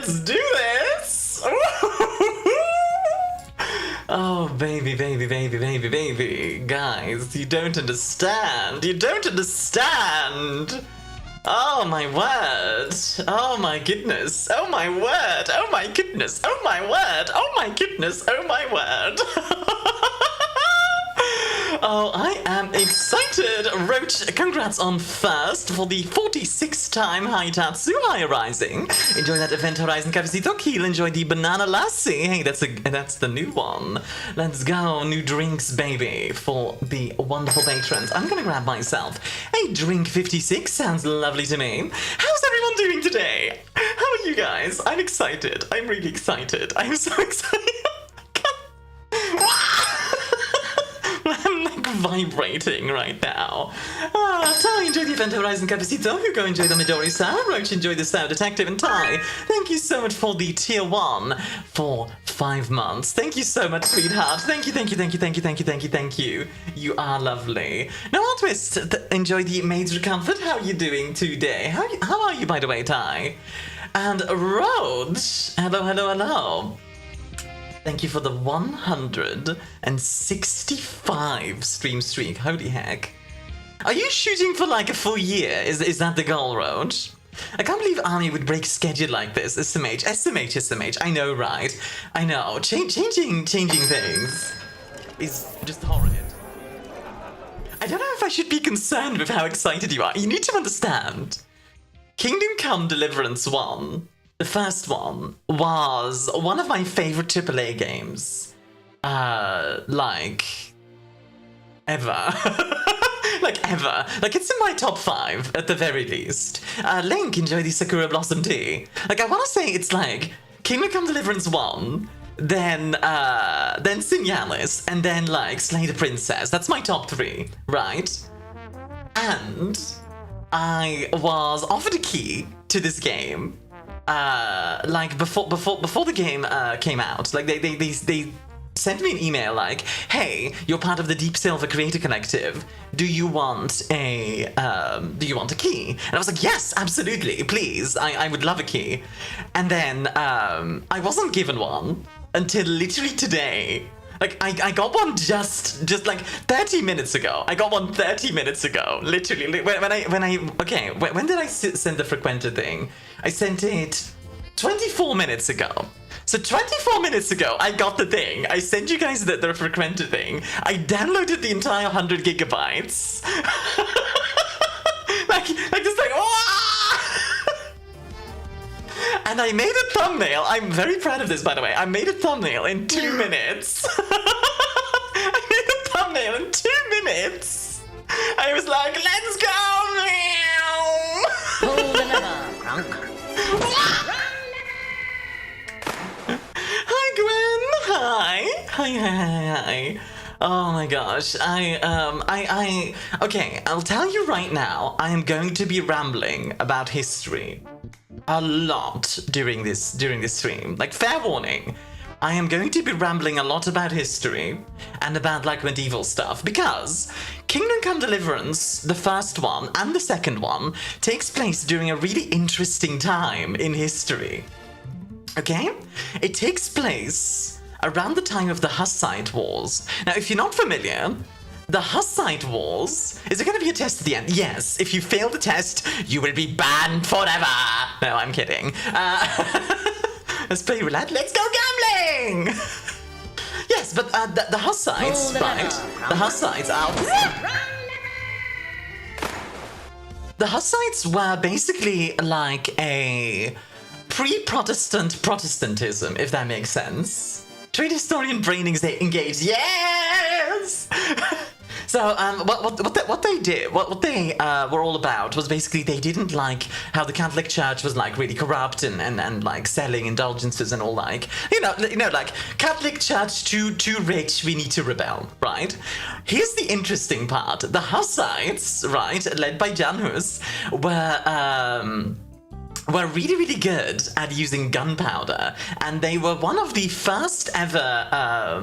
let's do this! Oh, baby, baby, baby, baby, baby. Guys, you don't understand. You don't understand. Oh, my word. Oh, my goodness. Oh, my word. Oh, my goodness. Oh, my word. Oh, my goodness. Oh, my word. Oh, I am excited! Roach, congrats on first for the 46th time Haitatsu High Rising. Enjoy that event Horizon Cafecito. Keel, enjoy the Banana Lassie. Hey, that's the new one. Let's go, new drinks, baby, for the wonderful patrons. I'm gonna grab myself a drink 56. Sounds lovely to me. How's everyone doing today? How are you guys? I'm excited. I'm really excited. I'm so excited. I'm like vibrating right now. Ty, enjoy the event Horizon Cafecito. Hugo, enjoy the Midori-san. Roach, enjoy the Sound Detective. And Ty, thank you so much for the tier 1 for 5 months. Thank you so much, sweetheart. Thank you, thank you, thank you, thank you, thank you, thank you, thank you. You are lovely. Now, Twist, enjoy the Maids Comfort. How are you doing today? How are you, by the way, Ty? And Roach, hello, hello, hello. Thank you for the 165 stream streak. Holy heck. Are you shooting for like a full year? Is that the goal, Roach? I can't believe Army would break schedule like this. SMH. I know, right? I know. Changing things is just horrid. I don't know if I should be concerned with how excited you are. You need to understand. Kingdom Come Deliverance 1. The first one was one of my favorite AAA games. Like, ever. Like, ever. Like, it's in my top 5, at the very least. Link, enjoy the Sakura Blossom Tea. Like, I want to say it's like Kingdom Come Deliverance 1, then Signalis, and then, like, Slay the Princess. That's my top 3, right? And I was offered a key to this game. Like before the game came out, like they sent me an email like, hey, you're part of the Deep Silver Creator Collective. Do you want a key? And I was like, yes, absolutely, please. I would love a key. And then I wasn't given one until literally today. Like, I got one just like 30 minutes ago. I got one 30 minutes ago, literally. When did I send the Frequenter thing? I sent it 24 minutes ago. So 24 minutes ago, I got the thing. I sent you guys the Frequenter thing. I downloaded the entire 100 gigabytes. like just like, and I made a thumbnail. I'm very proud of this, by the way. I made a thumbnail in 2 minutes. I made a thumbnail in 2 minutes. I was like, let's go, Hi, Gwen. Hi. Oh my gosh, okay, I'll tell you right now, I am going to be rambling about history a lot during this stream. Like, fair warning, I am going to be rambling a lot about history and about, like, medieval stuff, because Kingdom Come Deliverance, the first one and the second one, takes place during a really interesting time in history. Okay? It takes place around the time of the Hussite Wars. Now, if you're not familiar, the Hussite Wars... Is there going to be a test at the end? Yes. If you fail the test, you will be banned forever. No, I'm kidding. Let's play roulette. Let's go gambling! Yes, but the Hussites, right? The Hussites are... The Hussites were basically like a pre-Protestant Protestantism, if that makes sense. Trade historian brain engaged. Yes! So what they did, what they were all about was basically they didn't like how the Catholic Church was like really corrupt and like selling indulgences and all, like you know like Catholic Church too rich, we need to rebel, right? Here's the interesting part: the Hussites, right, led by Jan Hus, were really, really good at using gunpowder, and they were one of the first ever,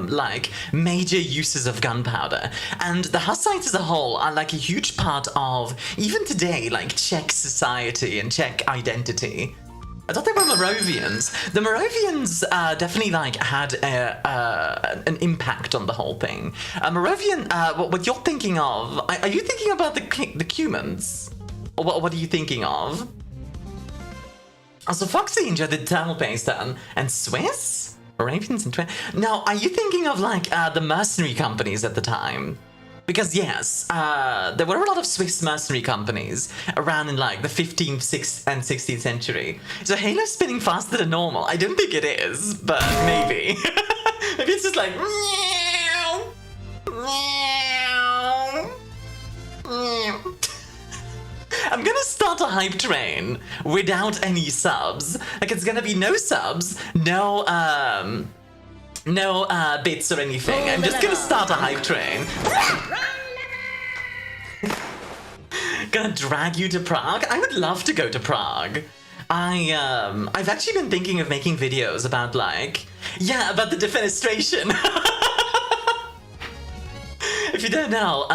like, major uses of gunpowder. And the Hussites as a whole are, like, a huge part of, even today, like, Czech society and Czech identity. I thought they were Moravians. The Moravians definitely like had an impact on the whole thing. Moravian, what you're thinking of? Are you thinking about the Cumans? Or what are you thinking of? Also, Foxy enjoyed the Thermal Paste and Swiss? Moravians and Now, are you thinking of like the mercenary companies at the time? Because yes, there were a lot of Swiss mercenary companies around in like the 15th, 6th, and 16th century. So Halo's spinning faster than normal. I don't think it is, but maybe. Maybe it's just like meow, meow, meow. I'm gonna start a hype train without any subs. Like it's gonna be no subs, no bits or anything. I'm just gonna start a hype train. Gonna drag you to Prague? I would love to go to Prague. I've actually been thinking of making videos about like, yeah, about the defenestration. If you don't know,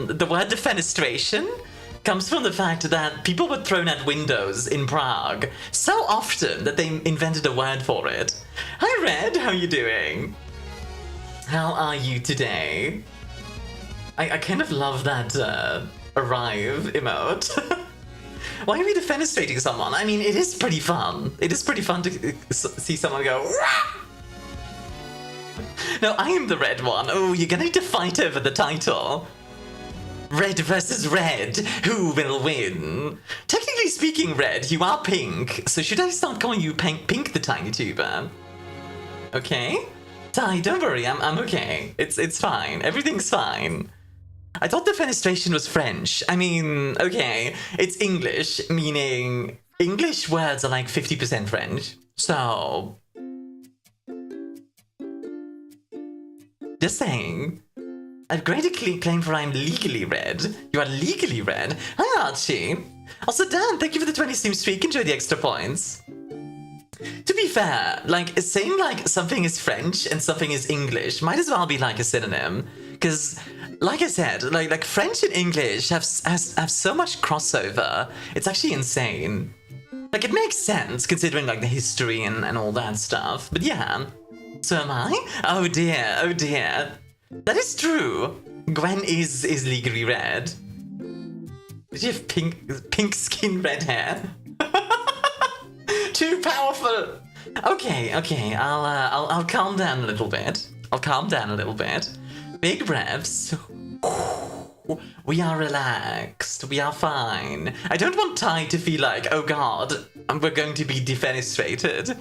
the word defenestration comes from the fact that people were thrown at windows in Prague so often that they invented a word for it. Hi Red, how you doing? How are you today? I kind of love that arrive emote. Why are we defenestrating someone? I mean, it is pretty fun. It is pretty fun to see someone go Rah! No, I am the red one. Oh, you're gonna need to fight over the title. Red versus red, who will win? Technically speaking, Red, you are pink, so should I start calling you Pink the Tiny Tuber? Okay? Ty, don't worry, I'm okay. It's fine. Everything's fine. I thought defenestration was French. I mean, okay, it's English, meaning English words are like 50% French. So... just saying. I've great claim for I'm legally red. You are legally red. Hi, Archie. Also, Dan, thank you for the 20 Steam streak. Enjoy the extra points. To be fair, like, saying like something is French and something is English might as well be like a synonym. Because, like I said, like French and English have so much crossover. It's actually insane. Like, it makes sense considering like the history and all that stuff. But yeah. So am I? Oh dear, oh dear. That is true. Gwen is legally red. Did you have pink skin, red hair? Too powerful. Okay. I'll calm down a little bit. Big breaths. We are relaxed. We are fine. I don't want Ty to feel like, oh god, we're going to be defenestrated.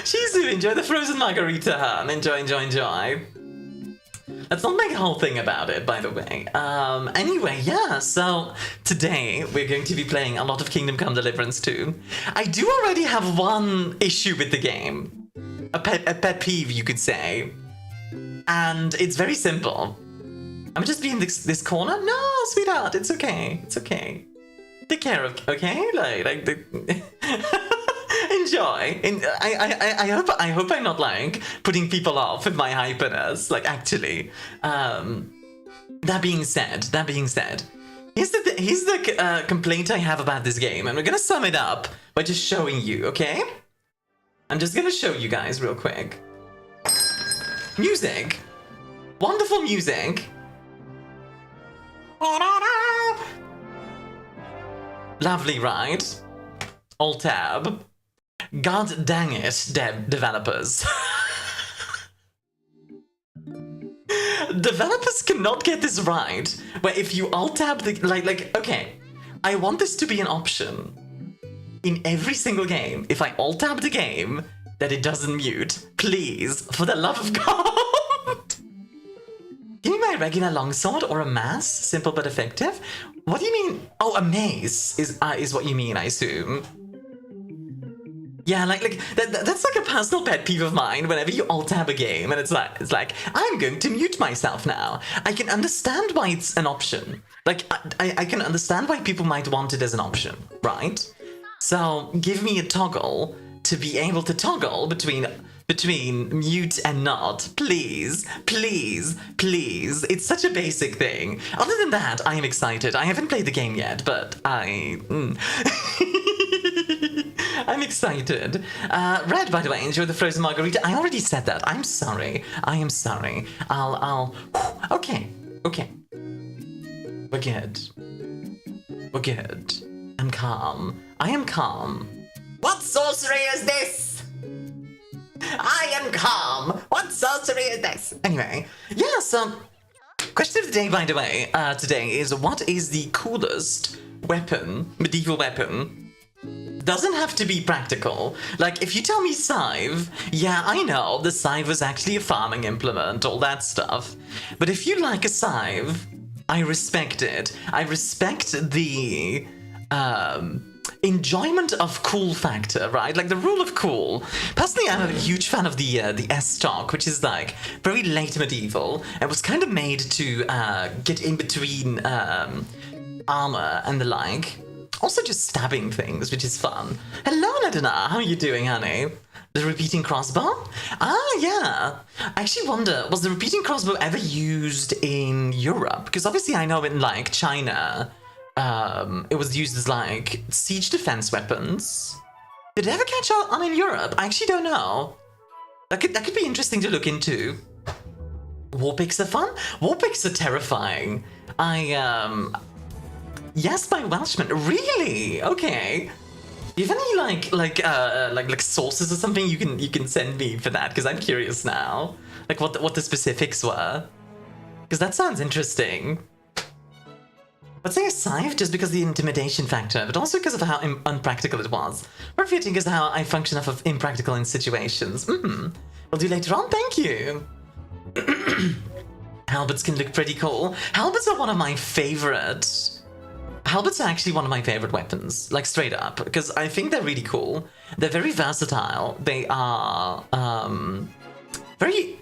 Shizu, enjoy the frozen margarita, hun. Enjoy. Let's not make a whole thing about it, by the way. Anyway, yeah, so today we're going to be playing a lot of Kingdom Come Deliverance 2. I do already have one issue with the game. A pet peeve, you could say. And it's very simple. I'm just being this corner? No, sweetheart, it's okay. Take care of, okay? Like the... Enjoy. I hope I'm not like putting people off with my hyperness. Like actually, that being said, here's the complaint I have about this game, and we're gonna sum it up by just showing you. Okay? I'm just gonna show you guys real quick. Music, wonderful music. Lovely, right? Alt tab. God dang it, developers. Developers cannot get this right. Where if you alt-tab the... Like, okay. I want this to be an option. In every single game, if I alt-tab the game, that it doesn't mute. Please, for the love of God. Give me my regular longsword or a mace? Simple but effective? What do you mean? Oh, a mace is what you mean, I assume. Yeah, like that's like a personal pet peeve of mine. Whenever you alt-tab a game and it's like I'm going to mute myself now. I can understand why it's an option. Like I can understand why people might want it as an option, right? So give me a toggle to be able to toggle between mute and not. Please, please, please. It's such a basic thing. Other than that, I am excited. I haven't played the game yet, but I'm excited. Red, by the way, enjoy the frozen margarita. I already said that. I'm sorry. I am sorry. Okay. We're good. We're good. I'm calm. I am calm. What sorcery is this? I am calm. What sorcery is this? Anyway, yeah, so question of the day, by the way, today is what is the coolest weapon, medieval weapon? Doesn't have to be practical. Like, if you tell me scythe, yeah, I know, the scythe was actually a farming implement, all that stuff. But if you like a scythe, I respect it. I respect the enjoyment of cool factor, right? Like the rule of cool. Personally, I'm a huge fan of the S-Stock, which is like very late medieval and was kind of made to get in between armor and the like. Also just stabbing things, which is fun. Hello, Ledina. How are you doing, honey? The repeating crossbow? Ah, yeah. I actually wonder, was the repeating crossbow ever used in Europe? Because obviously I know in, like, China, it was used as, like, siege defense weapons. Did it ever catch on in Europe? I actually don't know. That could be interesting to look into. War picks are fun? War picks are terrifying. Yes, my Welshman. Really? Okay. Do you have any like sources or something you can send me for that? Because I'm curious now. Like what the specifics were. Because that sounds interesting. I'd say a scythe just because of the intimidation factor, but also because of how unpractical it was. Reflecting is how I function off of impractical in situations. We'll do later on. Thank you. Halberds can look pretty cool. Halberds are one of my favorite. Halberds are actually one of my favorite weapons, like straight up, because I think they're really cool. They're very versatile. They are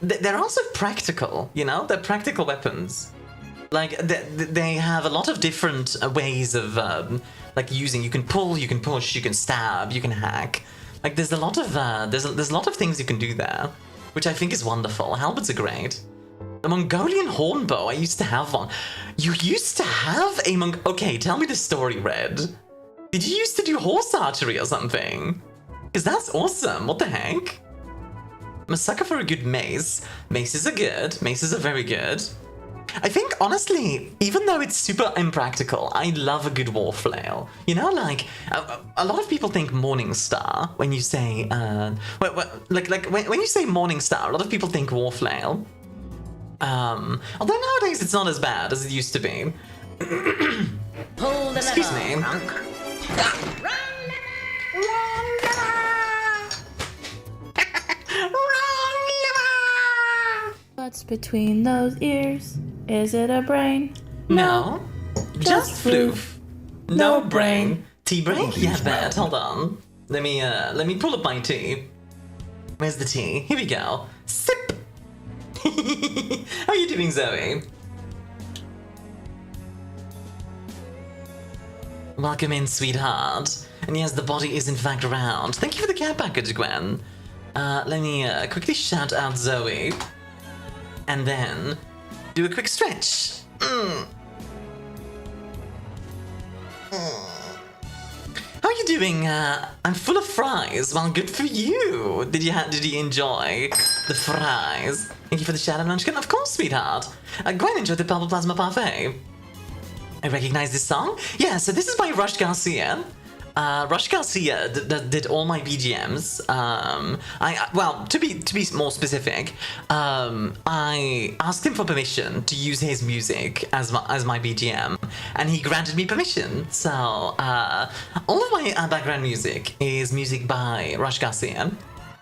they're also practical, you know? They're practical weapons. Like, they have a lot of different ways of, like, using. You can pull, you can push, you can stab, you can hack. Like, there's a lot of, there's a lot of things you can do there, which I think is wonderful. Halberds are great. The Mongolian hornbow, I used to have one. You used to have a Okay, tell me the story, Red. Did you used to do horse archery or something? Because that's awesome, what the heck? I'm a sucker for a good mace. Maces are good, maces are very good. I think, honestly, even though it's super impractical, I love a good war flail. You know, like, a lot of people think Morningstar when you say, when you say Morningstar, a lot of people think war flail. Although nowadays it's not as bad as it used to be. Pull the Excuse lever. me. Wrong lever. What's between those ears? Is it a brain? No. Just floof. No brain. Tea break? Yeah, bet. Hold on. Let me pull up my tea. Where's the tea? Here we go. Sip. How are you doing, Zoe? Welcome in, sweetheart. And yes, the body is in fact round. Thank you for the care package, Gwen. Let me quickly shout out Zoe. And then do a quick stretch. How are you doing? I'm full of fries. Well, good for you. Did you enjoy the fries? Thank you for the shout out, Munchkin. Of course, sweetheart. Gwen enjoyed the Purple Plasma Parfait. I recognize this song. Yeah, so this is by Rush Garcia. Rush Garcia did all my BGMs. Well, to be more specific, I asked him for permission to use his music as my BGM, and he granted me permission. So all of my background music is music by Rush Garcia.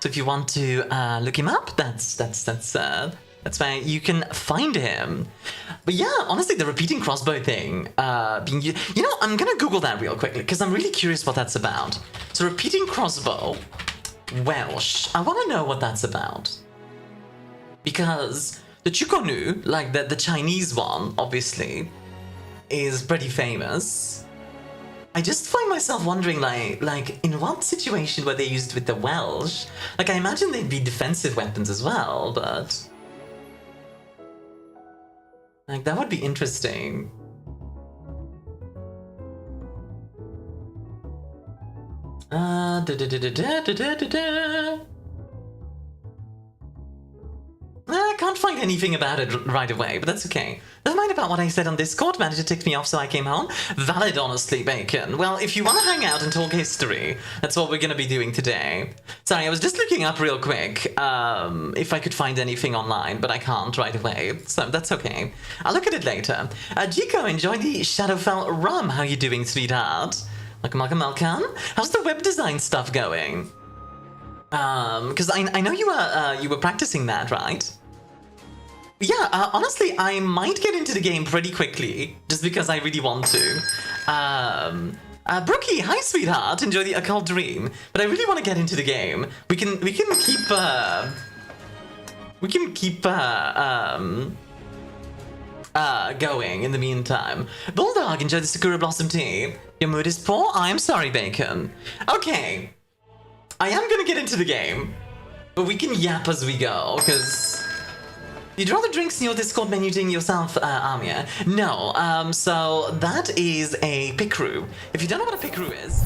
So if you want to look him up, that's where you can find him. But yeah, honestly, the repeating crossbow thing, being used... You know, I'm gonna Google that real quickly, because I'm really curious what that's about. So repeating crossbow, Welsh. I want to know what that's about. Because the Chukonu, like the Chinese one, obviously, is pretty famous. I just find myself wondering, like, in what situation were they used with the Welsh? Like, I imagine they'd be defensive weapons as well, but... like, that would be interesting. I can't find anything about it right away, but that's okay. Never mind about what I said on Discord, manager ticked me off so I came home. Valid, honestly, Bacon. Well, if you want to hang out and talk history, that's what we're going to be doing today. Sorry, I was just looking up real quick if I could find anything online, but I can't right away, so that's okay. I'll look at it later. Jiko, enjoy the Shadowfell rum. How you doing, sweetheart? Welcome. How's the web design stuff going? Because I know you were practicing that, right? Yeah, honestly, I might get into the game pretty quickly, just because I really want to. Brookie, hi, sweetheart. Enjoy the occult dream. But I really want to get into the game. We can keep going in the meantime. Bulldog, enjoy the Sakura Blossom tea. Your mood is poor? I'm sorry, Bacon. Okay. I am gonna get into the game, but we can yap as we go, because... You'd rather drinks in your Discord menu doing yourself, Armia? No, so that is a pickeroo. If you don't know what a pickeroo is...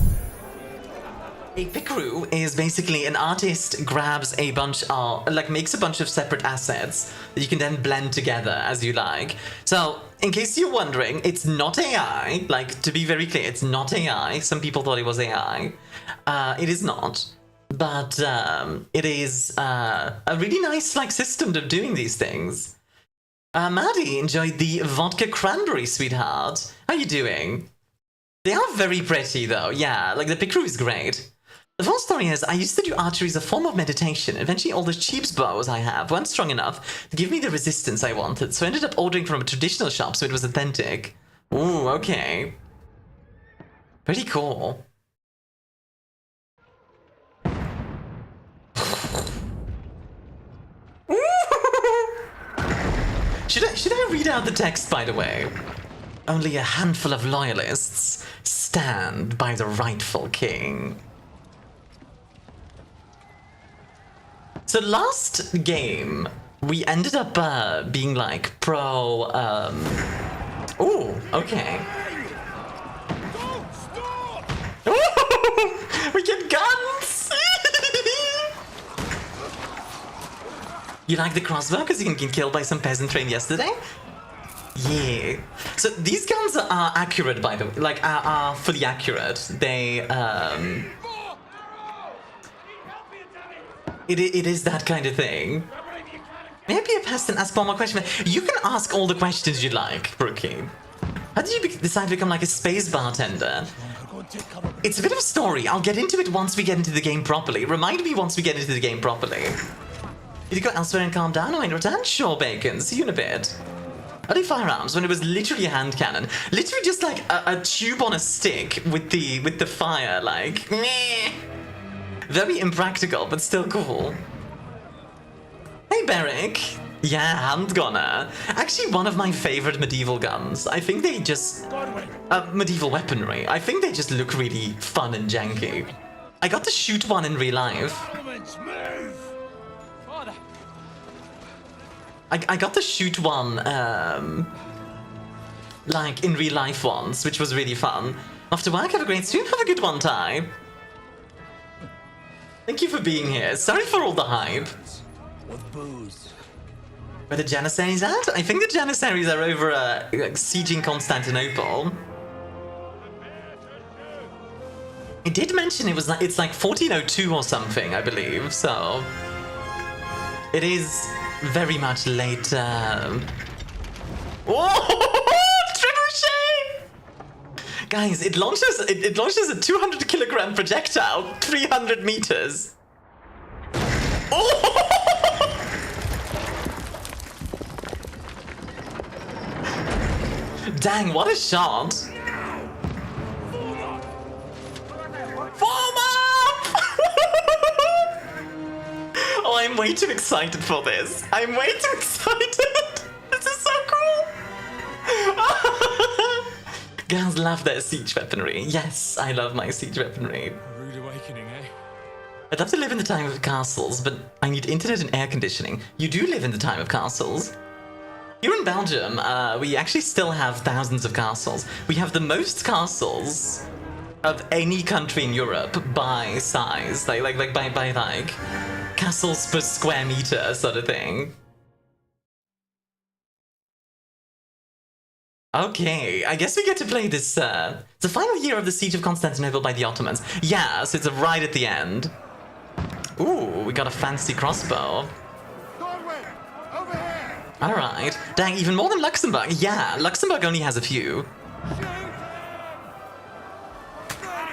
A pickeroo is basically an artist grabs a bunch of... like, makes a bunch of separate assets that you can then blend together as you like. So, in case you're wondering, it's not AI. Like, to be very clear, it's not AI. Some people thought it was AI. It is not. But it is a really nice like system of doing these things. Maddie enjoyed the vodka cranberry, sweetheart. How you doing? They are very pretty though, yeah, like the pickeroo is great. The full story is, I used to do archery as a form of meditation. Eventually all the cheap bows I have weren't strong enough to give me the resistance I wanted, so I ended up ordering from a traditional shop so it was authentic. Ooh, okay. Pretty cool. Should I read out the text, by the way? Only a handful of loyalists stand by the rightful king. So last game, we ended up being like pro... Ooh, okay. We get guns! You like the crossbow because you can get killed by some peasant train yesterday? Yeah. So these guns are accurate, by the way. Like, are fully accurate. They, It is that kind of thing. Maybe a pest and ask one more question. You can ask all the questions you like, Brookie. How did you decide to become like a space bartender? It's a bit of a story. I'll get into it once we get into the game properly. Remind me once we get into the game properly. Did you go elsewhere and calm down or in return? Sure, Bacon. See you in a bit. Early firearms when it was literally a hand cannon. Literally just like a tube on a stick with the fire, like meh. Very impractical, but still cool. Hey, Beric. Yeah, handgunner. Actually, one of my favorite medieval guns. I think they just... medieval weaponry. I think they just look really fun and janky. I got to shoot one in real life. I got to shoot one, like, in real life once, which was really fun. After work, have a great stream, have a good one, Ty. Thank you for being here. Sorry for all the hype. With booze. Where the Janissaries at? I think the Janissaries are over sieging Constantinople. It did mention it's like 1402 or something, I believe, so... It is very much late, Whoa! Trebuchet! Guys, it launches a 200 kilogram projectile, 300 meters. Oh! Dang, what a shot! Form up! Oh, I'm way too excited for this. I'm way too excited. This is so cool. Girls love their siege weaponry. Yes, I love my siege weaponry. A rude awakening, eh? I'd love to live in the time of castles, but I need internet and air conditioning. You do live in the time of castles. Here in Belgium, we actually still have thousands of castles. We have the most castles of any country in Europe by size, like by castles per square meter sort of thing. Okay, I guess we get to play this, the final year of the Siege of Constantinople by the Ottomans. Yeah, so it's right at the end. Ooh, we got a fancy crossbow. Alright. Dang, even more than Luxembourg. Yeah, Luxembourg only has a few.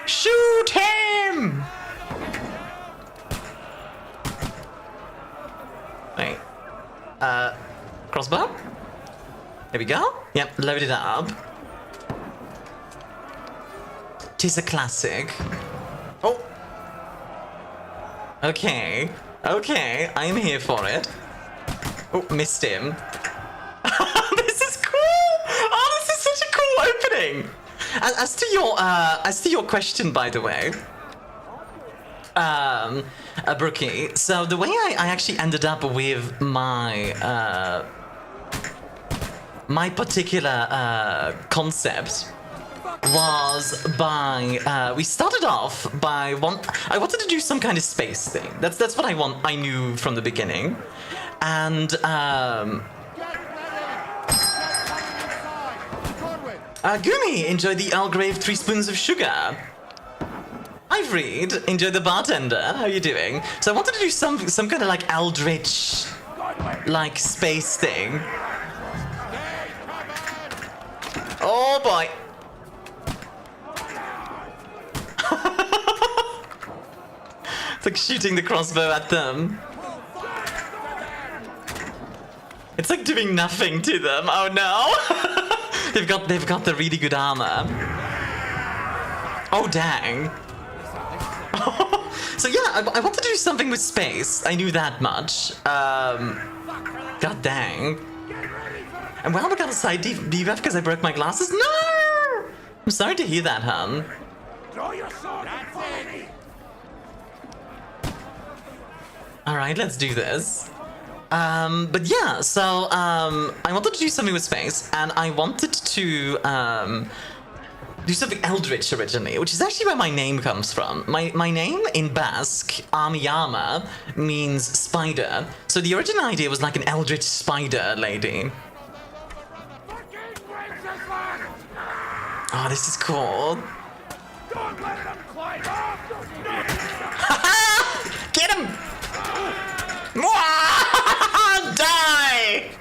Shoot him! Wait. Crossbow? There we go. Yep, load it up. Tis a classic. Oh! Okay. Okay, I'm here for it. Oh, missed him. This is cool! Oh, this is such a cool opening! As to your question, by the way, Brookie, so the way I actually ended up with my, my particular, concept was by, we started off by I wanted to do some kind of space thing. That's what I knew from the beginning. And, Gumi, enjoy the Earl Grey 3 spoons of sugar. Ivory, enjoy the bartender. How are you doing? So I wanted to do some kind of like eldritch, like space thing. Oh boy. It's like shooting the crossbow at them. It's like doing nothing to them. Oh no! they've got the really good armor. Oh dang. So yeah, I want to do something with space. I knew that much. God dang. And well, we got a side debuff because I broke my glasses. No! I'm sorry to hear that, hun. Alright, let's do this. But yeah, so, I wanted to do something with space, and I wanted to, do something eldritch originally, which is actually where my name comes from. My name in Basque, Armiama, means spider. So the original idea was like an eldritch spider lady. Oh, this is cool. Don't let them climb up! Get him! Die!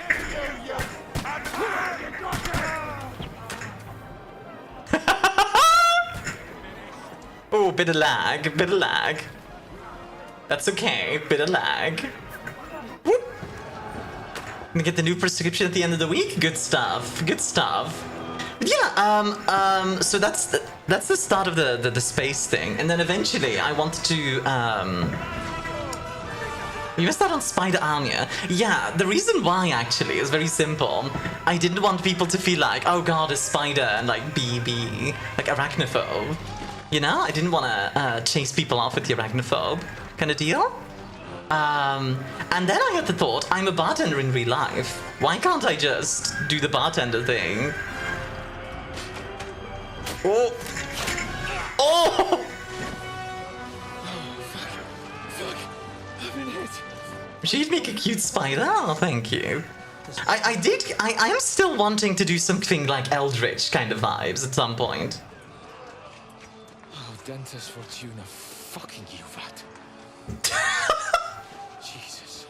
Oh, bit of lag. That's okay, bit of lag. Whoop. Gonna get the new prescription at the end of the week. Good stuff. But yeah, so that's the start of the space thing, and then eventually I wanted to we missed out on Spider Armia. Yeah, the reason why actually is very simple. I didn't want people to feel like, oh god, a spider, and like be like arachnophobe. You know, I didn't want to chase people off with the arachnophobe kind of deal. And then I had the thought, I'm a bartender in real life. Why can't I just do the bartender thing? Oh! Oh! She'd make a cute spider. Oh, thank you. I am still wanting to do something like Eldritch kind of vibes at some point. Oh, Dentist Fortuna, fucking you, that. Jesus.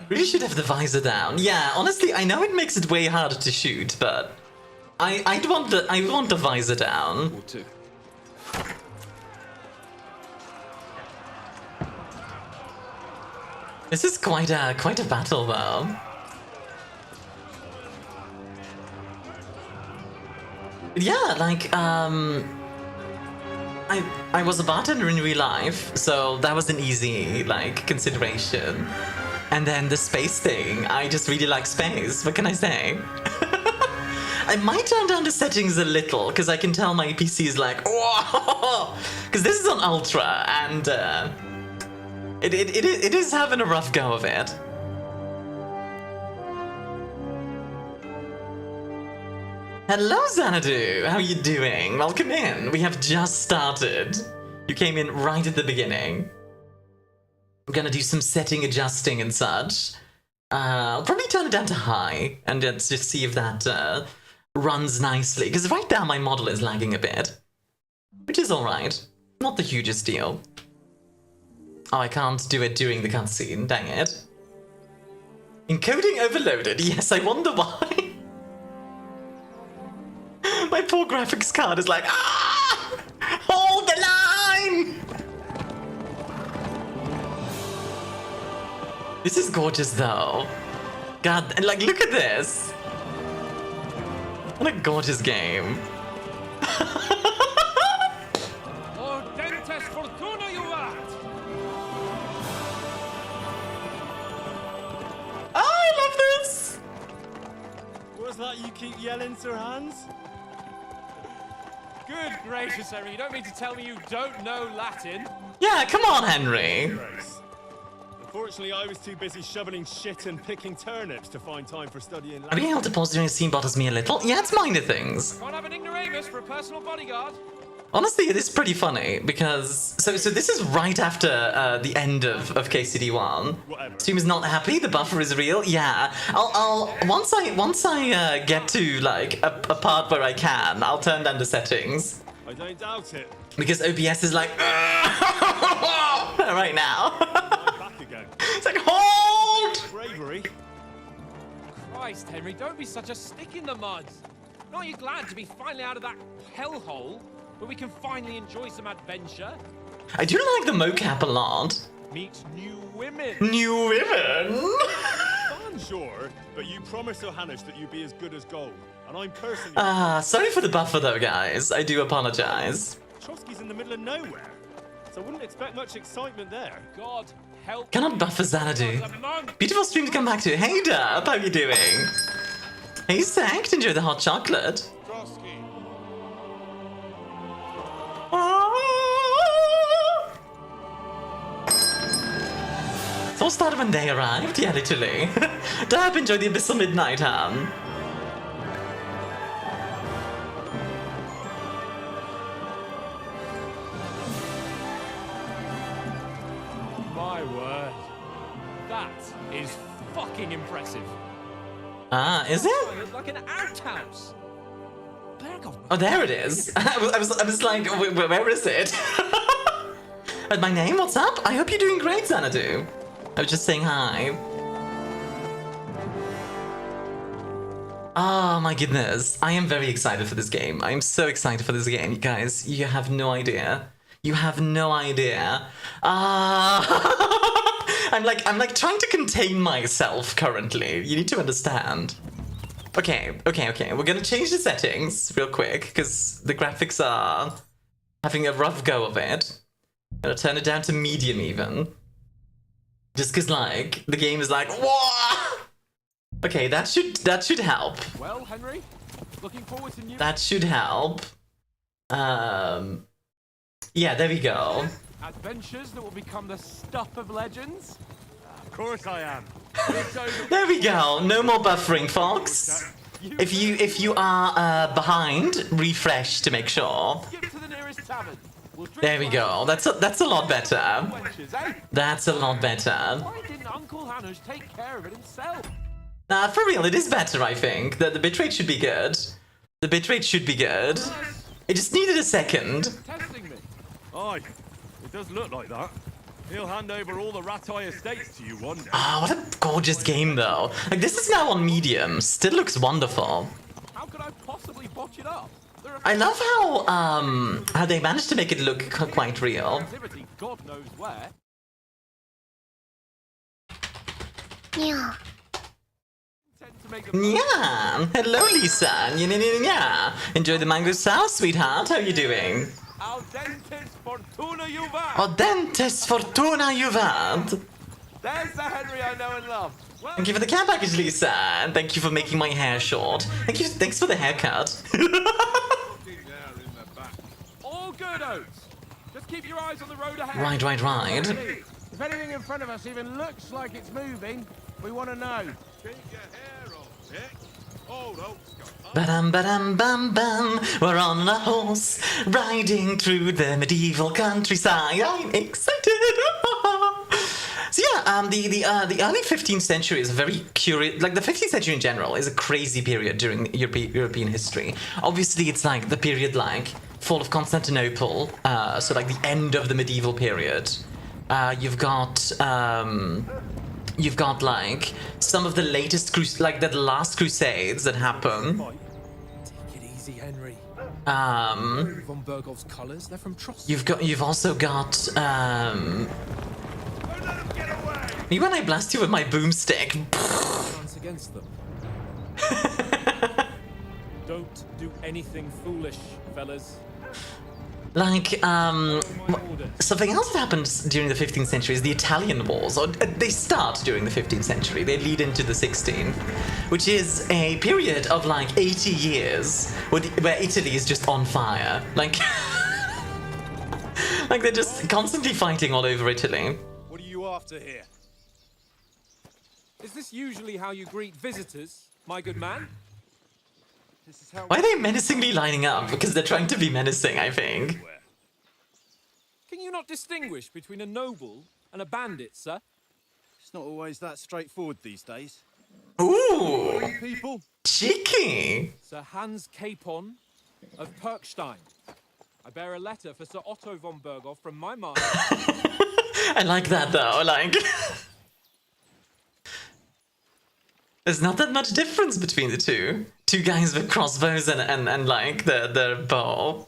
Really should have the visor down. Yeah, honestly, I know it makes it way harder to shoot, but I want the visor down. Or two. This is quite a battle, though. Yeah, like I was a bartender in real life, so that was an easy like consideration. And then the space thing, I just really like space. What can I say? I might turn down the settings a little, because I can tell my PC is like, whoa! Because this is on Ultra, and it is having a rough go of it. Hello, Xanadu! How are you doing? Welcome in. We have just started. You came in right at the beginning. I'm gonna do some setting adjusting and such. I'll probably turn it down to high, and let's just see if that runs nicely. Because right now my model is lagging a bit. Which is alright. Not the hugest deal. Oh, I can't do it during the cutscene. Dang it. Encoding overloaded. Yes, I wonder why. My poor graphics card is like, ah! Hold the line! This is gorgeous though. God, and like, look at this. What a gorgeous game. I love this! What's that you keep yelling, Sir Hans? Good gracious, Henry, you don't mean to tell me you don't know Latin? Yeah, come on, Henry. Grace. Unfortunately, I was too busy shoveling shit and picking turnips to find time for studying Are Latin. being able to pause during a scene bothers me a little. Yeah, it's minor things. Can't have an ignoramus for a personal bodyguard. Honestly, it is pretty funny because so this is right after the end of KCD1. Whatever. Stream is not happy. The buffer is real. Yeah, I'll once I get to like a part where I can, I'll turn down the settings I don't doubt it. because OBS is like right now. I'm back again. It's like hold. Bravery. Christ, Henry, don't be such a stick in the mud. Aren't you glad to be finally out of that hellhole where we can finally enjoy some adventure? I do like the mocap a lot. Meet new women. New women. I'm sure, but you promised Johannes that you'd be as good as gold. And I'm personally... Sorry for the buffer though, guys. I do apologize. Trotsky's in the middle of nowhere, so I wouldn't expect much excitement there. God help Cannot me. buffer Xanadu. I'm a monk. Beautiful stream to come back to. Hey Dub, how you doing? Hey Sacked, enjoy the hot chocolate. Trotsky. It all started when they arrived, yeah, literally. Dub, enjoy the Abyssal Midnight, My word. That is fucking impressive. Ah, is it? It's like an outhouse. Oh, there it is. I was like, where is it? My name, what's up? I hope you're doing great, Xanadu. I was just saying hi. Oh my goodness. I am very excited for this game. I am so excited for this game, you guys. You have no idea. You have no idea. I'm like trying to contain myself currently. You need to understand. Okay. We're gonna change the settings real quick because the graphics are having a rough go of it. Gonna turn it down to medium even. Just cause like the game is like, whoa! Okay, that should help. Well, Henry, looking forward to new That should help. Yeah, there we go. adventures that will become the stuff of legends. Of course I am. There we go. No more buffering, folks. If you are behind, refresh to make sure. Skip to the nearest tavern. We'll drink There we go. That's a lot better. wenches, eh? That's a lot better. Why didn't Uncle Hanush take care of it himself? Nah, for real, it is better. I think the bitrate should be good. The bitrate should be good. It just needed a second. Testing me. Aye, it does look like that. He'll hand over all the Ratai estates to you one day. Ah, what a gorgeous game though. Like this is now on medium. Still looks wonderful. How could I possibly botch it up? There are I love how they managed to make it look quite real. activity, God knows where. Tend to make a Yeah. Hello, Lisa. Yeah. Enjoy the mango sauce, sweetheart. How you doing? Al dentes fortuna juvat. Audentes fortuna juvat. There's the Henry I know and love. Thank you for the care package, Lisa, and thank you for making my hair short. Thanks for the haircut. All good, Oates. Just keep your eyes on the road ahead. Right. If anything in front of us even looks like it's moving, we want to know. Keep your hair on, Dick. Old Oak's got Ba-dum, ba-dum, bum, bum. We're on a horse, riding through the medieval countryside. I'm excited. So yeah, the early 15th century is a very curious. Like the 15th century in general is a crazy period during European history. Obviously, it's like the period like fall of Constantinople, so like the end of the medieval period. You've got like some of the latest like the last crusades that happen. Take it easy, Henry. Von Bergov's colours, they're from Trost. You've also got Don't let him get away! me when I blast you with my boomstick. Chance against them. Don't do anything foolish, fellas. Like, My orders. something else that happened during the 15th century is the Italian Wars, or they start during the 15th century, they lead into the 16th, which is a period of like 80 years where Italy is just on fire. Like, like they're just constantly fighting all over Italy. What are you after here? Is this usually how you greet visitors, my good man? This is how Why are they menacingly lining up? Because they're trying to be menacing, I think. Can you not distinguish between a noble and a bandit, sir? It's not always that straightforward these days. Ooh, People, cheeky. Sir Hans Capon of Perkstein. I bear a letter for Sir Otto von Berghoff from my master. I like that though, like... There's not that much difference between the two. Two guys with crossbows and like their bow.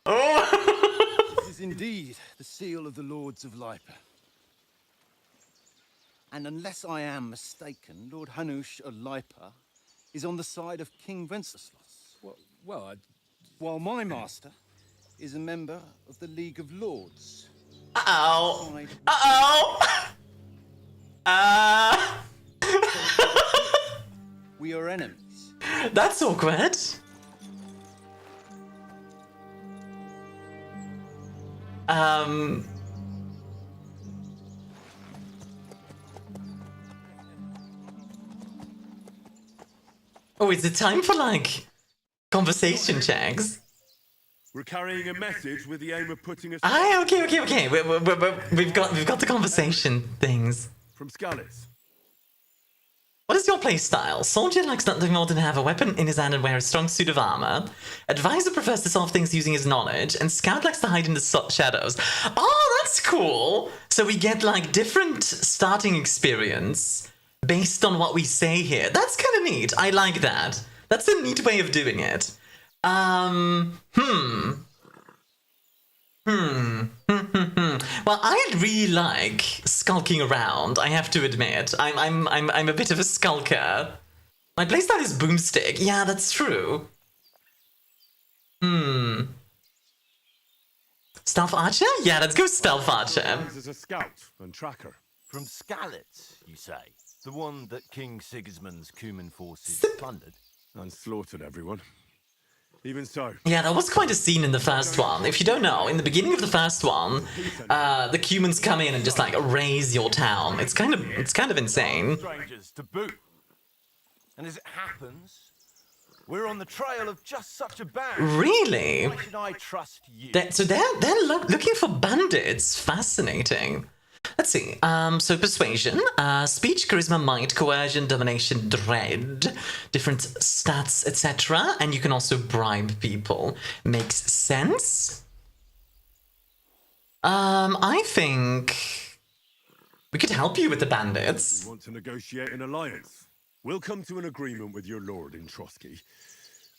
Oh! This is indeed the seal of the Lords of Lipa. And unless I am mistaken, Lord Hanush of Lipa is on the side of King Wenceslas, Well, while my master is a member of the League of Lords. Uh-oh. We are enemies. That's awkward. Oh, is it time for like conversation checks? we're carrying a message with the aim of putting us Okay. We've got the conversation things. from Scalis. What is your playstyle? Soldier likes nothing more than to have a weapon in his hand and wear a strong suit of armor. Advisor prefers to solve things using his knowledge, and Scout likes to hide in the shadows. Oh, that's cool! So we get like different starting experience based on what we say here. That's kind of neat. I like that. That's a neat way of doing it. Well, I really like skulking around, I have to admit. I'm a bit of a skulker. My playstyle is boomstick. Yeah, that's true. Stealth archer? Yeah, let's go stealth archer. As a scout and tracker. From Skalitz, you say? The one that King Sigismund's Cuman forces plundered? And slaughtered everyone. Even so. Yeah, that was quite a scene in the first one. If you don't know, in the beginning of the first one, the humans come in and just like raze your town. It's kind of insane. Strangers to boot. And as it happens, we're on the trail of just such a band. Really? Why should I trust you? So they're looking for bandits. Fascinating. Let's see. So persuasion, speech, charisma, might, coercion, domination, dread, different stats, etc. And you can also bribe people. Makes sense. I think we could help you with the bandits. You want to negotiate an alliance? We'll come to an agreement with your lord in Trotsky.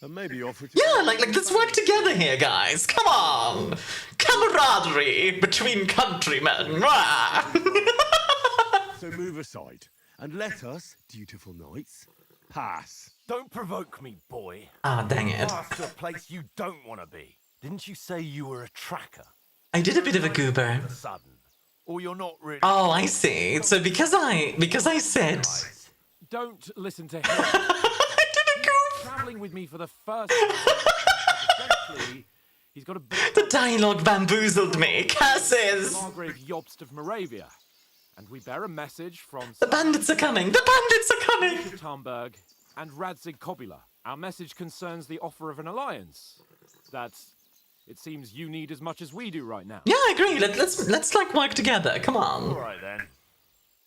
And maybe offer to... Yeah, like let's work together here, guys. Come on, camaraderie between countrymen. So move aside and let us, dutiful knights, pass. Don't provoke me, boy. Ah, dang it. Pass to a place you don't want to be. Didn't you say you were a tracker? I did a bit of a goober. Sudden. Or you're not really... Oh, I see. So because I said don't listen to him. I did a goof. Traveling with me for the first time. Essentially, he's got a bit The dialogue bamboozled me. Curses. Margrave Jobst of Moravia. And we bear a message from The bandits are coming. The bandits are coming. Tarnberg and Radzig Kobula. Our message concerns the offer of an alliance that it seems you need as much as we do right now. Yeah, I agree. Let's like work together. Come on. All right then.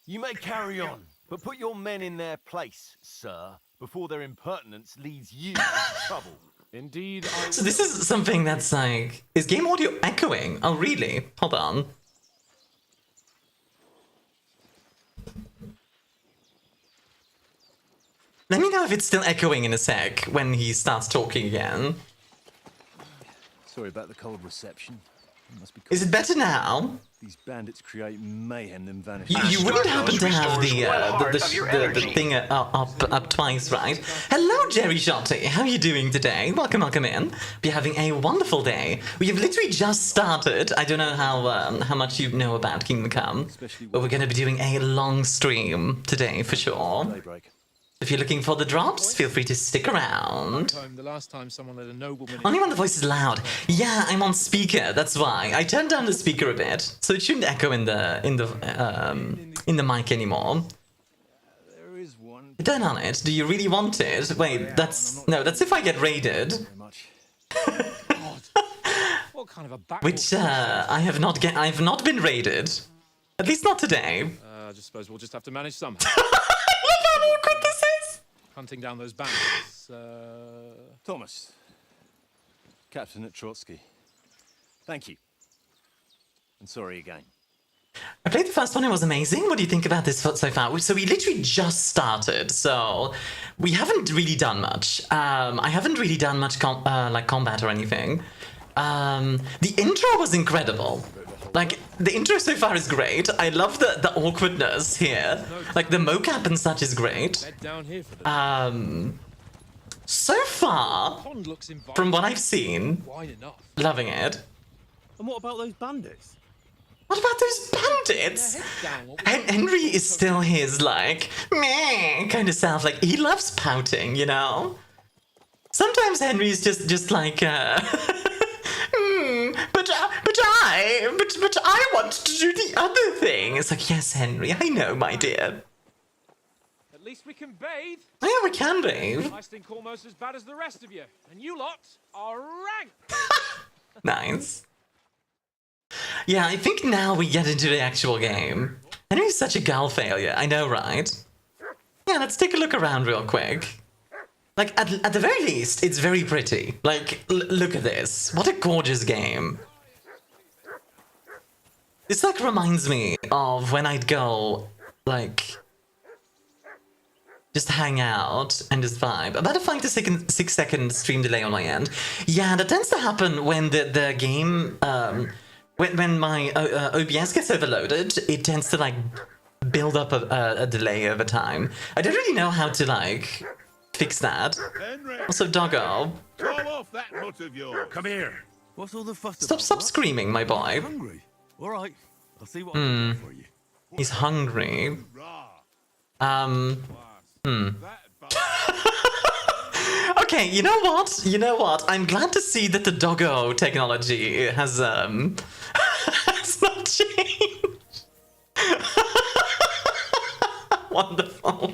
You may carry on, but put your men in their place, sir, before their impertinence leads you into trouble. Indeed, So this is something that's like... Is game audio echoing? Oh, really? Hold on. Let me know if it's still echoing in a sec when he starts talking again. Sorry about the cold reception. It must be cold. Is it better now? These bandits create mayhem, then vanish. You wouldn't happen to have the thing up twice, right? Hello, Jerry Shotty. How are you doing today? Welcome in. Be having a wonderful day. We have literally just started. I don't know how much you know about Kingdom Come, but we're going to be doing a long stream today for sure. Daybreak. If you're looking for the drops, feel free to stick around. The last time someone let a nobleman Only when the voice is loud. Yeah, I'm on speaker. That's why I turned down the speaker a bit, so it shouldn't echo in the mic anymore. There is one. Turn on it. Do you really want it? Wait, that's if I get raided, Very much. What kind of a back? which I have not been raided. At least not today. I just suppose we'll just have to manage somehow. Look how awkward this is. Hunting down those bandits. Thomas. Captain at Trotsky. Thank you. And sorry again. I played the first one, it was amazing. What do you think about this so far? So we literally just started, so we haven't really done much. I haven't really done much like combat or anything. The intro was incredible. Like, the intro so far is great. I love the awkwardness here. Like, the mocap and such is great. Head down here for the So far, pond looks inviting. from what I've seen, Wide enough. loving it. And what about those bandits? What about those bandits? Henry is still his, like, meh kind of self. Like, he loves pouting, you know? Sometimes Henry's just like, but I want to do the other thing. It's like, yes, Henry, I know, my dear. At least we can bathe. Yeah, we can bathe. I stink almost as bad as the rest of you. And you lot are rank. Nice. Yeah, I think now we get into the actual game. Henry's such a girl failure, I know, right? Yeah, let's take a look around real quick. Like, at the very least, it's very pretty. Like, look at this. What a gorgeous game. This, like, reminds me of when I'd go, like, just hang out and just vibe. About a 5 to 6 second stream delay on my end. Yeah, that tends to happen when the game, when my OBS gets overloaded, it tends to, like, build up a delay over time. I don't really know how to, like, fix that. Henry, Also, doggo, call off that mutt of yours. Come here. What's all the fuss stop screaming, my boy. Hungry. All right. I'll see what I can do for you. He's hungry. Rah. Okay, you know what? You know what? I'm glad to see that the doggo technology has has not changed. Wonderful.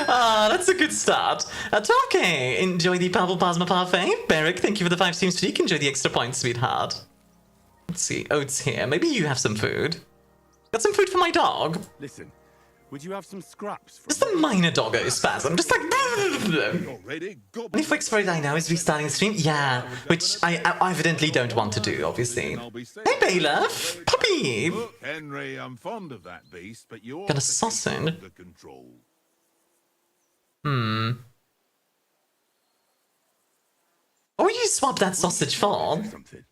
That's a good start. Okay, enjoy the purple plasma parfait. Beric, thank you for the 5 streams streak. Enjoy the extra points, sweetheart. Let's see. Oats here. Maybe you have some food. Got some food for my dog. Listen, would you have some scraps for Just a minor doggo spasm. Just like. already? Only fix for it I know is restarting the stream. Yeah, which I evidently don't want to do, obviously. Hey, Bailiff! Puppy! Look, Henry, I'm fond of that beast, but you're Got a sausage. under control. What would you swap that sausage for? Something.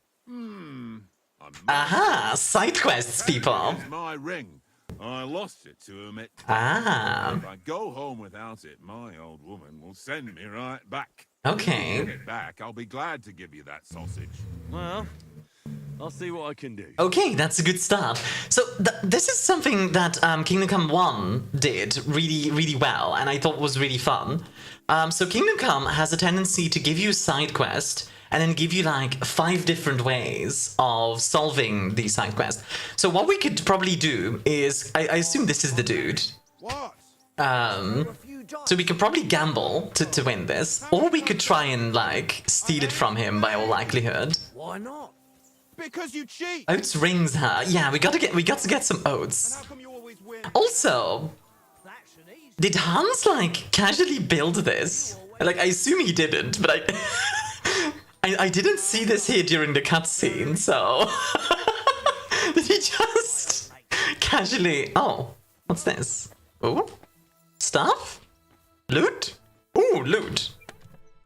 Aha! Side quests, people! It's my ring. I lost it to him at... Ah, If I go home without it, my old woman will send me right back. okay. Get it back, I'll be glad to give you that sausage. Well, I'll see what I can do. Okay, that's a good start. So this is something that Kingdom Come 1 did really, really well, and I thought was really fun. So Kingdom Come has a tendency to give you a side quest, and then give you like 5 different ways of solving the side quest. So what we could probably do is, I assume this is the dude. What? So we could probably gamble to win this, or we could try and like steal it from him by all likelihood. Why not? Because you cheat. Oats rings her. Yeah, we got to get some oats. How come you always win? Also, did Hans like casually build this? Like, I assume he didn't, but I didn't see this here during the cutscene, so did he just casually? Oh, what's this? Oh, stuff? Loot? Ooh, loot.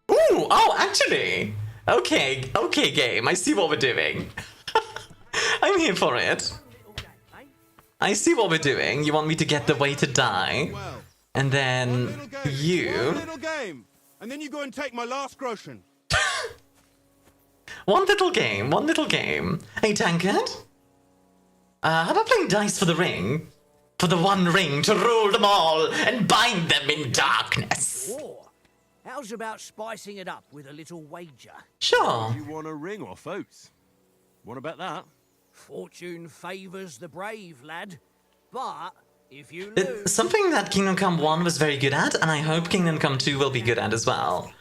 Ooh, oh, actually. Okay, game. I see what we're doing. I'm here for it. I see what we're doing. You want me to get the way to die, and then you. One little game, and then you go and take my last groschen. One little game. One little game. Hey, Tankard. How about playing dice for the ring? For the one ring to rule them all and bind them in darkness. Or, how's about spicing it up with a little wager? Sure. You want a ring off Oats? What about that? Fortune favours the brave, lad. But if you lose... Something that Kingdom Come 1 was very good at, and I hope Kingdom Come 2 will be good at as well,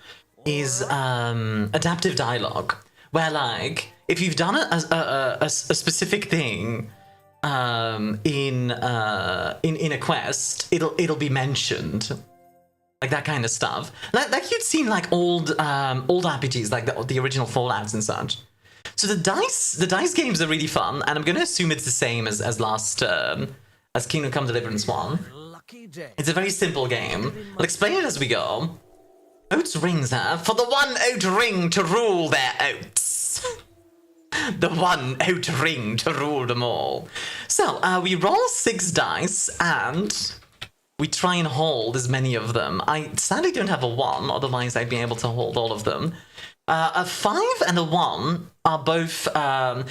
is adaptive dialogue. Where, like, if you've done a specific thing in a quest, it'll be mentioned. Like that kind of stuff. Like you'd seen like old RPGs, like the original Fallouts and such. So the dice games are really fun, and I'm gonna assume it's the same as as Kingdom Come Deliverance 1. Lucky day. It's a very simple game. I'll explain it as we go. Oats rings her for the one oat ring to rule their oats. The one oat ring to rule them all. So we roll 6 dice and we try and hold as many of them. I sadly don't have a 1, otherwise I'd be able to hold all of them. A 5 and a 1 are both... 5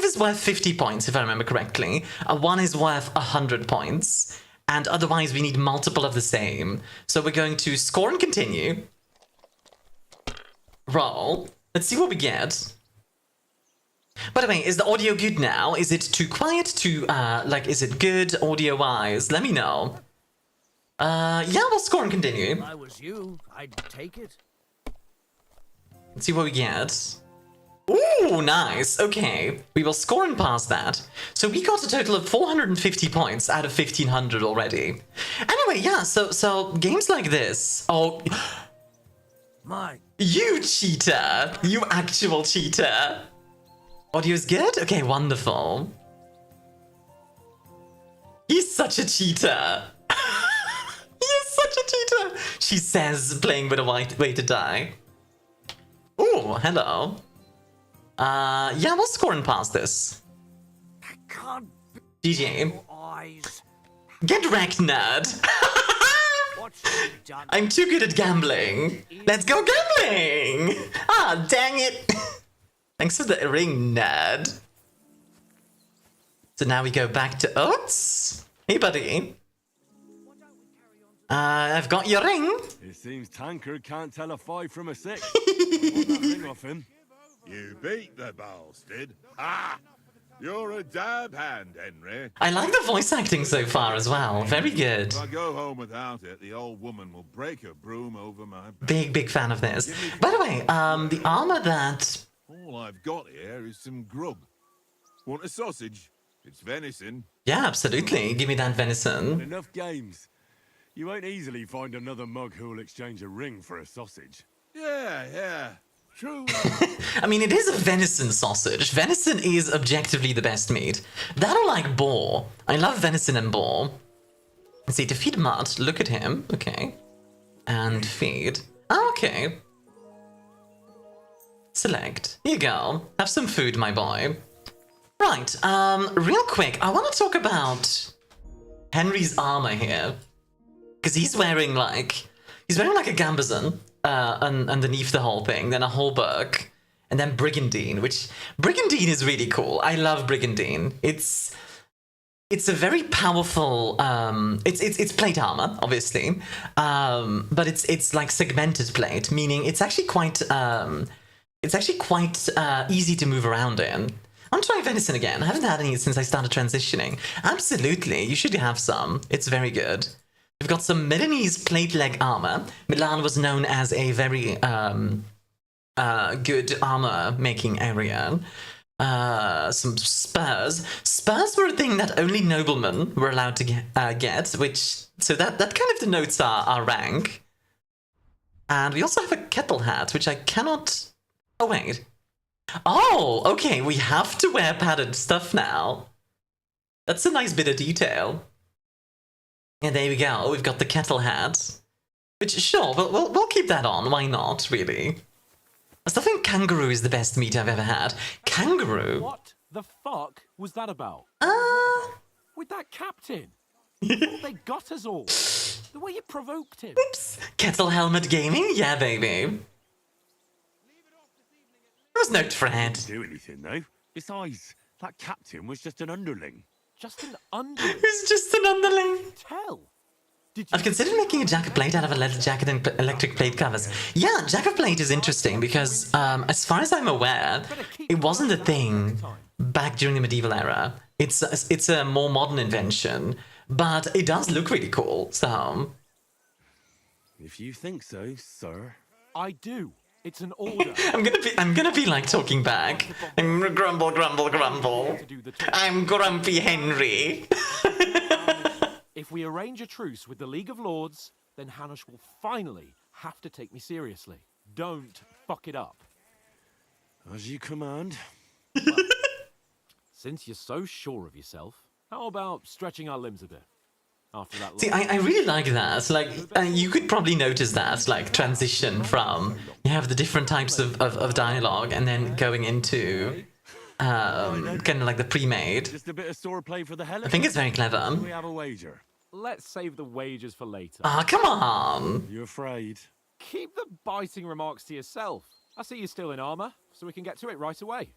is worth 50 points, if I remember correctly. A 1 is worth 100 points. And otherwise we need multiple of the same. So we're going to score and continue. Roll. Let's see what we get. By the way, is the audio good now? Is it too quiet? Too, like, is it good audio-wise? Let me know. Yeah, we'll score and continue. If I was you, I'd take it. Let's see what we get. Ooh, nice. Okay, we will score and pass that. So we got a total of 450 points out of 1500 already. Anyway, yeah, so games like this... Oh... My... You cheater! You actual cheater! Audio's good? Okay, wonderful. He's such a cheater! He is such a cheater! She says, playing with a way to die. Ooh, hello. Yeah, we'll score and pass this. I can't... GG. Eyes. Get wrecked, nerd! What's really done? I'm too good at gambling. Let's go gambling! Ah, dang it! Thanks for the ring, nerd. So now we go back to Oats. Hey, buddy. I've got your ring. It seems Tankard can't tell a 5 from a 6. Want that ring off him? You beat the bastard. Ha! You're a dab hand, Henry. I like the voice acting so far as well. Very good. If I go home without it, the old woman will break her broom over my back. Big fan of this. By the way, the armor that... All I've got here is some grub. Want a sausage? It's venison. Yeah, absolutely. Give me that venison. Enough games. You won't easily find another mug who'll exchange a ring for a sausage. Yeah. True. I mean, it is a venison sausage. Venison is objectively the best meat. That or like boar. I love venison and boar. Let's see, to feed Mutt, look at him. Okay. And feed. Ah, okay. Select. Here you go. Have some food, my boy. Right, real quick, I want to talk about Henry's armor here. Because he's wearing like a gambazon underneath the whole thing, then a halberd, And then Brigandine, which Brigandine is really cool. I love Brigandine. It's a very powerful. It's plate armor, obviously, but it's like segmented plate, meaning it's actually quite easy to move around in. I'm trying venison again. I haven't had any since I started transitioning. Absolutely, you should have some. It's very good. We've got some Milanese plate leg armor. Milan was known as a very good armor making area. Some spurs. Spurs were a thing that only noblemen were allowed to get, which so that kind of denotes our rank. And we also have a kettle hat, which I cannot. Oh wait. Oh, okay. We have to wear padded stuff now. That's a nice bit of detail. And there we go. We've got the kettle hat, which sure we'll keep that on. Why not? Really. I still think kangaroo is the best meat I've ever had. Kangaroo? What the fuck was that about? With that captain? They got us all. The way you provoked him. Oops. Kettle helmet gaming? Yeah, baby. There was no threat. Do anything though. Besides, that captain was just an underling. Just an underling? Who's just an underling? Tell. I've considered making a jacket plate out of a leather jacket and electric plate covers. Yeah, jacket plate is interesting because, as far as I'm aware, it wasn't a thing back during the medieval era. It's a more modern invention, but it does look really cool. So, If you think so, sir. I do. It's an order. I'm gonna be like talking back. I'm grumble, grumble, grumble. I'm Grumpy Henry. If we arrange a truce with the League of Lords, then Hanush will finally have to take me seriously. Don't fuck it up. As you command. Well, since you're so sure of yourself, how about stretching our limbs a bit? After that. See, I really like that. Like, you could probably notice that, like, transition from you have the different types of dialogue and then going into kind of like the pre-made. Just a bit of swordplay for the hell of I think it's very clever. We have a wager. Let's save the wagers for later. Ah, come on. You afraid? Keep the biting remarks to yourself. I see you're still in armor, so we can get to it right away.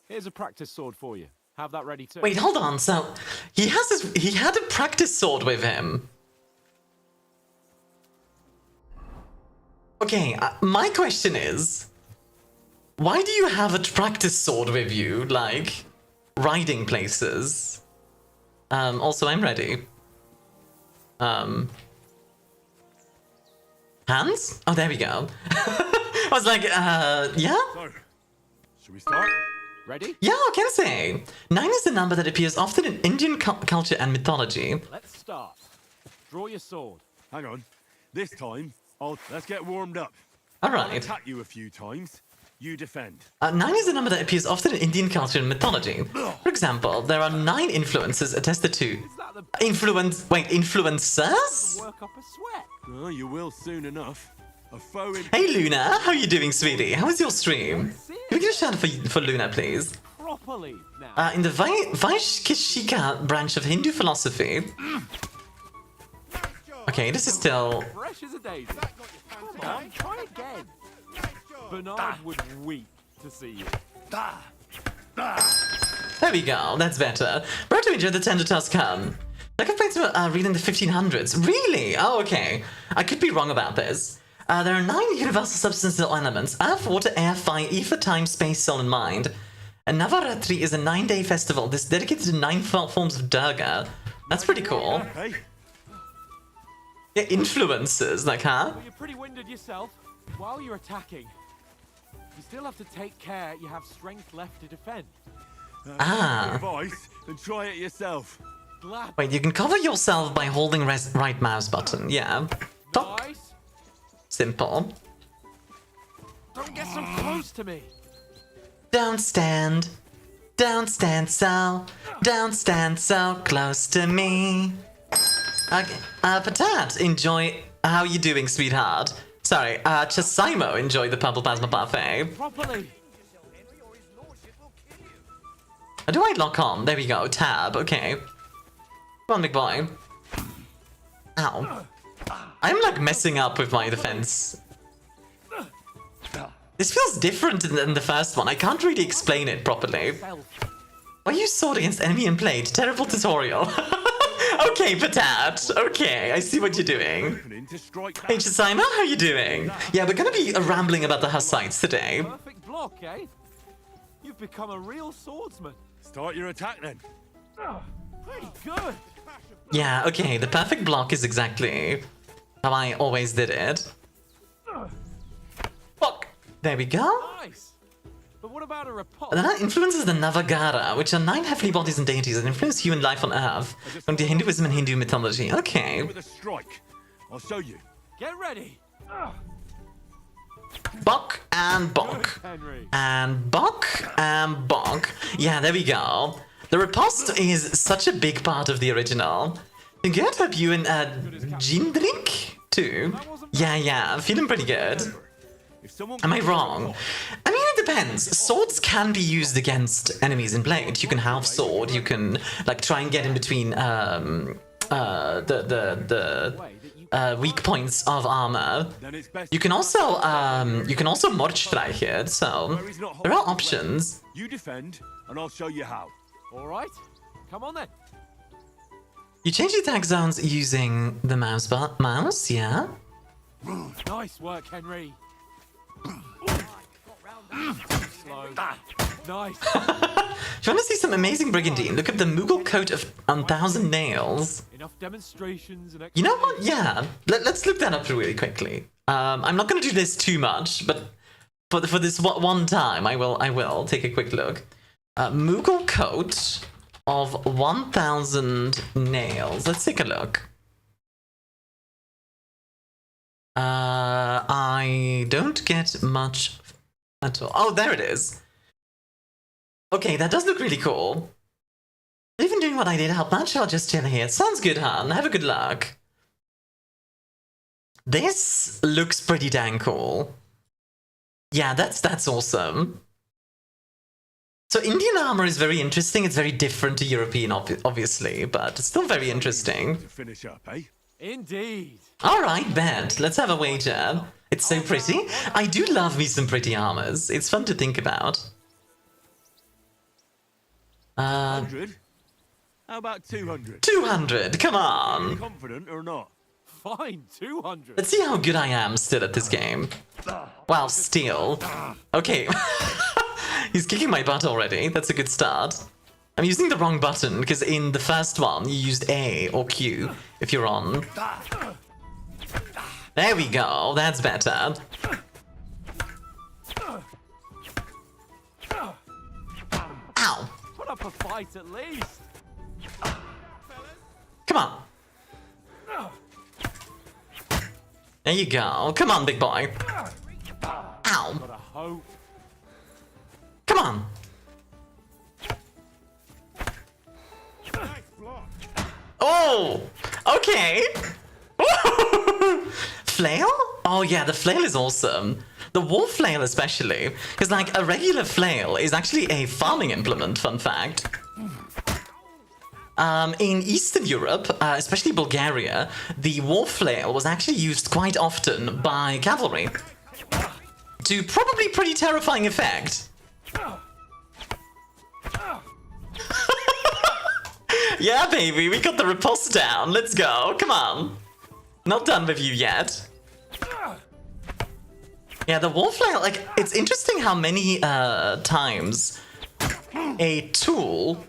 Here's a practice sword for you. Have that ready too. Wait, hold on. So he had a practice sword with him. Okay, my question is, why do you have a practice sword with you, like riding places? Also, I'm ready. Hands? Oh, there we go. I was like, yeah? So, should we start? Ready? Yeah, I can say. 9 is the number that appears often in Indian culture and mythology. Let's start. Draw your sword. Hang on. This time, let's get warmed up. All I'll right. attack you a few times. You defend. 9 is the number that appears often in Indian culture and mythology. For example, there are 9 influences attested to. Influencers? Work up a sweat. Oh, you will soon enough. A foe in... Hey Luna, how you doing, sweetie? How was your stream? Can we get a shout out for Luna, please? Properly now. In the Vaishkashika branch of Hindu philosophy. Okay, this is still... Fresh as a daisy. Come on, try again. Bernard would weep to see you. There we go, that's better. Broto enjoyed the tender task come. Like I've played to read in the 1500s. Really? Oh, okay. I could be wrong about this. There are 9 universal substantial elements: earth, water, air, fire, ether, time, space, soul, and mind. And Navaratri is a 9-day festival. This is dedicated to 9 forms of Durga. That's pretty cool. Hey, Yeah, influences, like, huh? Well, you're pretty winded yourself. While you're attacking, you still have to take care you have strength left to defend. advice, then try it yourself. Glad. Wait, you can cover yourself by holding right mouse button. Yeah. Top. Nice. Simple. Don't get so close to me. Don't stand so close to me. Okay, Patat, enjoy. How you doing, sweetheart? Sorry, Chasimo, enjoy the purple plasma parfait. Properly. How do I lock on? There we go. Tab. Okay. Come on, big boy. Ow. I'm like messing up with my defense. This feels different than the first one. I can't really explain it properly. Why you sword against enemy and plate? Terrible tutorial. Okay, Patat. Okay, I see what you're doing. Hey, Chisima, how you doing? Yeah, we're gonna be rambling about the Hussites today. Perfect block, eh? You've become a real swordsman. Start your attack then. Pretty good. Yeah, okay, the perfect block is exactly how I always did it. Fuck. There we go. Nice. But what about a riposte? And then that influences the Navagara, which are 9 heavenly bodies and deities that influence human life on Earth, from to Hinduism and Hindu mythology. Okay. With a strike. I'll show you. Get ready. Bok and Bok. Henry. And Bok and Bok. Yeah, there we go. The riposte is such a big part of the original. Good, hope you and Jindrik too. Yeah, I'm feeling pretty good. Am I wrong? I mean, it depends. Swords can be used against enemies in Blade. You can half sword. You can like try and get in between weak points of armor. You can also Mordstreichen. So there are options. You defend, and I'll show you how. All right. Come on then. You change the attack zones using the mouse, yeah. Nice work, Henry. Slow. Nice. If you want to see some amazing brigandine, look at the Mughal coat of 1,000 nails. Enough demonstrations and You know what? Yeah, let's look that up really quickly. I'm not going to do this too much, but for this one time, I will take a quick look. Mughal coat of 1,000 nails. Let's take a look. I don't get much at all. Oh, there it is. Okay, that does look really cool. Even doing what I did help much, I'll just chill here. Sounds good, Han. Have a good luck. This looks pretty dang cool. Yeah, that's awesome. So Indian armor is very interesting. It's very different to European, obviously, but it's still very interesting. To finish up, eh? Indeed. All right, bet. Let's have a wager. It's so pretty. I do love me some pretty armors. It's fun to think about. 100? How about 200? 200, come on. Confident or not? Fine, 200. Let's see how good I am still at this game. Wow, still. Okay. He's kicking my butt already. That's a good start. I'm using the wrong button, because in the first one, you used A or Q if you're on. There we go. That's better. Ow. Put up a fight at least. Come on. There you go. Come on, big boy. Ow. Gotta hope. Come on. Oh, okay. Flail? Oh yeah, the flail is awesome. The war flail especially, because like a regular flail is actually a farming implement, fun fact. In Eastern Europe, especially Bulgaria, the war flail was actually used quite often by cavalry. To probably pretty terrifying effect. Yeah, baby, we got the riposte down. Let's go. Come on. Not done with you yet. Yeah, the war flail, like, it's interesting how many times a tool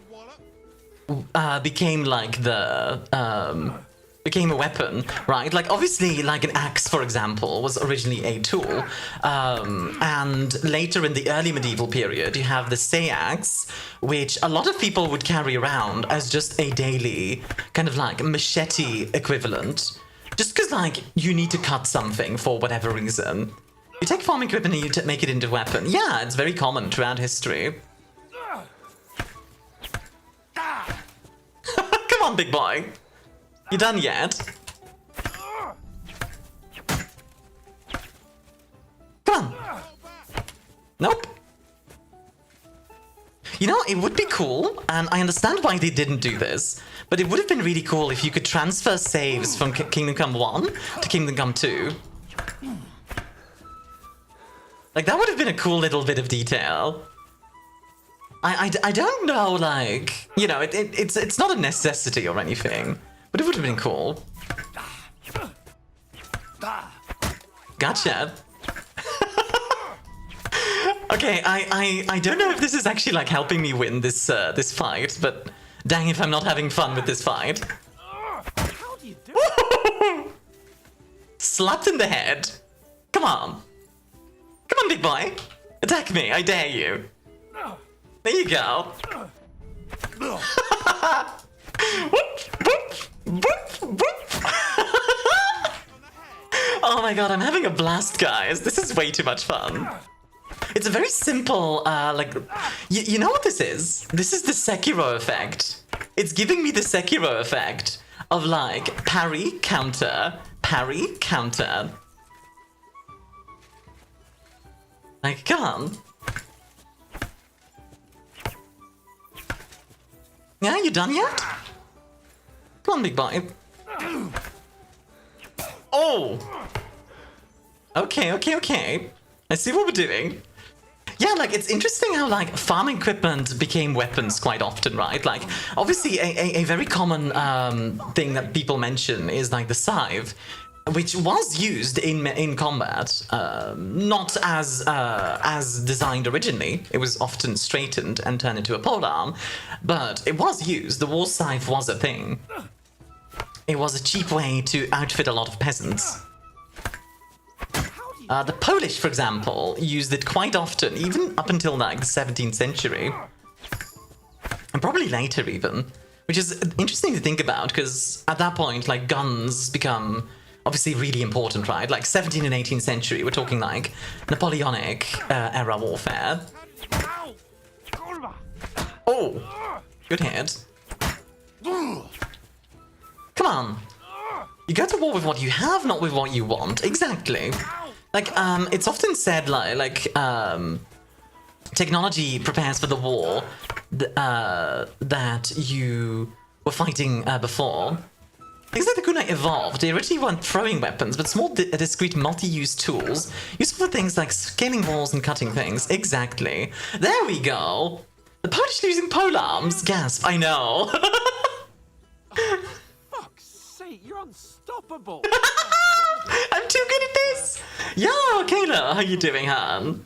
became like became a weapon, right? Like, obviously, like an axe, for example, was originally a tool. And later in the early medieval period, you have the Shay axe, which a lot of people would carry around as just a daily kind of like machete equivalent. Just because, like, you need to cut something for whatever reason. You take farm equipment and you make it into a weapon. Yeah, it's very common throughout history. Come on, big boy. You done yet? Come on. Nope. You know, it would be cool, and I understand why they didn't do this, but it would have been really cool if you could transfer saves from Kingdom Come 1 to Kingdom Come 2. Like, that would have been a cool little bit of detail. I don't know, like, you know, it's not a necessity or anything, but it would have been cool. Gotcha. Okay, I don't know if this is actually like helping me win this this fight, but dang if I'm not having fun with this fight. How do you do it? Slapped in the head. Come on. Come on, big boy. Attack me, I dare you. There you go. Whoop, whoop, whoop, whoop. Oh my god, I'm having a blast, guys. This is way too much fun. It's a very simple, like, you know what this is? This is the Sekiro effect. It's giving me the Sekiro effect of, like, parry, counter, parry, counter. Like, come on. Yeah, you done yet? Come on, big boy. Oh! Okay, okay, okay. I see what we're doing. Yeah, like, it's interesting how, like, farm equipment became weapons quite often, right? Like, obviously, a very common thing that people mention is, like, the scythe, which was used in combat, not as designed originally. It was often straightened and turned into a polearm, but it was used. The war scythe was a thing. It was a cheap way to outfit a lot of peasants. The Polish, for example, used it quite often, even up until like the 17th century. And probably later even. Which is interesting to think about, because at that point, like, guns become obviously really important, right? Like 17th and 18th century, we're talking like Napoleonic era warfare. Oh, good hit. Come on. You go to war with what you have, not with what you want. Exactly. Like, it's often said, like, technology prepares for the war that you were fighting before. Things like the kunai evolved. They originally weren't throwing weapons, but small, discrete, multi-use tools useful for things like scaling walls and cutting things. Exactly. There we go. The Polish using polearms. Gasp. I know. Fuck's sake, you're unstoppable. I'm too good at this. Yo, Kella, how you doing, Han?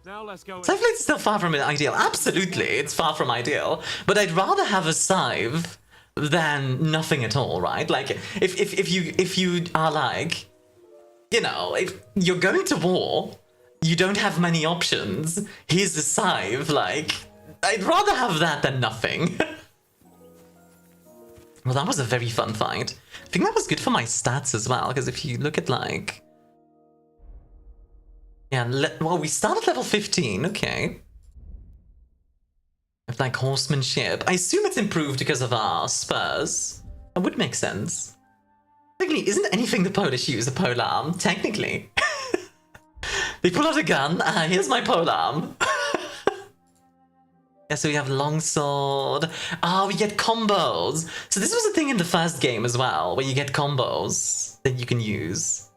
Now let's go. Scythe Blade's still far from ideal. Absolutely, it's far from ideal. But I'd rather have a scythe than nothing at all, right? Like, if you are like, you know, if you're going to war, you don't have many options. Here's a scythe. Like, I'd rather have that than nothing. Well, that was a very fun fight. I think that was good for my stats as well, because if you look at, like... Yeah, well, we started level 15, okay. With, like, horsemanship. I assume it's improved because of our spurs. That would make sense. Technically, isn't anything the Polish use a polearm? Technically. They pull out a gun. Here's my polearm. Yeah, so we have longsword. Oh, we get combos. So this was a thing in the first game as well, where you get combos that you can use.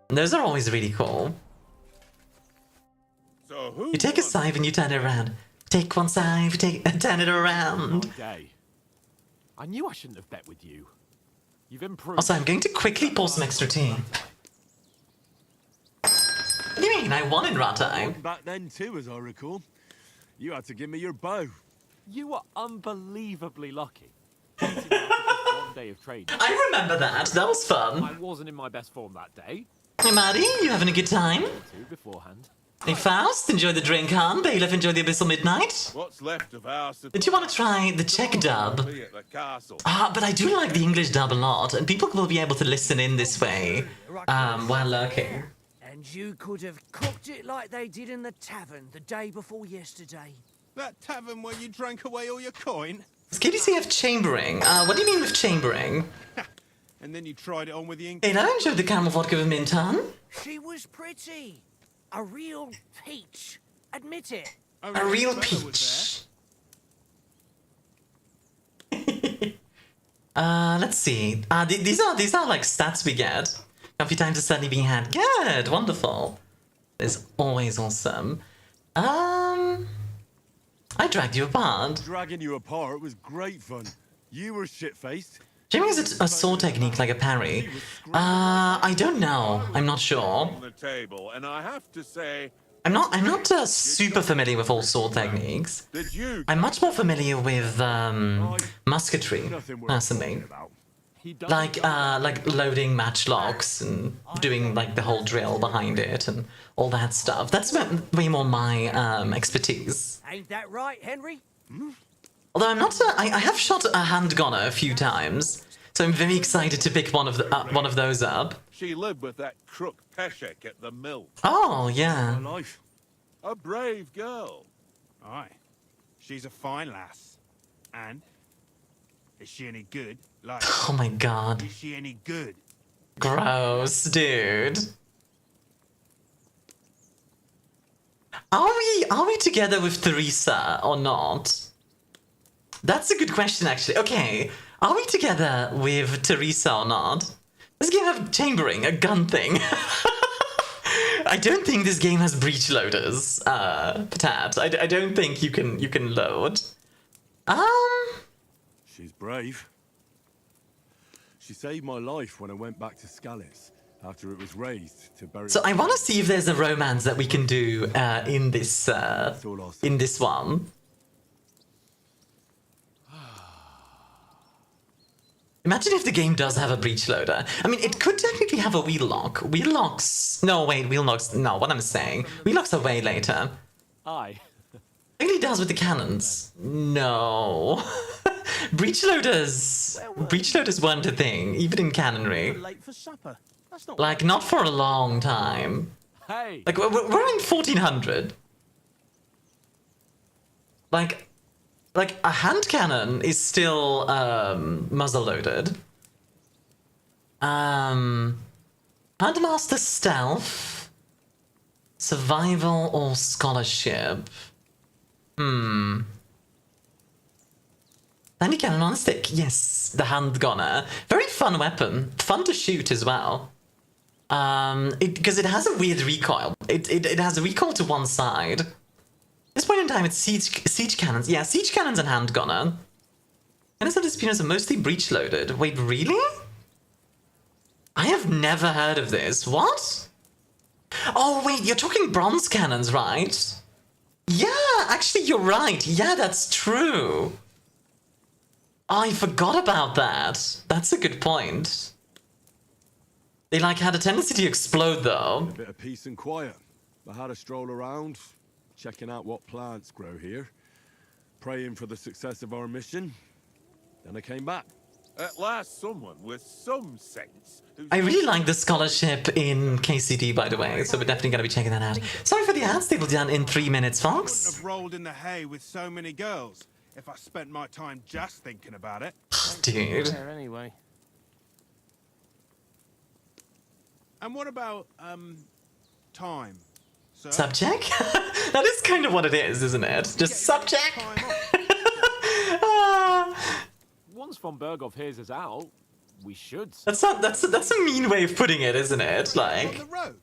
And those are always really cool. So who You take a scythe and you turn it around. Take one scythe, turn it around. Okay. I knew I shouldn't have bet with you. You've improved. Also, I'm going to quickly pour some extra tea. What do you mean? I won in Ratime. Back then too, as I recall. You had to give me your bow. You were unbelievably lucky. One day of training. I remember that. That was fun. I wasn't in my best form that day. Hey, Maddie, you having a good time? Two beforehand. Hey, Faust, enjoy the drink, Han. Bailiff, enjoy the Abyssal Midnight. What's left of our Did you want to try the Czech dub? at the castle? But I do like the English dub a lot, and people will be able to listen in this way while lurking. And you could have cooked it like they did in the tavern the day before yesterday. That tavern where you drank away all your coin? Does KDCF chambering? What do you mean with chambering? And then you tried it on with the ink. Hey, I enjoyed the camel vodka with mint, Han. She was pretty. A real peach. Admit it. A real peach. Let's see. These are like stats we get. Coffee times are certainly being had. Good, wonderful. is always awesome. I dragged you apart. Dragging you apart was great fun. You were shit-faced. Jamie uses a sword technique like a parry. I don't know. I'm not sure. On the table, and I have to say, I'm not super familiar with all sword techniques. that you I'm much more familiar with musketry, Nothing worth personally. talking about. He does Like loading matchlocks and doing like the whole drill behind it and all that stuff. That's way more my expertise. Ain't that right, Henry? Although I'm not, I have shot a handgunner a few times, so I'm very excited to pick one of those up. she lived with that crook Peshek at the mill. Oh yeah. My life. A brave girl. Aye. She's a fine lass. And? Is she any good? Like, Oh my god. is she any good? Gross, dude. Are we together with Teresa or not? That's a good question, actually. Okay, are we together with Teresa or not? This game have chambering, a gun thing. I don't think this game has breech loaders, Patat. I don't think you can load. She's brave. She saved my life when I went back to Scallis after it was raised to bury. So I want to see if there's a romance that we can do in this one. Imagine if the game does have a breech loader. I mean, it could technically have a wheel lock. Wheel locks. No, wait, wheel locks. No, what I'm saying. Wheel locks are way later. Aye. It really does with the cannons. No. Breech loaders. Breech loaders weren't a thing, even in canonry. Late for supper. That's not Like, not for a long time. Hey. Like, we're in 1400. Like a hand cannon is still muzzle loaded. Handmaster stealth, survival or scholarship. Handy cannon on a stick. Yes, the hand gunner. Very fun weapon. Fun to shoot as well. Because it has a weird recoil. It has a recoil to one side. At this point in time, it's siege cannons. Yeah, siege cannons and hand gunner. Cannons of disputants are mostly breech loaded. Wait, really? I have never heard of this. What? Oh wait, you're talking bronze cannons, right? Yeah, actually, you're right. Yeah, that's true. I forgot about that. That's a good point. They like had a tendency to explode though. A bit of peace and quiet. I had a stroll around, checking out what plants grow here, praying for the success of our mission. Then I came back. At last, someone with some sense. I really like the scholarship in KCD, by the way, so we're definitely going to be checking that out. Sorry for the ads, they will be done in 3 minutes, Wouldn't folks. have rolled in the hay with so many girls if I spent my time just thinking about it. Dude. There anyway. And what about, time? Sir? Subject? That is kind of what it is, isn't it? Just subject? Time off. Once von Berghoff hears us out, we should. That's a mean way of putting it, isn't it? On Like, the road.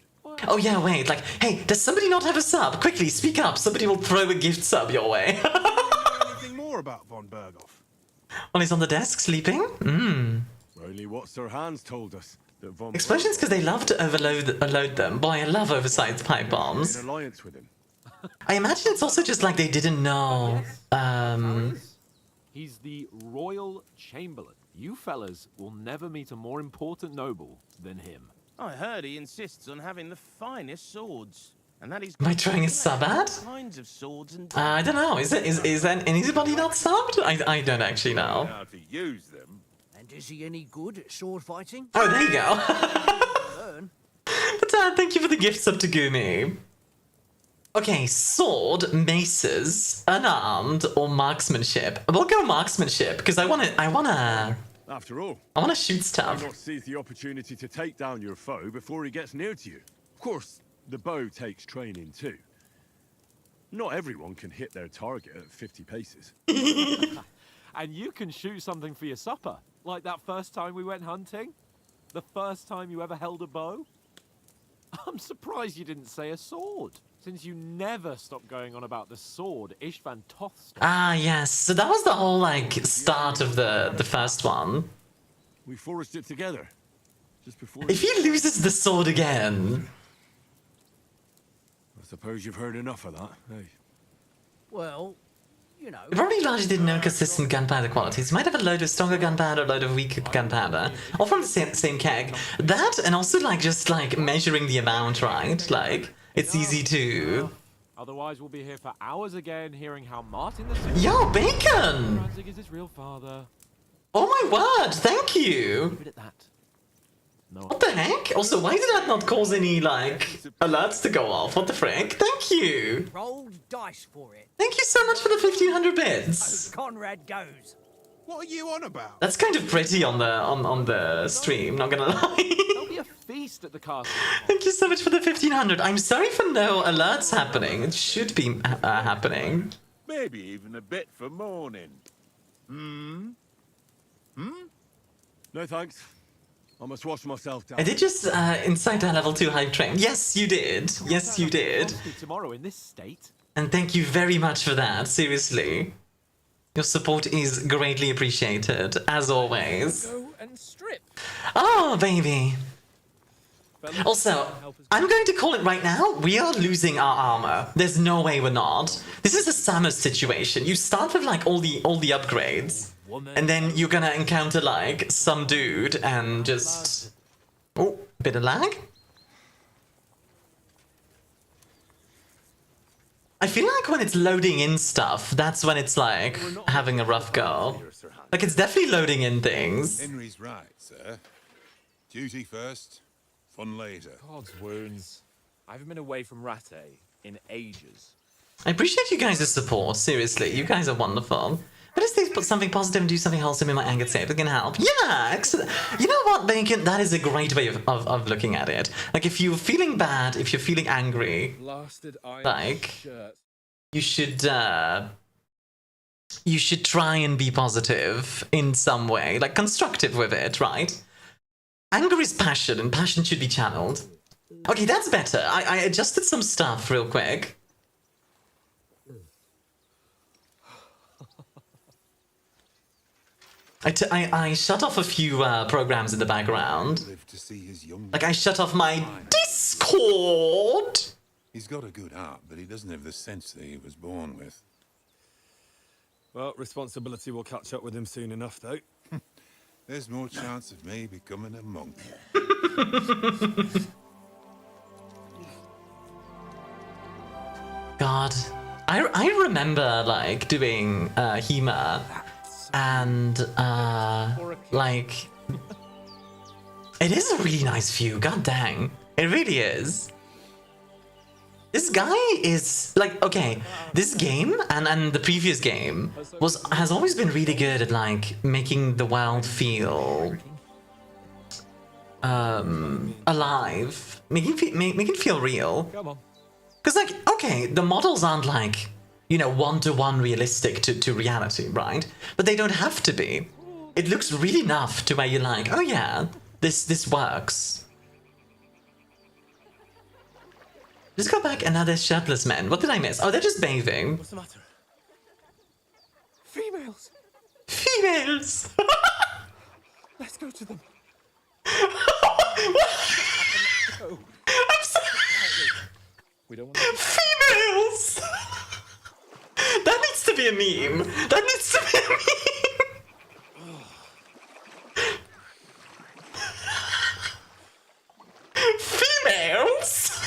oh yeah, wait, like, hey, does somebody not have a sub? Quickly, speak up, somebody will throw a gift sub your way. Do you know anything more about von Berghoff? While he's on the desk sleeping? Only what Sir Hans told us. That von Explosions because they love to overload them. Boy, I love oversized pipe bombs. in alliance with him. I imagine it's also just like they didn't know. He's the Royal Chamberlain. You fellas will never meet a more important noble than him. I heard he insists on having the finest swords. And that he's Am I trying a sub ad? kinds of swords and I don't know. Is anybody not subbed? I don't actually know. How to use them. And is he any good at sword fighting? Oh, there you go. Learn. But thank you for the gift sub to Gumi. Okay, sword, maces, unarmed, or marksmanship. We'll go marksmanship because I wanna After all, shoot why stuff. not seize the opportunity to take down your foe before he gets near to you? Of course, the bow takes training too. Not everyone can hit their target at 50 paces. And you can shoot something for your supper, like that first time we went hunting. The first time you ever held a bow. I'm surprised you didn't say a sword, since you never stop going on about the sword Ishvan Toth. Ah, yes. So that was the whole, like, start of the first one. We forged it together. Just before... If he loses the sword again... I suppose you've heard enough of that, hey? Well, you know. He probably largely didn't know consistent gunpowder qualities. He might have a load of stronger gunpowder, a load of weaker gunpowder. All from the same keg. That, and also, like, just, like, measuring the amount, right? Like, it's easy to... Otherwise, we'll be here for hours again, hearing how Martin the Yo, Bacon! Franzig is his real father. Oh my word, thank you! Leave it at that. No. What the heck? Also, why did that not cause any, like, alerts to go off? What the frick? Thank you! Rolled dice for it. Thank you so much for the 1500 bits! Conrad goes. What are you on about? That's kind of pretty on the stream, not gonna lie. There'll be a feast at the castle. Thank you so much for the 1500. I'm sorry for no alerts happening. It should be happening. Maybe even a bit for morning. Hmm? No thanks. I must wash myself down. I did just incite a level 2 hype train. Yes, you did. Yes, you did. Tomorrow in this state. And thank you very much for that, seriously. Your support is greatly appreciated, as always. Go and strip. Oh, baby. Also, I'm going to call it right now. We are losing our armor. There's no way we're not. This is a Samus situation. You start with like all the upgrades, and then you're gonna encounter like some dude and just bit of lag. I feel like when it's loading in stuff, that's when it's like having a rough go. Like it's definitely loading in things. Henry's right, sir. Duty first, fun later. God's wounds. I haven't been away from Rattay in ages. I appreciate you guys' support, seriously. You guys are wonderful. But if they put something positive and do something wholesome in my anger state, it can help. Yeah, excellent. You know what, Bacon? That is a great way of looking at it. Like, if you're feeling bad, if you're feeling angry, like, you should try and be positive in some way. Like, constructive with it, right? Anger is passion, and passion should be channeled. Okay, that's better. I adjusted some stuff real quick. I shut off a few programs in the background. Like, I shut off my Discord! He's got a good heart, but he doesn't have the sense that he was born with. Well, responsibility will catch up with him soon enough, though. There's more chance of me becoming a monk. God. I remember, like, doing HEMA, and, like... It is a really nice view, god dang. It really is. This guy is, like, okay, this game, and the previous game, has always been really good at, like, making the world feel... alive. Make it feel real. Come on. Because, like, okay, the models aren't, like, you know, one-to-one realistic to reality, right? But they don't have to be. It looks really enough to where you're like, oh yeah, this works. Just go back and now there's shirtless men. What did I miss? Oh, they're just bathing. What's the matter? Females. Females! Let's go to them. I'm sorry. We don't want Females! That needs to be a meme. That needs to be a meme. Females!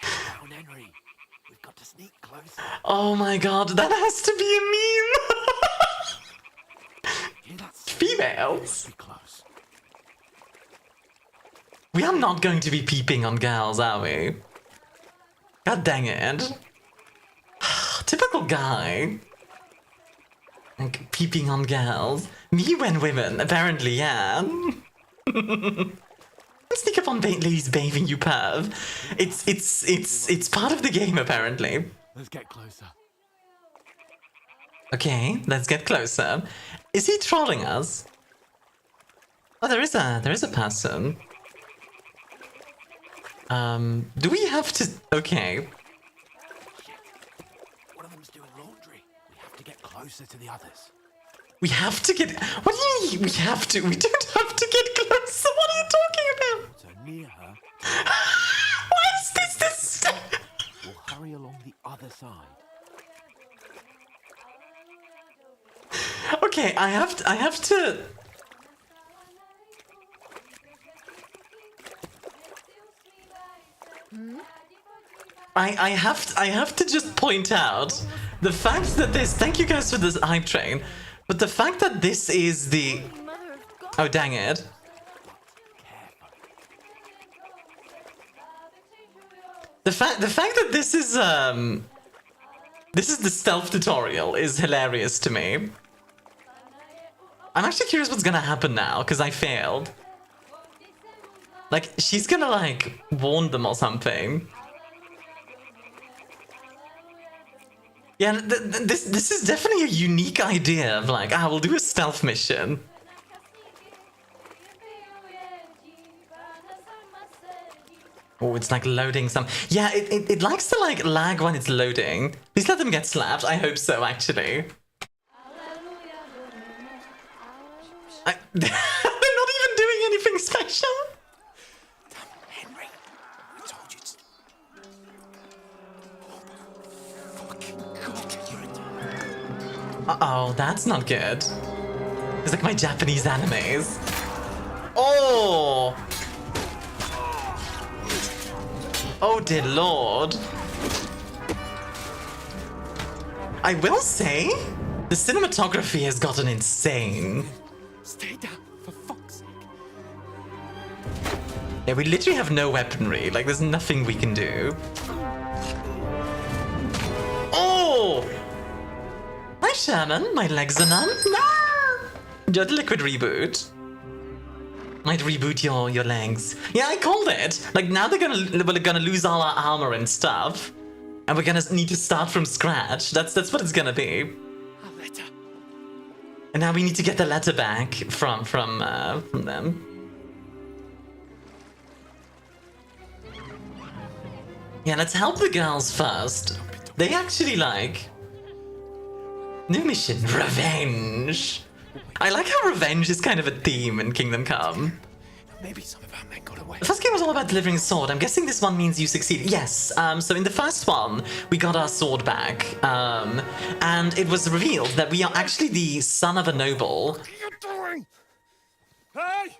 Down, Henry. We've got to sneak closer. Oh my god, that has to be a meme! Hear that? Females? Be close. We are not going to be peeping on girls, are we? God dang it. Typical guy. Like, peeping on girls. Me when women, apparently, yeah. Sneak up on ladies bathing, you perv. It's part of the game, apparently. Let's get closer. Okay, let's get closer. Is he trolling us? Oh, there is a person. Do we have to... Okay. One of them's doing laundry. We have to get closer to the others. We have to get... What do you mean we have to? We don't have to get closer. What are you talking about? So near her, Why is this? we'll hurry along the other side. Okay, I have to... I have to just point out the fact that this... Thank you guys for this hype train. But the fact that this is the... Oh, dang it. The fact that this is the stealth tutorial is hilarious to me. I'm actually curious what's gonna happen now, because I failed. Like, she's gonna, like, warn them or something. Yeah, this is definitely a unique idea of, like, we'll do a stealth mission. Oh, it's like loading some... Yeah, it likes to, like, lag when it's loading. Please let them get slapped. I hope so, actually. They're not even doing anything special. Henry, I told you to... Uh-oh, that's not good. It's like my Japanese animes. Oh! Oh dear lord. I will say, the cinematography has gotten insane. Stay down, for fuck's sake. Yeah, we literally have no weaponry. Like, there's nothing we can do. Oh! Hi, Sherman. My legs are numb. Ah! Enjoy the liquid reboot. Might reboot your legs. Yeah, I called it. Like, now we're gonna lose all our armor and stuff, and we're gonna need to start from scratch. That's what it's gonna be. A letter. And now we need to get the letter back from them. Yeah, let's help the girls first. They actually like... New mission, revenge. I like how revenge is kind of a theme in Kingdom Come. Maybe some of our men got away. The first game was all about delivering a sword. I'm guessing this one means you succeeded. Yes, so in the first one, we got our sword back. And it was revealed that we are actually the son of a noble. What are you doing? Hey!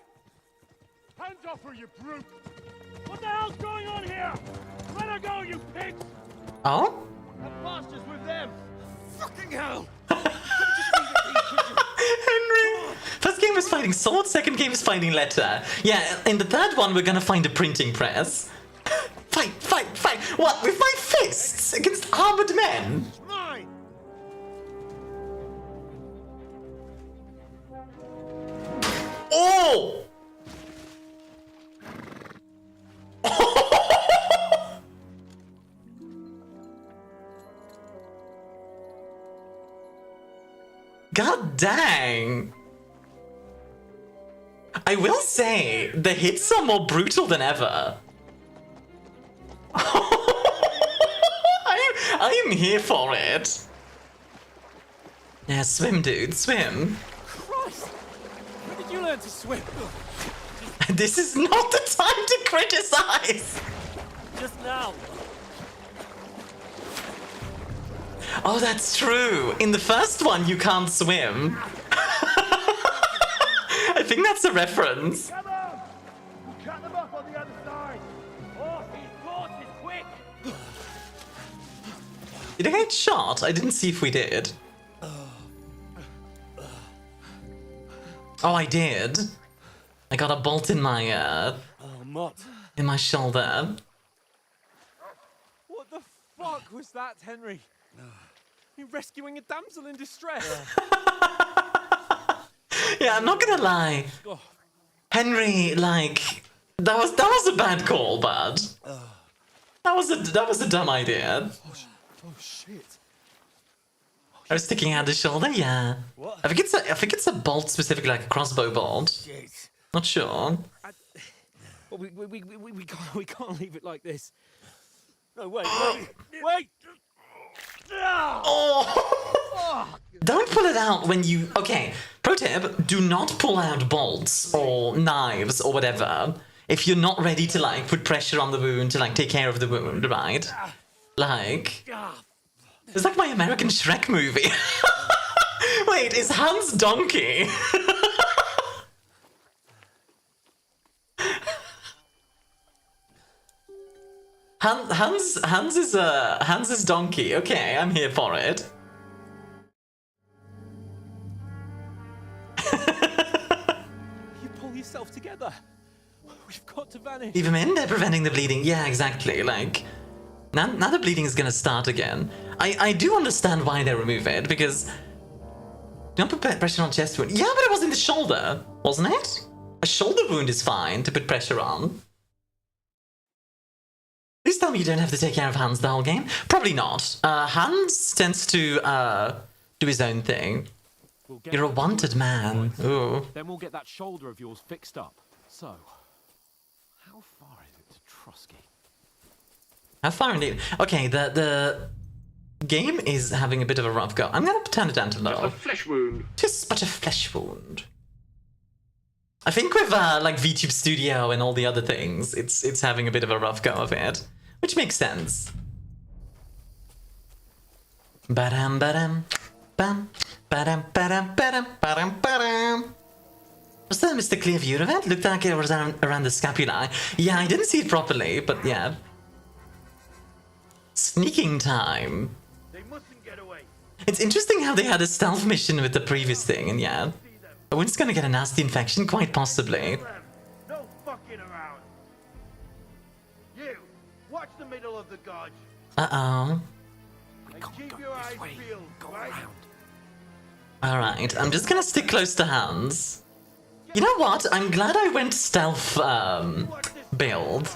Hands off her, you brute! What the hell's going on here? Let her go, you pigs! Oh? That bastard's with them! Fucking hell! Henry! First game was fighting sword, second game is fighting letter. Yeah, in the third one, we're gonna find a printing press. Fight, fight, fight! What, with my fists? Against armored men? Mine! Oh! God dang! I will say, the hits are more brutal than ever. I am here for it. Yeah, swim, dude, swim. Christ! When did you learn to swim? This is not the time to criticize! Just now. Oh, that's true. In the first one, you can't swim. I think that's a reference. Come on! Cut them up on the other side! Oh, these horses, quick! Did I get shot? I didn't see if we did. Oh, I did. I got a bolt in my Oh, Mott. in my shoulder. What the fuck was that, Henry? You rescuing a damsel in distress? Yeah, I'm not gonna lie. Oh. Henry, like, that was a bad call, bud. That was a dumb idea. Oh shit. I was sticking out the shoulder, yeah. What? I think it's a bolt specifically, like a crossbow bolt. Shit. Not sure. Well, we can't leave it like this. No, wait! Oh! Don't pull it out when you... Okay, pro tip, do not pull out bolts or knives or whatever if you're not ready to, like, put pressure on the wound to, like, take care of the wound, right? Like... It's like my American Shrek movie. Wait, is Hans Donkey? Hans is Donkey. Okay, I'm here for it. You pull yourself together. We've got to vanish. Leave him in, they're preventing the bleeding. Yeah, exactly. Like, now the bleeding is gonna start again. I do understand why they remove it, because... Don't put pressure on chest wound. Yeah, but it was in the shoulder, wasn't it? A shoulder wound is fine to put pressure on. Please tell me you don't have to take care of Hans the whole game. Probably not. Hans tends to do his own thing. You're a wanted man. Ooh. Then we'll get that shoulder of yours fixed up. So, how far is it to Trusky? How far indeed? Okay, the game is having a bit of a rough go. I'm gonna turn it down to low. Just a flesh wound. Just but a flesh wound. I think with like VTube Studio and all the other things, it's having a bit of a rough go of it, which makes sense. Badam badam bam badam badam badam badam badam. Was that a Mr. Clear view of it? Looked like it was around the scapula. Yeah, I didn't see it properly, but yeah. Sneaking time. They mustn't get away. It's interesting how they had a stealth mission with the previous thing, and yeah. We're just gonna get a nasty infection, quite possibly. No fucking around. You, watch the middle of the gorge. Uh-oh. And keep your eyes peeled, right? Alright, I'm just gonna stick close to Hans. You know what? I'm glad I went stealth, build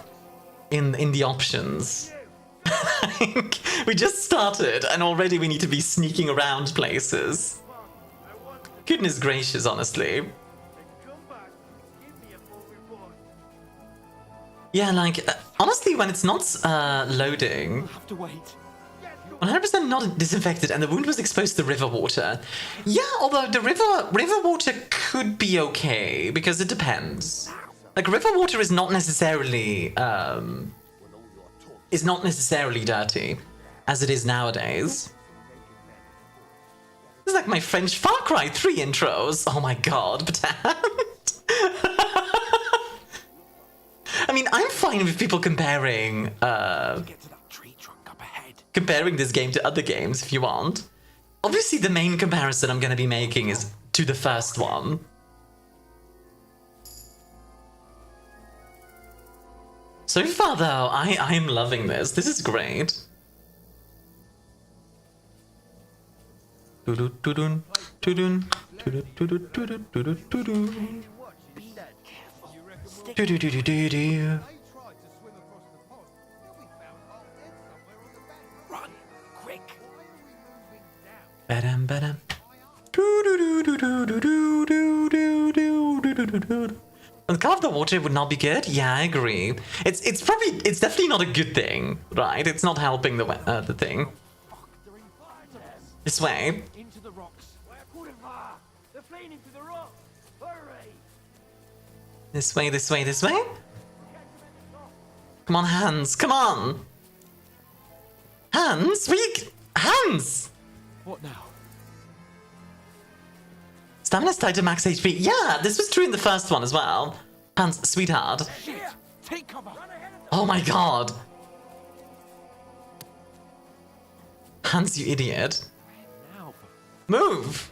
in the options. We just started, and already we need to be sneaking around places. Goodness gracious, honestly. Yeah, like, honestly, when it's not loading, We'll have to wait. 100% not disinfected, and the wound was exposed to river water. Yeah, although the river water could be okay, because it depends. Like, river water is not necessarily dirty, as it is nowadays. This is like my French Far Cry 3 intros. Oh my god, Batant. I mean, I'm fine with people comparing, comparing this game to other games if you want. Obviously, the main comparison I'm going to be making is to the first one. So far, though, I'm loving this. This is great. Do-do-do-dun, do-dun, do-do-do-do-do-do-do-do-do. Do-do-do-do-do-do. Run, quick. Badam badam. Do-do-do-do-do-do-do-do-do-do-do-do-do. The color of the water would not be good. Yeah, I agree. It's definitely not a good thing, right? It's not helping the thing. This way. Into the rocks. They're fleeing into the rock. Hurry! This way, this way, this way. Come on, Hans. Come on. Hans, Hans! What now? Stamina's tied to max HP. Yeah, this was true in the first one as well. Hans, sweetheart. Shit! Take cover! Oh my god. Hans, you idiot. Now, Move!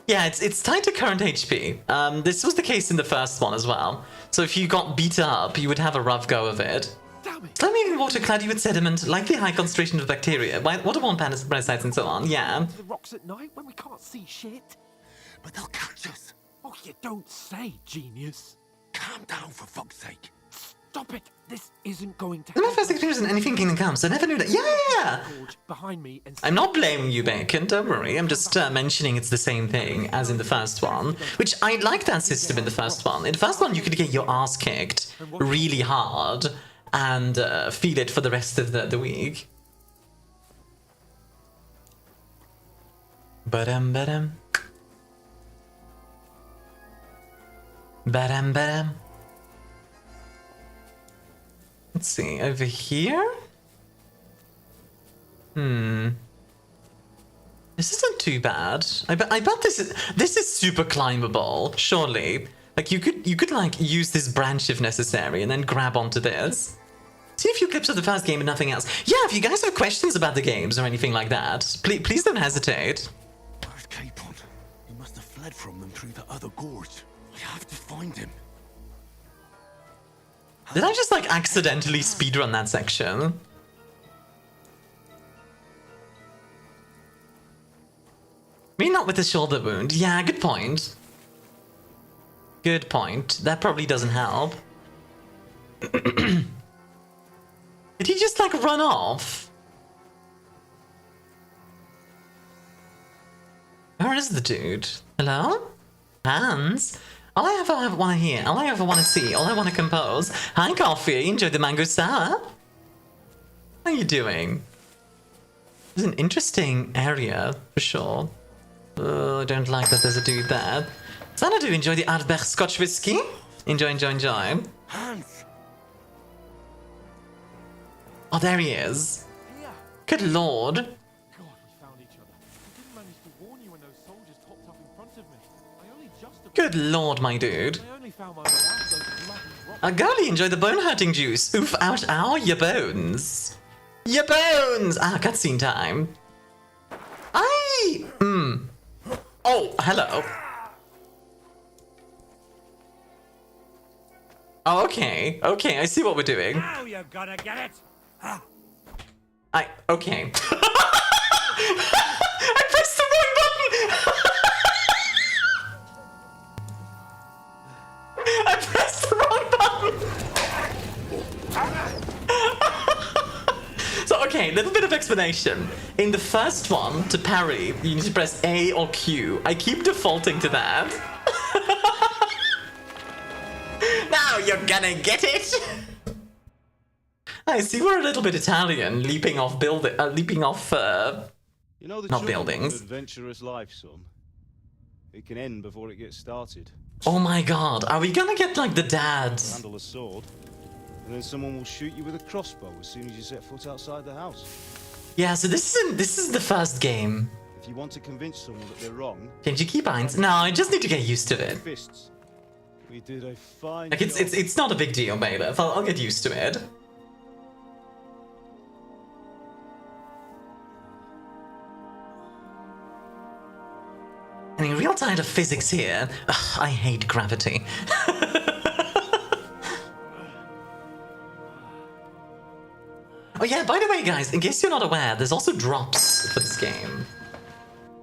Yeah, it's tied to current HP. This was the case in the first one as well. So if you got beat up, you would have a rough go of it. damn it! Slimy in water clad you with sediment, likely high concentration of bacteria, waterborne parasites and so on, yeah. The rocks at night when we can't see shit. But they'll catch us. Oh, you don't say, genius. Calm down, for fuck's sake. Stop it! This isn't going to This is my first experience in anything Kingdom Come, so I never knew that. Yeah! behind me and I'm not blaming you, Bacon, don't worry. I'm just mentioning it's the same thing as in the first one, which I like that system in the first one. In the first one, you could get your ass kicked really hard and feel it for the rest of the week. Ba-dum, ba-dum. Ba-dum, ba-dum. Let's see, over here? This isn't too bad. I bet this is super climbable, surely. Like you could like use this branch if necessary and then grab onto this. See a few clips of the first game and nothing else. Yeah, if you guys have questions about the games or anything like that, please don't hesitate. Where's Capon? He must have fled from them through the other gorge. I have to find him. Did I just like accidentally speedrun that section? Maybe not with the shoulder wound. Yeah, good point. Good point. That probably doesn't help. Did he just like run off? Where is the dude? Hello? Hands? All I ever want to hear, all I ever want to see, all I want to compose. Hi, Coffee. Enjoy the mango sour. How are you doing? It's an interesting area, for sure. I don't like that there's a dude there. Xanadu, enjoy the Ardbeg Scotch whiskey. Enjoy, enjoy, enjoy. Hans! Oh, there he is. Good lord. God, we found each other. I didn't manage to warn you when those soldiers popped up in front of me. I only just... Good lord, my dude. I only found my way out those bloody rocks. Golly, enjoy the bone-hurting juice. Oof, ouch, ow, your bones. Your bones! Ah, cutscene time. Oh, hello. Oh, okay. Okay, I see what we're doing. Now you're gonna get it! Okay. I pressed the wrong button! I pressed the wrong button! So, okay, little bit of explanation. In the first one, to parry, you need to press A or Q. I keep defaulting to that. Now you're gonna get it! I see we're a little bit Italian, leaping off You know the not trouble buildings. with adventurous life, son. It can end before it gets started. Oh my god, are we gonna get like the dad? Handle a sword, and then someone will shoot you with a crossbow as soon as you set foot outside the house. Yeah, so this is the first game. If you want to convince someone that they're wrong, Change your keybinds? No, I just need to get used to it. fists. We did a fine Like job. it's not a big deal, Bailiff. I'll get used to it. I mean, real tired of physics here. Ugh, I hate gravity. Oh yeah, by the way, guys, in case you're not aware, there's also drops for this game.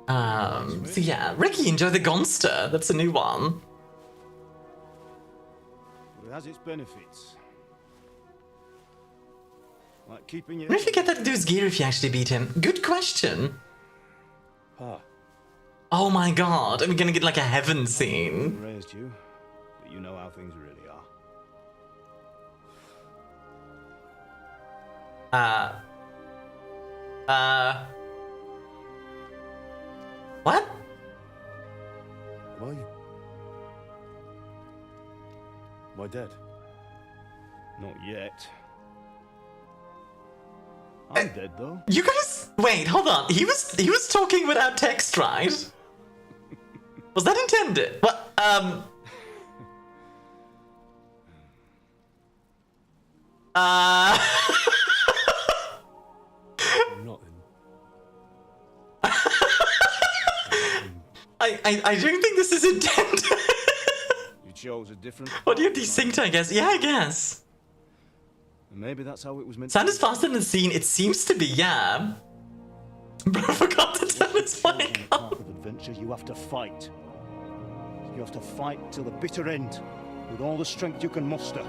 So yeah, Ricky, enjoy the Gonster. That's a new one. It has its benefits. Like keeping your... What if you get that dude's gear if you actually beat him? Good question. Ah, Oh my god, are we gonna get like a heaven scene? raised you, but you know how things really are. What? Am I dead? Not yet. I'm dead though. You guys, wait, hold on. He was talking without text, right? Was that intended? What? Nothing. I don't think this is intended. You chose a different... What do you desynced, I guess? Yeah, I guess. Maybe that's how it was meant Sound to is faster than seen. It seems to be, yeah. Bro, I forgot to turn his mic path on. of adventure, you have to fight. You have to fight till the bitter end, with all the strength you can muster.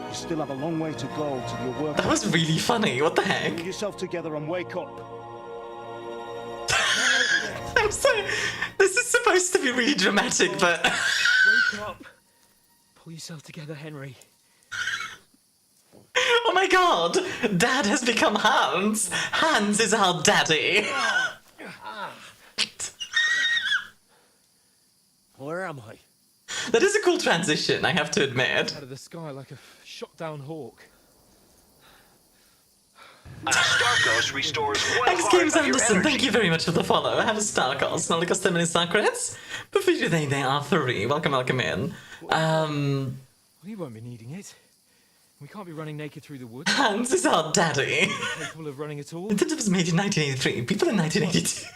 You still have a long way to go to your work. That was really funny. What the heck? Pull yourself together and wake up. I'm sorry. This is supposed to be really dramatic, but... Wake up. Pull yourself together, Henry. Oh my god! Dad has become Hans! Hans is our daddy! Where am I? That is a cool transition, I have to admit. Out of the sky like a shot-down hawk. Starkos restores one Thanks, part Games of your Anderson. energy. Thank you very much for the follow. Have a Starkos. Not because 10 minutes are credits, but for you they are free. Welcome, welcome in. We won't be needing it. We can't be running naked through the woods. Hans is our daddy. Capable of running at all. It was made in 1983. People in 1982.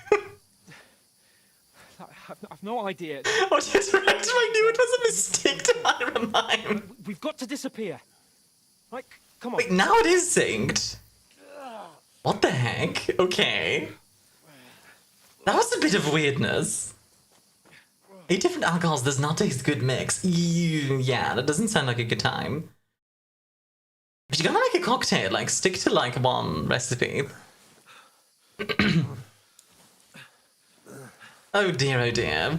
I've no idea. Oh, yes, right. I knew it was a mistake to hire a mime. We've got to disappear. Like, come on. Wait, now it is synced. What the heck? Okay. That was a bit of weirdness. 8 different alcohols does not taste good mix. Ew, yeah, that doesn't sound like a good time. If you're gonna make a cocktail, like, stick to, like, one recipe. Oh dear, oh dear.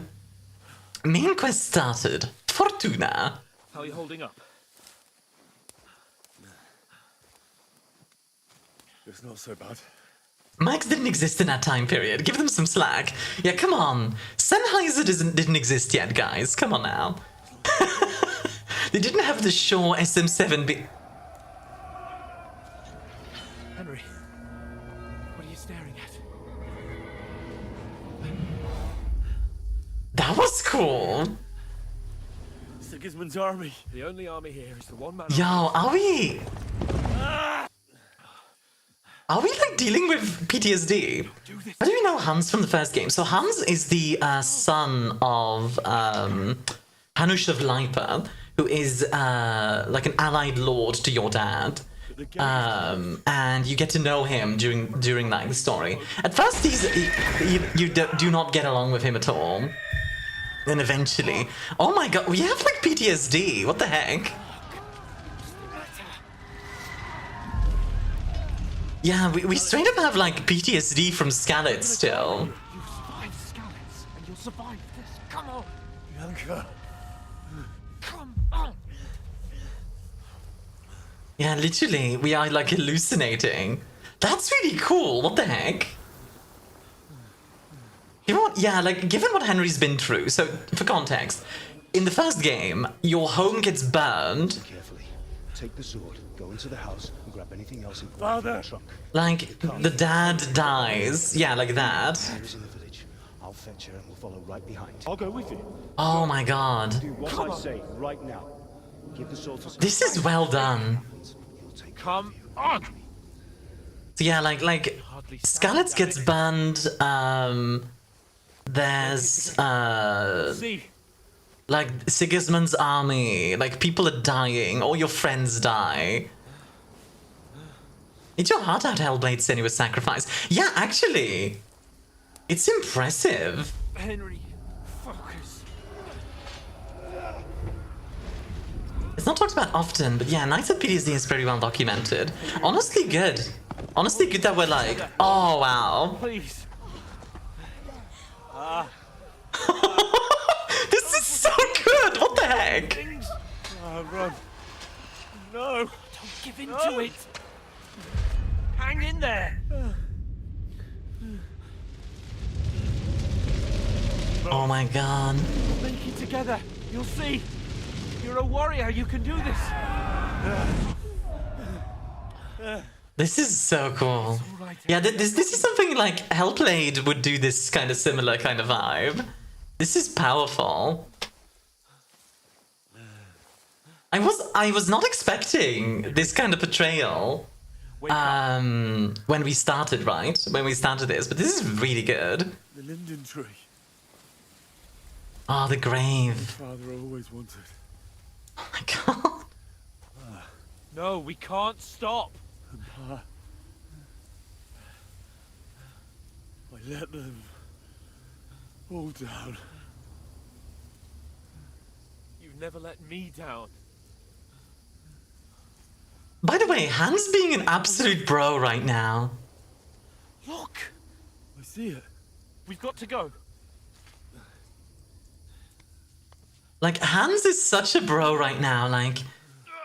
Main quest started. Fortuna. How are you holding up? It's not so bad. Mics didn't exist in that time period. Give them some slack. Yeah, come on. Sennheiser didn't exist yet, guys. Come on now. They didn't have the Shure SM7B. Henry, what are you staring at? That was cool. Sigismund's army. The only army here is the one man. Yo, are we like dealing with PTSD? How do you know Hans from the first game? So Hans is the son of Hanush of Lipa, who is like an allied lord to your dad. And you get to know him during like the story. At first, you do not get along with him at all. Then eventually, oh my god, we have like PTSD. What the heck? Yeah, we straight up have like PTSD from Scarlet still. You survived Scallops, and you'll survive this. Come on, Bianca. come on. Yeah, literally, we are like hallucinating. That's really cool. What the heck? You know what? Yeah, like, given what Henry's been through, so, for context, in the first game, your home gets burned. Carefully. Take the sword, go into the house, and grab anything else important from the trunk. Like, the dad dies. Yeah, like that. Sarah's in the village. I'll fetch her and we'll follow right behind. I'll go with you. Oh my god. Do what I say right now. Give the sword to This is well done. Come on. So yeah, like, Scarlet gets burned, there's, like, Sigismund's army, like, people are dying, all your friends die. Eat your heart out, Hellblade Senua's Sacrifice. Yeah, actually, it's impressive. Henry, focus. It's not talked about often, but yeah, Knights of PTSD is very well documented. Honestly good. Honestly good that we're like, oh wow. Please. This is so good! What the heck? Run. No. Don't give in to it. Hang in there. Oh my god. Make it together. You'll see. You're a warrior. You can do this. This is so cool. Yeah, this is something like Hellblade would do this kind of similar kind of vibe. This is powerful. I was not expecting this kind of portrayal when we started, right? When we started this, but this is really good. The linden tree. Oh, the grave. Father always wanted. Oh my god. No, we can't stop. I let them all down. You've never let me down. By the way, Hans being an absolute bro right now. Look! I see it. We've got to go. Like, Hans is such a bro right now, like,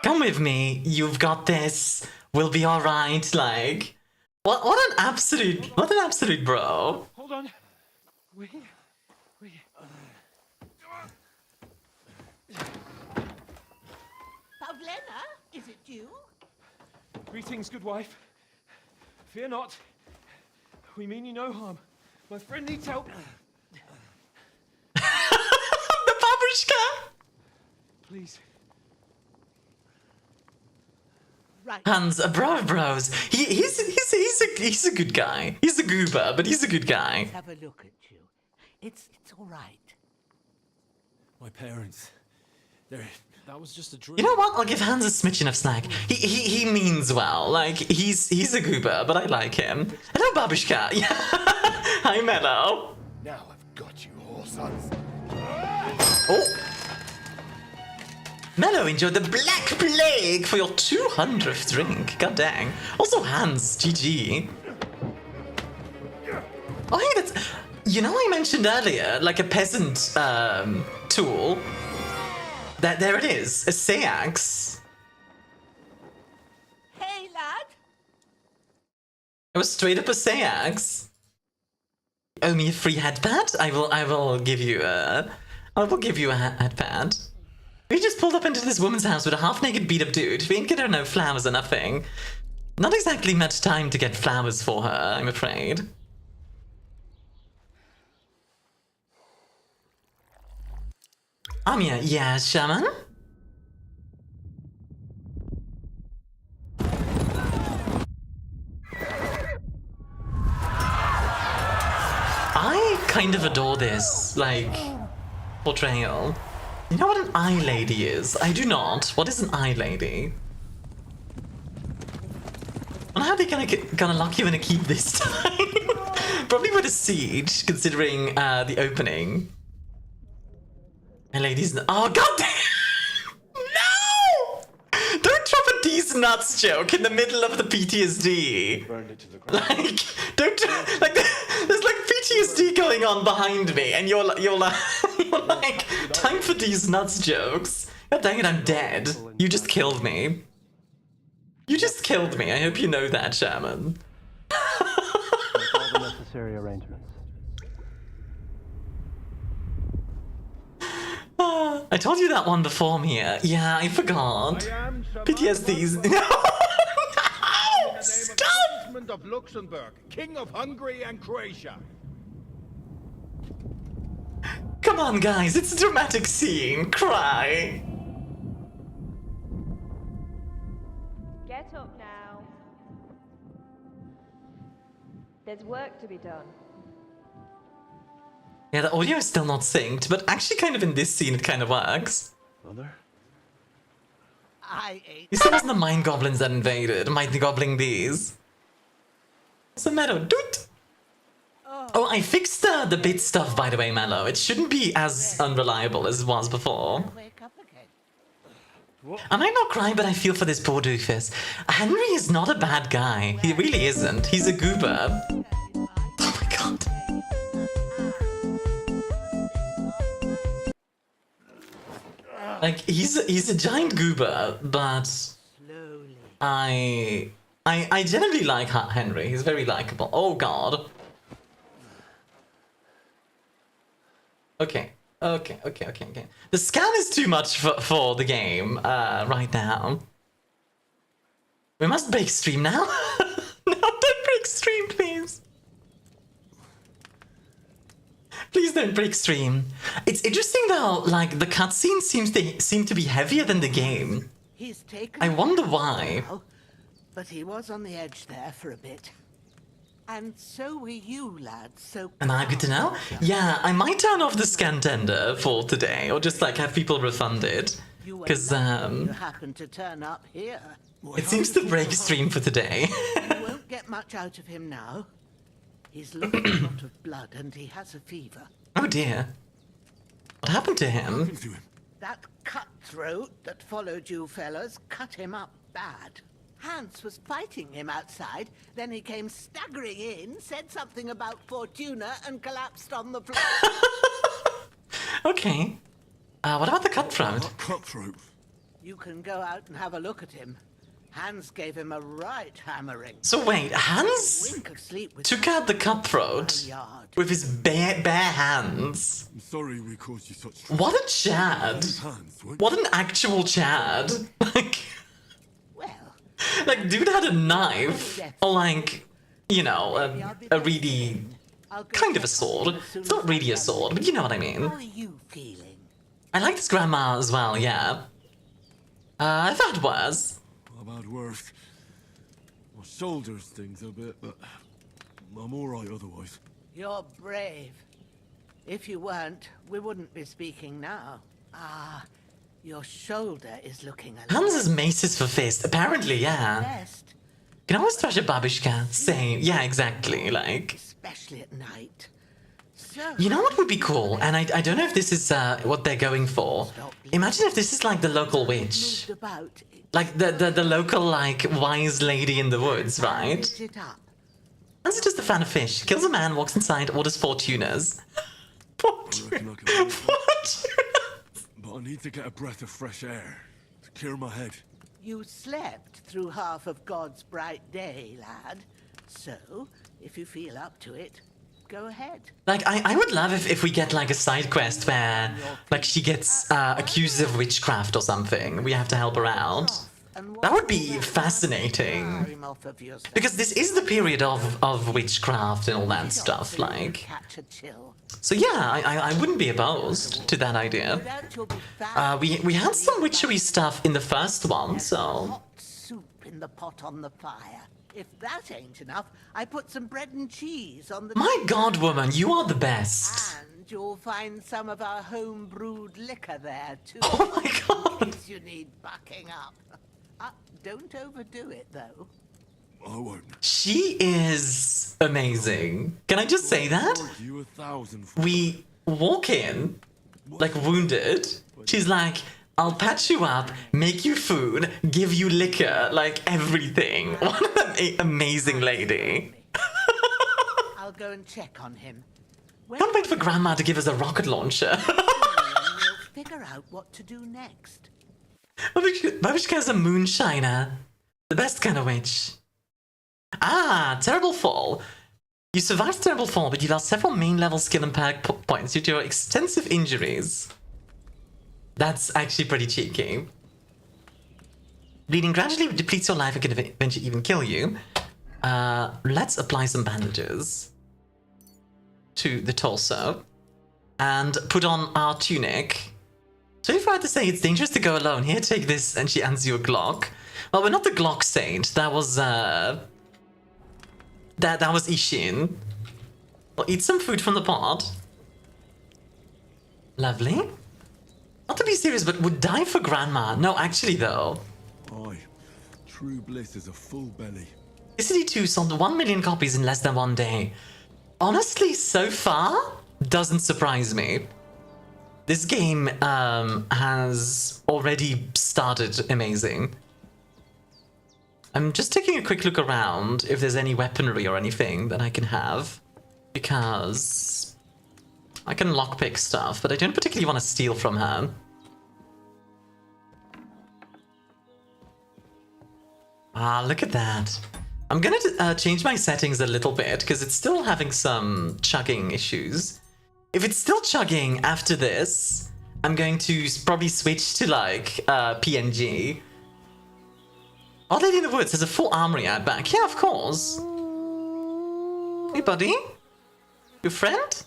come with me, you've got this, we'll be alright, like, what an absolute bro. Hold on. Pavlena, is it you? Greetings, good wife. Fear not. We mean you no harm. My friend needs help. The babushka! Please. Right. Hans, a bro of bros. He's a good guy. He's a goober, but he's a good guy. Let's have a look at you. It's all right. My parents. That was just a dream. You know what? I'll give Hans a smidgen of slack. He means well. Like, he's a goober, but I like him. Hello, babushka. Yeah. Hi, Mello. Now I've got you, whoresons. Oh. Mello enjoyed the Black Plague for your 200th drink. God dang. Also, Hans, GG. Oh, hey, that's... You know, I mentioned earlier, like a peasant tool. There it is, a Sayax. Hey, lad. It was straight up a Sayax. Owe me a free headpad? I will give you a headpad. We just pulled up into this woman's house with a half-naked beat-up dude. We ain't get her no flowers or nothing. Not exactly much time to get flowers for her, I'm afraid. Armia, yeah, shaman? I kind of adore this, like, portrayal. You know what an eye lady is? I do not. What is an eye lady? I wonder how they're gonna lock you in a keep this time. Probably with a siege, considering the opening. And ladies, oh god damn! No! Don't drop a D's nuts joke in the middle of the PTSD. Burned it to the ground. Like, don't like there's like PTSD going on behind me, and you're like time for D's nuts jokes. God dang it, I'm dead. You just killed me. You just killed me. I hope you know that, Shaman. All the necessary arrangements. I told you that one before, Mia. Yeah, I forgot. PTSD's. No! Stop! Of Luxembourg, King of Hungary and Croatia. Come on, guys, it's a dramatic scene. Cry. Get up now. There's work to be done. Yeah, the audio is still not synced, but actually kind of in this scene it kind of works. Mother? I ate. This wasn't the mind goblins that invaded. Mind gobbling these. What's the matter? Doot! Oh, I fixed the bit stuff, by the way, Mello. It shouldn't be as unreliable as it was before. I might not cry, but I feel for this poor doofus. Henry is not a bad guy. He really isn't. He's a goober. Oh my god. Like, he's a giant goober, but I generally like Henry. He's very likable. Oh god. Okay. The scan is too much for the game right now. We must break stream now. No, don't break stream, please. Please don't break stream. It's interesting though, like the cutscenes seem to be heavier than the game. He's taken. I wonder why. Now, but he was on the edge there for a bit. And so were you, lad. So. Am I good to know? Yeah, I might turn off the scan tender for today, or just like have people refunded, because You happen to turn up here. it seems to break stream for today. You won't get much out of him now. He's losing a lot of blood and he has a fever. Oh dear. What happened to him? That cutthroat that followed you fellas cut him up bad. Hans was fighting him outside, then he came staggering in, said something about Fortuna, and collapsed on the floor. Okay. What about the cutthroat? Cutthroat? You can go out and have a look at him. Hans gave him a right hammering. So wait, Hans Wink of sleep with took out the cutthroat with his bare hands. I'm sorry we caused you such What a Chad! What an actual Chad! Like, dude had a knife, or like, you know, a really kind of a sword. It's not really a sword, but you know what I mean. How are you feeling? I like this grandma as well, yeah. I've had worse. I've had worse. My shoulders stings a bit, but I'm alright otherwise. You're brave. If you weren't, we wouldn't be speaking now. Ah, your shoulder is looking a Hans is maces for fist, apparently, yeah. Rest, Can I always thrash a babushka? Same, yeah, exactly, like... especially at night. You know what would be cool? And I don't know if this is what they're going for. Imagine if this is like the local witch. Like the local, like, wise lady in the woods, right? Hans is just a fan of fish. Kills a man, walks inside, orders Fortunas. What? But I need to get a breath of fresh air to clear my head. You slept through half of God's bright day, lad. So, if you feel up to it, go ahead. Like, I would love if we get, like, a side quest where, like, she gets accused of witchcraft or something. We have to help her out. That would be fascinating. Because this is the period of witchcraft and all that stuff, like... So yeah, I wouldn't be opposed to that idea. We had some witchery stuff in the first one, so... Hot soup in the pot on the fire. If that ain't enough, I put some bread and cheese on the... My god, woman, you are the best. And you'll find some of our home-brewed liquor there, too. Oh my god. In case you need bucking up. Don't overdo it, though. I won't. She is amazing. Can I just say that? We walk in, like, wounded. She's like, I'll patch you up, make you food, give you liquor, like, everything. What an amazing lady. I'll go and check on him. Can't wait for Grandma to give us a rocket launcher. We'll figure out what to do next. Babushka's a moonshiner. The best kind of witch. Ah, terrible fall. You survived terrible fall, but you lost several main level skill and perk points due to your extensive injuries. That's actually pretty cheeky. Bleeding gradually depletes your life and can eventually even kill you. Let's apply some bandages to the torso and put on our tunic. So if I had to say it's dangerous to go alone, here, take this, and she hands you a Glock. Well, we're not the Glock saint. That was that was Ishin. Well, eat some food from the pot. Lovely. Not to be serious, but would die for Grandma. No, actually, though. Aye. True bliss is a full belly. City 2 sold 1 million copies in less than 1 day. Honestly, so far, doesn't surprise me. This game has already started amazing. I'm just taking a quick look around if there's any weaponry or anything that I can have. Because I can lockpick stuff, but I don't particularly want to steal from her. Ah, look at that. I'm gonna change my settings a little bit because it's still having some chugging issues. If it's still chugging after this, I'm going to probably switch to, like, PNG. Old Lady in the Woods has a full armory ad back. Yeah, of course. Hey, buddy? Your friend?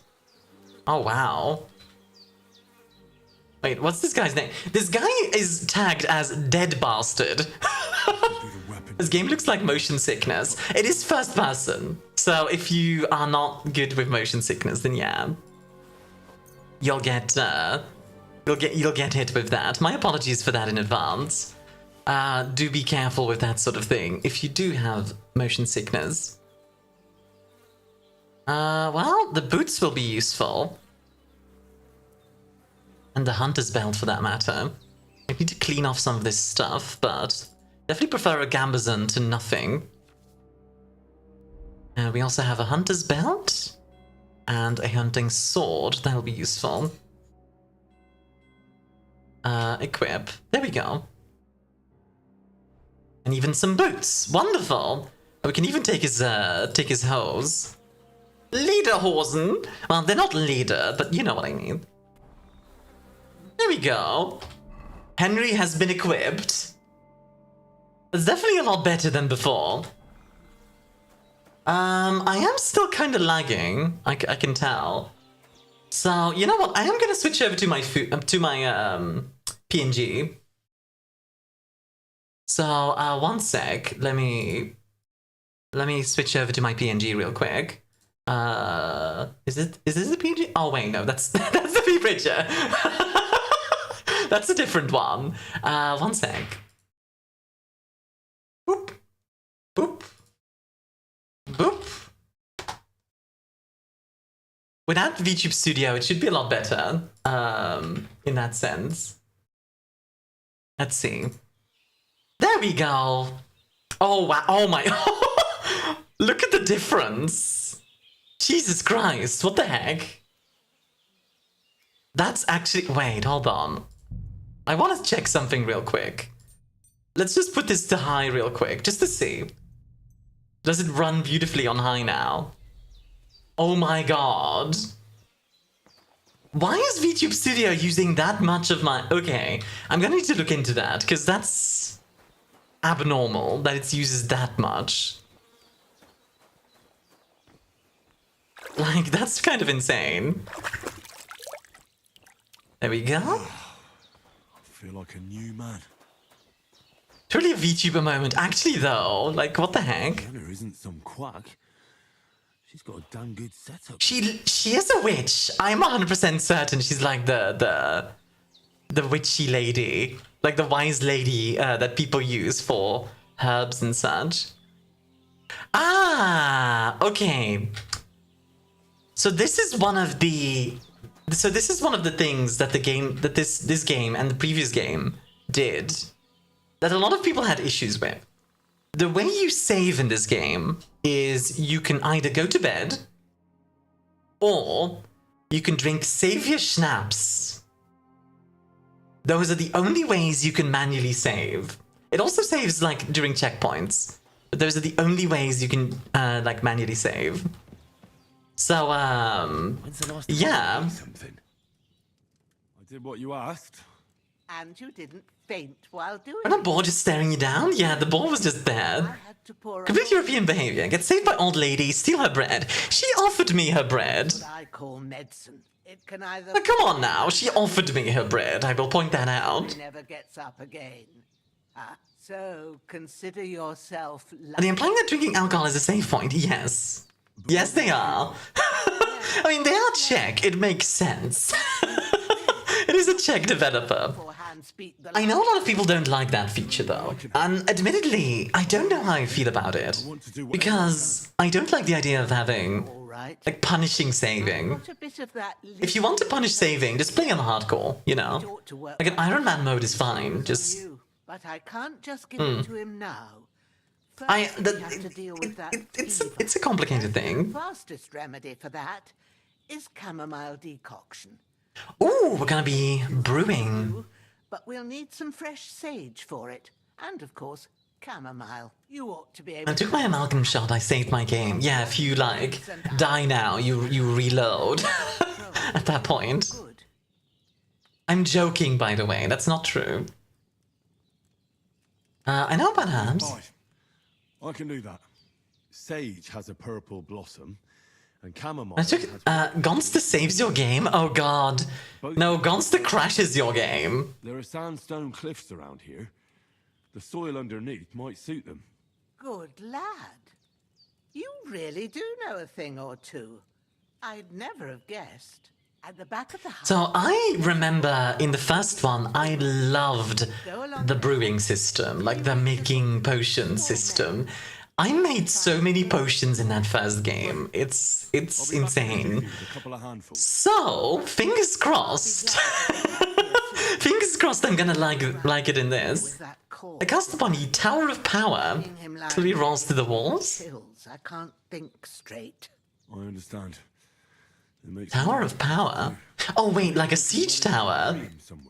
Oh, wow. Wait, what's this guy's name? This guy is tagged as Dead Bastard. This game looks like motion sickness. It is first person, so if you are not good with motion sickness, then yeah. You'll get hit with that. My apologies for that in advance. Do be careful with that sort of thing if you do have motion sickness. Well, the boots will be useful. And the hunter's belt for that matter. I need to clean off some of this stuff, but Definitely prefer a gambazon to nothing. We also have a hunter's belt and a hunting sword. That'll be useful. Equip. There we go. And even some boots. Wonderful. We can even take his hose. Lederhosen. Well, they're not leader, but you know what I mean. There we go. Henry has been equipped. It's definitely a lot better than before. I am still kind of lagging. I can tell. So you know what? I am gonna switch over to my PNG. So one sec. Let me switch over to my PNG real quick. Is this the PNG? Oh wait, no, that's that's the P-Bridger. That's a different one. One sec. Boop. Boop. Boop. Without VTube Studio, it should be a lot better. In that sense. Let's see. There we go. Oh wow! Oh my! Look at the difference. Jesus Christ! What the heck? That's actually. Wait, hold on. I want to check something real quick. Let's just put this to high real quick, just to see. Does it run beautifully on high now? Oh my god. Why is VTube Studio using that much of my... Okay, I'm gonna need to look into that, because that's abnormal that it uses that much. Like, that's kind of insane. There we go. I feel like a new man. Truly a VTuber moment. Actually, though, like, what the heck? Kella isn't some quack. She's got a damn good setup. She is a witch. I'm 100% certain she's like the witchy lady, like the wise lady that people use for herbs and such. Ah, okay. So this is one of the things that the game that this game and the previous game did that a lot of people had issues with. The way you save in this game is you can either go to bed or you can drink savior schnapps. Those are the only ways you can manually save. It also saves like during checkpoints, but those are the only ways you can like manually save. So yeah. Something. I did what you asked. And you didn't faint while doing When a boar just staring you down? Yeah, the boar was just there. Complete European behavior. Get saved by old lady, steal her bread. She offered me her bread. what I call medicine. It can either... But come on now, she offered me her bread. I will point that out. never gets up again. So consider yourself lucky. Are they implying that drinking alcohol is a save point? Yes. Yes, they are. I mean, they are Czech. It makes sense. It is a Czech developer. I know a lot of people don't like that feature though, and admittedly, I don't know how I feel about it, because I don't like the idea of having, like, punishing saving. If you want to punish saving, just play on hard-core, you know? Like an Iron Man mode is fine, just... But I can't just give it to him now. It's a complicated thing. The fastest remedy for that is chamomile decoction. Ooh, we're gonna be brewing. But we'll need some fresh sage for it. And, of course, chamomile. You ought to be able I took my amalgam shot, I saved my game. Yeah, if you, like, die now, you reload. At that point. I'm joking, by the way. That's not true. I know about herbs. I can do that. Sage has a purple blossom, and chamomile. I took Gonster saves your game. Oh god, no! Gonster crashes your game. There are sandstone cliffs around here. The soil underneath might suit them. Good lad. You really do know a thing or two. I'd never have guessed. At the back of the house. So I remember in the first one, I loved the brewing system, like the making potion system. I made so many potions in that first game. It's insane. So fingers crossed. Fingers crossed I'm gonna like it in this. course. I cast upon you Tower of Power till he rolls to the walls. Chills. I can't think straight. I understand. It makes Tower of Power? Oh wait, like a siege tower?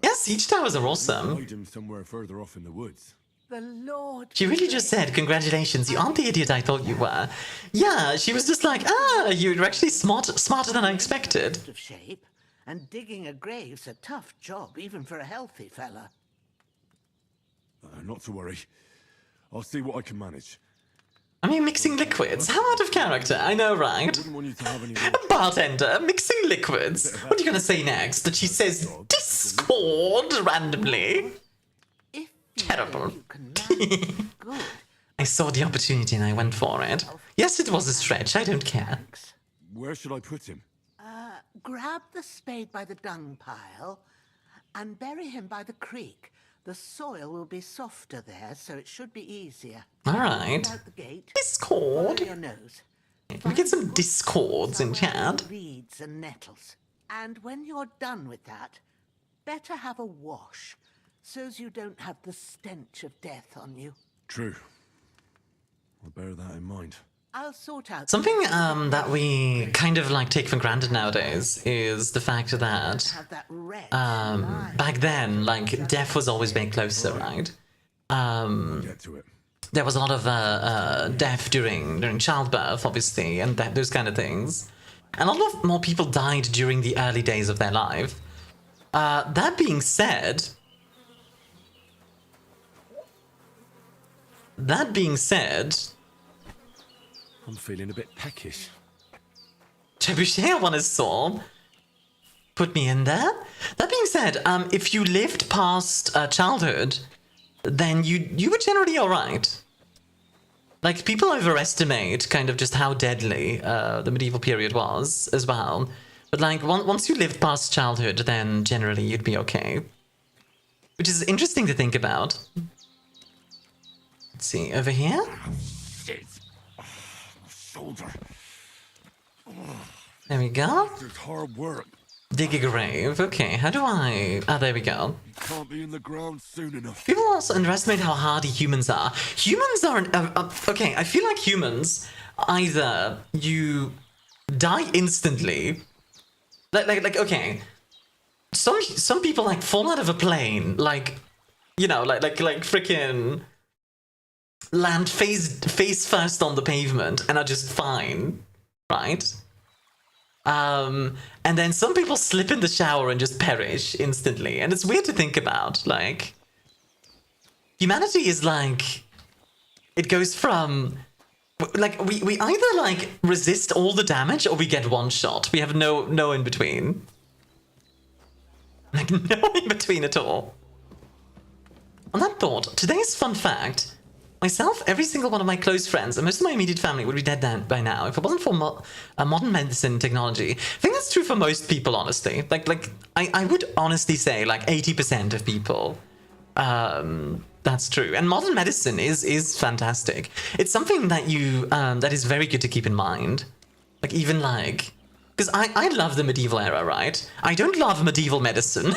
Yeah, siege towers are awesome. Hide him somewhere further off in the woods. The Lord. She really just said, congratulations, you aren't the idiot I thought you were. Yeah, she was just like, you're actually smarter than I expected. Of shape, and digging a grave's a tough job, even for a healthy fella. Not to worry. I'll see what I can manage. I mean, mixing liquids? How out of character, I know, right? Bartender, mixing liquids. What are you gonna say next? That she says Discord randomly? Terrible. I saw the opportunity and I went for it. Yes, it was a stretch, I don't care. Where should I put him? Grab the spade by the dung pile and bury him by the creek. The soil will be softer there, so it should be easier. Alright. Discord. Your nose. We get some discords in chat. Reeds and nettles. And when you're done with that, better have a wash, so's you don't have the stench of death on you. True. I'll bear that in mind. I'll sort out Something that we kind of like take for granted nowadays is the fact that back then, like, death was always very closer, right? There was a lot of death during childbirth, obviously, and those kind of things. And a lot more people died during the early days of their life. That being said, I'm feeling a bit peckish. Trebuchet on his sword. Put me in there. That being said, if you lived past childhood, then you were generally alright. Like, people overestimate kind of just how deadly the medieval period was as well. But like, once you lived past childhood, then generally you'd be okay. Which is interesting to think about. Let's see, over here? Shit. Shoulder. There we go. It's hard work. Dig a grave. Okay, how do I... Ah, there we go. You can't be in the ground soon enough. People also underestimate how hardy humans are. Humans are... okay, I feel like humans, either you die instantly... Like okay. Some people, like, fall out of a plane, like, you know, like freaking... land face first on the pavement and are just fine, right? And then some people slip in the shower and just perish instantly, and it's weird to think about. Like, humanity is like, it goes from, like, we either like resist all the damage or we get one shot. We have no in between. Like, no in between at all. On that thought, today's fun fact. Myself, every single one of my close friends, and most of my immediate family would be dead by now if it wasn't for modern medicine technology. I think that's true for most people, honestly. Like I would honestly say, like, 80% of people. That's true. And modern medicine is fantastic. It's something that that is very good to keep in mind. Like, even like... Because I love the medieval era, right? I don't love medieval medicine.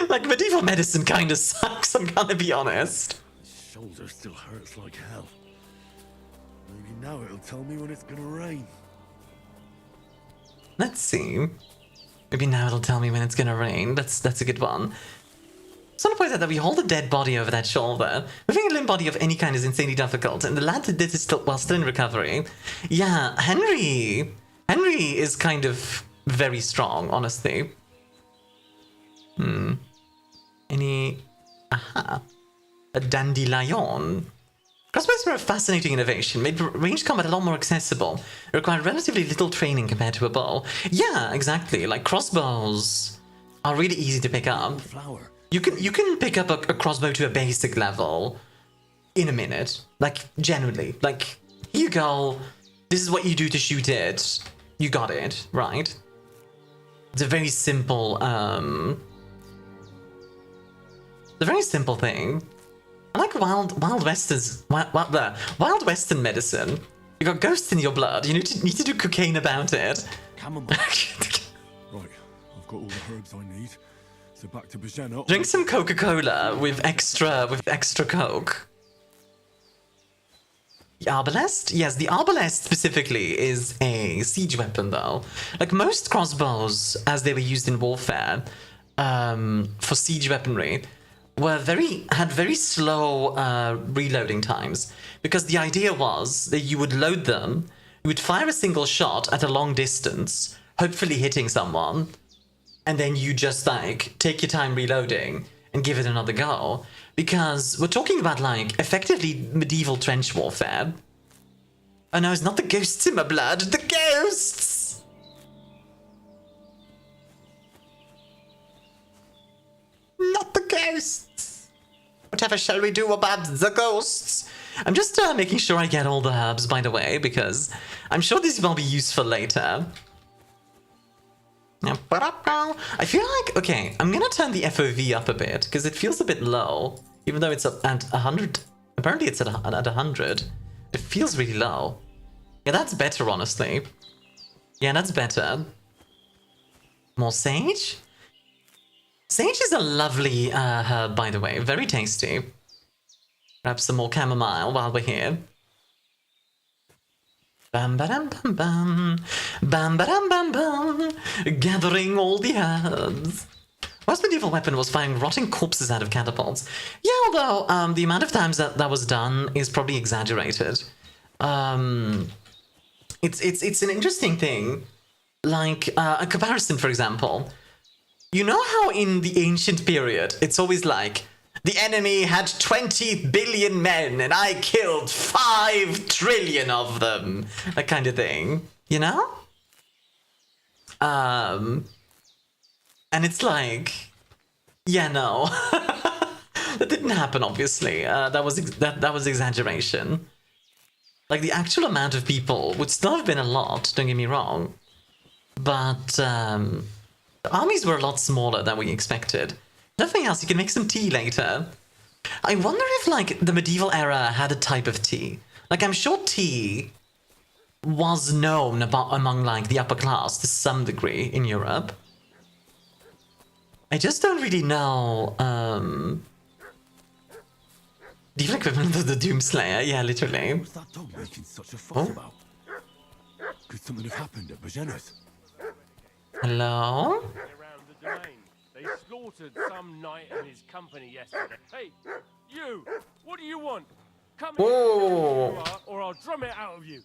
Like, medieval medicine kind of sucks, I'm gonna be honest. Shoulder still hurts like hell. Maybe now it'll tell me when it's gonna rain. Let's see. Maybe now it'll tell me when it's gonna rain. That's a good one. So I want to point out that we hold a dead body over that shoulder. Moving a limb body of any kind is insanely difficult, and the lad that did it while still in recovery. Yeah, Henry is kind of very strong, honestly. Aha. A dandelion. Crossbows were a fascinating innovation, made ranged combat a lot more accessible. It required relatively little training compared to a bow. Yeah, exactly. Like, crossbows are really easy to pick up. You can pick up a crossbow to a basic level in a minute. Like, genuinely. Like, here you go. This is what you do to shoot it. You got it, right? It's a very simple, it's a very simple thing. I like Wild Western medicine. You got ghosts in your blood. You need to do cocaine about it. Chamomile. Right, I've got all the herbs I need. So back to Bajena. Drink some Coca-Cola with extra Coke. The Arbalest? Yes, the Arbalest specifically is a siege weapon though. Like most crossbows, as they were used in warfare, for siege weaponry, had very slow reloading times. Because the idea was that you would load them, you would fire a single shot at a long distance, hopefully hitting someone, and then you just like take your time reloading and give it another go. Because we're talking about like effectively medieval trench warfare. Oh no, it's not the ghosts in my blood, the ghosts! Not the ghosts! Whatever shall we do about the ghosts? I'm just making sure I get all the herbs, by the way, because I'm sure these will be useful later. I feel like, okay, I'm gonna turn the FOV up a bit, because it feels a bit low. Even though it's at 100, apparently it's at 100. It feels really low. Yeah, that's better, honestly. Yeah, that's better. More sage? Sage is a lovely herb, by the way. Very tasty. Grab some more chamomile while we're here. Bam ba-dam bam bam. Bam ba-dam bam bam. Gathering all the herbs. Most medieval weapon was firing rotting corpses out of catapults. Yeah, although the amount of times that was done is probably exaggerated. It's an interesting thing. Like a comparison, for example. You know how in the ancient period, it's always like, the enemy had 20 billion men and I killed 5 trillion of them. That kind of thing, you know? And it's like, yeah, no. That didn't happen, obviously. That was exaggeration. Like, the actual amount of people would still have been a lot, don't get me wrong. But the armies were a lot smaller than we expected. Nothing else, you can make some tea later. I wonder if, like, the medieval era had a type of tea. Like, I'm sure tea was known among, like, the upper class to some degree in Europe. I just don't really know, the equivalent of the Doomslayer, yeah, literally. What's that dog making such a fuss about? Could something have happened at Bajena's? Hello? They slaughtered some knight and his company yesterday. Hey, you! What do you want? Come here, or I'll drum it out of you.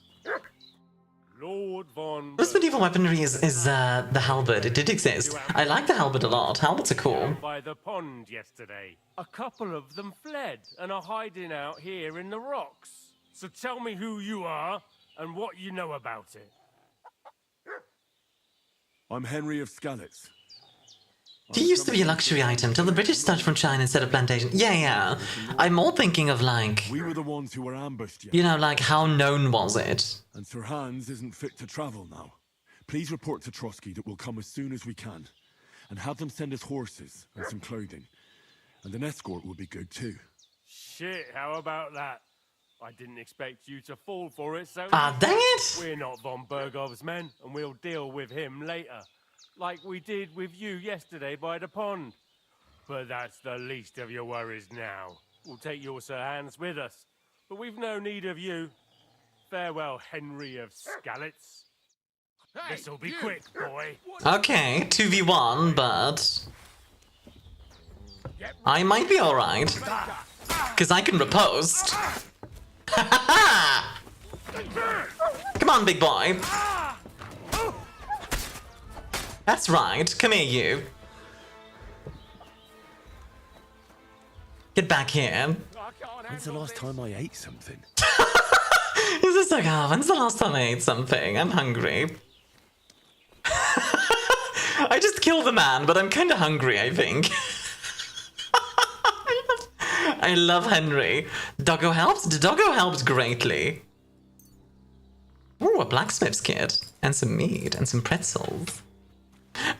Lord Von. This medieval weaponry is the halberd. It did exist. I like the halberd a lot. Halberds are cool. By the pond yesterday. A couple of them fled and are hiding out here in the rocks. So tell me who you are and what you know about it. I'm Henry of Skalitz. Tea used to be a luxury item till the British started from China instead of plantation. Yeah. I'm more thinking of like... We were the ones who were ambushed yesterday. You know, like, how known was it? And Sir Hans isn't fit to travel now. Please report to Trotsky that we'll come as soon as we can. And have them send us horses and some clothing. And an escort will be good too. Shit, how about that? I didn't expect you to fall for it, so... Ah, dang it! We're not Von Bergov's men, and we'll deal with him later. Like we did with you yesterday by the pond. But that's the least of your worries now. We'll take your Sir Hans with us. But we've no need of you. Farewell, Henry of Skalitz. Hey, this'll be quick, boy. Okay, 2v1, but... I might be alright. Because I can riposte. Come on, big boy. That's right. Come here, you. Get back here. When's the last time I ate something? He's just like, oh, when's the last time I ate something? I'm hungry. I just killed the man, but I'm kind of hungry, I think. I love Henry. Doggo helps? The doggo helps greatly. Ooh, a blacksmith's kit. And some meat and some pretzels.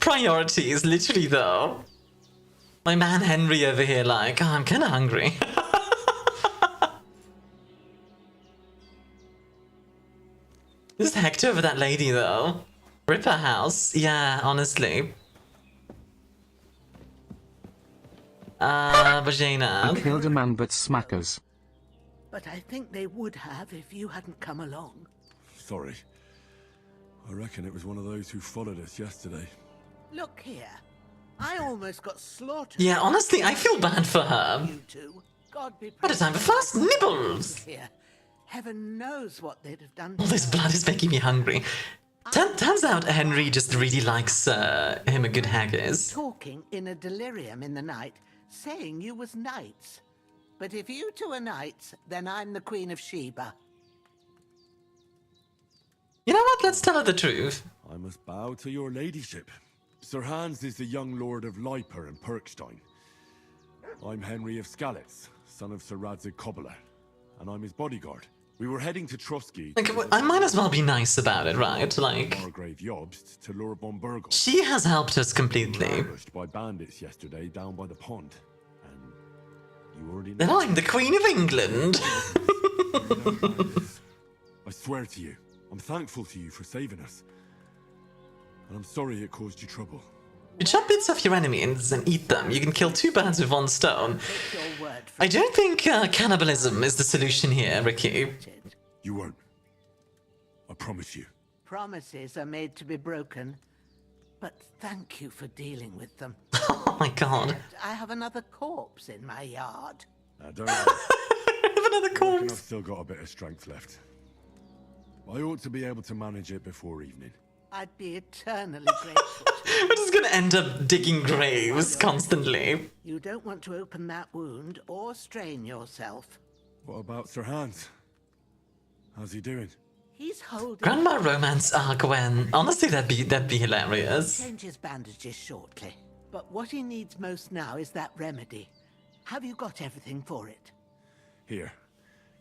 Priorities, literally though. My man Henry over here like, oh, I'm kind of hungry. Just hecked over that lady though. Rip her house. Yeah, honestly. Vagina. I killed a man but smackers. But I think they would have if you hadn't come along. Sorry. I reckon it was one of those who followed us yesterday. Look here. I almost got slaughtered. Yeah, honestly, I feel bad for her. You two. God be What a time for fast nibbles! here. Heaven knows what they'd have done. All this blood is making me hungry. Turns out Henry just really likes him a good haggis. Talking in a delirium in the night, saying you was knights. But if you two are knights, then I'm the Queen of Sheba. You know what? Let's tell her the truth. I must bow to your ladyship. Sir Hans is the young lord of Leiper and Perkstein. I'm Henry of Skalitz, son of Sir Radzig Kobbler, and I'm his bodyguard. We were heading to Trotsky. Like, I might as well be nice about it, right? Like, Margrave Jobst to lure Bombergel. she has helped us completely. Ambushed by bandits yesterday down by the pond, and you already know. Then I'm the Queen of England. I swear to you, I'm thankful to you for saving us, and I'm sorry it caused you trouble. You chop bits off your enemies and eat them. You can kill two birds with one stone. I don't think cannibalism is the solution here, Ricky. You won't. I promise you. Promises are made to be broken. But thank you for dealing with them. Oh my god. I have another corpse in my yard. Now don't worry. I have another corpse. I've still got a bit of strength left. I ought to be able to manage it before evening. I'd be eternally grateful. We're just gonna end up digging graves constantly. You don't want to open that wound or strain yourself. What about Sir Hans? How's he doing? He's holding... Grandma romance Gwen. Honestly, that'd be hilarious. Change his bandages shortly. But what he needs most now is that remedy. Have you got everything for it? Here.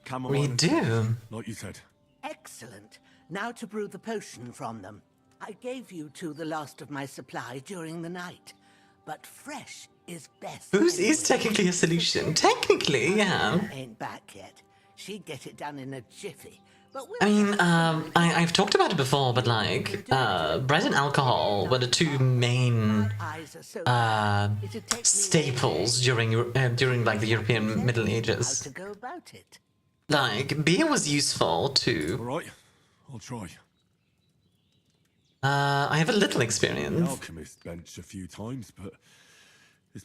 Camomile. We do. Like you said. Excellent. Now to brew the potion from them. I gave you two the last of my supply during the night, but fresh is best. Booze is technically a solution. Technically, yeah. Ain't back yet. She'd get it done in a jiffy. But I mean, I've talked about it before, but like, bread and alcohol were the two main staples during like the European Middle Ages. To go about it. Like, beer was useful too. All right, I'll try. I have a little experience. The alchemist bench a few times, but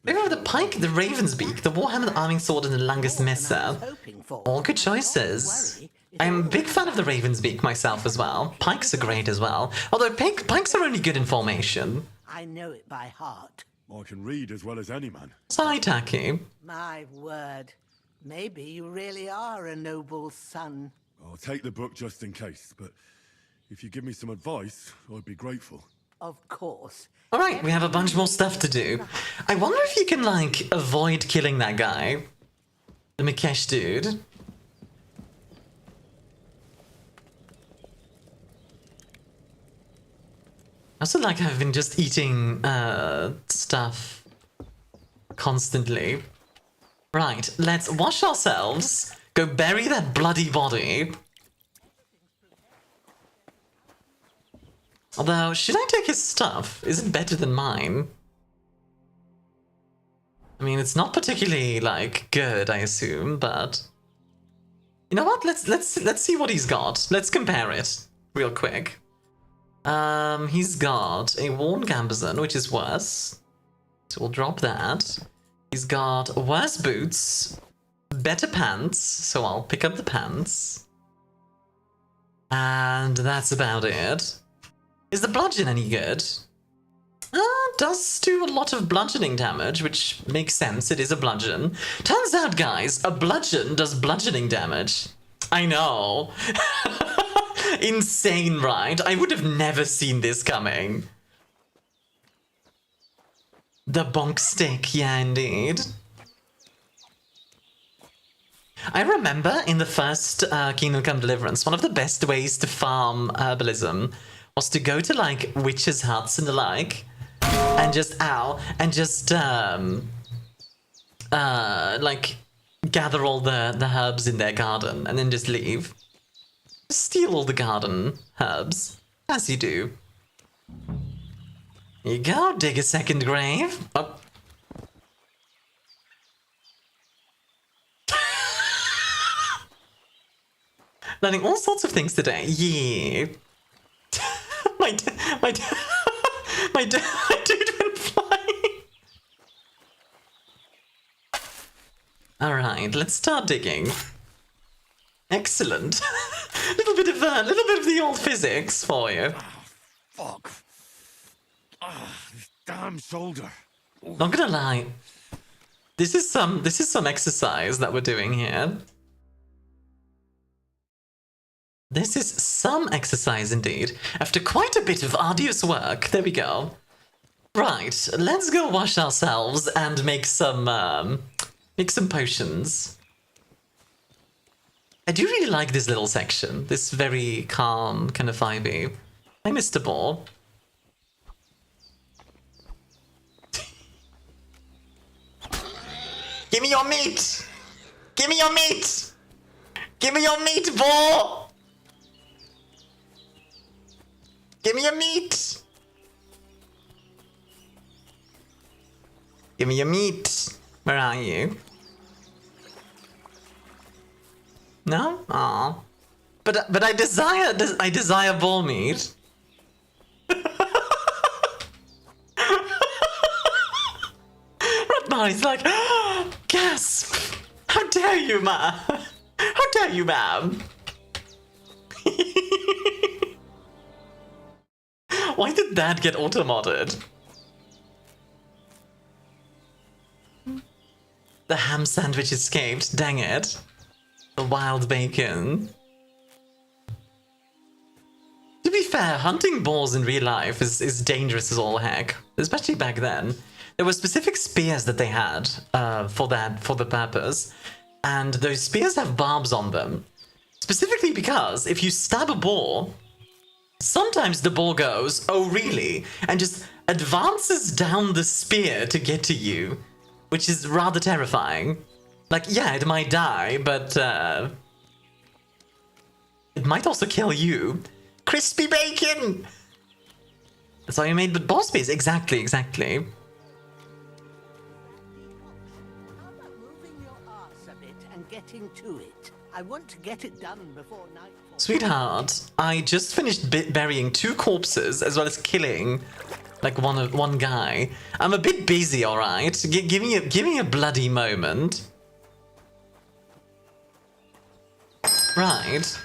We have the pike, the raven's beak, the warhammer, the arming sword, and the langust mesa. All good choices. I'm a big fan of the raven's beak myself as well. Pikes are great as well. Although pikes are only good in formation. I know it by heart. I can read as well as any man. Sorry, Taki. My word. Maybe you really are a noble son. I'll take the book just in case, but if you give me some advice, I'd be grateful. Of course. Alright, we have a bunch more stuff to do. I wonder if you can, like, avoid killing that guy. The Mikesh dude. I also like having just eating stuff constantly. Right, let's wash ourselves, go bury that bloody body. Although, should I take his stuff? Is it better than mine? I mean, it's not particularly, like, good, I assume, but... You know what? Let's see what he's got. Let's compare it real quick. He's got a worn gambazon, which is worse. So we'll drop that. He's got worse boots, better pants, so I'll pick up the pants. And that's about it. Is the bludgeon any good? Does do a lot of bludgeoning damage, which makes sense, it is a bludgeon. Turns out, guys, a bludgeon does bludgeoning damage. I know. Insane, right? I would have never seen this coming. The bonk stick, yeah, indeed. I remember in the first Kingdom Come Deliverance, one of the best ways to farm herbalism was to go to, like, witches' huts and the like, and just, like, gather all the herbs in their garden and then just leave. Steal all the garden herbs, as you do. Here you go, dig a second grave. Oh. Learning all sorts of things today. Yeah. my dude went flying. Alright, let's start digging. Excellent. little bit of the old physics for you. Fuck. This damn shoulder. Not gonna lie. This is some exercise that we're doing here. This is some exercise indeed. After quite a bit of arduous work, there we go. Right, let's go wash ourselves and make some potions. I do really like this little section. This very calm, kind of vibey. Hi, Mr. Ball. Give me your meat! Give me your meat! Give me your meat, Ball! Give me your meat! Give me your meat! Where are you? No? Aw. But I desire ball meat. Rodmari's like, oh, gasp! How dare you, ma? How dare you, ma'am? Why did that get auto-modded? The ham sandwich escaped, dang it. The wild bacon. To be fair, hunting balls in real life is dangerous as all heck. Especially back then. There were specific spears that they had for the purpose. And those spears have barbs on them. Specifically because if you stab a ball, sometimes the ball goes, oh really? And just advances down the spear to get to you. Which is rather terrifying. Like, yeah, it might die, but it might also kill you. Crispy bacon! That's how you made the ball space. Exactly. How about moving your arse a bit and getting to it? I want to get it done before nightfall. Sweetheart, I just finished burying 2 corpses as well as killing like one guy. I'm a bit busy, all right. Give me a bloody moment. Right.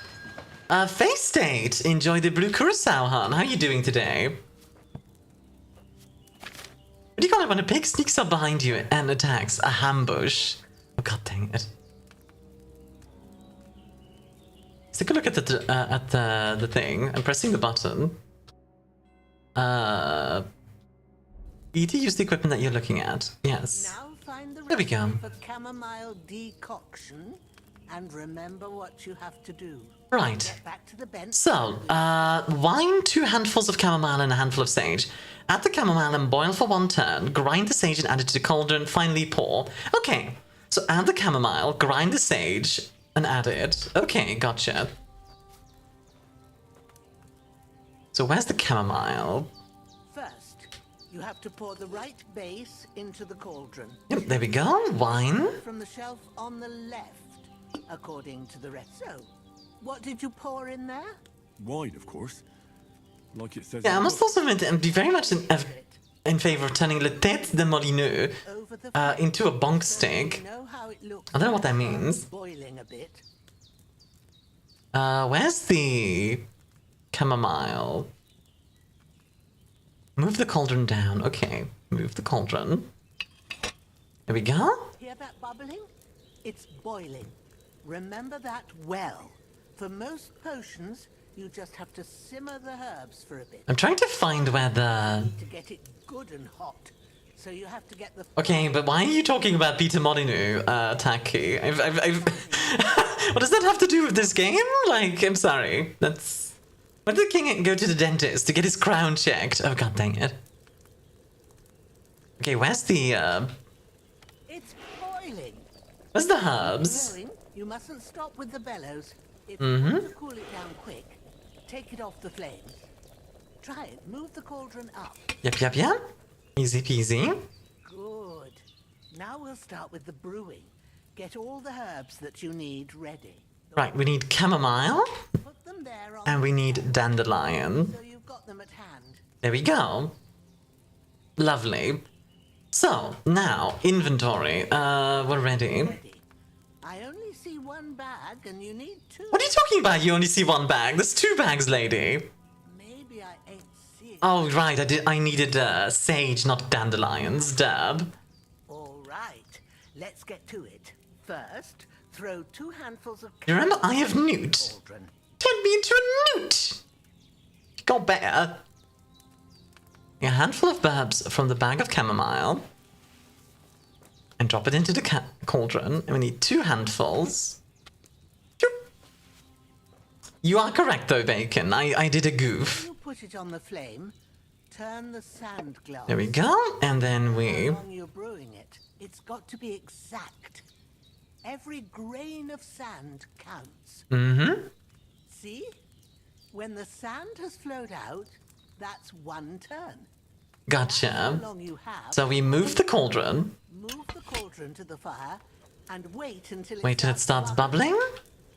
Face State, enjoy the blue curacao, hon. How are you doing today? What do you call it when a pig sneaks up behind you and attacks? A ambush. Oh god dang it. Let's take a look at the thing. I'm pressing the button. You need to use the equipment that you're looking at. Yes. Now find the There we go. for chamomile decoction and remember what you have to do. Right. Get back to the bench. So, wine 2 handfuls of chamomile and a handful of sage. Add the chamomile and boil for 1 turn. Grind the sage and add it to the cauldron. Finally pour. Okay. So add the chamomile, grind the sage, and add it. Okay, gotcha. So where's the chamomile? First, you have to pour the right base into the cauldron. Yep, there we go. Wine. From the shelf on the left, according to the rest. So, what did you pour in there? Wine, of course. Like it says. Yeah, I must also be very much in favor of turning le tête de molineux into a bonk stick. I don't know what that means. Boiling a bit. Where's the chamomile? Move the cauldron down. Okay, move the cauldron. There we go. Hear that bubbling? It's boiling. Remember that well. For most potions, you just have to simmer the herbs for a bit. I'm trying to find where the... To get it good and hot. So you have to get the... Okay, but why are you talking about Peter Molyneux, Taki? What does that have to do with this game? Like, I'm sorry. That's... When did the king go to the dentist to get his crown checked? Oh god dang it. Okay, where's the, It's boiling. Where's the herbs? Knowing, you mustn't stop with the bellows. If Mm-hmm. you want to cool it down quick, take it off the flames. Try it. Move the cauldron up. Yep. Easy peasy. Good. Now we'll start with the brewing. Get all the herbs that you need ready. Right, we need chamomile. Put them there on And we need dandelion. so you've got them at hand. There we go. Lovely. So, now, inventory. We're ready. I only see one bag and you need two. What are you talking about? You only see one bag. There's 2 bags, lady. Maybe I ain't seeing. Oh, right. I needed sage, not dandelions. Dab. All right, let's get to it. First, throw 2 handfuls of. You remember, I have newt. Cauldron. Turn me into a newt. Got better. A handful of herbs from the bag of chamomile. And drop it into the cauldron. And we need 2 handfuls. You are correct though, Bacon. I did a goof. You put it on the flame. Turn the sand glass. There we go. And then we... How long you're brewing it. It's got to be exact. Every grain of sand counts. Mm-hmm. See? When the sand has flowed out, that's 1 turn. Gotcha. How long you have. So we move the cauldron. Move the cauldron to the fire and wait until it starts bubbling.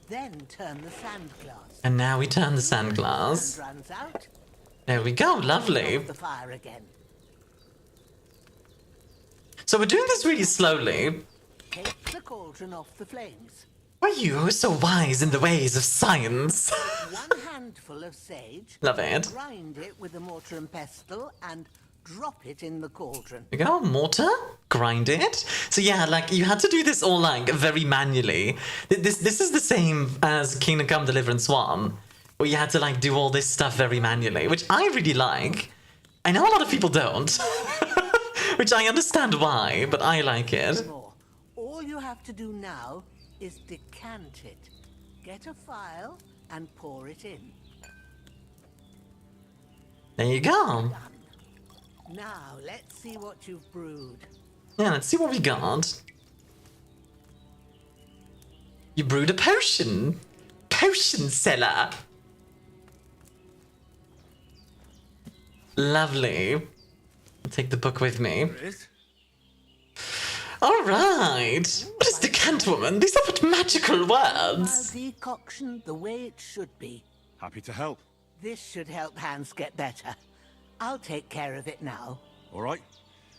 Then turn the sand glass. And now we turn the sand glass. Sand runs out. There we go, lovely. Off the fire again. So we're doing this really slowly. Take the cauldron off the flames. Why are you so wise in the ways of science? 1 handful of sage. Love it. Grind it with a mortar and pestle and drop it in the cauldron. There we go, mortar, grind it. So yeah, like you had to do this all like very manually. This is the same as Kingdom Come Deliverance 1, where you had to like do all this stuff very manually, which I really like. I know a lot of people don't, which I understand why, but I like it. All you have to do now is decant it. Get a phial and pour it in. There you go. Now, let's see what you've brewed. Yeah, let's see what we got. You brewed a potion. Potion seller. Lovely. I'll take the book with me. All right. What is decant, woman? These are but magical words. Decoction the way it should be. Happy to help. This should help Hans get better. I'll take care of it now. All right.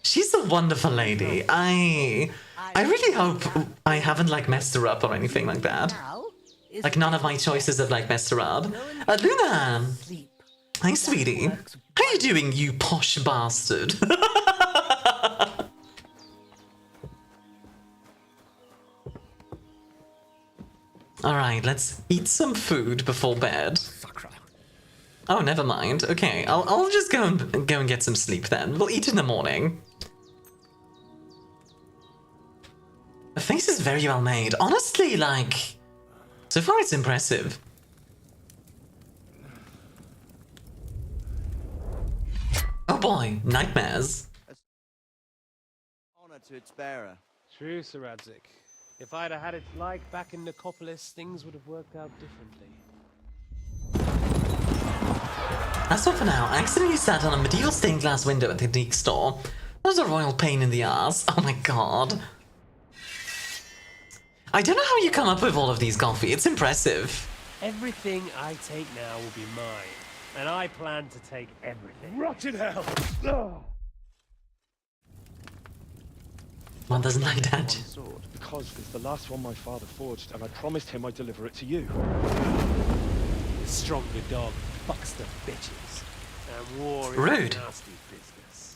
She's a wonderful lady. I really hope I haven't like messed her up or anything like that. Like none of my choices have like messed her up. Luna. Hi, sweetie. How are you doing, you posh bastard? All right, let's eat some food before bed. Oh, never mind. Okay, I'll just go and get some sleep then. We'll eat in the morning. The face is very well made. Honestly, like, so far it's impressive. Oh boy, nightmares. Honor to its bearer. True, Sir Radzik. If I'd have had it like back in Nicopolis, things would have worked out differently. That's all for now. I accidentally sat on a medieval stained glass window at the antique store. That was a royal pain in the ass. Oh my god. I don't know how you come up with all of these, Golfy. It's impressive. Everything I take now will be mine, and I plan to take everything. Rotten hell! One doesn't like that. Sword, because it's the last one my father forged, and I promised him I'd deliver it to you. Stronger dog fucks the bitches, and war is Rude. a nasty business.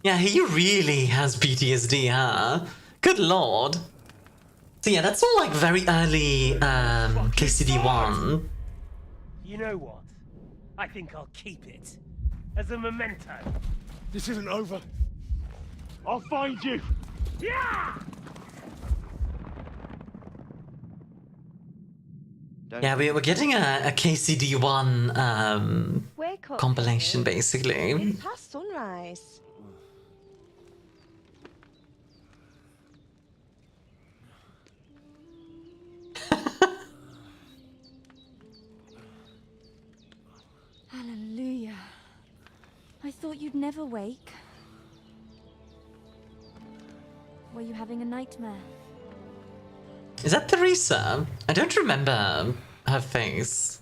Yeah, he really has PTSD, huh? Good lord. So yeah, that's all like very early KCD1. You know what? I think I'll keep it as a memento. This isn't over. I'll find you. Yeah! Yeah, we're getting a KCD1 Wake up, compilation, basically. It's past sunrise. Hallelujah. I thought you'd never wake. Were you having a nightmare? Is that Teresa? I don't remember her face.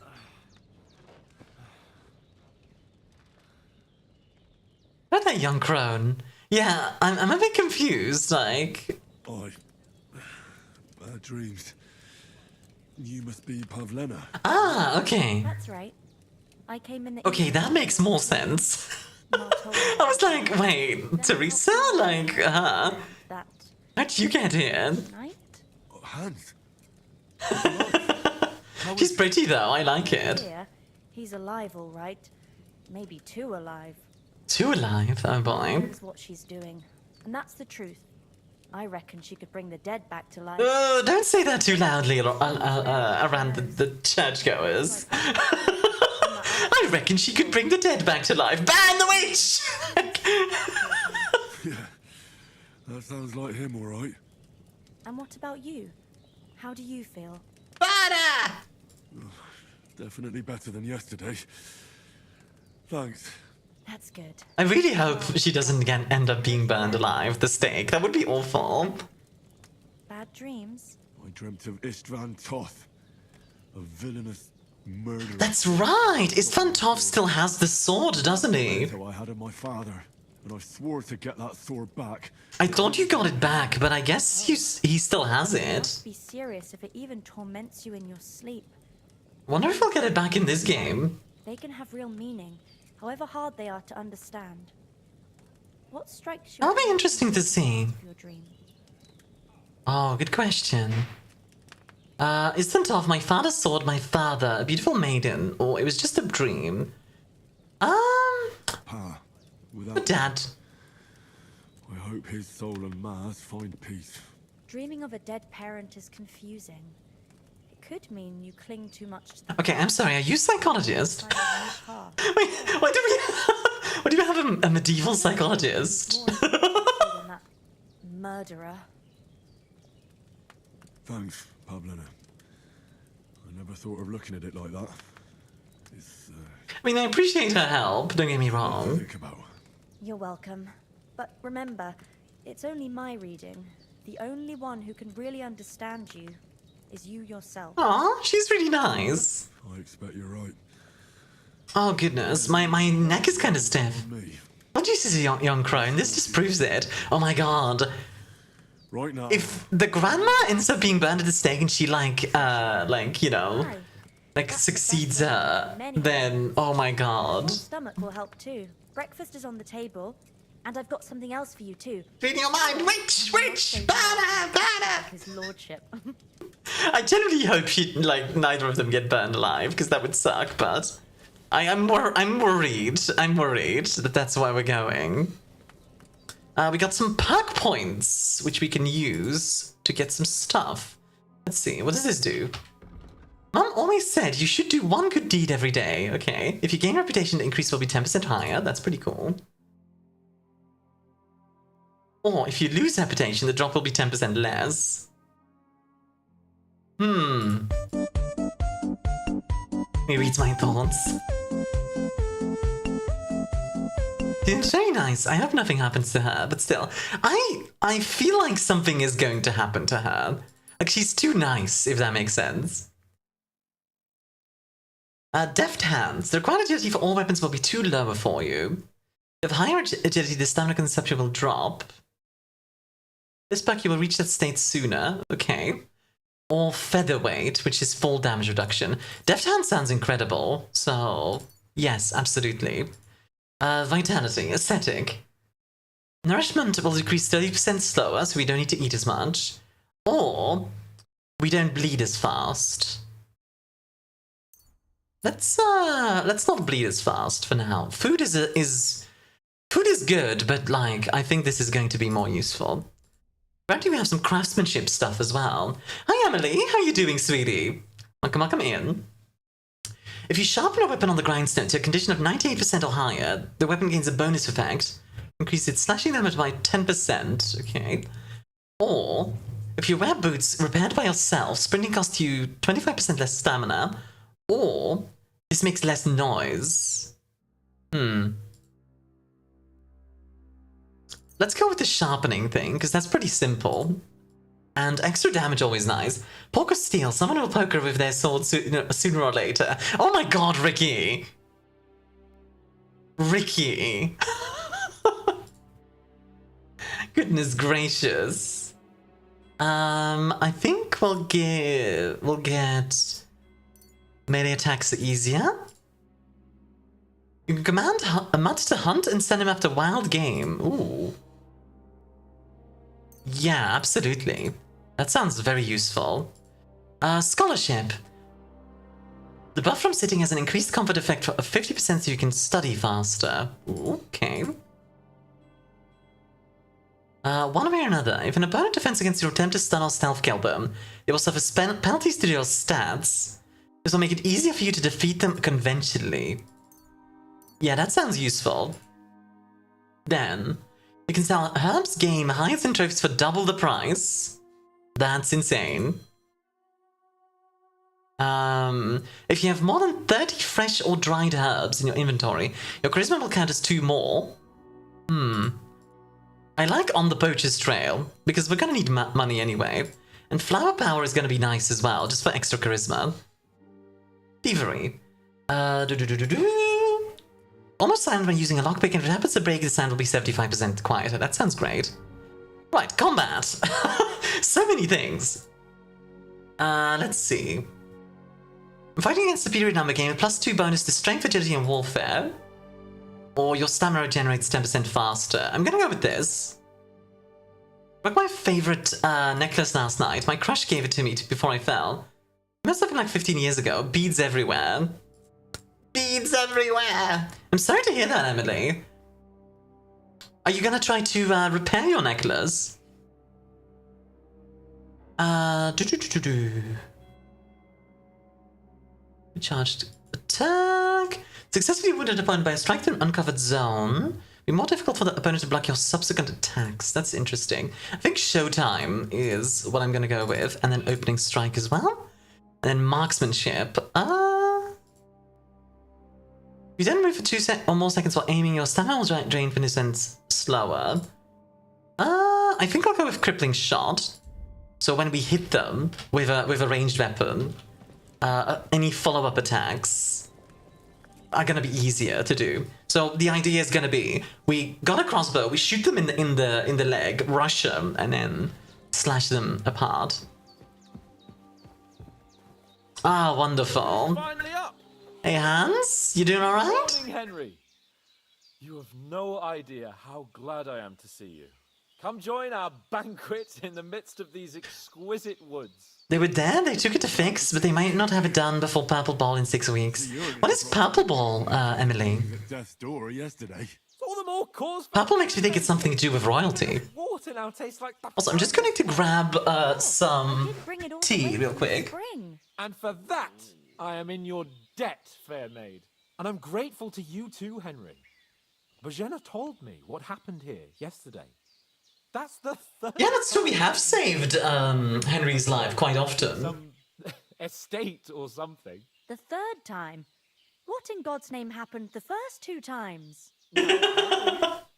What that young crone? Yeah, I'm a bit confused, like... Bad dreams. You must be Pavlena. Ah, okay. That's right. I came in the Okay, that makes more sense. I was like, wait, Teresa? Like, how'd you get here? Hans. She's pretty though, I like it. Here, he's alive, all right. Maybe too alive. Too alive, oh boy. Knows what she's doing, and that's the truth. I reckon she could bring the dead back to life. Oh, don't say that too loudly around the churchgoers. I reckon she could bring the dead back to life. Ban the witch! Yeah, that sounds like him, all right. And what about you? How do you feel? Better! Definitely better than yesterday. Thanks. That's good. I really hope she doesn't end up being burned alive, the stake. That would be awful. Bad dreams? I dreamt of Istvan Toth, a villainous murderer. That's right! Istvan Toth still has the sword, doesn't he? So I had of my father, and I swore to get that sword back. I thought you got it back, but I guess he still has it. Must be serious if it even torments you in your sleep. Wonder if I'll get it back in this game. They can have real meaning, however hard they are to understand. What strikes you? That'll be interesting to see. Your dream. Oh, good question. Isn't of my father's sword my father, a beautiful maiden, or it was just a dream? Pa, without Dad. I hope his soul and Ma's find peace. Dreaming of a dead parent is confusing. It could mean you cling too much to the Okay, I'm sorry, are you a psychologist? Wait, why do we have a medieval psychologist? than that murderer. Thanks, Pavlena. I never thought of looking at it like that. It's, I mean, I appreciate her help, don't get me wrong. think about. You're welcome. But remember, it's only my reading. The only one who can really understand you is you yourself. Aw, she's really nice. I expect you're right. Oh goodness, my neck is kind of stiff. What do you say, young crone? This just proves it. Oh my god. Right now. If the grandma ends up being burned at the stake and she you know, like succeeds her, then oh my god. Your stomach will help too. Breakfast is on the table, and I've got something else for you too. Reading your mind, witch, banner. His lordship. I generally hope neither of them get burned alive because that would suck. But I'm worried. I'm worried that that's why we're going. We got some perk points, which we can use to get some stuff. Let's see, what does this do? Mom always said you should do one good deed every day. Okay, if you gain reputation, the increase will be 10% higher. That's pretty cool. Or if you lose reputation, the drop will be 10% less. He reads my thoughts. It's very nice. I hope nothing happens to her, but still, I feel like something is going to happen to her. Like, she's too nice, if that makes sense. Deft hands. The required agility for all weapons will be too lower for you. If higher agility, the stamina consumption will drop. This perk, you will reach that state sooner. Okay. Or featherweight, which is full damage reduction. Deft hand sounds incredible, so yes, absolutely. Vitality, aesthetic. Nourishment will decrease 30% slower, so we don't need to eat as much. Or we don't bleed as fast. Let's not bleed as fast for now. Food is good, but like I think this is going to be more useful. Apparently we have some craftsmanship stuff as well. Hi Emily, how you doing, sweetie? Welcome in. If you sharpen a weapon on the grindstone to a condition of 98% or higher, the weapon gains a bonus effect. Increase its slashing damage by 10%, okay. Or, if you wear boots repaired by yourself, sprinting costs you 25% less stamina, or this makes less noise. Let's go with the sharpening thing, because that's pretty simple. And extra damage always nice. Poker steel. Someone will poker with their sword sooner or later. Oh my god, Ricky! Ricky! Goodness gracious. I think we'll get melee attacks easier. You can command a mutt to hunt and send him after wild game. Ooh. Yeah, absolutely. That sounds very useful. Scholarship. The buff from sitting has an increased comfort effect of 50% so you can study faster. Ooh, okay. One way or another, if an opponent defends against your attempt to stun or stealth kill them, they will suffer penalties to your stats. This will make it easier for you to defeat them conventionally. Yeah, that sounds useful. Then, you can sell herbs game highest in trophies for double the price. That's insane. If you have more than 30 fresh or dried herbs in your inventory, your charisma will count as 2 more. I like On the Poacher's Trail, because we're gonna need money anyway. And Flower Power is gonna be nice as well, just for extra charisma. Thievery. Almost silent when using a lockpick, and if it happens to break, the sound will be 75% quieter. That sounds great. Right, combat. So many things. Let's see. Fighting against superior number game, +2 bonus to strength, agility, and warfare. Or your stamina regenerates 10% faster. I'm gonna go with this. Like my favorite necklace last night. My crush gave it to me before I fell. It must have been like 15 years ago. Beads everywhere. Beads everywhere! I'm sorry to hear that, Emily. Are you gonna try to repair your necklace? Charged attack. Successfully wounded opponent by a strike through an uncovered zone. Be more difficult for the opponent to block your subsequent attacks. That's interesting. I think Showtime is what I'm gonna go with, and then opening strike as well. And then marksmanship. You then move for 2 or more seconds while aiming. Your stamina will drain for instance slower. I think I'll go with crippling shot. So when we hit them with a ranged weapon, any follow-up attacks are gonna be easier to do. So the idea is gonna be we got a crossbow, we shoot them in the leg, rush them, and then slash them apart. Ah, wonderful. Finally up. Hey Hans, you doing all right? Morning, Henry. You have no idea how glad I am to see you. Come join our banquet in the midst of these exquisite woods. They were there, they took it to fix, but they might not have it done before Purple Ball in 6 weeks. What is Purple Ball, Emily? At death's door yesterday. All the more cause. Purple makes me think it's something to do with royalty. Water now tastes like. Also, I'm just going to grab some tea real quick. And for that, I am in your debt, fair maid. And I'm grateful to you too, Henry. Bajena told me what happened here yesterday. That's the third. Yeah, that's true. We have saved Henry's life quite often. Some estate or something. The third time? What in God's name happened the first 2 times?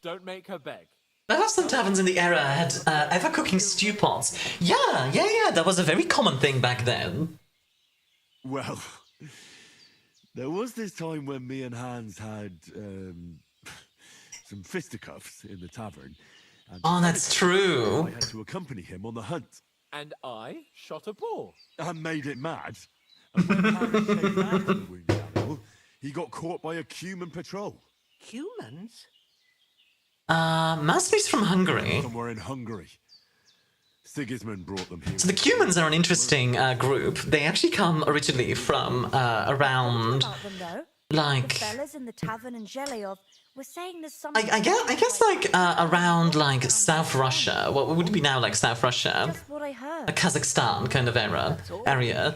Don't make her beg. Perhaps some taverns in the era had ever-cooking stew pots. Yeah, that was a very common thing back then. Well, there was this time when me and Hans had some fisticuffs in the tavern. And oh, that's true. I had to accompany him on the hunt. And I shot a boar. And made it mad. And when Hans came back to the wounded animal, he got caught by a Cuman patrol. Cumans? Must be from Hungary. Somewhere in Hungary. Sigismund brought them here. So the Cumans are an interesting group. They actually come originally from around, like... The fellas in the tavern in Zhelyov were saying there's something... I guess like around like South Russia. What would it be now, like South Russia? Just what I heard. A Kazakhstan kind of area.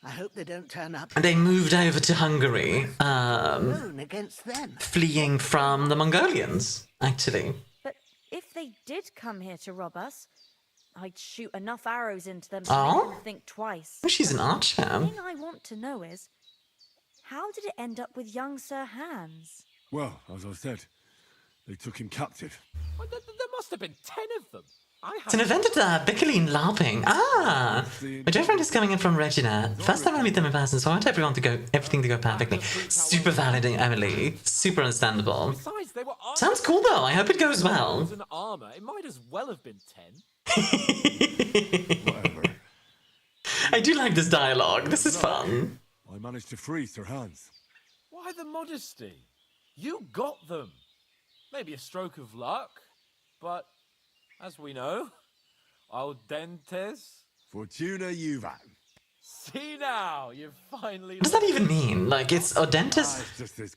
I hope they don't turn up. And they moved over to Hungary, against them. fleeing from the Mongolians, actually. But if they did come here to rob us, I'd shoot enough arrows into them to Oh? make them think twice. Oh, she's an archer. The thing I want to know is, how did it end up with young Sir Hans? Well, as I said, they took him captive. Well, there must have been 10 of them. It's an event at Bickerline LARPing. Ah! My girlfriend is coming in from Regina. First time I meet them in person, so I want everything to go perfectly. Super validating, Emily. Super understandable. Sounds cool though. I hope it goes well. An armor. It might as well have been 10. Whatever. I do like this dialogue. This is fun. I managed to free Sir Hans. Why the modesty? You got them. Maybe a stroke of luck, but as we know, al dentes. Fortuna Juvat. See now, you finally. What does that even mean? Like, it's Odentes?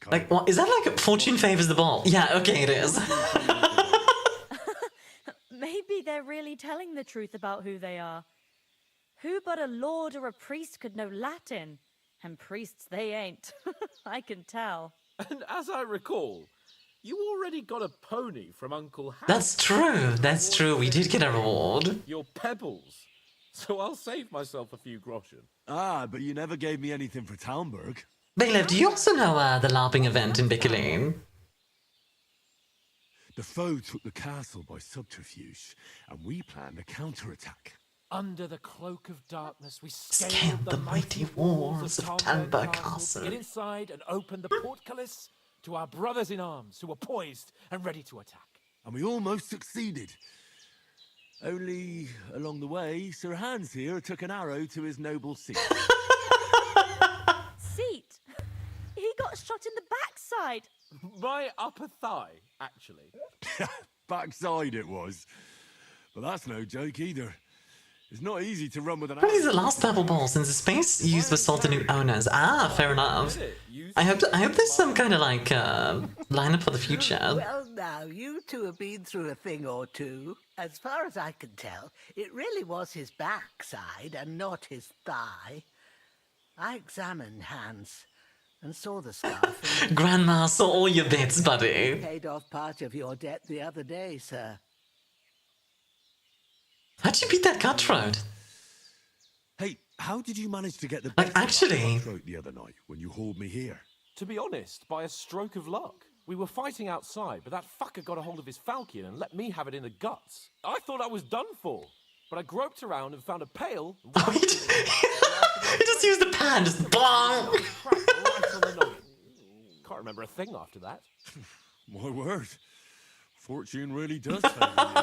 Like, what? Is that like fortune favors the ball? Yeah, okay, it is. Maybe they're really telling the truth about who they are. Who but a lord or a priest could know Latin? And priests they ain't. I can tell. And as I recall, you already got a pony from Uncle Hans. That's true. That's true. We did get a reward. Your pebbles. So I'll save myself a few groschen. Ah, but you never gave me anything for Talmberg. Bailiff, do you also know the LARPing event in Bickerline? The foe took the castle by subterfuge, and we planned a counterattack. Under the cloak of darkness, we Scaled the mighty walls of Talmberg Castle. Get inside and open the portcullis to our brothers in arms who are poised and ready to attack. And we almost succeeded. Only, along the way, Sir Hans here took an arrow to his noble seat. Seat? He got shot in the backside. My upper thigh, actually. Backside it was. But that's no joke either. It's not easy to run with an What is the last purple ball since the space used was sold to new owners? Ah, fair enough. I hope there's some kind of like lineup for the future. Well, now, you two have been through a thing or two. As far as I can tell, it really was his backside and not his thigh. I examined Hans and saw the scarf. Grandma saw all your bits, buddy. Paid off part of your debt the other day, sir. How'd you beat that cutthroat? Hey, how did you manage to get the like actually cutthroat the other night when you hauled me here? To be honest, by a stroke of luck. We were fighting outside, but that fucker got a hold of his falcon and let me have it in the guts. I thought I was done for, but I groped around and found a pail. Oh, he just used the pan, just blah. Can't remember a thing after that. My word, fortune really does favor you.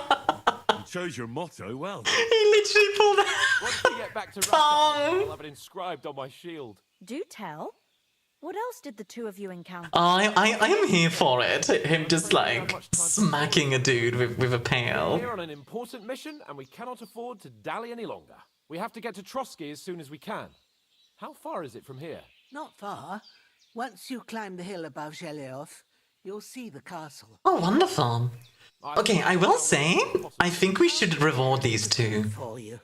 You chose your motto well. He literally pulled out. Once we get back to Russia, I'll have it inscribed on my shield. Do tell. What else did the two of you encounter? I am here for it. Him just like smacking a dude with a pail. We're on an important mission and we cannot afford to dally any longer. We have to get to Trotsky as soon as we can. How far is it from here? Not far. Once you climb the hill above Zheleoth, you'll see the castle. Oh, wonderful. Okay, I will say, I think we should reward these two. For you.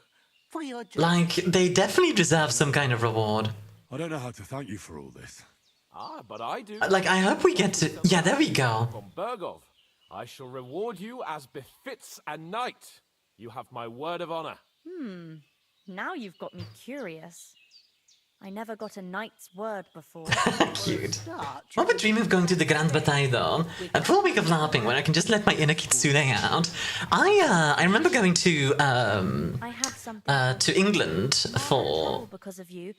For your job. Like, they definitely deserve some kind of reward. I don't know how to thank you for all this. Ah, but I do. Like, I hope we get to... Yeah, there we go. From Bergov, I shall reward you as befits a knight. You have my word of honor. Now you've got me curious. I never got a knight's word before. Cute. I have a dream of going to the Grand Bataille though, and for a week of LARPing when I can just let my inner kitsune out. I remember going to I had something to England for because of you,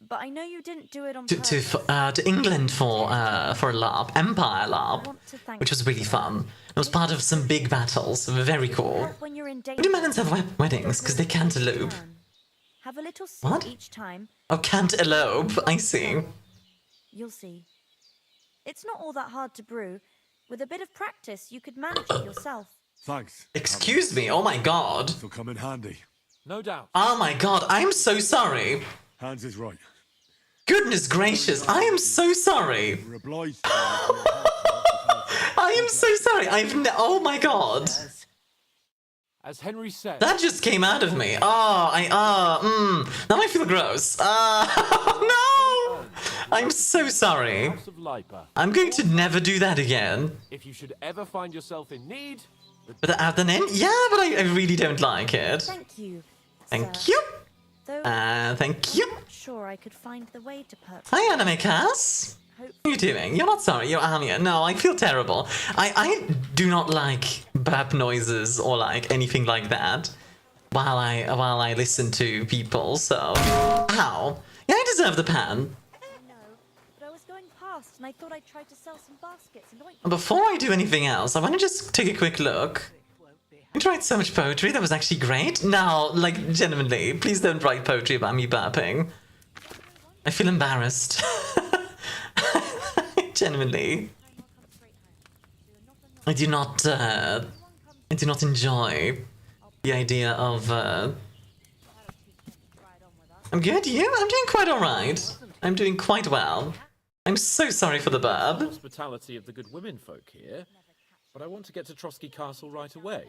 but I know you didn't do it on to England for a LARP, Empire LARP, which was really fun. It was part of some big battles, very cool. When you're in But do Melons have weddings? Because they can't elope. Have a little sip each time. Oh, can't elope. I see. You'll see. It's not all that hard to brew. With a bit of practice, you could manage it yourself. Thanks. Excuse me. Oh my god. This'll come in handy. No doubt. Oh my god. I'm so sorry. Hans is right. Goodness gracious. I am so sorry. We're obliged. I am so sorry. Oh my god. As Henry said... That just came out of me. Now I feel gross. No! I'm so sorry. I'm going to never do that again. If you should ever find yourself in need... But at the name? Yeah, but I really don't like it. Thank you. Thank you. Thank you. I'm not sure I could find the way to purchase. Hi, Anime Cass. What are you doing? You're not sorry, you're Armia. No, I feel terrible. I do not like burp noises or like anything like that while I listen to people. So, ow! Yeah, I deserve the pan. No, but I was going past and I thought I'd try to sell some baskets and Before I do anything else, I want to just take a quick look. You write so much poetry. That was actually great. Now, like, genuinely, please don't write poetry about me burping. I feel embarrassed. Genuinely. I do not enjoy the idea of, I'm good, you? I'm doing quite alright. I'm doing quite well. I'm so sorry for the burp. Hospitality of the good women folk here, but I want to get to Trotsky Castle right away.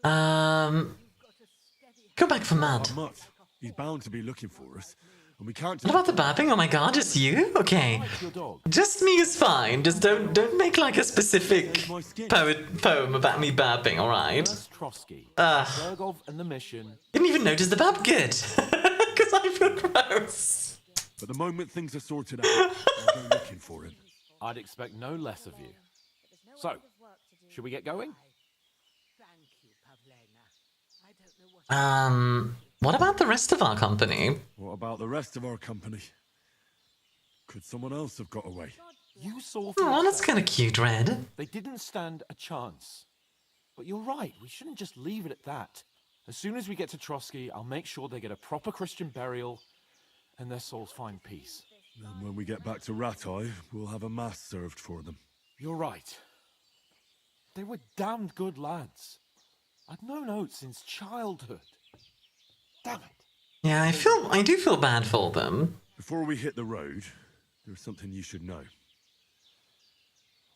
Go back for Matt. He's bound to be looking for us, and we can't. What about the burping? Oh my god, just you? Okay. Just me is fine. Just don't make like a specific poem about me burping, alright? Trotsky, Bergov and the mission. Didn't even notice the burp good. Because I feel gross. But the moment things are sorted out, I'll go looking for him. I'd expect no less of you. So, should we get going? What about the rest of our company? What about the rest of our company? Could someone else have got away? You saw. Oh, that's kind of cute, Red. They didn't stand a chance. But you're right, we shouldn't just leave it at that. As soon as we get to Trotsky, I'll make sure they get a proper Christian burial and their souls find peace. And when we get back to Ratai, we'll have a mass served for them. You're right. They were damned good lads. I'd known Oates since childhood. Damn it. Yeah, I do feel bad for them. Before we hit the road, there's something you should know.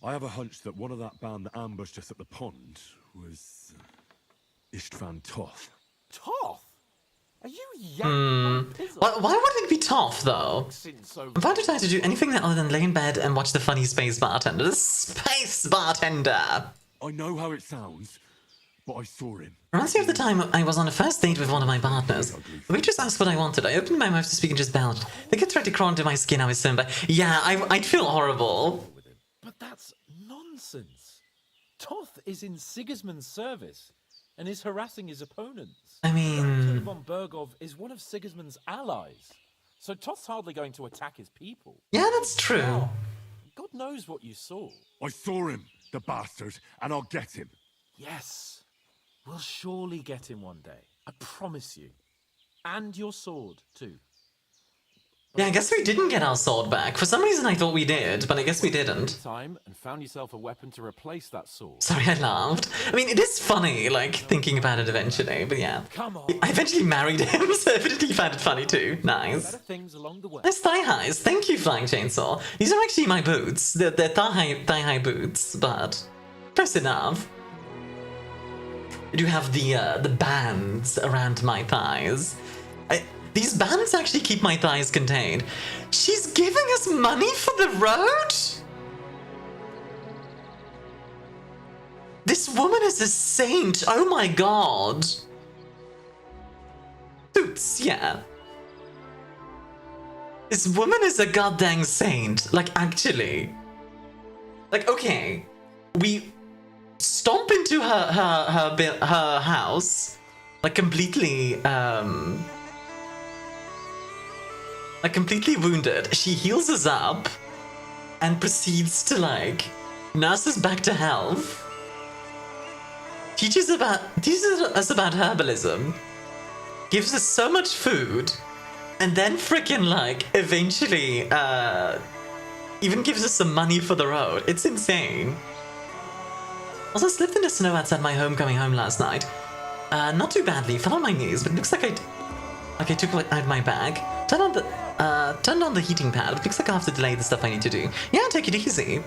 I have a hunch that one of that band that ambushed us at the pond was Istvan Toth. Toth? Are you young? Why would it be Toth, though? I'm finding trying to do anything other than lay in bed and watch the funny space bartender. The space bartender! I know how it sounds, but I saw him. Reminds me of the time I was on a first date with one of my partners. The waitress asked what I wanted. I opened my mouth to speak and just belched. The kid tried to crawl into my skin. I was so bad. Yeah, I'd feel horrible. But that's nonsense. Toth is in Sigismund's service and is harassing his opponents. I mean... von Bergov is one of Sigismund's allies, so Toth's hardly going to attack his people. Yeah, that's true. Oh, God knows what you saw. I saw him, the bastard, and I'll get him. Yes. We'll surely get him one day. I promise you. And your sword, too. Yeah, I guess we didn't get our sword back. For some reason I thought we did, but I guess we didn't. Time and found yourself a weapon to replace that sword. Sorry, I laughed. I mean, it is funny, like, thinking about it eventually, but yeah. Come on. I eventually married him, so evidently he found it funny too. Nice. Better things along the way. Nice thigh highs. Thank you, Flying Chainsaw. These are actually my boots. They're thigh-high boots, but close enough. I do have the bands around my thighs. These bands actually keep my thighs contained. She's giving us money for the road? This woman is a saint. Oh my god. Boots, yeah. This woman is a goddamn saint. Like, actually. Like, okay. We stomp into her house. Like, completely, like, completely wounded. She heals us up and proceeds to, like, nurse us back to health. Teaches us about herbalism. Gives us so much food. And then frickin', like, eventually, even gives us some money for the road. It's insane. Also slipped in the snow outside my home coming home last night. Not too badly. Fell on my knees, but it looks like I took out my bag. Turned on the heating pad. It looks like I have to delay the stuff I need to do. Yeah, take it easy.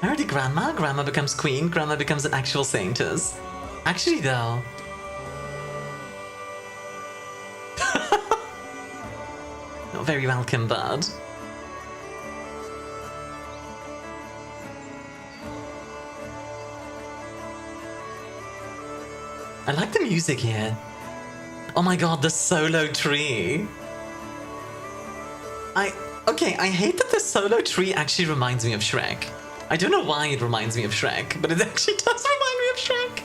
Already grandma. Grandma becomes queen. Grandma becomes an actual saintess. Actually, though. Not very welcome, bud. I like the music here. Oh my god, the solo tree. Okay, I hate that the solo tree actually reminds me of Shrek. I don't know why it reminds me of Shrek, but it actually does remind me of Shrek.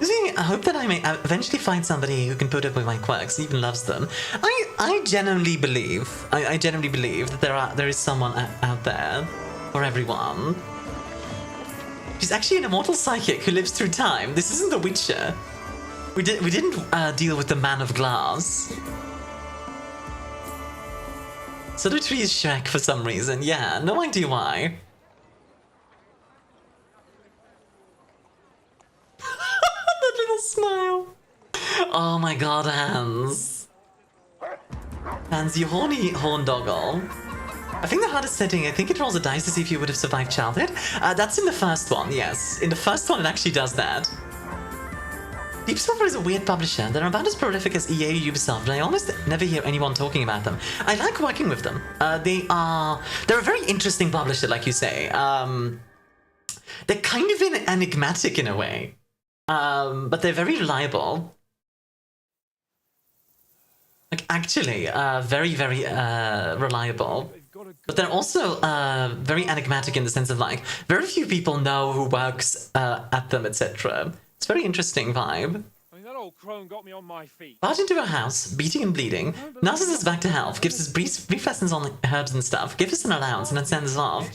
See, I hope that I may eventually find somebody who can put up with my quirks, even loves them. I genuinely believe, I genuinely believe that there is someone out there for everyone. She's actually an immortal psychic who lives through time. This isn't The Witcher. We didn't deal with the Man of Glass. Solo tree is Shrek for some reason. Yeah, no idea why. That little smile. Oh my god, Hans. Hans, you horny horndoggle. I think the hardest setting, I think it rolls a dice to see if you would have survived childhood. That's in the first one, yes. In the first one, it actually does that. Deep Silver is a weird publisher. They're about as prolific as EA or Ubisoft, but I almost never hear anyone talking about them. I like working with them. They're a very interesting publisher, like you say. They're kind of enigmatic in a way. But they're very reliable. Like, actually, very, very reliable. But they're also very enigmatic in the sense of, like, very few people know who works at them, etc. It's a very interesting vibe. I mean, that old crone got me on my feet. Barge into her house, beating and bleeding, nurses us back to health, gives us brief lessons on herbs and stuff, gives us an allowance, and then sends us off.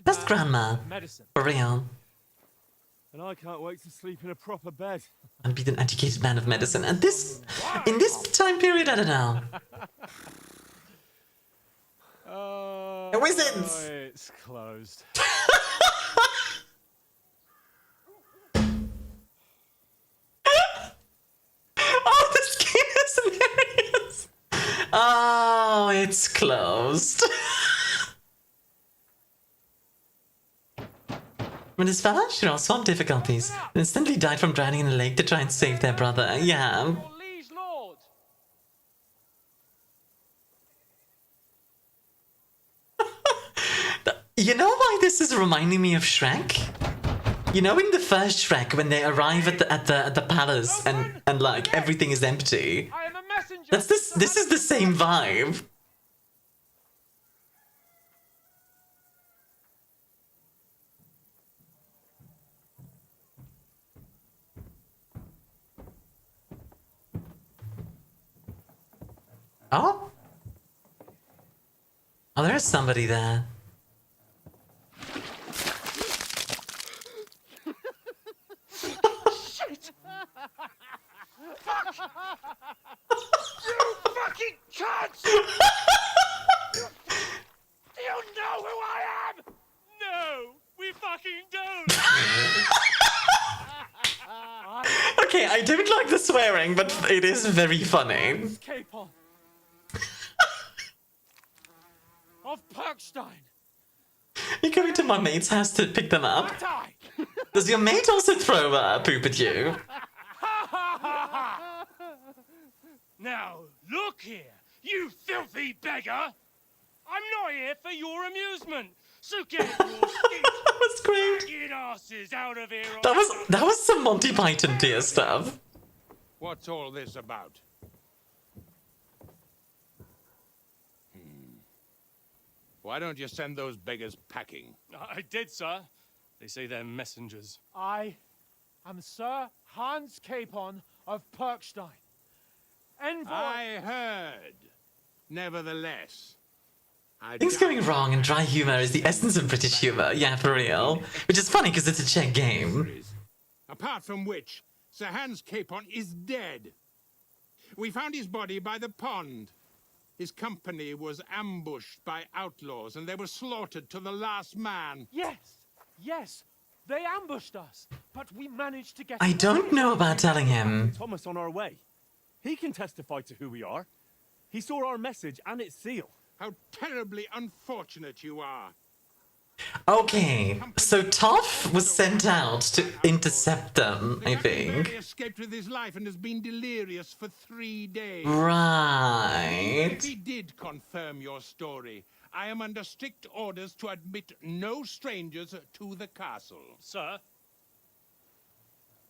Best grandma. For real. And I can't wait to sleep in a proper bed. And be an educated man of medicine. And this, in this time period, I don't know. Wizards! Oh, it's closed. Oh, this game is hilarious! Oh, it's closed. When his fella, she also had difficulties. And instantly died from drowning in a lake to try and save their brother. Yeah. You know why this is reminding me of Shrek? You know, in the first Shrek, when they arrive at the palace and like everything is empty. That's this is the same vibe. Oh? Oh, there is somebody there. Shit! Fuck! You fucking cunts! Do you know who I am? No, we fucking don't! Okay, I don't like the swearing, but it is very funny. Capon of Perkstein. You're going to my mate's house to pick them up? Does your mate also throw poop at you? Now, look here, you filthy beggar! I'm not here for your amusement, so get your That was great. asses out of here. That was some Monty Python tier stuff. What's all this about? Why don't you send those beggars packing? I did, sir. They say they're messengers. I am Sir Hans Capon of Perkstein. Envoy. I heard. Nevertheless, Things going wrong and dry humor is the essence of British humor. Yeah, for real. Which is funny because it's a Czech game. apart from which, Sir Hans Capon is dead. We found his body by the pond. His company was ambushed by outlaws, and they were slaughtered to the last man. Yes, they ambushed us, but we managed to get... I don't know about telling him. Thomas on our way. He can testify to who we are. He saw our message and its seal. How terribly unfortunate you are. Okay, so Toff was sent out to intercept them, I think. He escaped with his life and has been delirious for 3 days. Right. If he did confirm your story, I am under strict orders to admit no strangers to the castle. Sir,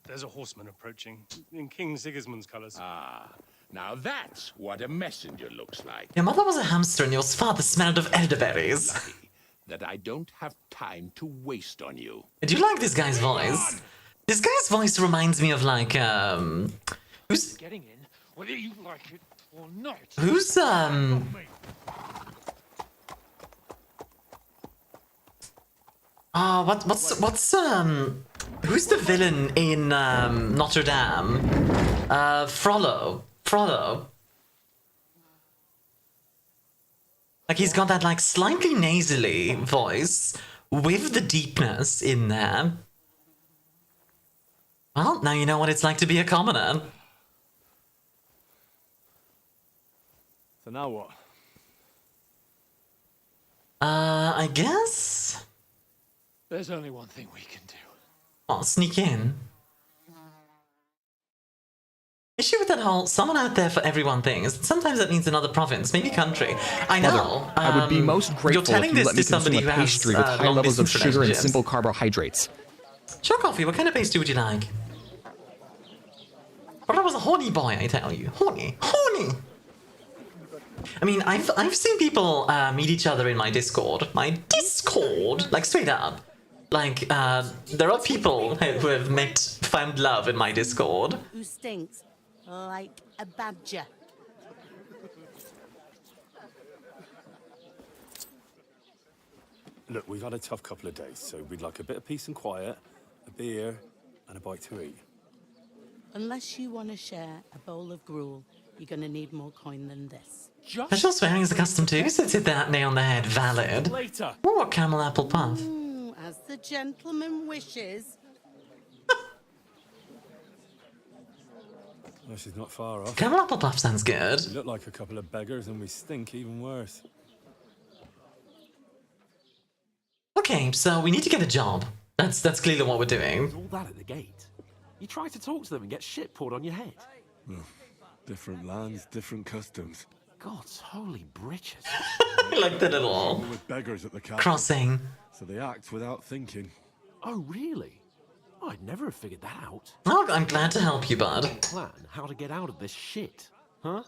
there's a horseman approaching in King Sigismund's colours. Ah, Now that's what a messenger looks like. Your mother was a hamster and your father smelled of elderberries. Lucky that I don't have time to waste on you. Do you like this guy's voice? This guy's voice reminds me of like who's Getting in, whether you like it or not. who's what's who's the villain in Notre Dame? Frollo. Like he's got that like slightly nasally voice with the deepness in there. Well, now you know what it's like to be a commoner. So now what? I guess. There's only one thing we can do. Oh, sneak in. Issue with that whole someone out there for everyone thing is that sometimes that means another province, maybe country. I know. Mother, I would be most you're grateful telling if you this let to me somebody consume who a has pastry with high levels of sugar and simple carbohydrates. Sure, Coffee, what kind of pastry would you like? But I was a horny boy, I tell you. Horny. I mean, I've seen people meet each other in my Discord. Like straight up. Like, there are people who have found love in my Discord. Who stinks like a badger. Look, we've had a tough couple of days, so we'd like a bit of peace and quiet, a beer, and a bite to eat. Unless you want to share a bowl of gruel, you're going to need more coin than this. Special swearing is accustomed to. Sits it that nail on the head. Valid. Later. Ooh, a camel apple puff. As the gentleman wishes. Well, she's not far off. Camel apple puff sounds good. We look like a couple of beggars and we stink even worse. Okay, so we need to get a job. That's clearly what we're doing. All that at the gate. You try to talk to them and get shit poured on your head. Well, different lands, different customs. God's holy britches. Like the little with beggars at the castle. crossing. So they act without thinking. Oh, really? I'd never have figured that out. Oh, I'm glad to help you, bud. Plan how to get out of this shit, huh?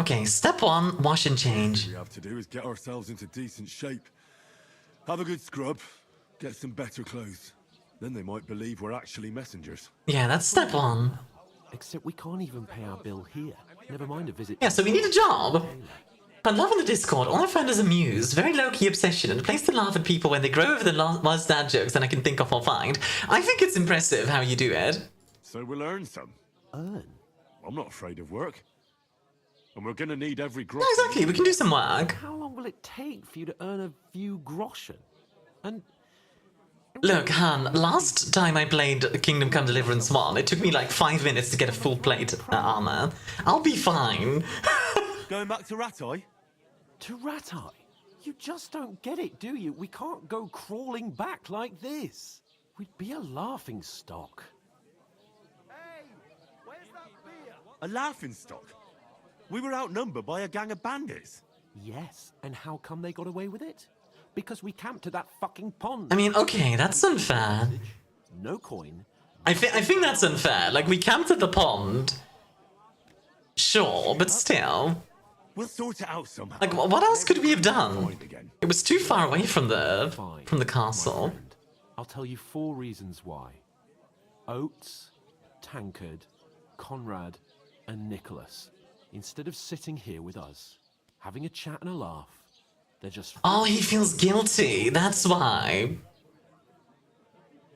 Okay, step one, wash and change. All we have to do is get ourselves into decent shape. Have a good scrub, get some better clothes. Then they might believe we're actually messengers. Yeah, that's step one. Except we can't even pay our bill here. Never mind a visit. Yeah, so we need a job. I'm loving the Discord. All I found is a muse, very low-key obsession, and a place to laugh at people when they grow over the last dad jokes that I can think of or find. I think it's impressive how you do it. So we'll earn some. Earn? I'm not afraid of work. And we're gonna need every groschen. No, exactly, we can do some work. How long will it take for you to earn a few groschen? And look, Han, last time I played Kingdom Come Deliverance 1, it took me like 5 minutes to get a full plate armor. I'll be fine. Going back to Ratai? To Ratai? You just don't get it, do you? We can't go crawling back like this. We'd be a laughing stock. Hey, where's that beer? A laughing stock? We were outnumbered by a gang of bandits. Yes, and how come they got away with it? Because we camped at that fucking pond. I mean, okay, that's unfair. No coin. I think that's unfair. Like, we camped at the pond. Sure, but still. We'll sort it out somehow. Like, what else could we have done? It was too far away from the castle. I'll tell you 4 reasons why. Oates, Tankard, Conrad, and Nicholas. Instead of sitting here with us, having a chat and a laugh, they're just... Oh, he feels guilty. That's why.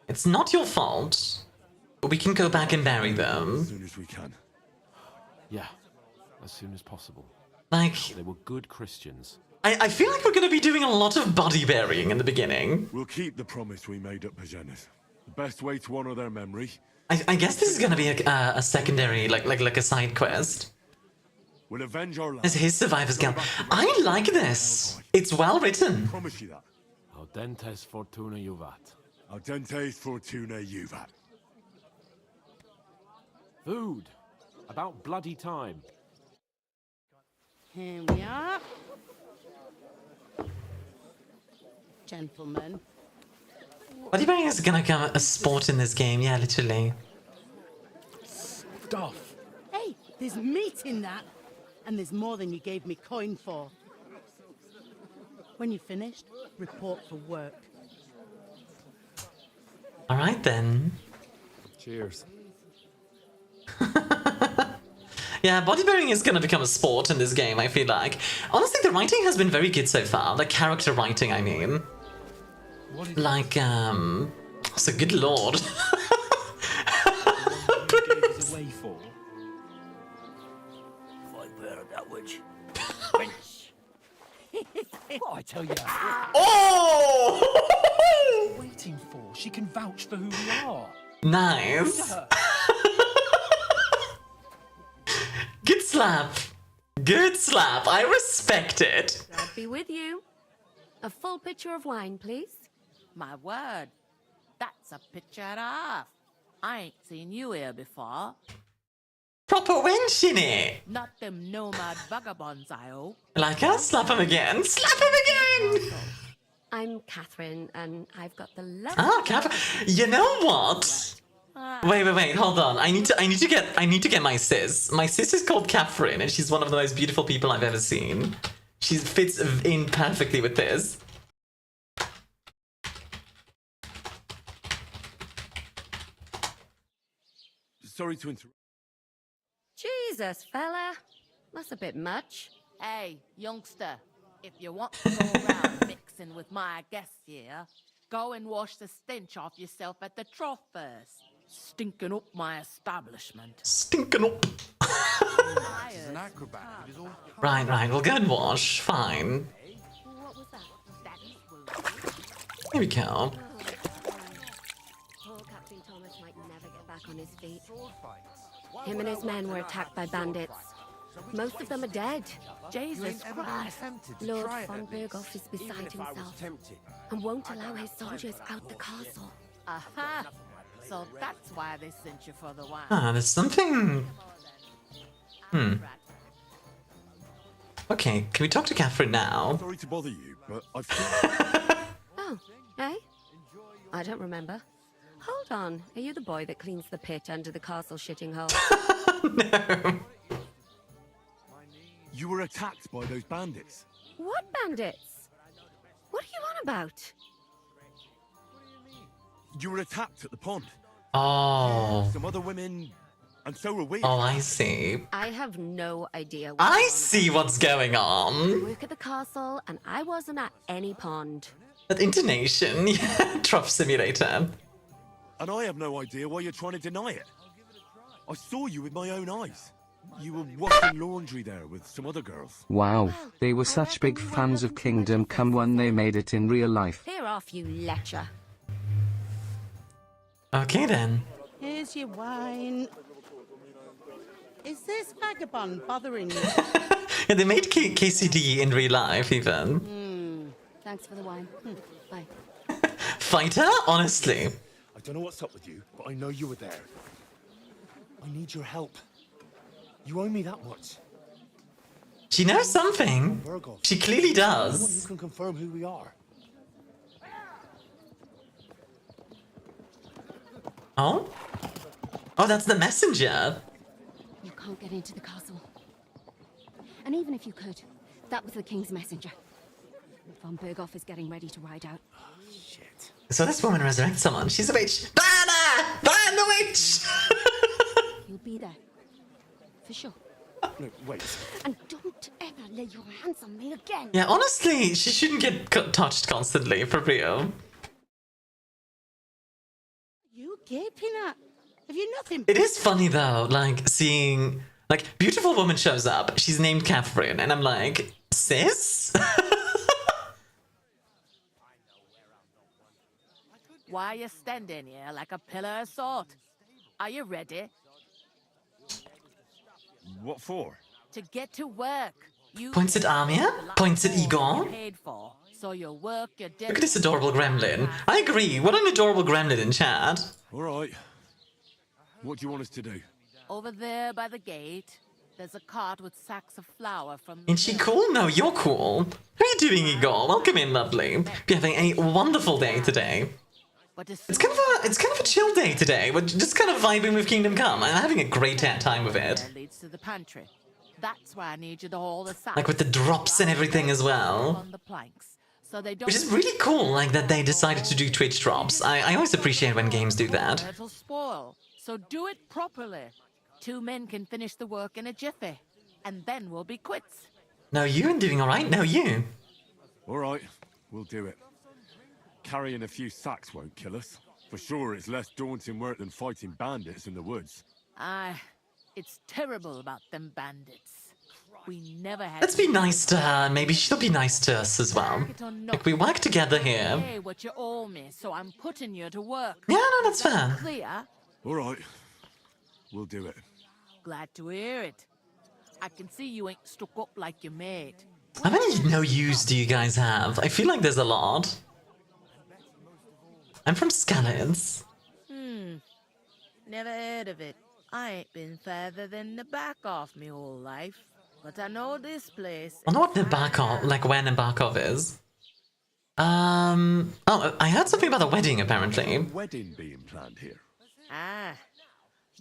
It's not your fault. But we can go back and bury them. As soon as we can. Yeah, as soon as possible. Like... They were good Christians. I feel like we're going to be doing a lot of body burying in the beginning. We'll keep the promise we made at Pagenis. The best way to honor their memory. I guess this is going to be a secondary, like a side quest. We'll avenge our As his survivor's guild. I like this. It's well written. Promise you that. Audentes fortuna juvat. Audentes fortuna juvat. Food. About bloody time. Here we are. Gentlemen. Body burying is going to become a sport in this game. Yeah, literally. stuff. Hey, there's meat in that. And there's more than you gave me coin for. When you're finished, report for work. All right then. Cheers. Yeah, bodybuilding is gonna become a sport in this game, I feel like. Honestly, the writing has been very good so far. Like, character writing, I mean. Like, so good lord. Away for. What I tell you. Oh! Waiting for. She can vouch for who we are. Nice. Good slap. Good slap. I respect it. I'll be with you. A full pitcher of wine, please. My word. That's a picture and a half. I ain't seen you here before. Proper wench in it. Not them nomad vagabonds, I hope. Like her? Slap him again. Slap him again. I'm Catherine, and I've got the love. Ah, Catherine. You know what? Wait. Hold on. I need to get my sis. My sis is called Catherine, and she's one of the most beautiful people I've ever seen. She fits in perfectly with this. Sorry to interrupt. Jesus, fella. That's a bit much. Hey, youngster, if you want to go around mixing with my guests here, go and wash the stench off yourself at the trough first. Stinking up my establishment. Stinking up. He's an acrobat. It is all... Right. We'll go and wash. Fine. What was that? Here we go. Poor Captain Thomas might never get back on his feet. Him and his men were attacked by bandits. Most of them are dead. Jesus Christ. Lord von Berghoff is beside himself and won't allow his soldiers out the castle. Aha! So that's why they sent you for the wine. Ah, there's something... Okay, can we talk to Catherine now? Sorry to bother you, but I've... Oh, eh? I don't remember. Hold on, are you the boy that cleans the pit under the castle shitting hole? No. You were attacked by those bandits. What bandits? What are you on about? You were attacked at the pond. Oh. Some other women, and so were we. Oh, I see. I have no idea. I see what's going I on. work at the castle, and I wasn't at any pond. That intonation, yeah, Trough Simulator. And I have no idea why you're trying to deny it. I saw you with my own eyes. You were washing laundry there with some other girls. Wow, they were such big fans of Kingdom Come when they made it in real life. Here off, you lecher. Okay then. Here's your wine. Is this vagabond bothering you? Yeah, they made KCD in real life even. Thanks for the wine. Bye. Fighter? Honestly. I don't know what's up with you, but I know you were there. I need your help. You owe me that much. She knows something. She clearly Someone who does. can confirm who we are. Oh? Oh, that's the messenger. You can't get into the castle. And even if you could, that was the king's messenger. Von Berghoff is getting ready to ride out. Shit. So this woman resurrects someone. She's a witch. Banner! Ban the witch! You'll be there. For sure. No, wait. And don't ever lay your hands on me again. Yeah, honestly, she shouldn't get touched constantly, for real. You gaping at? Have you nothing? It is funny though, like seeing, like, beautiful woman shows up. She's named Catherine, and I'm like, sis? Why are you standing here like a pillar of salt? Are you ready? What for? To get to work. You Points at Armia? Points at Igor? paid for. So you work your Look at this adorable gremlin. I agree. What an adorable gremlin in chat. All right. What do you want us to do? Over there by the gate, there's a cart with sacks of flour from... Ain't she cool? No, you're cool. How are you doing, Igor? Welcome in, lovely. Be having a wonderful day today. But It's kind of a chill day today. We're just kind of vibing with Kingdom Come. I'm having a great time with it. leads to the pantry. That's why I need you to hold the sack. Like with the drops and everything as well. On the planks, so they don't. Which is really cool, like that they decided to do Twitch drops. I always appreciate when games do that. It'll spoil. So do it properly. 2 men can finish the work in a jiffy, and then we'll be quits. No, you ain't doing alright. No, you. Alright, we'll do it. Carrying a few sacks won't kill us. For sure, it's less daunting work than fighting bandits in the woods. Aye, it's terrible about them bandits. We never had. Let's be nice to her. Maybe she'll be nice to us as well. Like, we work together here. Hey, what you owe me, so I'm putting you to work. Yeah, no, that's fair. Clear? Alright, we'll do it. Glad to hear it. I can see you ain't stuck up like your mate. How many no-use do you guys have? I feel like there's a lot. I'm from Skalitz. Never heard of it. I ain't been further than the back off me whole life. But I know this place. I wonder what Nabokov, like where Nabokov is. Oh, I heard something about a wedding, apparently. Wedding being planned here. Ah,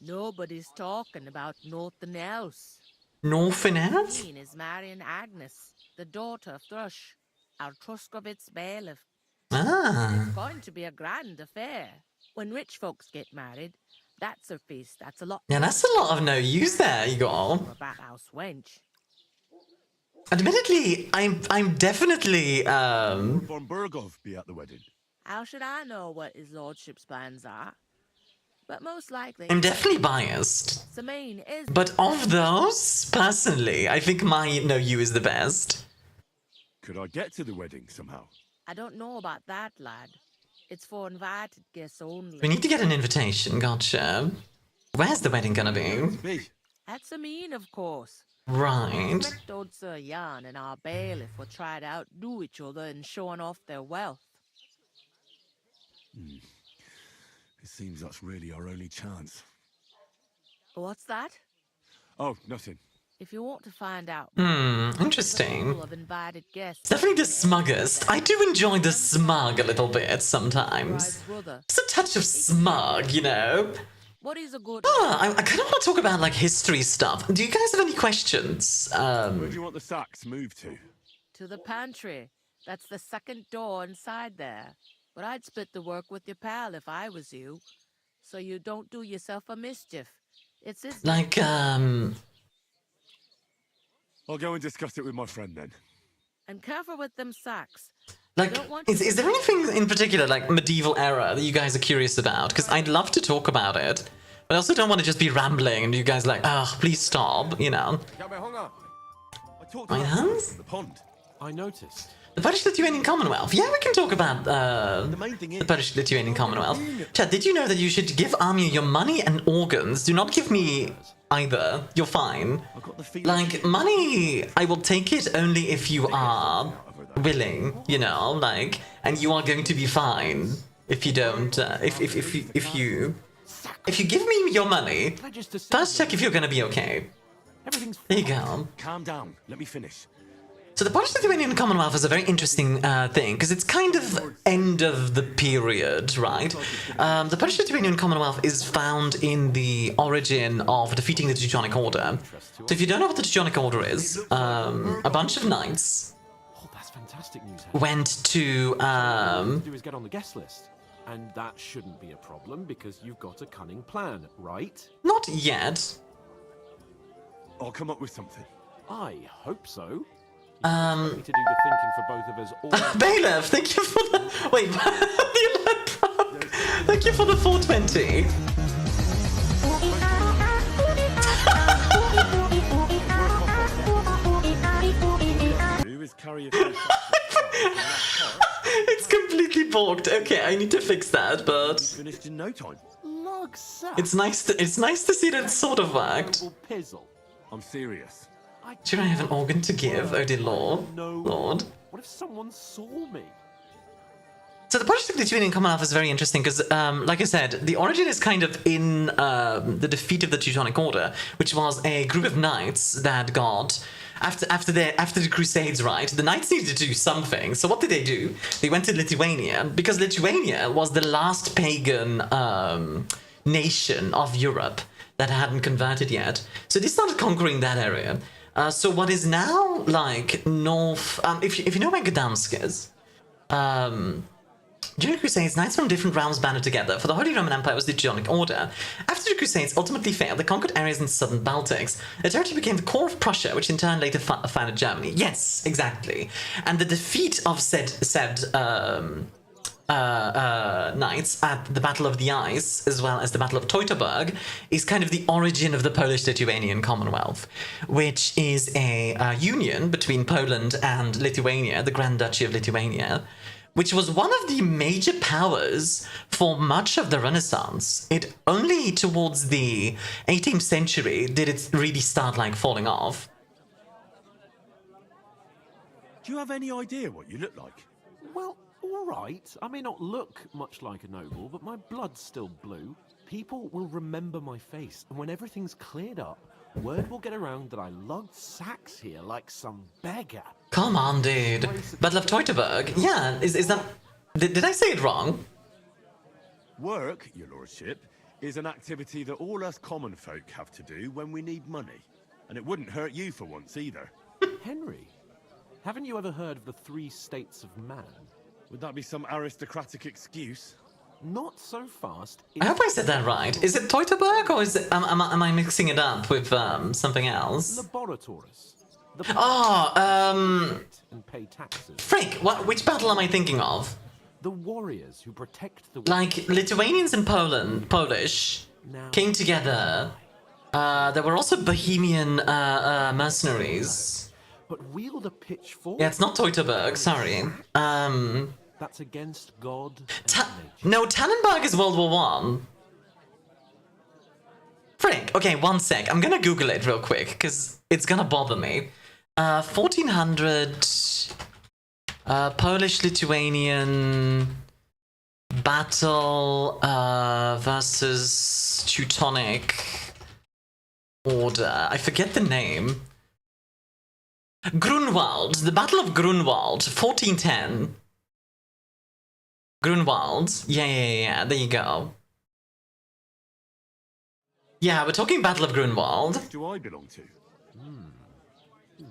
nobody's talking about nothing else. Nothing else? Queen is marrying Agnes, the daughter of Thrush, our Truskovitz bailiff. Ah. It's going to be a grand affair. When rich folks get married, that's a feast. That's a lot. Yeah, that's a lot of no use there, Igor. Bathhouse wench. Admittedly, I'm definitely Von Burgov be at the wedding. How should I know what his lordship's plans are? But most likely, I'm definitely biased. Samine is. But of those, personally, I think my no you is the best. Could I get to the wedding somehow? I don't know about that, lad. It's for invited guests only. We need to get an invitation, gotcha. Where's the wedding gonna be? At Samine, of course. Right. I expect old Sir Jan and our bailiff will try to outdo each other in showing off their wealth. It seems that's really our only chance. What's that? Oh, nothing. If you want to find out, interesting. Of invited guests. It's definitely the smuggest. I do enjoy the smug a little bit sometimes. Just a touch of smug, you know. What is a good? I kind of want to talk about like history stuff. Do you guys have any questions? Where do you want the sacks moved to? To the pantry. That's the second door inside there. But I'd split the work with your pal if I was you, so you don't do yourself a mischief. It's his. Like I'll go and discuss it with my friend then. And careful with them sacks. Like, is there anything in particular, like medieval era, that you guys are curious about? Because I'd love to talk about it, but I also don't want to just be rambling and you guys like, please stop, you know. My hands? The pond. I noticed. The Polish-Lithuanian Commonwealth. Yeah, we can talk about The main thing is, the Polish-Lithuanian Commonwealth. Chad, did you know that you should give Armia your money and organs? Do not give me either. You're fine. Like, money, I will take it only if you are willing, you know, like, and you are going to be fine if you don't, if you give me your money, first check if you're gonna be okay. There you go. Calm down. Let me finish. So the Polish-Lithuanian Commonwealth is a very interesting thing, because it's kind of end of the period, right? The Polish-Lithuanian Commonwealth is found in the origin of defeating the Teutonic Order. So if you don't know what the Teutonic Order is, a bunch of knights went to... do is get on the guest list. And that shouldn't be a problem, because you've got a cunning plan, right? Not yet. I'll come up with something. I hope so. Me to do the thinking for both of us. All Bailiff, thank you for the... Wait, thank you for the 420. It's completely balked. Okay, I need to fix that, but Finished in no time. it's nice to see that it sort of worked. I'm serious. Should I have an organ to give? Oh dear Lord. No. Lord. What if someone saw me? So the Polish-Lithuanian Commonwealth is very interesting because, like I said, the origin is kind of in the defeat of the Teutonic Order, which was a group of knights that got after the Crusades, right? The knights needed to do something. So what did they do? They went to Lithuania because Lithuania was the last pagan nation of Europe that hadn't converted yet. So they started conquering that area. So what is now like north? If you know where Gdansk is. During the Crusades, knights from different realms banded together. For the Holy Roman Empire was the Teutonic Order. After the Crusades ultimately failed, they conquered areas in southern Baltics. The territory became the core of Prussia, which in turn later founded Germany. Yes, exactly. And the defeat of said knights at the Battle of the Ice, as well as the Battle of Teutoburg, is kind of the origin of the Polish-Lithuanian Commonwealth, which is a union between Poland and Lithuania, the Grand Duchy of Lithuania, which was one of the major powers for much of the Renaissance. It only towards the 18th century did it really start like falling off. Do you have any idea what you look like? Well, all right. I may not look much like a noble, but my blood's still blue. People will remember my face, and when everything's cleared up, word will get around that I lugged sacks here like some beggar. Come on, dude. Battle of Teutoburg. Yeah, is that... Did I say it wrong? Work, your lordship, is an activity that all us common folk have to do when we need money. And it wouldn't hurt you for once either. Henry, haven't you ever heard of the 3 states of man? Would that be some aristocratic excuse? Not so fast. I hope I said that right. Is it Teutoburg or is it... Am I mixing it up with something else? Laboratories. And pay taxes. Frick, which battle am I thinking of? The warriors who protect the... Like, Lithuanians and Polish came together. There were also Bohemian mercenaries. But wield a pitchfork? Yeah, it's not Teutoburg, sorry. That's against God. No, Tannenberg is World War I. Frick, okay, one sec. I'm gonna Google it real quick, because it's gonna bother me. 1400... Polish-Lithuanian... battle versus Teutonic Order. I forget the name. Grunwald. The Battle of Grunwald, 1410. Grunwald. Yeah. There you go. Yeah, we're talking Battle of Grunwald. Who do I belong to?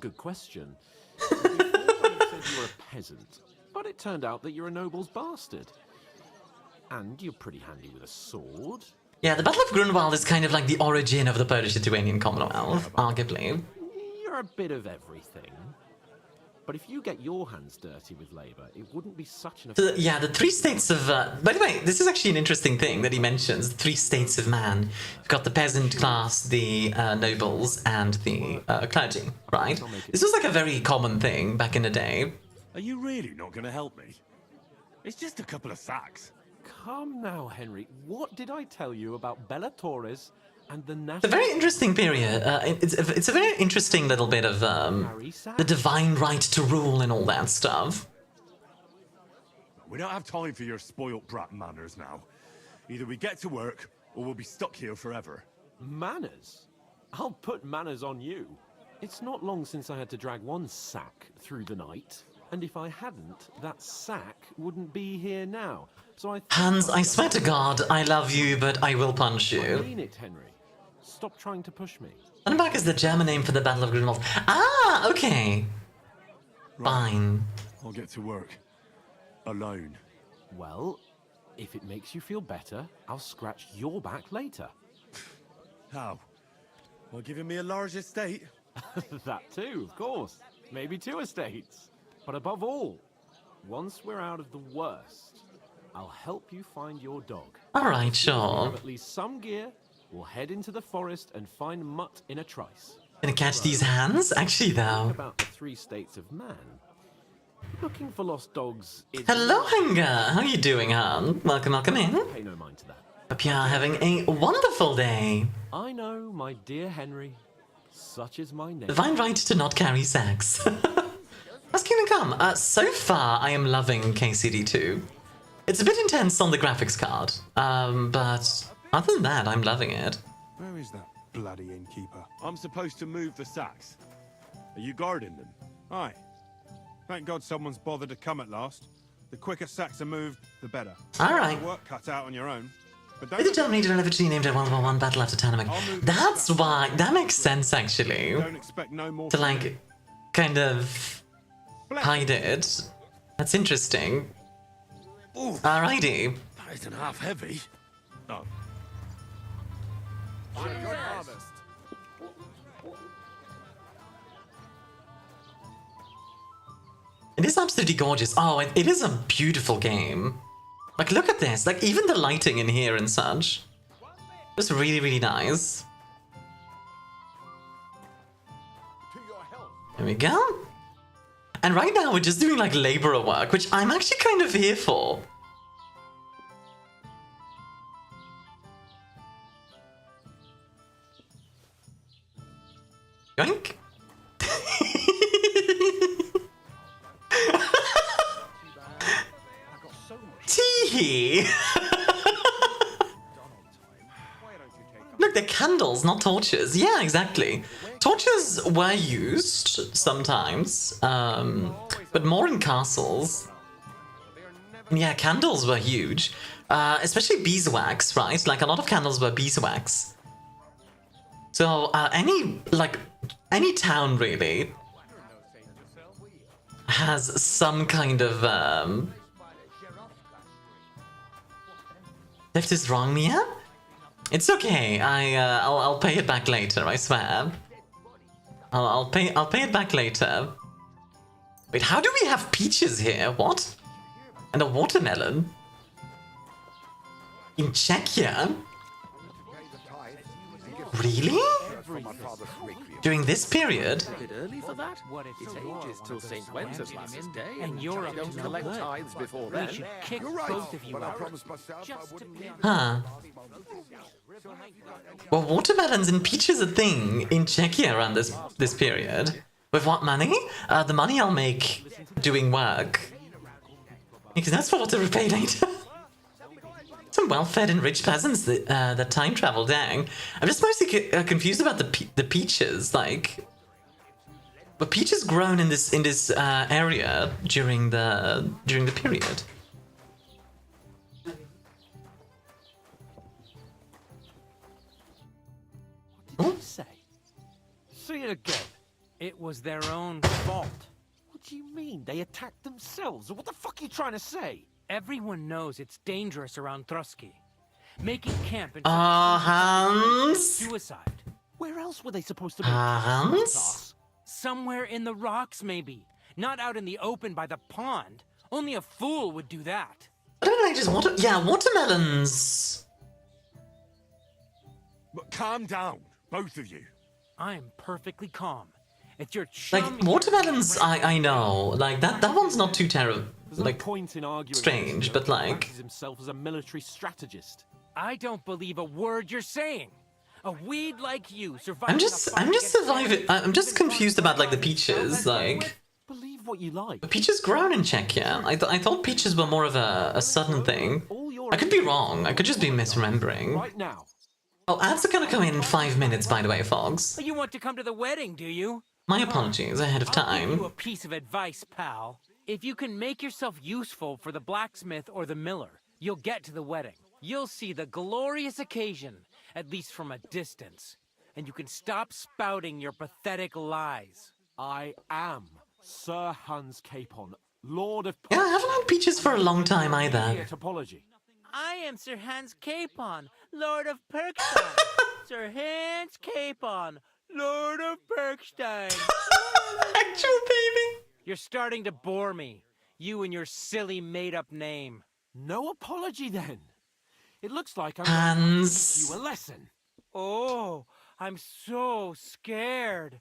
Good question. Before I said you were a peasant, but it turned out that you're a noble's bastard. And you're pretty handy with a sword. Yeah, the Battle of Grunwald is kind of like the origin of the Polish-Lithuanian Commonwealth, arguably. You're a bit of everything. But if you get your hands dirty with labor, it wouldn't be such an... Yeah, the 3 states of... By the way, this is actually an interesting thing that he mentions. The 3 states of man. You've got the peasant class, the nobles, and the clergy, right? This was like a very common thing back in the day. Are you really not going to help me? It's just a couple of sacks. Come now, Henry. What did I tell you about Bella Torres and the national... It's a very interesting period. It's a very interesting little bit of the divine right to rule and all that stuff. We don't have time for your spoilt brat manners now. Either we get to work, or we'll be stuck here forever. Manners? I'll put manners on you. It's not long since I had to drag one sack through the night. And if I hadn't, that sack wouldn't be here now. So Hans, I swear to God, I love you, but I will punch you. I mean it, Henry. Stop trying to push me. Tannenberg is the German name for the Battle of Grunwald. Ah, okay. Right. Fine. I'll get to work. Alone. Well, if it makes you feel better, I'll scratch your back later. How? By giving me a large estate? That too, of course. Maybe 2 estates. But above all, once we're out of the worst, I'll help you find your dog. Alright, sure. Have at least some gear. We'll head into the forest and find Mutt in a trice. Gonna catch these hands? Actually, though. About the 3 states of man. Looking for lost dogs is... Hello, Hunger! How you doing, hon? Welcome in. Pay no mind to that. Hope you're having a wonderful day. I know, my dear Henry. Such is my name. Divine right to not carry sex. That's Kingdom Come. So far, I am loving KCD2. It's a bit intense on the graphics card, but other than that, I'm loving it. Where is that bloody innkeeper? I'm supposed to move the sacks. Are you guarding them? Aye. Thank God someone's bothered to come at last. The quicker sacks are moved, the better. Alright. Work cut out on your own. But With the Dominator and Live2D named a 1v1 battle after tournament. That's why. That makes sense, actually. Don't expect no more To, like, kind of hide it. That's interesting. Ooh, Alrighty. that isn't half heavy. Oh. Good harvest. It is absolutely gorgeous. Oh, it is a beautiful game. Like, look at this. Like, even the lighting in here and such. It's really, really nice. There we go. And right now we're just doing, like, laborer work, which I'm actually kind of here for. Yoink. Tee-hee! Look, they're candles, not torches. Yeah, exactly. Torches were used sometimes, but more in castles. Yeah, candles were huge. Especially beeswax, right? Like, a lot of candles were beeswax. So, any town, really, has some kind of, Left is wrong, Mia? It's okay. I'll pay it back later. I swear. I'll pay it back later. Wait, how do we have peaches here? What? And a watermelon? In Czechia? Really? During this period? A bit early for that? It's ages till St. Wenceslas's day, and you're up to collect tithes before then. We should kick both of you out. Huh. Well, watermelons and peaches a thing in Czechia around this period. With what money? The money I'll make doing work. Because that's what to repay later. Some well-fed and rich peasants that time travel. Dang, I'm just mostly confused about the peaches. Like, were peaches grown in this area during the period? What did you say? Say it again. It was their own fault. What do you mean? They attacked themselves? What the fuck are you trying to say? Everyone knows it's dangerous around Trotsky. Making camp in Hans? suicide. Where else were they supposed to be? Hans? Somewhere in the rocks, maybe. Not out in the open by the pond. Only a fool would do that. I don't know, just watermelons. But calm down, both of you. I'm perfectly calm. It's your like watermelons. I know, like that one's not too terrible. There's no point in arguing. Strange, but like himself as a military strategist. I don't believe a word you're saying. A weed like you surviving. I'm just surviving. I'm just confused about like the peaches. Like, believe what you like. The peaches grown in Czechia. I thought peaches were more of a southern thing. I could be wrong. I could just be misremembering. Right now. Oh, ads are gonna come in 5 minutes, by the way, Fox. You want to come to the wedding, do you? My apologies ahead of I'll give you time. a piece of advice, pal. If you can make yourself useful for the blacksmith or the miller, you'll get to the wedding. You'll see the glorious occasion, at least from a distance. And you can stop spouting your pathetic lies. I am Sir Hans Capon, Lord of... Yeah, I haven't had peaches for a long time either. Apology. I am Sir Hans Capon, Lord of Perkstein. Sir Hans Capon, Lord of Perkstein. Actual baby. You're starting to bore me. You and your silly made-up name. No apology then. It looks like I'm Hans. giving you a lesson. Oh, I'm so scared.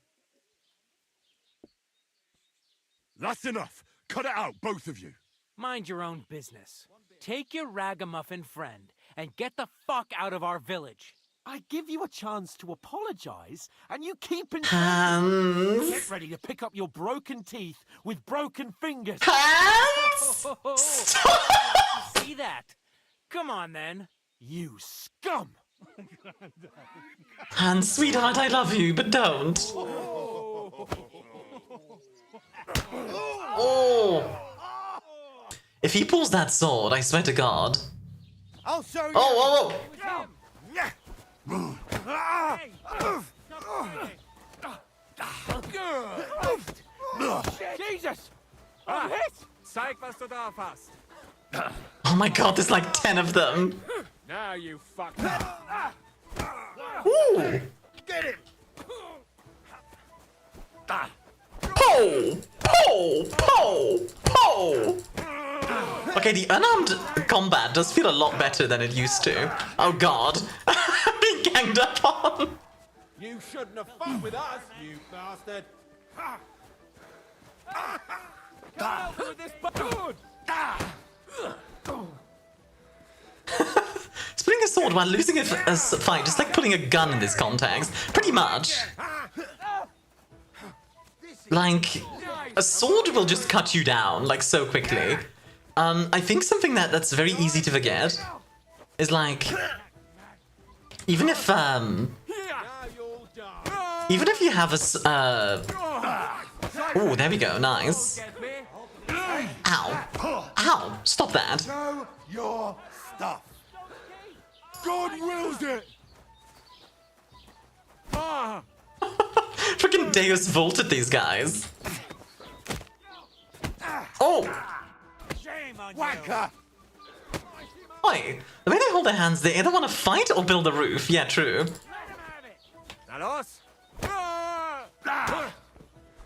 That's enough. Cut it out, both of you. Mind your own business. Take your ragamuffin friend and get the fuck out of our village. I give you a chance to apologize, and you keep Hans. Get ready to pick up your broken teeth with broken fingers. Hans. Stop. see that. Come on, then. You scum! Hans, sweetheart, I love you, but don't. Oh! If he pulls that sword, I swear to God. I'll show you. Oh, Jesus! I'm hit! Zeig, was du drauf hast. Oh my God, there's like 10 of them. Now you fucked up. Ooh! Get him! Po! Po! Po! Po! Okay, the unarmed combat does feel a lot better than it used to. Oh God. I'm being ganged up on. You shouldn't have fought with us, you bastard. With this good. Swinging a sword while losing a fight, just like putting a gun in this context. Pretty much. Like, a sword will just cut you down, like, so quickly. I think something that's very easy to forget is, like, even if you have a, oh, there we go, nice. Ow. Ow, stop that. Know your stuff. God wills it. Freaking Deus vaulted these guys. Oh! Whacker. Oi, the way they hold their hands, they either want to fight or build a roof. Yeah, true.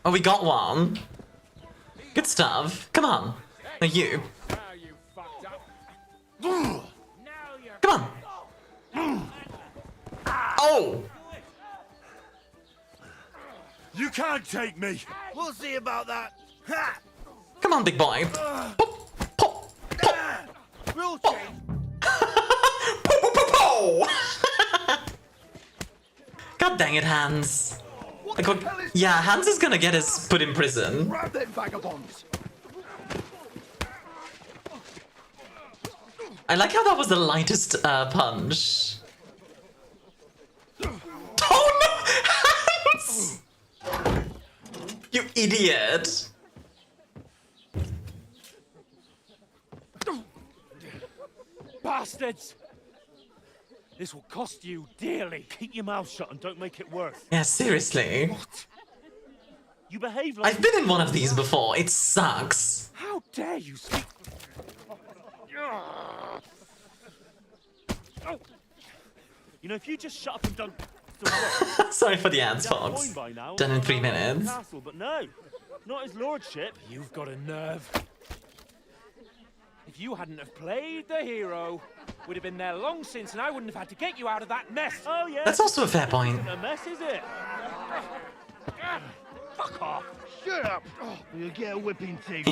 Oh, we got one. Good stuff. Come on. Now you. Come on. Oh! You can't take me. We'll see about that. Come on, big boy. We'll change. God dang it, Hans. Like, yeah, Hans is gonna get us put in prison. Grab them vagabonds. I like how that was the lightest punch. Oh no! Hans! You idiot! Bastards! This will cost you dearly. Keep your mouth shut and don't make it worse. Yeah, seriously. What? You behave like... I've been in one of these before. It sucks. How dare you speak... You know, if you just shut up and done... Sorry for the ads, Fox. Done in 3 minutes. Castle, but no, not his lordship. You've got a nerve. If you hadn't have played the hero, we'd have been there long since, and I wouldn't have had to get you out of that mess. Oh yeah. That's also a fair point. A mess, is it? Fuck off. Shut up. You'll get a whipping too.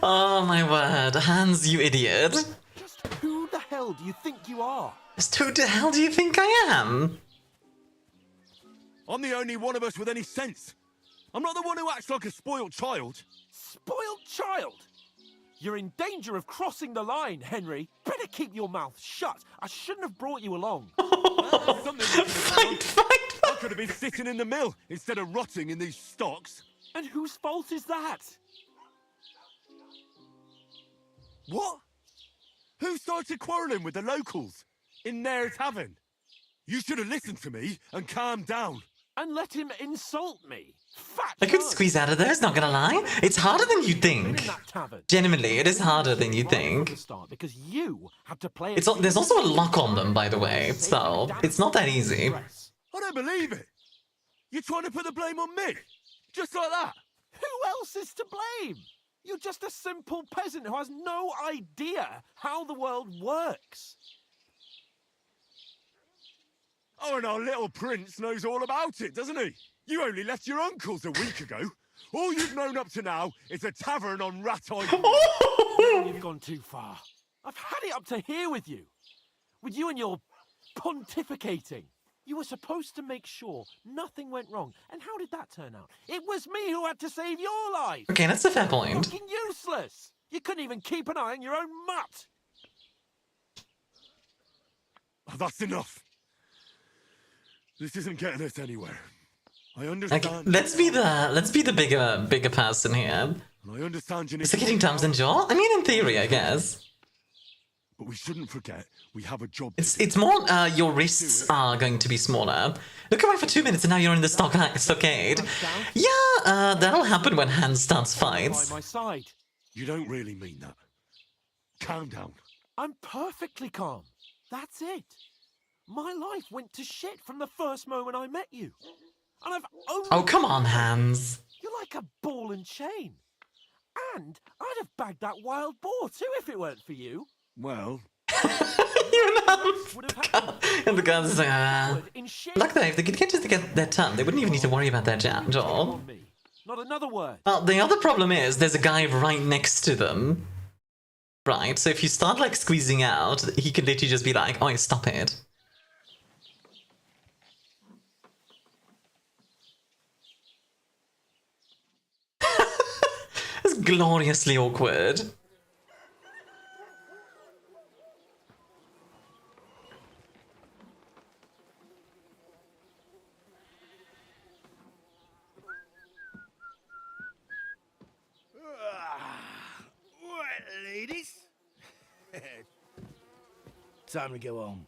Oh my word, Hans, you idiot. Just who the hell do you think you are? Just who the hell do you think I am? I'm the only one of us with any sense. I'm not the one who acts like a spoiled child. Spoiled child? You're in danger of crossing the line, Henry. Better keep your mouth shut. I shouldn't have brought you along. I could have been sitting in the mill instead of rotting in these stocks. And whose fault is that? What? Who started quarrelling with the locals in their tavern? You should have listened to me and calmed down. And let him insult me. Fat I could squeeze out of there, it's not gonna lie. It's harder than you think. Genuinely, it is harder than you think. Because you had to play. There's also a lock on them, by the way, so it's not that easy. I don't believe it. You're trying to put the blame on me? Just like that? Who else is to blame? You're just a simple peasant who has no idea how the world works. Oh, and our little prince knows all about it, doesn't he? You only left your uncle's a week ago. All you've known up to now is a tavern on Rat-Eye. You've gone too far. I've had it up to here with you. With you and your pontificating. You were supposed to make sure nothing went wrong. And how did that turn out? It was me who had to save your life! Okay, that's a fair point. Fucking useless! You couldn't even keep an eye on your own mutt! Oh, that's enough. This isn't getting us anywhere. I understand. Okay, let's be the bigger person here. I understand you. Is it getting thumbs in jaw? I mean, in theory, I guess. But we shouldn't forget we have a job. It's more your wrists are going to be smaller. Look away for 2 minutes and now you're in the stockade. Yeah, that'll happen when Hans starts fights. By my side. You don't really mean that. Calm down. I'm perfectly calm. That's it. My life went to shit from the first moment I met you. And I've only... Oh, come on, Hans. You're like a ball and chain. And I'd have bagged that wild boar too if it weren't for you. Well... And the guns is like, Luck though, if they could get their turn, they wouldn't even need to worry about their jaw. Not another word. Well, the other problem is there's a guy right next to them. Right, so if you start like squeezing out, he could literally just be like, oh, stop it. It's gloriously awkward. Ladies? Time to go home.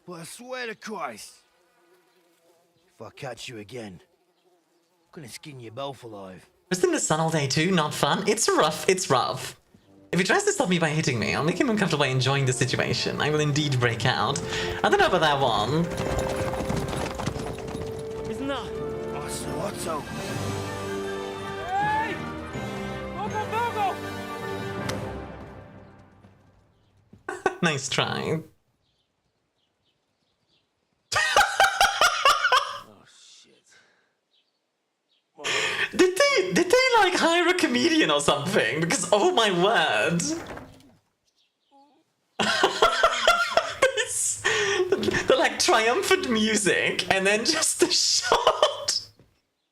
But I swear to Christ, if I catch you again, I'm gonna skin you both alive. Just in the sun all day too, not fun. It's rough, it's rough. If he tries to stop me by hitting me, I'll make him uncomfortable by enjoying the situation. I will indeed break out. I don't know about that one. Isn't that? Otto. Hey! Go! Nice try. Did they like hire a comedian or something? Because oh my word. The like triumphant music and then just a shot.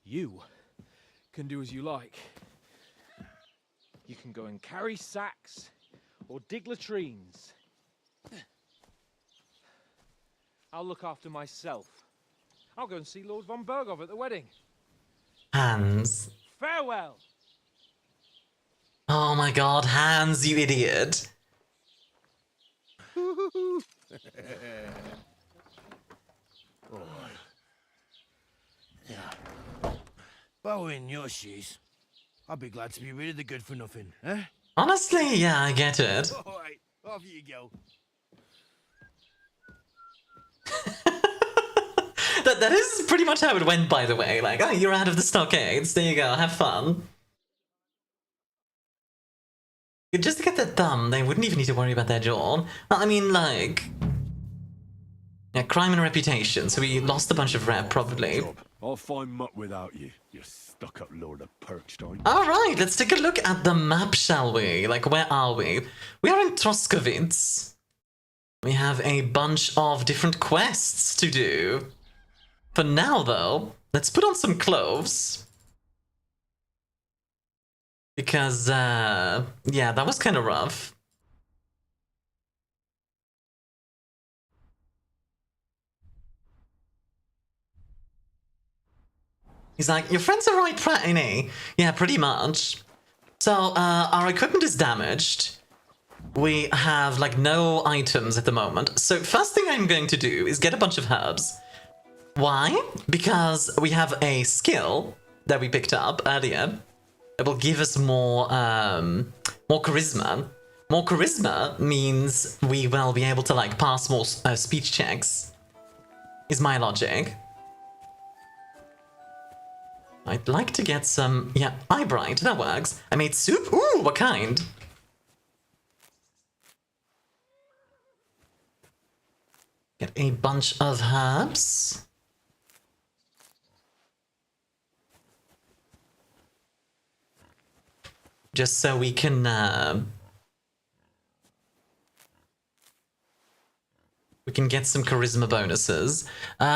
You can do as you like. You can go and carry sacks or dig latrines. I'll look after myself. I'll go and see Lord von Berghoff at the wedding. Hans. Farewell. Oh my god, Hans, you idiot. Borrowing your shoes, I'd be glad to be rid of the good for nothing, eh? Honestly, yeah, I get it. Alright, off you go. That is pretty much how it went, by the way. Like, oh, you're out of the stockades. There you go. Have fun. Just to get their thumb, they wouldn't even need to worry about their jaw. I mean, like... Yeah, crime and reputation, so we lost a bunch of rep, probably. I'll find Mutt without you, you stuck-up Lord of Perkstein. Alright, let's take a look at the map, shall we? Like, where are we? We are in Troskowitz. We have a bunch of different quests to do. For now, though, let's put on some clothes. Because, yeah, that was kind of rough. He's like, your friends are right, Pratty. Yeah, pretty much. So, our equipment is damaged. We have, like, no items at the moment. So, first thing I'm going to do is get a bunch of herbs. Why? Because we have a skill that we picked up earlier that will give us more charisma. More charisma means we will be able to, like, pass more speech checks, is my logic. I'd like to get some, yeah, eyebright, that works. I made soup? Ooh, what kind? Get a bunch of herbs. Just so we can We can get some charisma bonuses.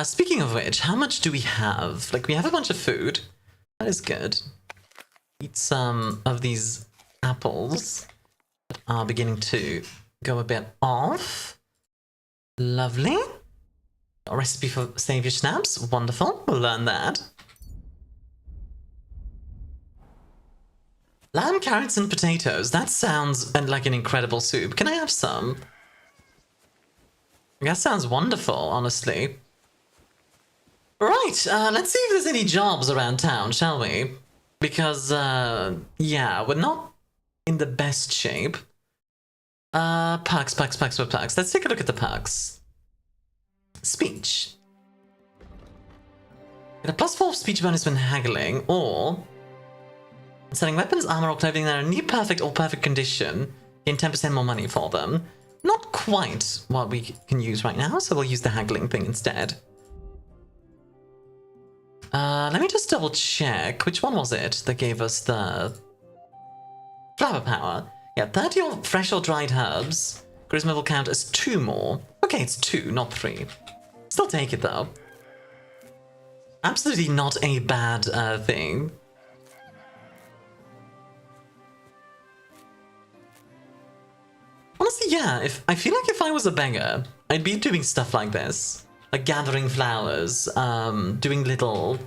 Speaking of which, how much do we have? Like, we have a bunch of food. That is good. Eat some of these apples that are beginning to go a bit off. Lovely. A recipe for Savior Snaps. Wonderful. We'll learn that. Lamb, carrots, and potatoes. That sounds like an incredible soup. Can I have some? That sounds wonderful, honestly. Right, let's see if there's any jobs around town, shall we? Because, yeah, we're not in the best shape. Perks. Let's take a look at the perks. Speech. Get a +4 speech bonus when haggling, or selling weapons, armor, or clothing that are near perfect or perfect condition. Gain 10% more money for them. Not quite what we can use right now, so we'll use the haggling thing instead. Let me just double check. Which one was it that gave us the flower power? Yeah, 30 or fresh or dried herbs. Charisma will count as 2 more. Okay, it's 2, not 3. Still take it though. Absolutely not a bad thing. Honestly, yeah, I feel like if I was a beggar, I'd be doing stuff like this. Like gathering flowers, doing little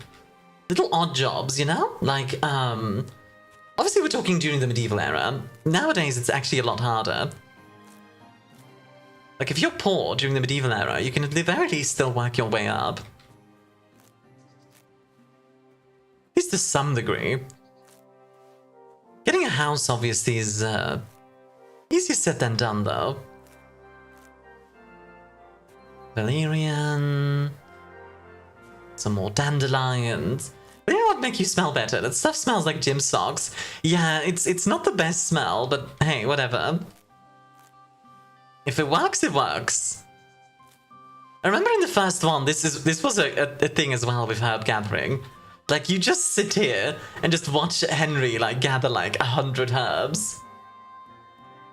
odd jobs, you know? Like, obviously we're talking during the medieval era. Nowadays, it's actually a lot harder. Like, if you're poor during the medieval era, you can at the very least still work your way up. At least to some degree. Getting a house, obviously, is easier said than done, though. Valerian. Some more dandelions. But you know what make you smell better? That stuff smells like gym socks. Yeah, it's not the best smell, but hey, whatever. If it works, it works. I remember in the first one, this was a thing as well with herb gathering. Like, you just sit here and just watch Henry, like, gather, like, 100 herbs.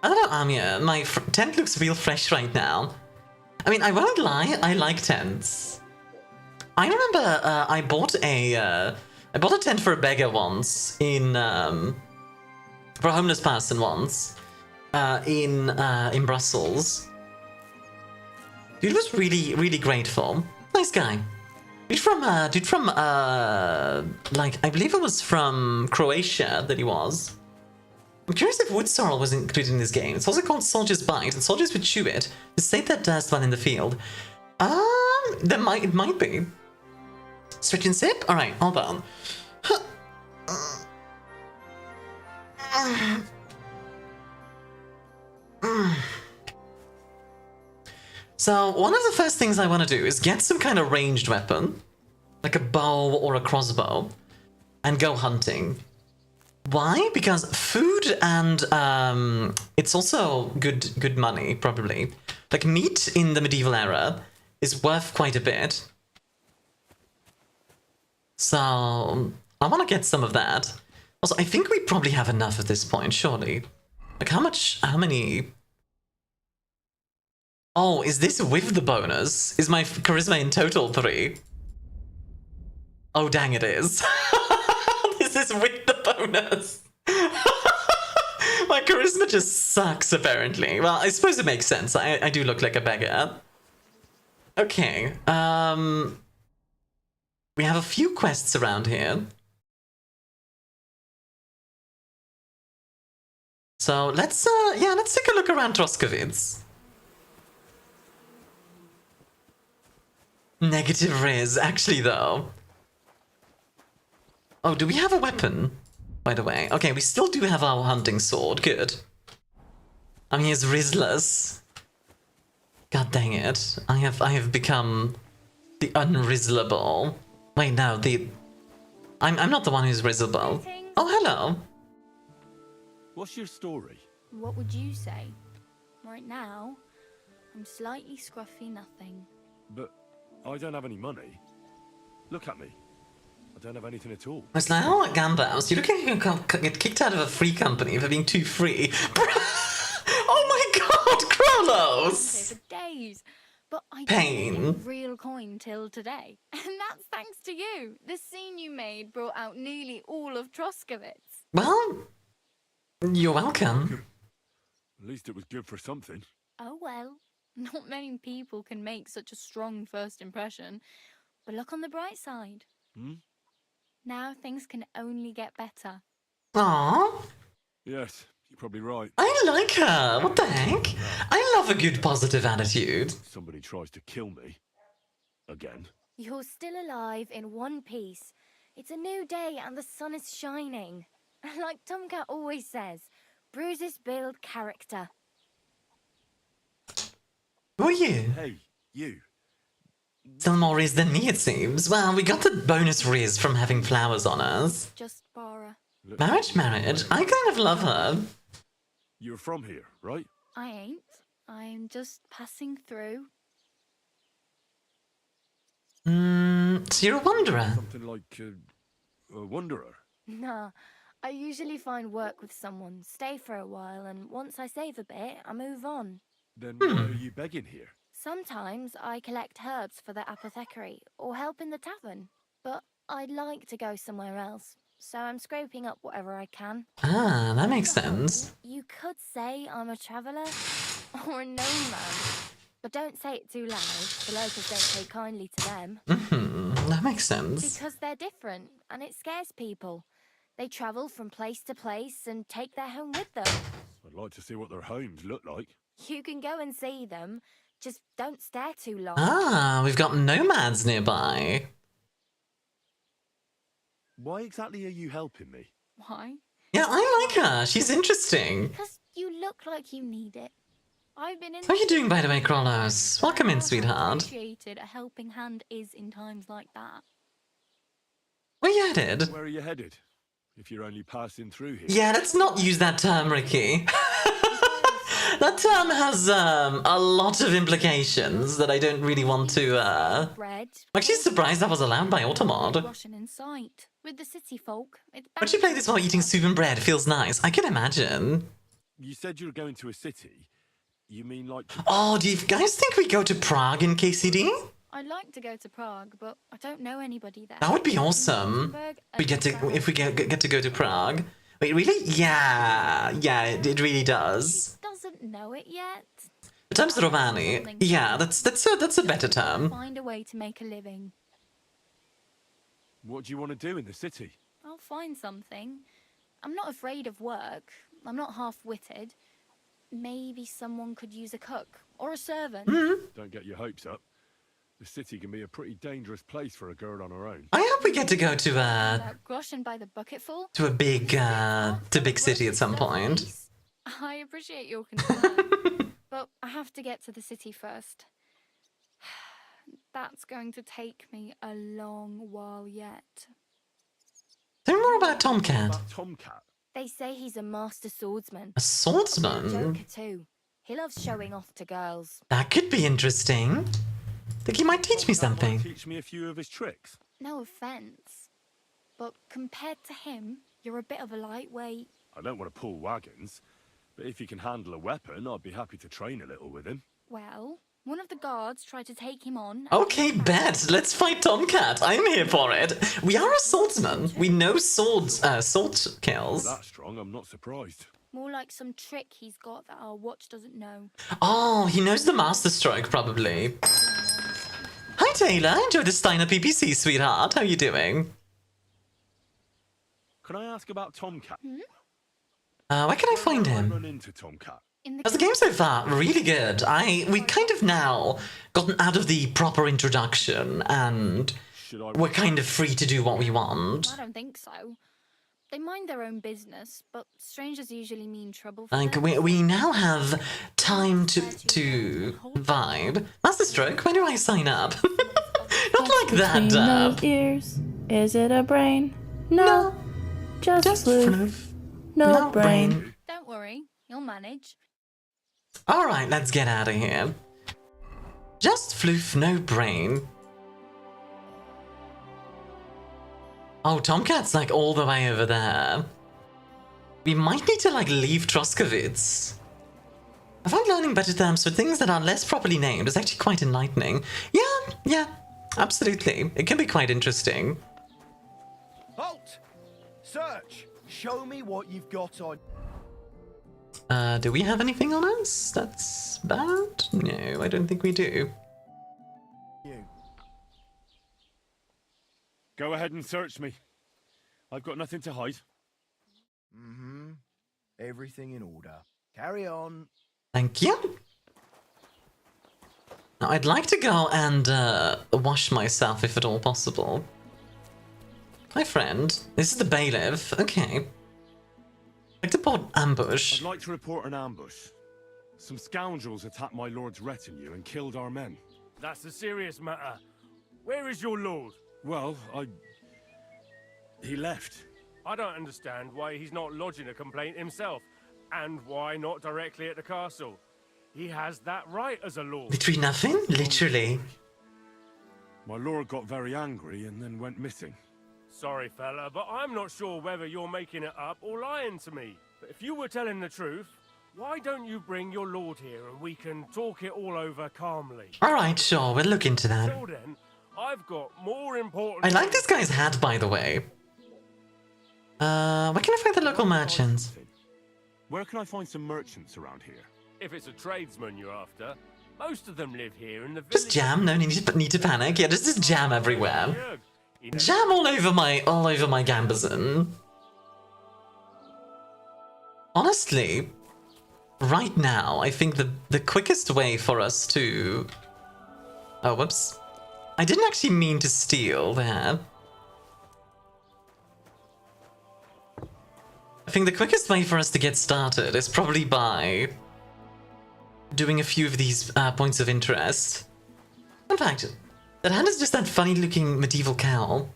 I don't know, Armia, my tent looks real fresh right now. I mean, I won't lie, I like tents. I remember I bought a tent for a beggar once in for a homeless person once in Brussels. Dude was really grateful. Nice guy. Dude from like I believe it was from Croatia that he was. I'm curious if wood sorrel was included in this game. It's also called Soldier's Bite, and soldiers would chew it to save their durst while in the field. It might be. Stretch and sip? Alright, hold on. So, one of the first things I want to do is get some kind of ranged weapon, like a bow or a crossbow, and go hunting. Why? Because food and it's also good money, probably. Like meat in the medieval era is worth quite a bit. So I want to get some of that. Also, I think we probably have enough at this point, surely. Like how many? Oh, is this with the bonus? Is my charisma in total 3? Oh, dang it is. This is with the bonus. My charisma just sucks, apparently. Well, I suppose it makes sense. I do look like a beggar. Okay. We have a few quests around here. So let's take a look around Troskowitz. Negative Riz, actually though. Oh, do we have a weapon? By the way. Okay, we still do have our hunting sword. Good. I mean, he's Rizless. God dang it. I have become the unrizzleable. Wait, no, I'm not the one who's rizzleable. Oh, hello. What's your story? What would you say? Right now, I'm slightly scruffy nothing. But I don't have any money. Look at me. I don't have anything at all. It's like, oh, Gambaus, you look like you can get kicked out of a free company for being too free. Oh my god, Krolos! For days. But I Pain. didn't get a real coin till today. And that's thanks to you. The scene you made brought out nearly all of Troskowitz. Well, you're welcome. At least it was good for something. Oh well. Not many people can make such a strong first impression. But look on the bright side. Hmm? Now things can only get better. Aww. Yes, you're probably right. I like her. What the heck? I love a good positive attitude. Somebody tries to kill me. Again. You're still alive in one piece. It's a new day and the sun is shining. Like Tomcat always says, bruises build character. Who are you? Hey, you. Still more riz than me, it seems. Well, we got the bonus riz from having flowers on us. Just Bara. Marriage. I kind of love her. You're from here, right? I ain't. I'm just passing through. So you're a wanderer? Something like a wanderer? Nah. I usually find work with someone, stay for a while, and once I save a bit, I move on. Then why are you begging here? Sometimes I collect herbs for the apothecary, or help in the tavern. But I'd like to go somewhere else, so I'm scraping up whatever I can. Ah, that makes sense. You could say I'm a traveller, or a nomad. But don't say it too loud, the locals don't take kindly to them. That makes sense. Because they're different, and it scares people. They travel from place to place and take their home with them. I'd like to see what their homes look like. You can go and see them, just don't stare too long. Ah, we've got nomads nearby. Why exactly are you helping me? Why? Yeah, I like her. She's interesting. Because you look like you need it. I've been in. How are you doing, by the way, Kronos? Welcome in, sweetheart. Appreciated a helping hand is in times like that. Where you headed? Where are you headed? If you're only passing through here. Yeah, let's not use that term, Ricky. That term has a lot of implications that I don't really want to. Bread. I'm actually surprised that was allowed by Automod. Russian in sight. With the city folk, it's Would you play this while eating soup and bread? Feels nice. I can imagine. You said you were going to a city. You mean like... Oh, do you guys think we go to Prague in KCD? I'd like to go to Prague, but I don't know anybody there. That would be awesome. We get to if we get to go to Prague. Wait, really? Yeah, it really does. Doesn't know it yet. The term's Romani. Yeah, that's a better term. Find a way to make a living. What do you want to do in the city? I'll find something. I'm not afraid of work. I'm not half-witted. Maybe someone could use a cook or a servant. Don't get your hopes up. The city can be a pretty dangerous place for a girl on her own. I hope we get to go to Groschen by the bucketful. to a big city at some point. I appreciate your concern, but I have to get to the city first. That's going to take me a long while yet. Tell me more about Tomcat. Tomcat? They say he's a master swordsman. A swordsman? Joker too. He loves showing off to girls. That could be interesting. Think he might teach me something. Teach me a few of his tricks. No offense, but compared to him, you're a bit of a lightweight. I don't want to pull wagons, but if he can handle a weapon, I'd be happy to train a little with him. Well, one of the guards tried to take him on. Okay, bet. Let's fight Tomcat. I'm here for it. We are a swordsman. We know sword kills. That strong, I'm not surprised. More like some trick he's got that our watch doesn't know. Oh, he knows the master stroke, probably. Hi, Taylor. Enjoy the Steiner PPC, sweetheart. How you doing? Can I ask about Tomcat? Where can I find him? Run into Tomcat. How's the game so far? Really good. We kind of now gotten out of the proper introduction, and we're kind of free to do what we want. I don't think so. They mind their own business, but strangers usually mean trouble for Like, them. we now have time to vibe. Master Stroke, when do I sign up? Not like that, No ears. Is it a brain? No. Just floof. No brain. Don't worry, you'll manage. Alright, let's get out of here. Just floof, no brain. Oh, Tomcat's like all the way over there. We might need to like leave Troskowitz. I find learning better terms for things that are less properly named is actually quite enlightening. Yeah, absolutely. It can be quite interesting. Halt! Search! Show me what you've got on. Do we have anything on us? That's bad? No, I don't think we do. You. Go ahead and search me. I've got nothing to hide. Mm-hmm. Everything in order. Carry on. Thank you. Now, I'd like to go and wash myself if at all possible. Hi, friend. This is the bailiff. Okay. I'd like to report ambush. I'd like to report an ambush. Some scoundrels attacked my lord's retinue and killed our men. That's a serious matter. Where is your lord? Well, he left. I don't understand why he's not lodging a complaint himself, and why not directly at the castle. He has that right as a lord. Literally nothing? Literally. My lord got very angry and then went missing. Sorry, fella, but I'm not sure whether you're making it up or lying to me. But if you were telling the truth, why don't you bring your lord here and we can talk it all over calmly? Alright, sure, we'll look into that. Until then, I've got more important... I like this guy's hat, by the way. Where can I find the local merchants? Where can I find some merchants around here? If it's a tradesman you're after, most of them live here in the village. Just jam, no need to panic. Yeah, just jam everywhere. Jam all over my Gambazon. Honestly, right now, I think the quickest way for us to... Oh, whoops. I didn't actually mean to steal there. I think the quickest way for us to get started is probably by doing a few of these points of interest. In fact, that hand is just that funny-looking medieval cowl.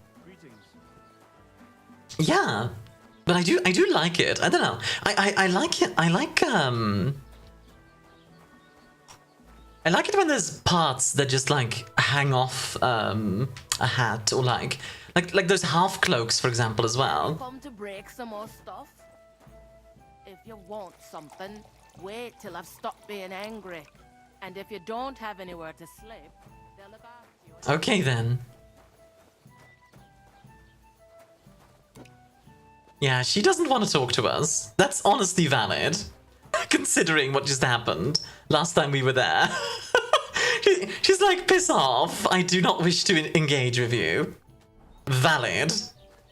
Yeah, but I do like it. I don't know. I like it. I like it when there's parts that just like hang off a hat, or like those half cloaks, for example, as well. Come to break some more stuff. If you want something, wait till I've stopped being angry. And if you don't have anywhere to sleep, they'll look after you. Okay then. Yeah, she doesn't want to talk to us. That's honestly valid, considering what just happened last time we were there. She's like, piss off. I do not wish to engage with you. Valid.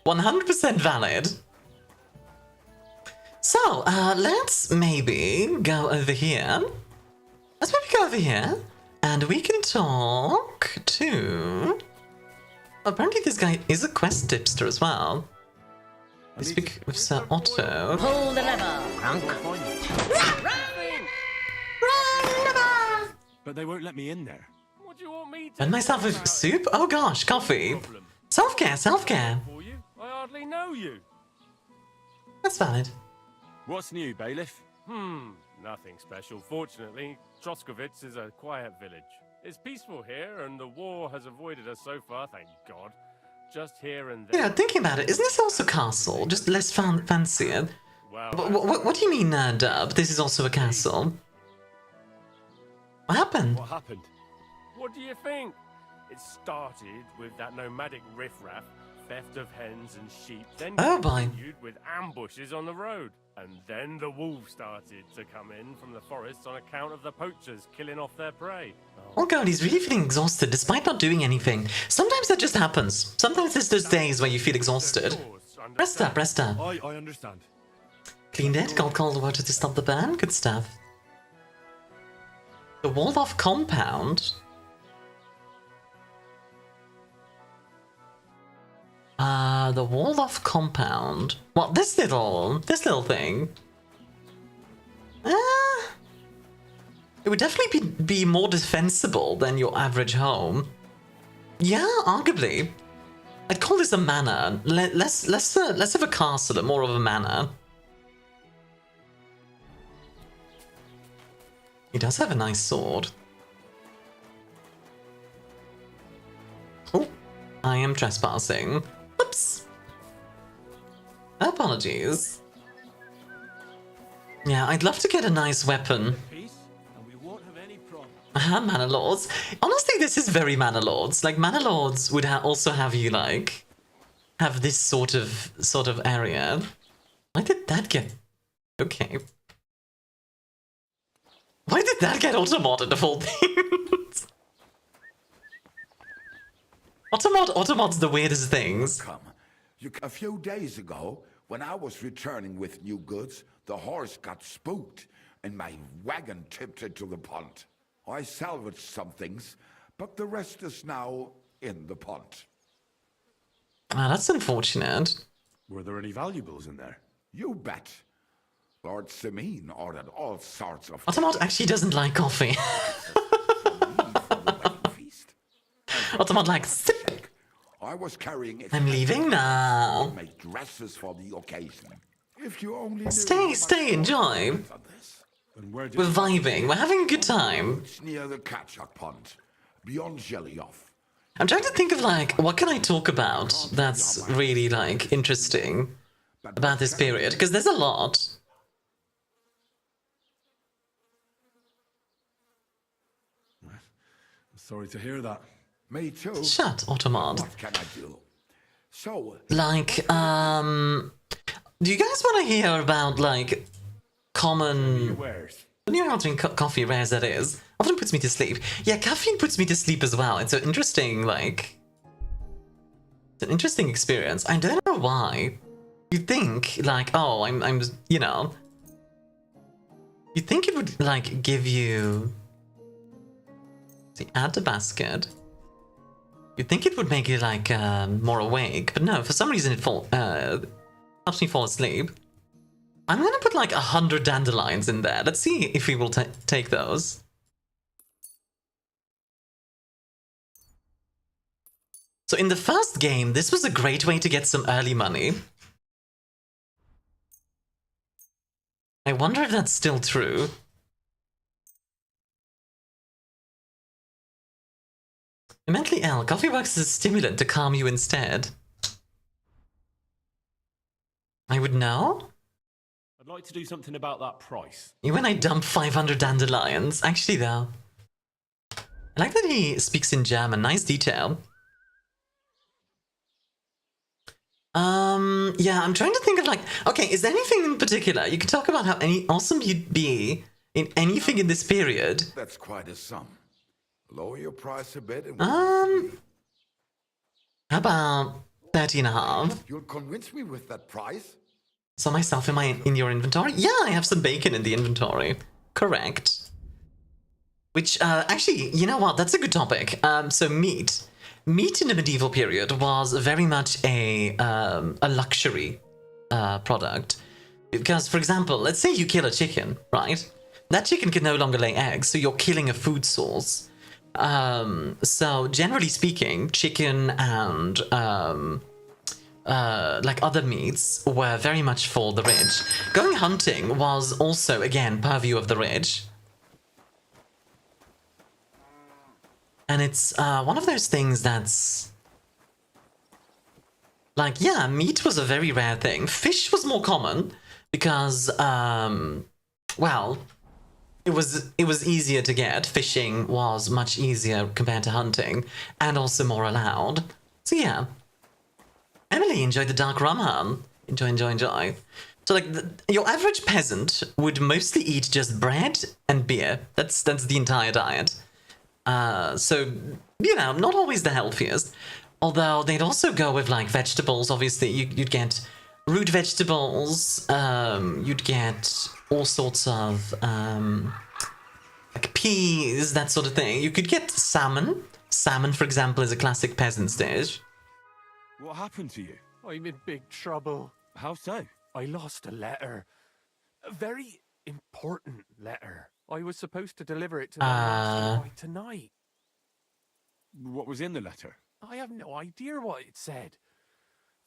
100% valid. So, let's maybe go over here. Let's maybe go over here. And we can talk to... Apparently this guy is a quest tipster as well. I speak with Sir Otto. Pull the lever, Crunk. But they won't let me in there. What do you want me to And myself with soup? Oh gosh, coffee. Self-care, self-care. for you? I hardly know you. That's valid. What's new, bailiff? Nothing special. Fortunately, Troskovitz is a quiet village. It's peaceful here, and the war has avoided us so far, thank God. Just here and there. Yeah, thinking about it, isn't this also a castle? Just less fancier. Well, What do you mean, Dub? This is also a castle. What happened? What happened? what do you think? It started with that nomadic riffraff, theft of hens and sheep, then continued with ambushes on the road. And then the wolves started to come in from the forests on account of the poachers killing off their prey. Oh god, he's really feeling exhausted despite not doing anything. Sometimes that just happens. Sometimes there's those days where you feel exhausted. Rest up, rest up. I understand. Cleaned it, got cold water to stop the burn. Good stuff. The walled off compound? The walled off compound. What, this little thing? It would definitely be more defensible than your average home. Yeah, arguably. I'd call this a manor. Less of a castle and more of a manor. He does have a nice sword. Oh, I am trespassing. Oops. Apologies. Yeah, I'd love to get a nice weapon. Manor Lords. Honestly, this is very Manor Lords. Like, Manor Lords would also have you, like, have this sort of area. Why did that get... Okay. Why did that get auto-modded of all things? Automod's the weirdest things. A few days ago, when I was returning with new goods, the horse got spooked and my wagon tipped into the pond. I salvaged some things, but the rest is now in the pond. Ah, that's unfortunate. Were there any valuables in there? You bet. Lord Simeon ordered all sorts of... Automod actually doesn't like coffee. Automod likes sip. I was carrying... I'm leaving now. Make dresses for the occasion. If you only Stay, enjoy. We're vibing. We're having a good time. It's near the Catchup Pond, beyond Jelly Off. I'm trying to think of, like, what can I talk about that's really, like, interesting about this period? Because there's a lot. Sorry to hear that. Me too. Shut, Automod. What can I do? So... Like, do you guys want to hear about, like, common... When you're out drinking coffee, rare as that is, often puts me to sleep. Yeah, caffeine puts me to sleep as well. It's an interesting, like... It's an interesting experience. I don't know why. You think, like, oh, I'm, you know... You think it would, like, give you... See, add to basket. You'd think it would make you, like, more awake, but no, for some reason it helps me fall asleep. I'm gonna put, like, 100 dandelions in there. Let's see if we will take those. So in the first game, this was a great way to get some early money. I wonder if that's still true. You're mentally ill. Coffee works as a stimulant to calm you instead. I would know? I'd like to do something about that price. When I dump 500 dandelions. Actually, though. I like that he speaks in German. Nice detail. Yeah, I'm trying to think of, like... Okay, is there anything in particular? You can talk about how awesome you'd be in anything in this period. That's quite a sum. Lower your price a bit and... How about 30.5? You'll convince me with that price? So myself in your inventory? Yeah, I have some bacon in the inventory. Correct. Which, actually, you know what? That's a good topic. So meat. Meat in the medieval period was very much a luxury product. Because, for example, let's say you kill a chicken, right? That chicken can no longer lay eggs, so you're killing a food source. So generally speaking, chicken and like other meats were very much for the rich. Going hunting was also, again, purview of the rich. And it's one of those things that's... Like, yeah, meat was a very rare thing. Fish was more common because, well... It was easier to get. Fishing was much easier compared to hunting, and also more allowed. So yeah. Emily, enjoy the dark rum, hun. Enjoy. So like, your average peasant would mostly eat just bread and beer. That's the entire diet. So, you know, not always the healthiest. Although they'd also go with, like, vegetables. Obviously, you'd get root vegetables, you'd get all sorts of, like peas, that sort of thing. You could get salmon. Salmon, for example, is a classic peasant's dish. What happened to you? I'm in big trouble. How so? I lost a letter. A very important letter. I was supposed to deliver it to my master by tonight. What was in the letter? I have no idea what it said.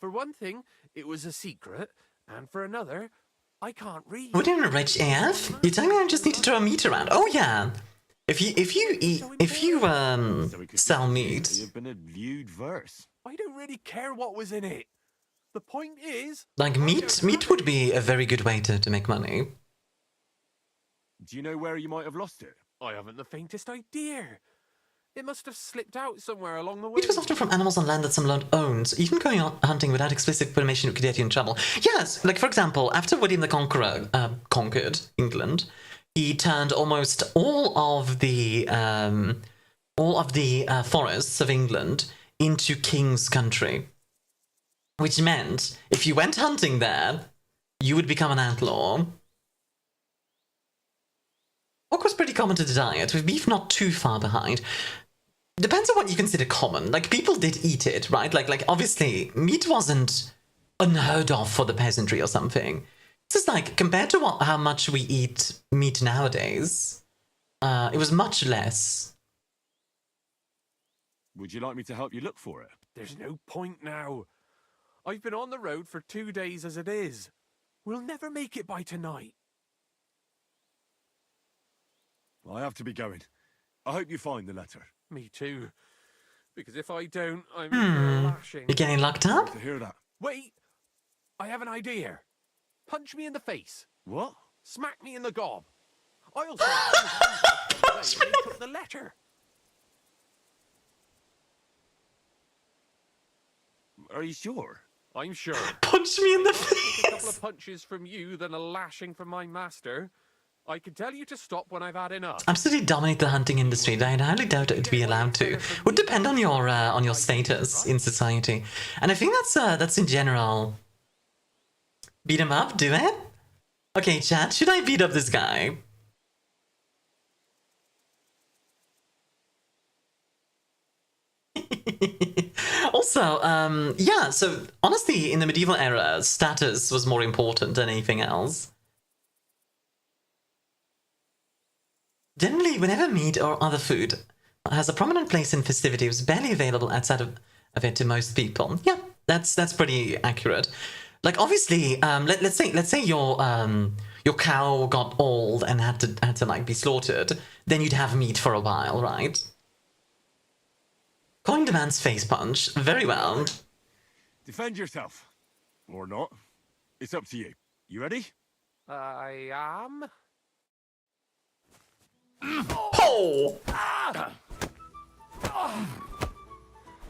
For one thing, it was a secret, and for another, I can't read. What in a rich AF? You telling me I just need to throw a meat around? Oh yeah. If you sell meat. You've been a lewd verse. I don't really care what was in it. The point is... Like, meat would be a very good way to make money. Do you know where you might have lost it? I haven't the faintest idea. It must have slipped out somewhere along the way. Meat was often from animals on land that some land owns. Even going out hunting without explicit permission could get you in trouble. Yes, like for example, after William the Conqueror conquered England, he turned almost all of the forests of England into king's country, which meant if you went hunting there, you would become an outlaw. Pork was pretty common to the diet, with beef not too far behind. Depends on what you consider common. Like, people did eat it, right? Like obviously, meat wasn't unheard of for the peasantry or something. It's just like, compared to how much we eat meat nowadays, it was much less. Would you like me to help you look for it? There's no point now. I've been on the road for 2 days as it is. We'll never make it by tonight. I have to be going. I hope you find the letter. Me too. Because if I don't, I'm lashing. You're getting locked up? To hear that. Wait! I have an idea. Punch me in the face. What? Smack me in the gob. I'll say they took the letter. Are you sure? I'm sure. Punch me in the face. A couple of punches from you, then a lashing from my master. I can tell you to stop when I've had enough. Absolutely dominate the hunting industry. I highly doubt it'd be allowed to. Would depend on your status in society, and I think that's in general. Beat him up, do it. Okay, chat. Should I beat up this guy? Also, yeah. So honestly, in the medieval era, status was more important than anything else. Generally, whenever meat or other food has a prominent place in festivity, it was barely available outside of it to most people. Yeah, that's pretty accurate. Like obviously, let's say your cow got old and had to like be slaughtered, then you'd have meat for a while, right? Coin demands face punch. Very well. Defend yourself. Or not. It's up to you. You ready? I am. Oh!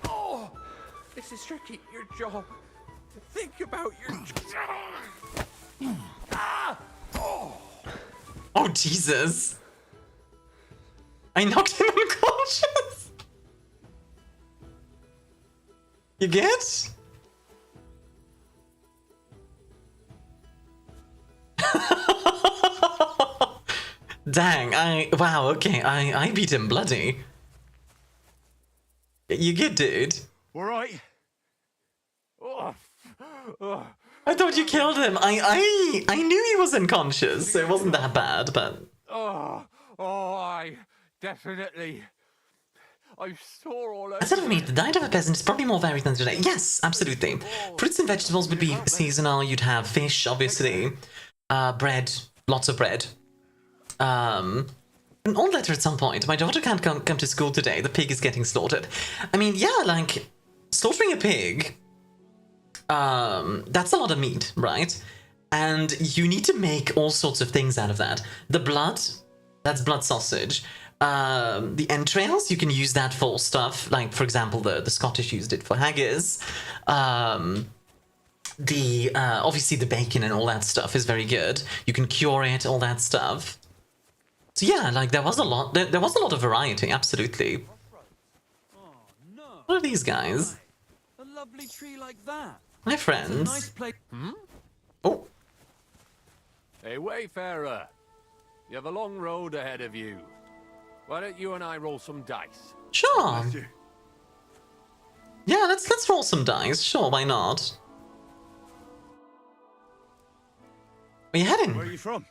Oh! This is tricky. Your job. Think about your Oh, Jesus. I knocked him unconscious. You get? Dang, wow, okay, I beat him bloody. You good, dude? All right. I thought you killed him. I knew he was unconscious, so it wasn't that bad, but... I definitely... I'm sore all over. Instead of meat, the diet of a peasant is probably more varied than today. Yes, absolutely. Fruits and vegetables would be seasonal. You'd have fish, obviously. Bread, lots of bread. An old letter at some point. My daughter can't come to school today. The pig is getting slaughtered. I mean, yeah, like, slaughtering a pig, that's a lot of meat, right? And you need to make all sorts of things out of that. The blood, that's blood sausage. The entrails, you can use that for stuff, like, for example, the Scottish used it for haggis. Obviously the bacon and all that stuff is very good. You can cure it, all that stuff. So yeah, like, there was a lot of variety, absolutely. What are these guys? A lovely tree like that. My friends. Nice place. Oh. Hey, Wayfarer. You have a long road ahead of you. Why don't you and I roll some dice? Sure. Yeah, let's roll some dice. Sure, why not? Where are you heading? Where are you from?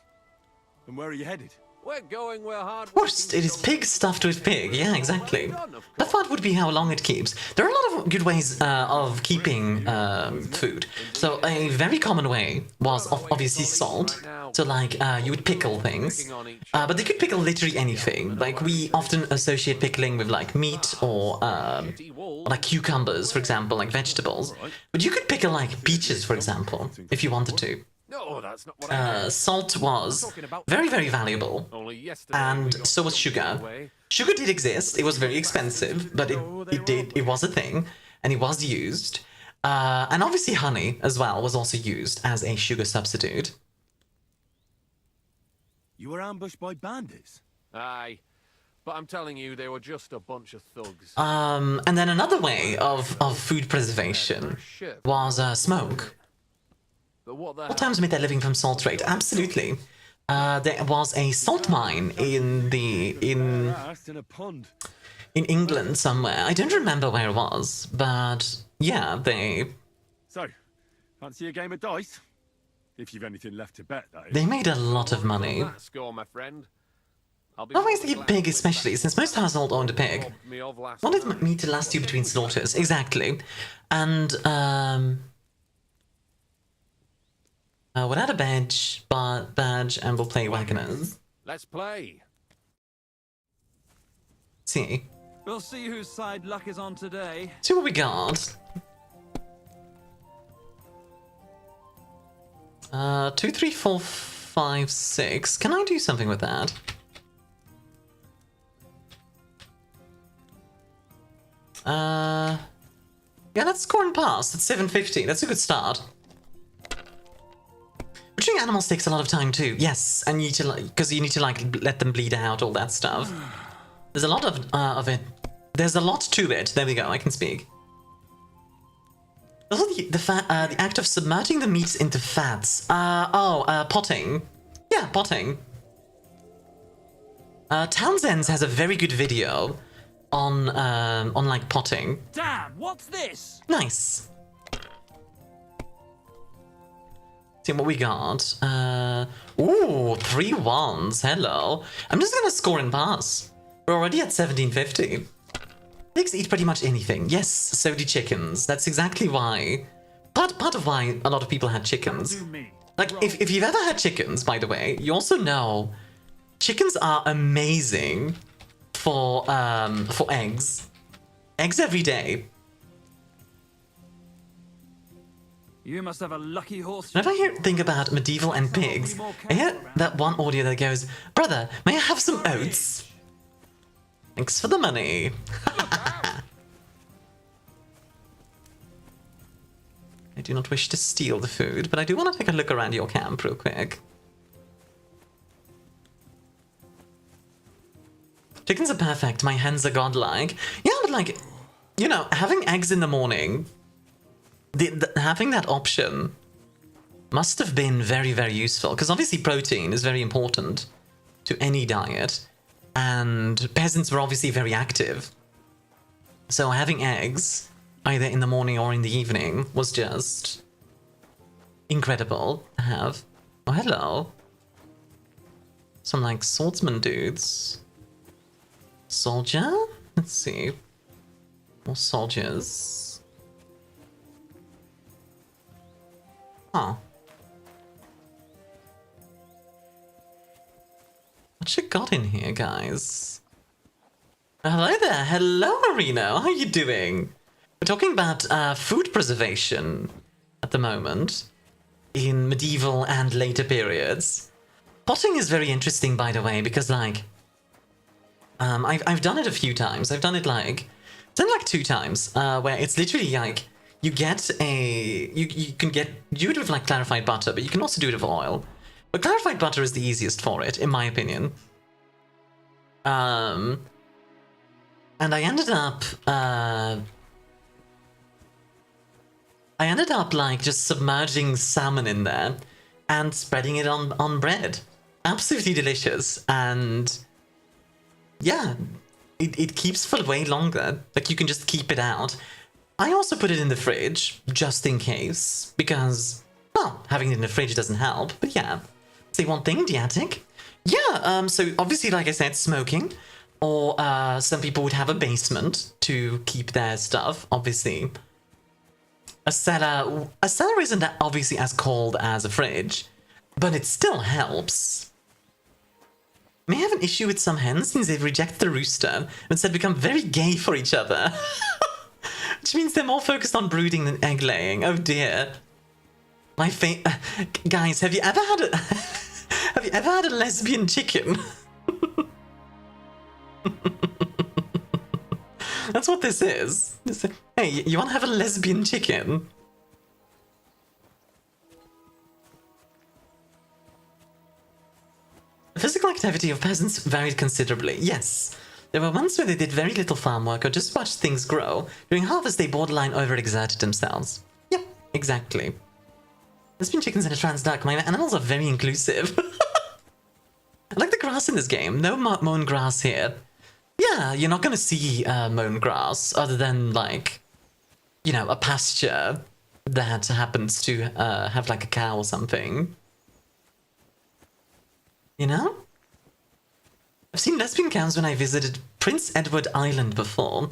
And where are you headed? We're going where hard Worst, it is pig stuffed with pig. Yeah, exactly. The fun would be how long it keeps. There are a lot of good ways of keeping food. So a very common way was obviously salt. So like you would pickle things, but they could pickle literally anything. Like we often associate pickling with like meat or like cucumbers, for example, like vegetables. But you could pickle like peaches, for example, if you wanted to. No, that's not what I salt was very, very valuable, and so was sugar. Sugar did exist. It was very expensive, but it was a thing, and it was used. And obviously honey as well was also used as a sugar substitute. You were ambushed by bandits? Aye. But I'm telling you, they were just a bunch of thugs. And then another way of food preservation was smoke. What times made their living from salt trade? Absolutely. There was a salt mine in England somewhere. I don't remember where it was, but yeah, they... So, fancy a game of dice? If you've anything left to bet, that is. They made a lot of money. Score, my friend. Always the pig, especially, since most households owned a pig. Wanted meat to last you between slaughters, exactly. And, without a badge, and we'll play Wagoners. Let's play. See. We'll see whose side luck is on today. See what we got. 2, 3, 4, 5, 6. Can I do something with that? Yeah, let's score and pass. That's 750. That's a good start. Butchering animals takes a lot of time too. Yes, and you need to because you need to like let them bleed out, all that stuff. There's a lot of it. There's a lot to it. There we go. I can speak. Also, the act of submerging the meats into fats. Potting. Yeah, potting. Townsend's has a very good video on like potting. Damn, what's this? Nice. See what we got. Ooh, 3 1s. Hello. I'm just gonna score and pass. We're already at 1750. Pigs eat pretty much anything. Yes, so do chickens. That's exactly why. Part of why a lot of people had chickens. Like, if you've ever had chickens, by the way, you also know chickens are amazing for eggs. Eggs every day. You must have a lucky horse. Whenever I think about medieval and pigs, I hear that one audio that goes, "Brother, may I have some oats?" Thanks for the money. I do not wish to steal the food, but I do want to take a look around your camp real quick. Chickens are perfect, my hens are godlike. Yeah, but like, you know, having eggs in the morning, having that option must have been very, very useful, because obviously protein is very important to any diet, and peasants were obviously very active. So having eggs, either in the morning or in the evening, was just incredible to have. Oh, hello. Some, like, swordsman dudes. Soldier? Let's see. More soldiers. Huh. What you got in here, guys? Hello there. Hello, Marino. How you doing? We're talking about food preservation at the moment in medieval and later periods. Potting is very interesting, by the way, because like I've done it a few times. I've done it like 2 times where it's literally like you get you can do it with like clarified butter, but you can also do it with oil. But clarified butter is the easiest for it, in my opinion. And I ended up like just submerging salmon in there and spreading it on bread. Absolutely delicious, and yeah, it keeps for way longer. Like you can just keep it out. I also put it in the fridge just in case, because well, having it in the fridge doesn't help. But yeah, say one thing, the attic. Yeah, so obviously, like I said, smoking, or some people would have a basement to keep their stuff. Obviously. A cellar isn't obviously as cold as a fridge, but it still helps. May have an issue with some hens since they've rejected the rooster and instead become very gay for each other. Which means they're more focused on brooding than egg laying. Oh dear. My guys, have you ever had a have you ever had a lesbian chicken? That's what this is. Hey, you want to have a lesbian chicken? The physical activity of peasants varied considerably. Yes, there were months where they did very little farm work or just watched things grow. During harvest, they borderline overexerted themselves. Yep, exactly. Lesbian chickens in a trans duck. My animals are very inclusive. I like the grass in this game. No mown grass here. Yeah, you're not gonna see mown grass other than, like, you know, a pasture that happens to have like a cow or something. You know? I've seen lesbian cows when I visited Prince Edward Island before.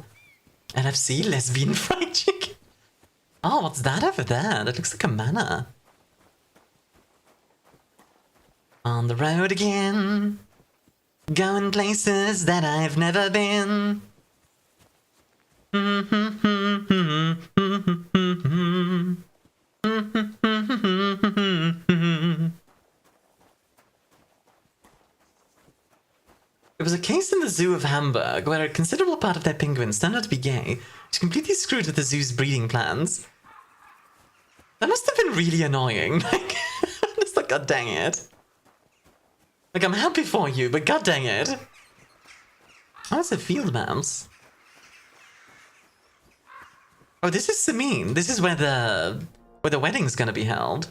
And I've seen lesbian fried chicken. Oh, what's that over there? That looks like a manor. On the road again. Going places that I've never been. There was a case in the zoo of Hamburg where a considerable part of their penguins turned out to be gay, which completely screwed with the zoo's breeding plans. That must have been really annoying. Like, just like, god dang it. Like, I'm happy for you, but god dang it. Oh, it's a field mouse. Oh, this is Samin. This is where the wedding's gonna be held.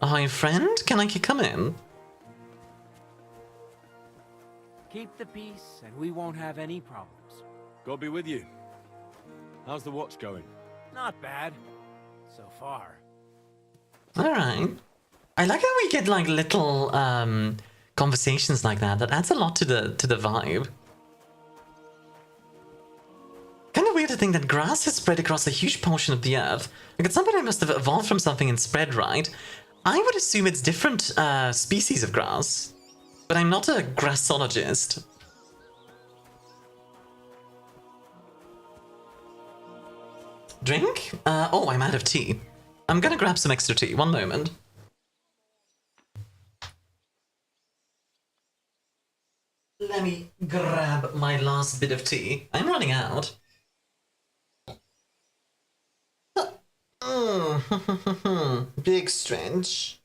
Hi, friend. Can I come in? Keep the peace, and we won't have any problems. God be with you. How's the watch going? Not bad. So far. Alright. I like how we get like little conversations like that. That adds a lot to the vibe. Kind of weird to think that grass has spread across a huge portion of the earth. Like, at some point it must have evolved from something and spread, right? I would assume it's different species of grass, but I'm not a grassologist. Drink? Oh, I'm out of tea. I'm gonna grab some extra tea. One moment. Let me grab my last bit of tea. I'm running out. Big strange.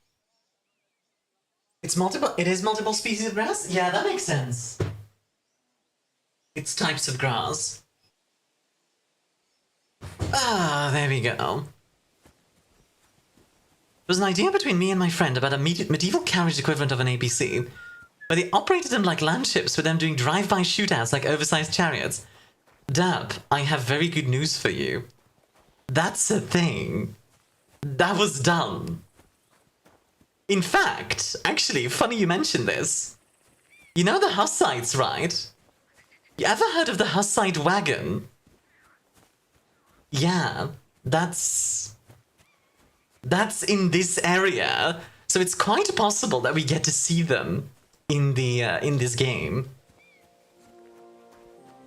It's multiple. It is multiple species of grass? Yeah, that makes sense. It's types of grass. Ah, there we go. There was an idea between me and my friend about a medieval carriage equivalent of an ABC, where they operated them like land ships with them doing drive-by shootouts like oversized chariots. Dab, I have very good news for you. That's a thing. That was done. In fact, actually, funny you mentioned this. You know the Hussites, right? You ever heard of the Hussite wagon? Yeah, that's in this area, so it's quite possible that we get to see them in the in this game.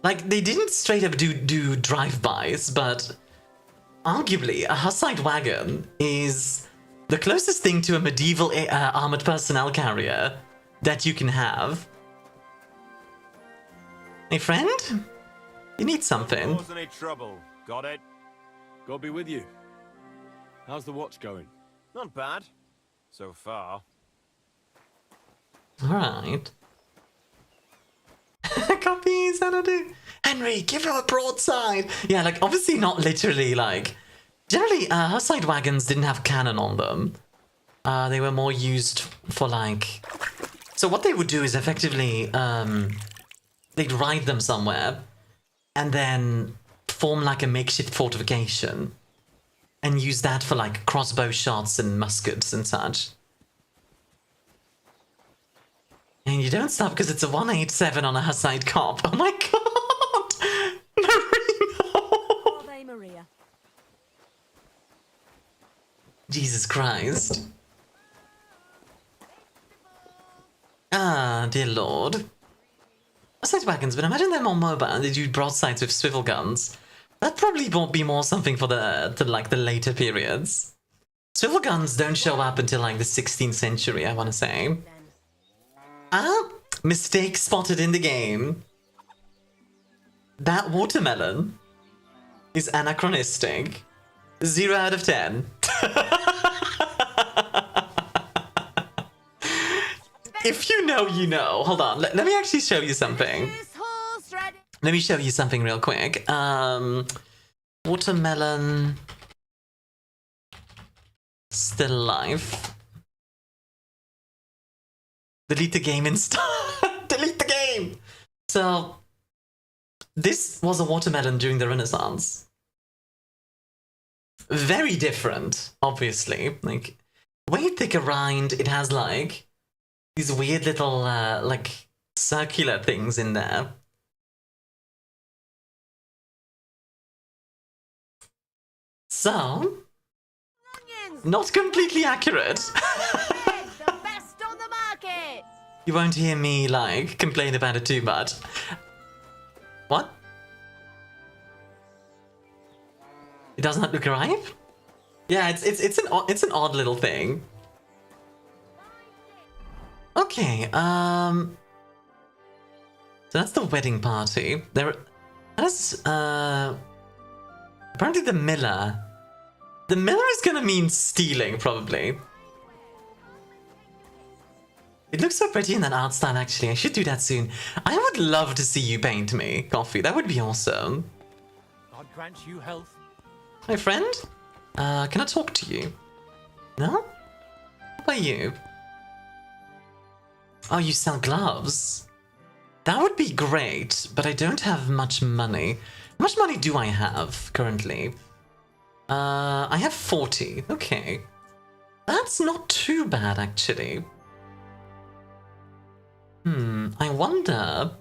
Like, they didn't straight up do drive-bys, but arguably a Hussite wagon is the closest thing to a medieval armored personnel carrier that you can have. Hey, friend? You need something. Cause any trouble? Got it? God be with you. How's the watch going? Not bad. So far. Alright. Copies, I don't do. Henry, give him a broadside! Yeah, like, obviously not literally, like... Generally, Hussite wagons didn't have cannon on them. They were more used for, like... So what they would do is effectively, they'd ride them somewhere, and then form, like, a makeshift fortification, and use that for, like, crossbow shots and muskets and such. And you don't stop because it's a 187 on a Hussite cop. Oh my god! Marino! Are they, Maria? Jesus Christ. Ah, dear lord. Hussite wagons, but imagine they're more mobile and they do broadsides with swivel guns. That probably won't be more something for the later periods. Swivel guns don't show up until like the 16th century, I want to say. Ah, mistake spotted in the game. That watermelon is anachronistic. 0 out of 10. If you know, you know. Hold on, let me actually show you something. Let me show you something real quick. Watermelon still alive. Delete the game install. Delete the game. So this was a watermelon during the Renaissance. Very different, obviously. Like way thicker rind. It has like these weird little like circular things in there. So, not completely accurate. The best on the market. You won't hear me like complain about it too much. What? It does not look ripe? Yeah, it's an odd little thing. Okay, so that's the wedding party. That's apparently the miller. The miller is gonna mean stealing, probably. It looks so pretty in that art style, actually. I should do that soon. I would love to see you paint me, Coffee. That would be awesome. God grant you health. Hi, friend. Can I talk to you? No? What about you? Oh, you sell gloves? That would be great, but I don't have much money. How much money do I have currently? I have 40. Okay. That's not too bad, actually. I wonder...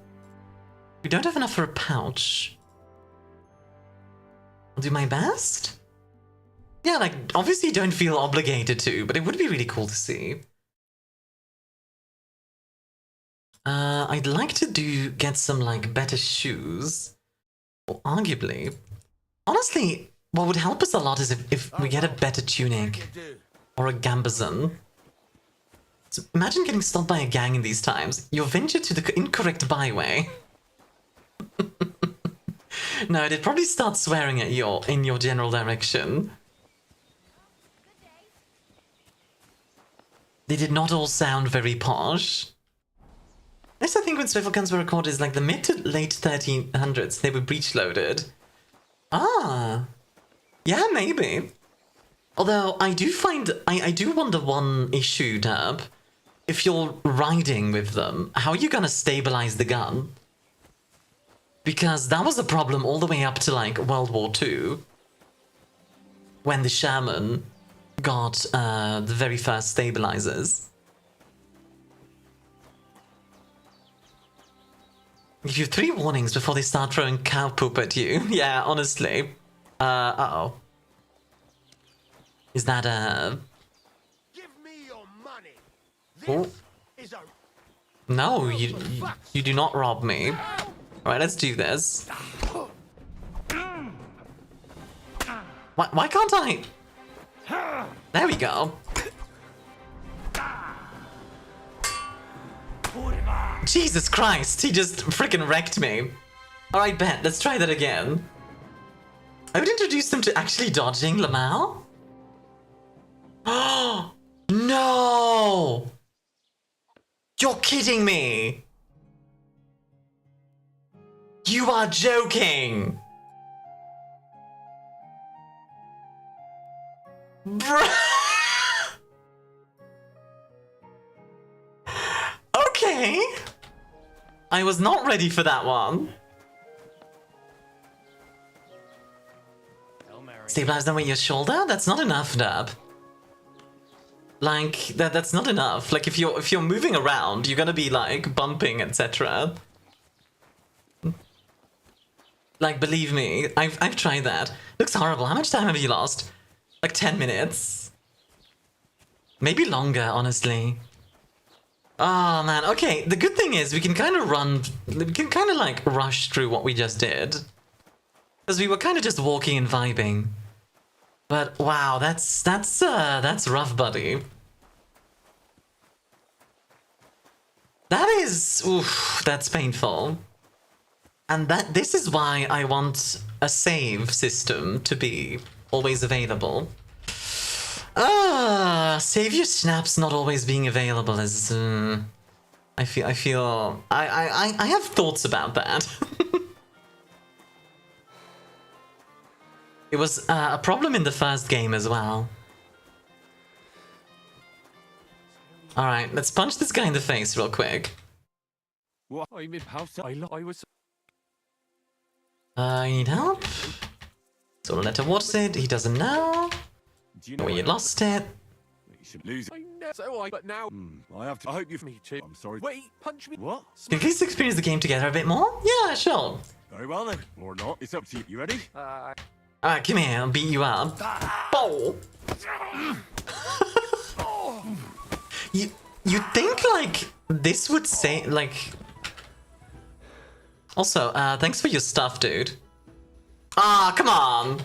We don't have enough for a pouch. I'll do my best? Yeah, like, obviously don't feel obligated to, but it would be really cool to see. I'd like to get some, like, better shoes. Or arguably... Honestly, what would help us a lot is if we get a better tunic. Or a gambazon. So imagine getting stopped by a gang in these times. You're ventured to the incorrect byway. No, they'd probably start swearing at you in your general direction. They did not all sound very posh. Next, I think when swivel guns were recorded is like the mid to late 1300s. They were breech-loaded. Ah. Yeah, maybe. Although, I do find... I do wonder one issue, Dab. If you're riding with them, how are you gonna stabilize the gun? Because that was a problem all the way up to, like, World War II. When the Sherman got the very first stabilizers. Give you 3 warnings before they start throwing cow poop at you. Yeah, honestly. Uh-oh. Is that a... Give me your money. Oh. Is a... No, you do not rob me. Alright, let's do this. Why can't I? There we go. Jesus Christ, he just freaking wrecked me. Alright, bet, let's try that again. I would introduce them to actually dodging Lamau. Oh, no! You're kidding me! You are joking! Bruh! Okay! I was not ready for that one. Stabilize them with your shoulder? That's not enough, Dab. Like, that's not enough. Like, if you're moving around, you're gonna be, like, bumping, etc. Like, believe me, I've tried that. Looks horrible. How much time have you lost? Like 10 minutes? Maybe longer, honestly. Oh, man. Okay, the good thing is we can kind of like, rush through what we just did. Because we were kind of just walking and vibing. But wow, that's rough, buddy. That is, oof, that's painful. And this is why I want a save system to be always available. Save your snaps not always being available is, I have thoughts about that. It was a problem in the first game as well. Alright, let's punch this guy in the face real quick. What? I was. I need help. So let her watch it. He doesn't know. Do you know where you lost it. You should lose it. I know. So but now. I have to. I hope you've me too. I'm sorry. Wait, punch me. What? Can we please experience the game together a bit more? Yeah, sure. Very well then. Or not. It's up to you. You ready? Alright, come here. I'll beat you up. Bow. You think like this would say like. Also, thanks for your stuff, dude. Ah, come on.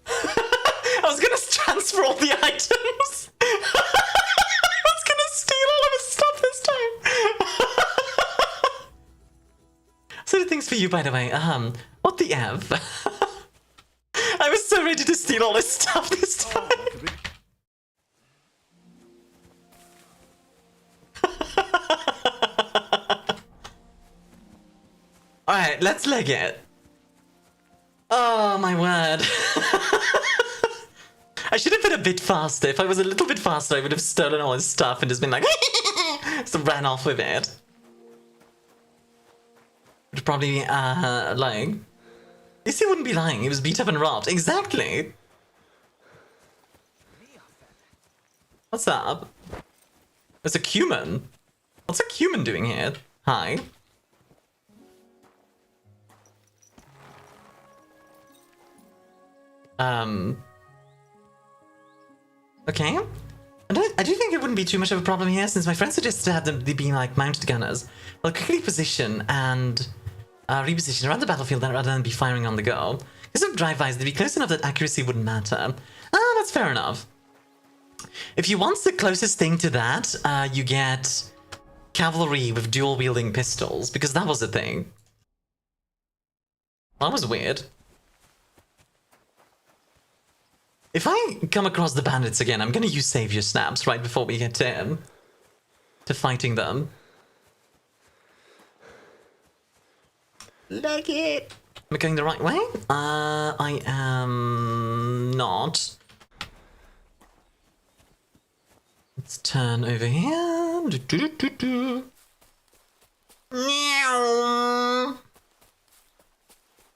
I was gonna transfer all the items. I was gonna steal all of his stuff this time. So the things for you, by the way. What the F? I was so ready to steal all his stuff this time. Alright, let's leg it. Oh my word. I should have been a bit faster. If I was a little bit faster, I would have stolen all his stuff and just been like, so ran off with it. Would probably be, lying. At least he wouldn't be lying. He was beat up and robbed. Exactly. What's up? There's a cumin. What's a cumin doing here? Hi. Okay. I do think it wouldn't be too much of a problem here, since my friend suggested to have them being like mounted gunners. They'll quickly position and reposition around the battlefield rather than be firing on the go. Because of drive-bys, they'd be close enough that accuracy wouldn't matter. Ah, that's fair enough. If you want the closest thing to that, you get cavalry with dual-wielding pistols, because that was a thing. That was weird. If I come across the bandits again, I'm gonna use Save Your Snaps right before we get to fighting them. Like it! Am I going the right way? I am not. Let's turn over here. I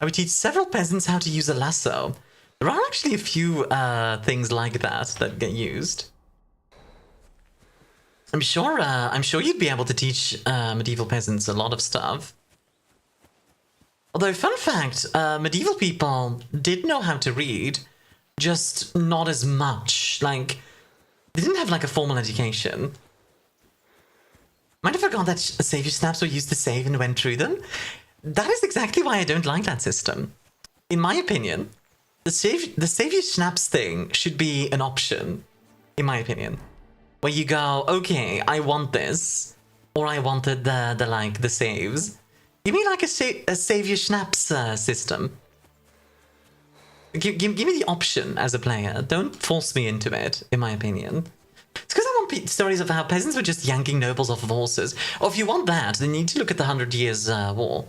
would teach several peasants how to use a lasso. There are actually a few things like that get used. I'm sure you'd be able to teach medieval peasants a lot of stuff. Although, fun fact, medieval people did know how to read, just not as much. Like, they didn't have like a formal education. Might have forgot that Save Your Snaps were used to save and went through them. That is exactly why I don't like that system. In my opinion, the Save Your Snaps thing should be an option, in my opinion. Where you go, okay, I want this, or I wanted the saves. Give me like a Save Your Snaps system. Give me the option as a player. Don't force me into it, in my opinion. It's because I want stories of how peasants were just yanking nobles off of horses. Or if you want that, then you need to look at the 100 Years' War,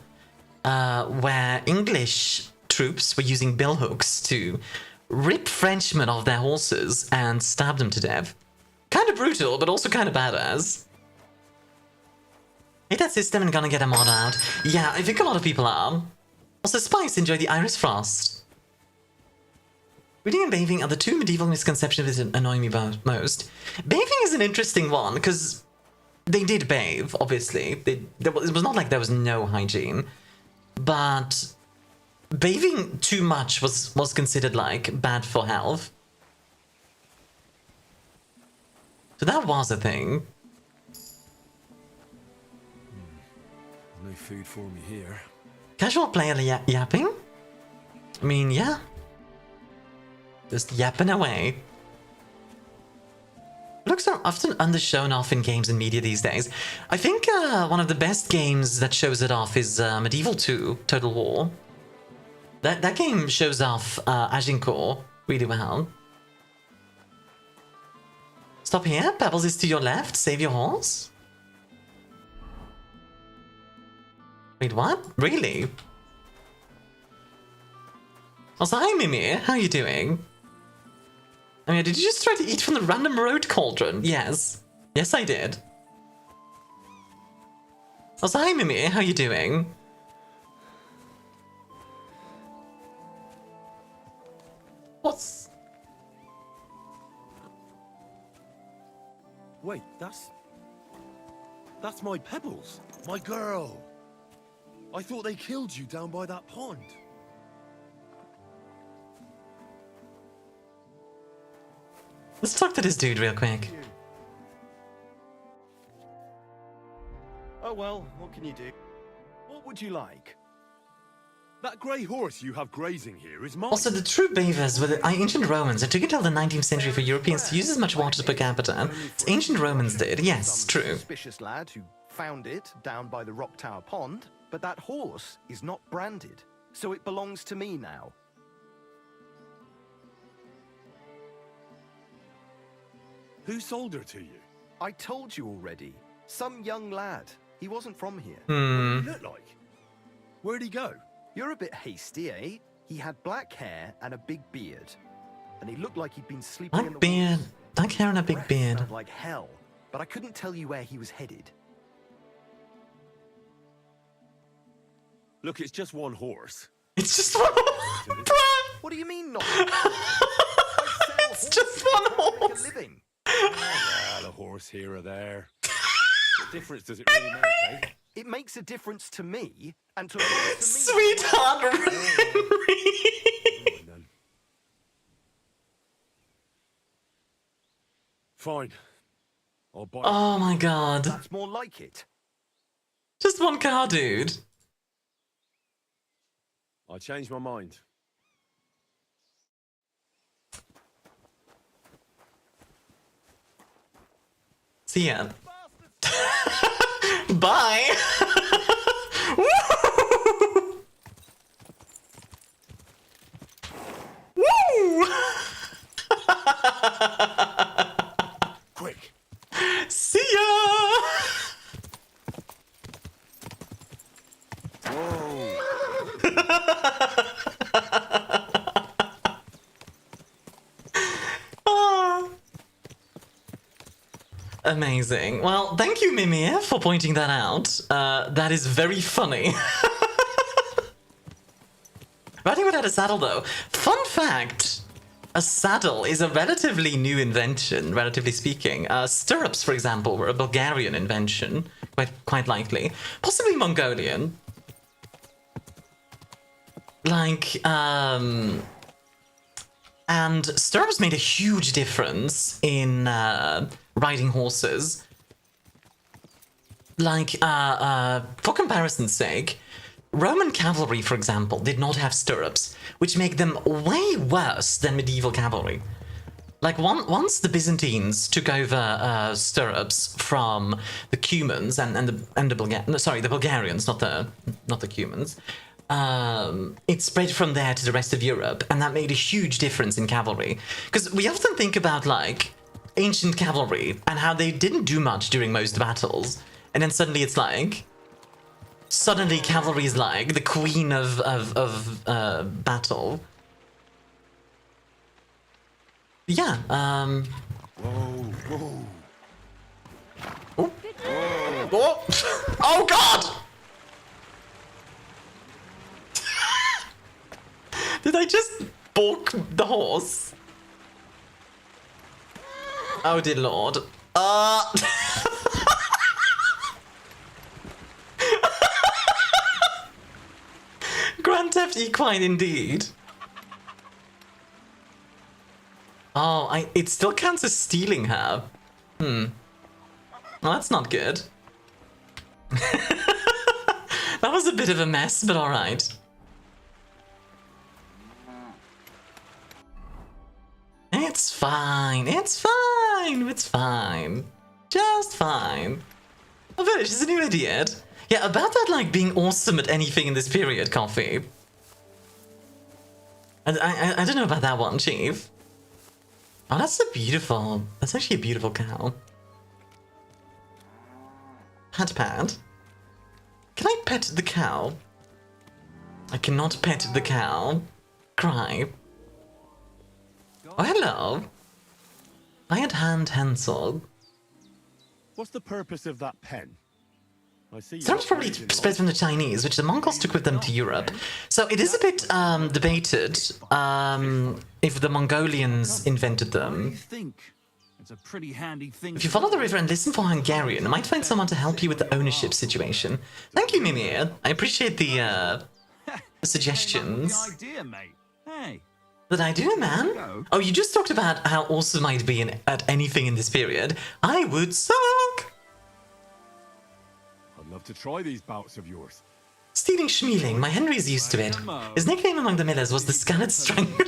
where English troops were using billhooks to rip Frenchmen off their horses and stab them to death. Kind of brutal, but also kind of badass. Hate that system and gonna get a mod out. Yeah, I think a lot of people are. Also, Spice enjoy the Iris Frost. Reading and bathing are the two medieval misconceptions that annoy me most. Bathing is an interesting one, because they did bathe, obviously. It was not like there was no hygiene. But bathing too much was considered, like, bad for health. So that was a thing. No food for me here. Casual player yapping? I mean, yeah. Just yapping away. Looks are often undershown off in games and media these days. I think one of the best games that shows it off is Medieval 2 Total War. That game shows off Agincourt really well. Stop here, Pebbles is to your left, save your horse. Wait, what? Really? Also, hi Mimir, how you doing? I mean, did you just try to eat from the random road cauldron? Yes. Yes, I did. Also, hi Mimir, how you doing? What's... Wait, that's my Pebbles, my girl. I thought they killed you down by that pond. Let's talk to this dude real quick. Oh well, what can you do? What would you like? That grey horse you have grazing here is mine. Also, the true beavers were the ancient Romans. It took until the 19th century for Europeans to use as much water per capita as ancient Romans did. Yes, true. Suspicious lad who found it down by the Rock Tower Pond, but that horse is not branded, so it belongs to me now. Who sold her to you? I told you already. Some young lad. He wasn't from here. What did he look like? Where'd he go? You're a bit hasty, eh? He had black hair and a big beard. And he looked like he'd been sleeping in the beard. woods. Black hair and a big beard. Sounded like hell, but I couldn't tell you where he was headed. Look, it's just one horse. It's just one horse. What do you mean not? It's just one horse. Living. Well, a horse here or there. What difference does it really make, eh? It makes a difference to me, and to Sweetheart Henry. Fine. I'll buy. Oh my god. That's more like it. Just one car, dude. I changed my mind. See ya. Bye. Woo! Quick. See ya. Whoa. Amazing. Well, thank you, Mimir, for pointing that out. That is very funny. Riding without a saddle, though. Fun fact, a saddle is a relatively new invention, relatively speaking. Stirrups, for example, were a Bulgarian invention, quite likely. Possibly Mongolian. And stirrups made a huge difference in riding horses. For comparison's sake, Roman cavalry, for example, did not have stirrups, which make them way worse than medieval cavalry. Once the Byzantines took over stirrups from the Cumans the Bulgarians, not the Cumans. It spread from there to the rest of Europe, and that made a huge difference in cavalry. Because we often think about, ancient cavalry and how they didn't do much during most battles, and then suddenly it's cavalry is the queen of battle. Yeah, Whoa. Oh. Oh. Oh god! Did I just balk the horse? Oh dear lord. Grand Theft Equine indeed. Oh, it still counts as stealing her. Well, that's not good. That was a bit of a mess, but alright. It's fine, it's fine, it's fine. Just fine. Oh, Village is a new idiot. Yeah, about that, like, being awesome at anything in this period, Coffee. I don't know about that one, Chief. Oh, that's actually a beautiful cow. Pat. Can I pet the cow? I cannot pet the cow. Cry. Oh, hello. I had Hansel. What's the purpose of that pen? I see. Sounds probably spread from the Chinese, which the Mongols took with them to Europe. So it is a bit debated if the Mongolians invented them. It's a pretty handy thing. If you follow the river and listen for Hungarian, you might find someone to help you with the ownership situation. Thank you, Mimir. I appreciate the suggestions. The idea, mate. Hey. That I do, man. Oh, you just talked about how awesome I'd be at anything in this period. I would suck. I'd love to try these bouts of yours. Stealing schmealing, my Henry's used to it. His nickname among the millers was the Scarlet Strangler.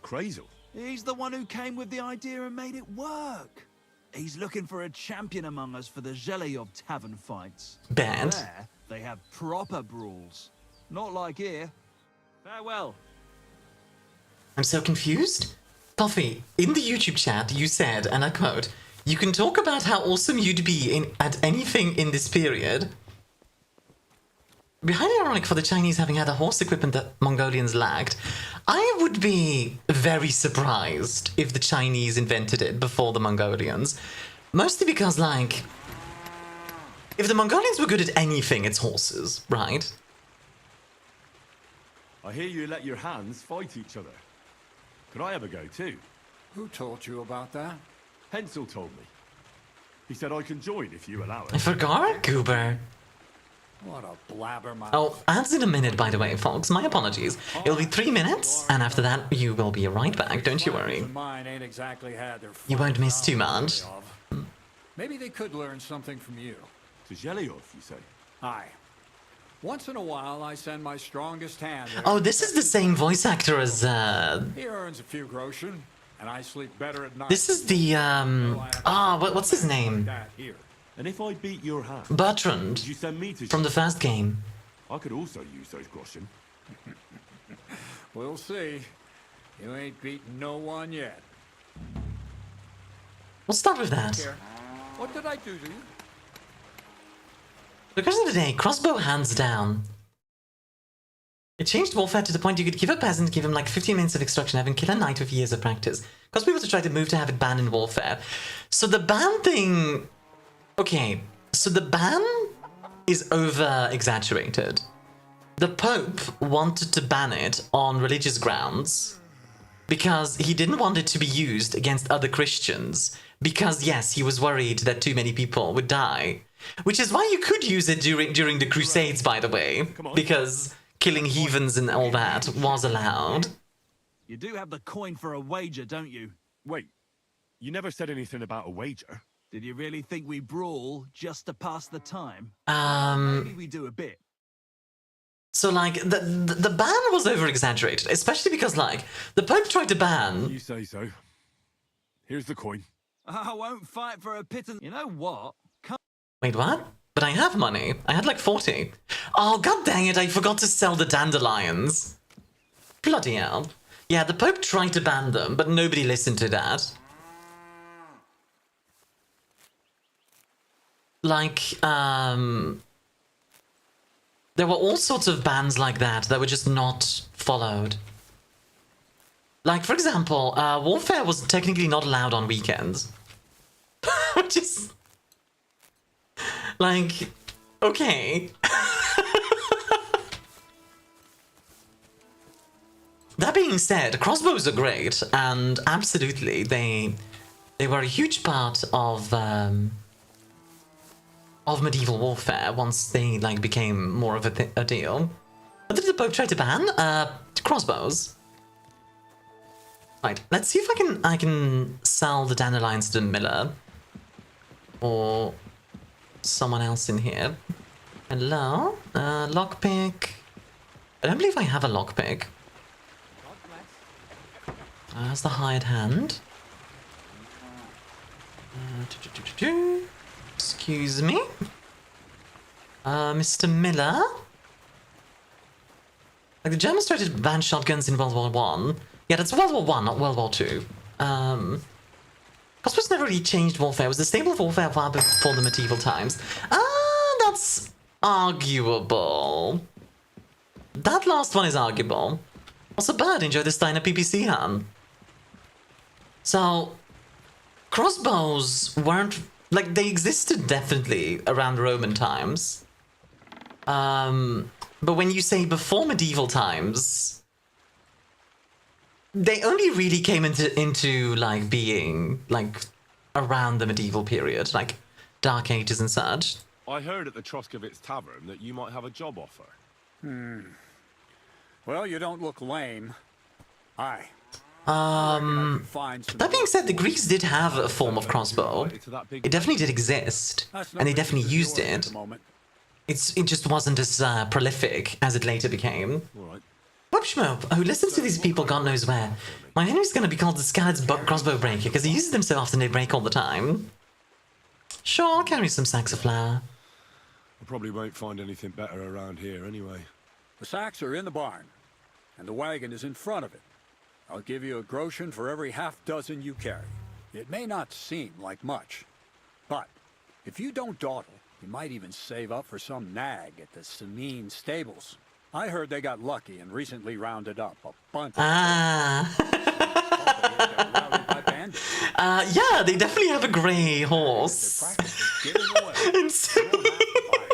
Crazy. He's the one who came with the idea and made it work. He's looking for a champion among us for the Zheleyov tavern fights. Bad. There, they have proper brawls. Not like here. Farewell. I'm so confused. Coffee, in the YouTube chat, you said, and I quote, "You can talk about how awesome you'd be at anything in this period." It'd be highly ironic for the Chinese having had a horse equipment that Mongolians lacked. I would be very surprised if the Chinese invented it before the Mongolians. Mostly because, like, if the Mongolians were good at anything, it's horses, right? I hear you let your hands fight each other. Could I have a go too? Who taught you about that? Hensel told me. He said I can join if you allow it. I forgot, Goober. What a blabbermouth. Oh, ads in a minute, by the way, folks. My apologies. It'll be 3 minutes, and after that, you will be right back. Don't you worry. Mine ain't exactly had their You won't miss too much. Maybe they could learn something from you. To Zheleyov, you say? Aye. Once in a while, I send my strongest hand. Oh, this is the same voice actor as, He earns a few groschen, and I sleep better at night. This is the, what's his name? And if I beat your hand, Bertrand. would you send me to From the first game. I could also use those groschen. We'll see. You ain't beaten no one yet. We'll start with that. What did I do to you? The question of the day, crossbow hands down. It changed warfare to the point you could give a peasant, give him like 15 minutes of instruction, have him kill a knight with years of practice. Because people to try to move to have it banned in warfare. So the ban thing... Okay, so the ban is over-exaggerated. The Pope wanted to ban it on religious grounds because he didn't want it to be used against other Christians. Because, yes, he was worried that too many people would die. Which is why you could use it during the Crusades, by the way. Because killing heathens and all that was allowed. You do have the coin for a wager, don't you? Wait, you never said anything about a wager. Did you really think we brawl just to pass the time? Maybe we do a bit. So, like, the ban was over-exaggerated, especially because, like, the Pope tried to ban... You say so. Here's the coin. I won't fight for a pittance. You know what? Wait, what? But I have money. I had like 40. Oh, god dang it, I forgot to sell the dandelions. Bloody hell. Yeah, the Pope tried to ban them, but nobody listened to that. Like, there were all sorts of bans like that were just not followed. Like, for example, warfare was technically not allowed on weekends. Which is... Like, okay. That being said, crossbows are great, and absolutely, they were a huge part of medieval warfare once they like became more of a deal. What did the Pope try to ban? Crossbows. Right, let's see if I can sell the dandelions to Miller or someone else in here. Hello? Lockpick. I don't believe I have a lockpick. There's the hired hand. Excuse me. Mr. Miller? Like, the Germans started to ban shotguns in World War One. Yeah, that's World War One, not World War Two. Crossbows never really changed warfare. It was the stable of warfare far before the medieval times. That's arguable. That last one is arguable. Also, Bird enjoyed the Steiner PPC Han. So, crossbows weren't... Like, they existed definitely around Roman times. But when you say before medieval times, they only really came into like, being, like, around the medieval period, like, Dark Ages and such. I heard at the Troskowitz Tavern that you might have a job offer. Well, you don't look lame. Aye. That being said, the Greeks did have a form of crossbow. It definitely did exist, and they definitely used it. It just wasn't as prolific as it later became. Whoopshmoop, who listens to these people God knows where. My enemy's gonna be called the Skalit's crossbow breaker, because he uses them so often they break all the time. Sure, I'll carry some sacks of flour. I probably won't find anything better around here anyway. The sacks are in the barn, and the wagon is in front of it. I'll give you a groschen for every half-dozen you carry. It may not seem like much, but if you don't dawdle, you might even save up for some nag at the Samine stables. I heard they got lucky and recently rounded up a bunch of... yeah, they definitely have a grey horse.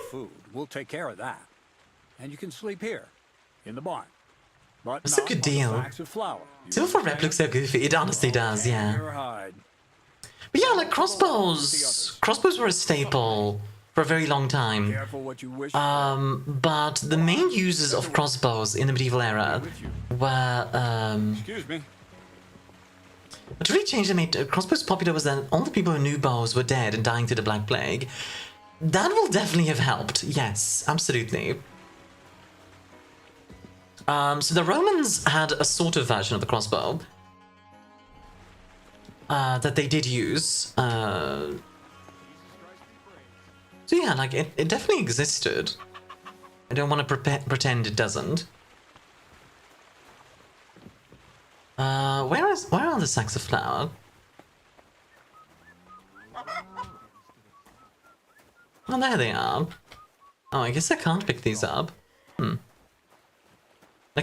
Food. We'll take care of that. And you can sleep here, in the barn. But that's a good deal. Silver Rep looks so goofy. It honestly does, yeah. But yeah, like crossbows. Crossbows were a staple for a very long time. But the main users of crossbows in the medieval era were... Excuse me. What really changed and made crossbows popular was that all the people who knew bows were dead and dying to the Black Plague. That will definitely have helped. Yes, absolutely. So the Romans had a sort of version of the crossbow that they did use. So yeah, like it definitely existed. I don't want to pretend it doesn't. Where are the sacks of flour? Oh, there they are. Oh, I guess I can't pick these up. I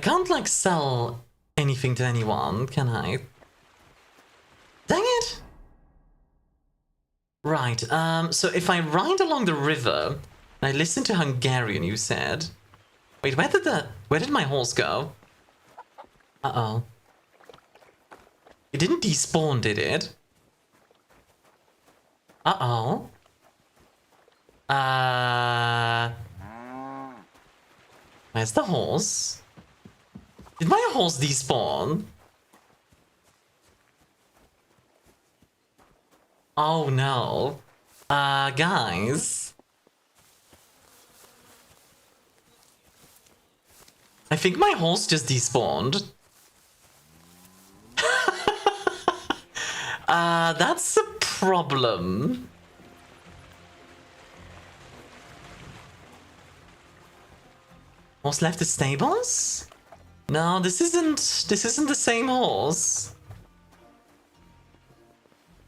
can't, like, sell anything to anyone, can I? Dang it! Right, so if I ride along the river, and I listen to Hungarian, you said... Wait, where did my horse go? Uh-oh. It didn't despawn, did it? Uh-oh. Where's the horse? Did my horse despawn? Oh no. Guys. I think my horse just despawned. That's a problem. Horse left the stables? No, this isn't the same horse.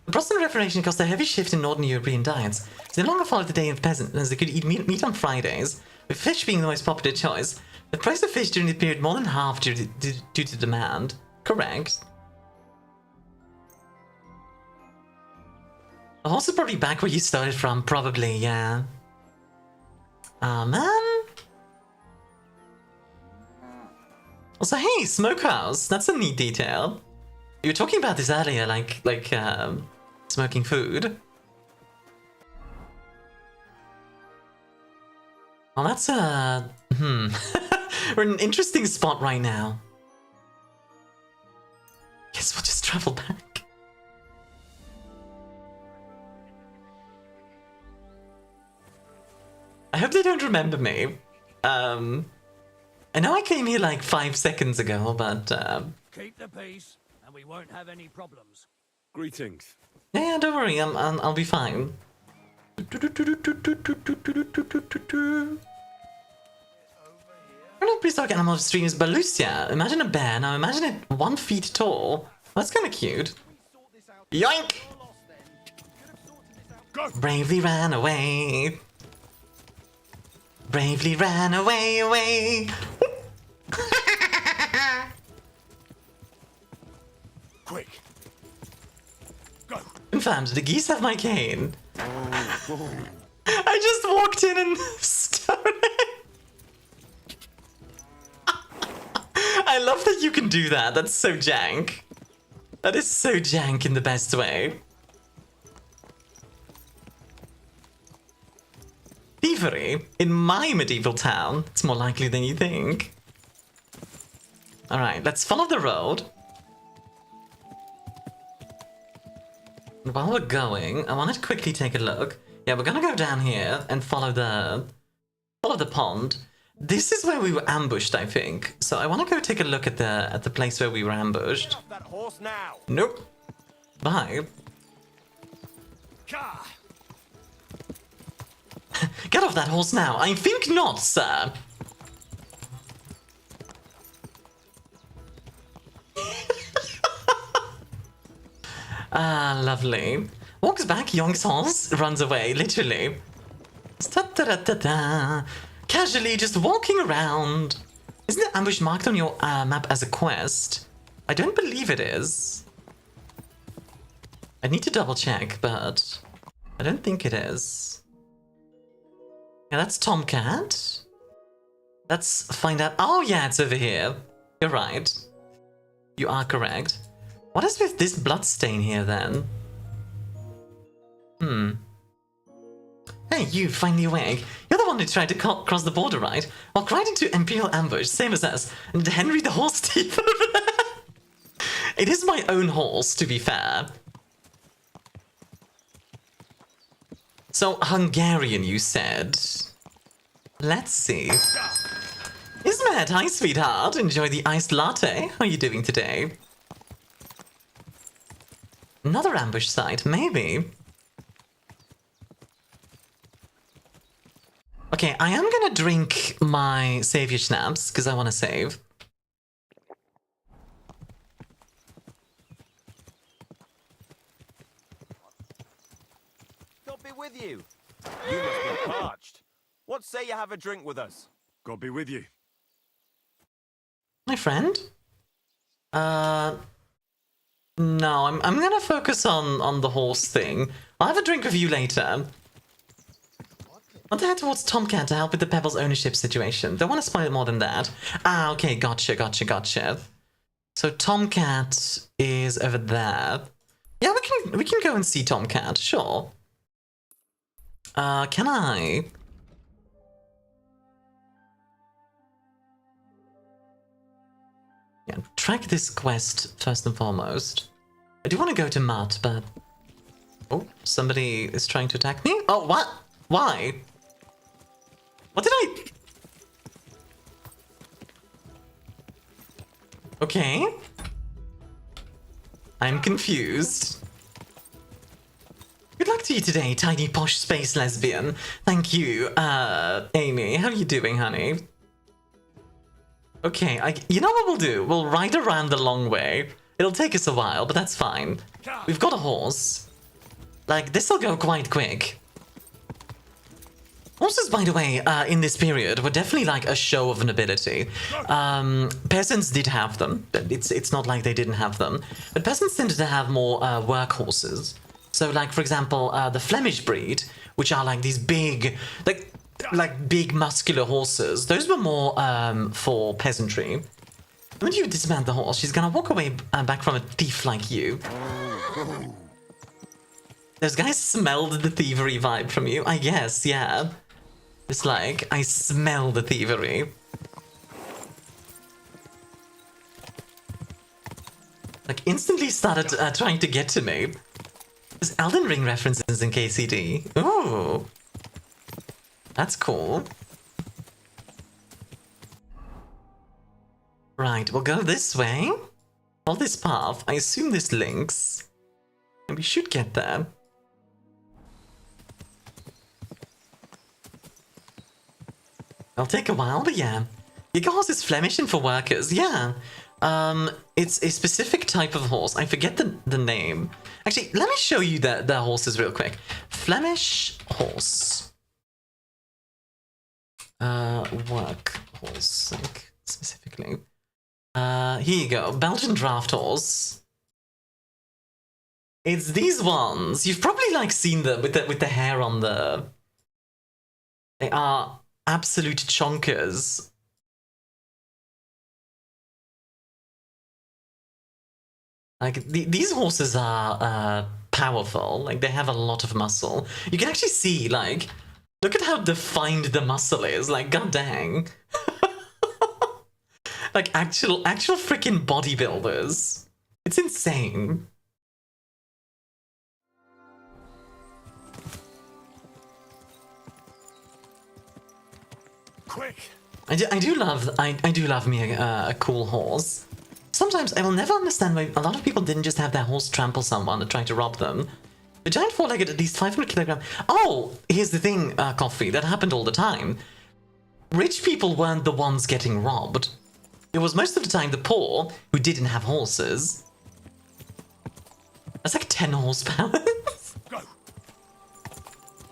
The Protestant Reformation caused a heavy shift in Northern European diets. They no longer followed the day of peasants as they could eat meat on Fridays, with fish being the most popular choice. The price of fish during the period more than halved due to demand. Correct. The horse is probably back where you started from, probably, yeah. Man. Also, hey, smokehouse. That's a neat detail. You were talking about this earlier, like smoking food. Well, that's we're in an interesting spot right now. Guess we'll just travel back. I hope they don't remember me. I know I came here like 5 seconds ago, but Keep the peace, and we won't have any problems. Greetings. yeah, don't worry, I'll be fine. One of the prehistoric animal stream is Balusia. Imagine a bear. Now imagine it 1 feet tall. That's kind of cute. Yoink! Bravely ran away. Bravely ran away, away. Quick. Confirmed, the geese have my cane. I just walked in and started. I love that you can do that. That's so jank. That is so jank in the best way. Thievery in my medieval town. It's more likely than you think. Alright, let's follow the road. And while we're going, I want to quickly take a look. Yeah, we're gonna go down here and follow the pond. This is where we were ambushed, I think. So I want to go take a look at the place where we were ambushed. Get off that horse now. Nope. Bye. Get off that horse now. I think not, sir. Ah, lovely. Walks back, yonks horse, runs away, literally. Casually just walking around. Isn't the ambush marked on your map as a quest? I don't believe it is. I need to double check, but I don't think it is. Yeah, that's Tomcat. Let's find out. Oh yeah, it's over here. You're right. You are correct. What is with this bloodstain here then? Hey, you, finally awake. You're the one who tried to cross the border, right? Walk right into Imperial ambush, same as us. And Henry the horse thief over there. It is my own horse, to be fair. So, Hungarian, you said. Let's see. Ismet, hi, sweetheart. Enjoy the iced latte. How are you doing today? Another ambush site, maybe. Okay, I am gonna drink my savior schnapps, because I want to save. God be with you. You must be parched. What say you have a drink with us? God be with you. My friend? No, I'm gonna focus on the horse thing. I'll have a drink with you later. I'll head towards Tomcat to help with the Pebbles ownership situation. Don't want to spoil it more than that. Ah, okay, gotcha. So Tomcat is over there. Yeah, we can go and see Tomcat, sure. Can I? Yeah, track this quest first and foremost. I do want to go to Mutt, but... Oh, somebody is trying to attack me? Oh, what? Why? What did I... Okay. I'm confused. Good luck to you today, tiny posh space lesbian. Thank you, Amy. How are you doing, honey? Okay, you know what we'll do? We'll ride around the long way. It'll take us a while, but that's fine. We've got a horse. Like, this'll go quite quick. Horses, by the way, in this period, were definitely like a show of nobility. Peasants did have them. It's not like they didn't have them. But peasants tended to have more work horses. So, like, for example, the Flemish breed, which are like these big, like big muscular horses, those were more for peasantry. When you dismount the horse, she's gonna walk away back from a thief like you. Those guys smelled the thievery vibe from you, I guess, yeah. It's like, I smell the thievery. Like, instantly started trying to get to me. There's Elden Ring references in KCD. Ooh. That's cool. Right, we'll go this way. Follow this path. I assume this links. And we should get there. It'll take a while, but yeah. Your horse is Flemish and for workers, yeah. It's a specific type of horse. I forget the name. Actually, let me show you the horses real quick. Flemish horse. Work horse, like, specifically. Here you go. Belgian draft horse. It's these ones. You've probably like seen them with the hair on the. They are absolute chonkers. Like these horses are powerful. Like they have a lot of muscle. You can actually see like, look at how defined the muscle is. Like god dang. Like actual freaking bodybuilders. It's insane. Quick. I do love me a cool horse. Sometimes I will never understand why a lot of people didn't just have their horse trample someone and try to rob them. A giant four-legged, at least 500 kilogram. Oh, here's the thing, Coffee, that happened all the time. Rich people weren't the ones getting robbed. It was most of the time the poor who didn't have horses. That's like 10 horsepower.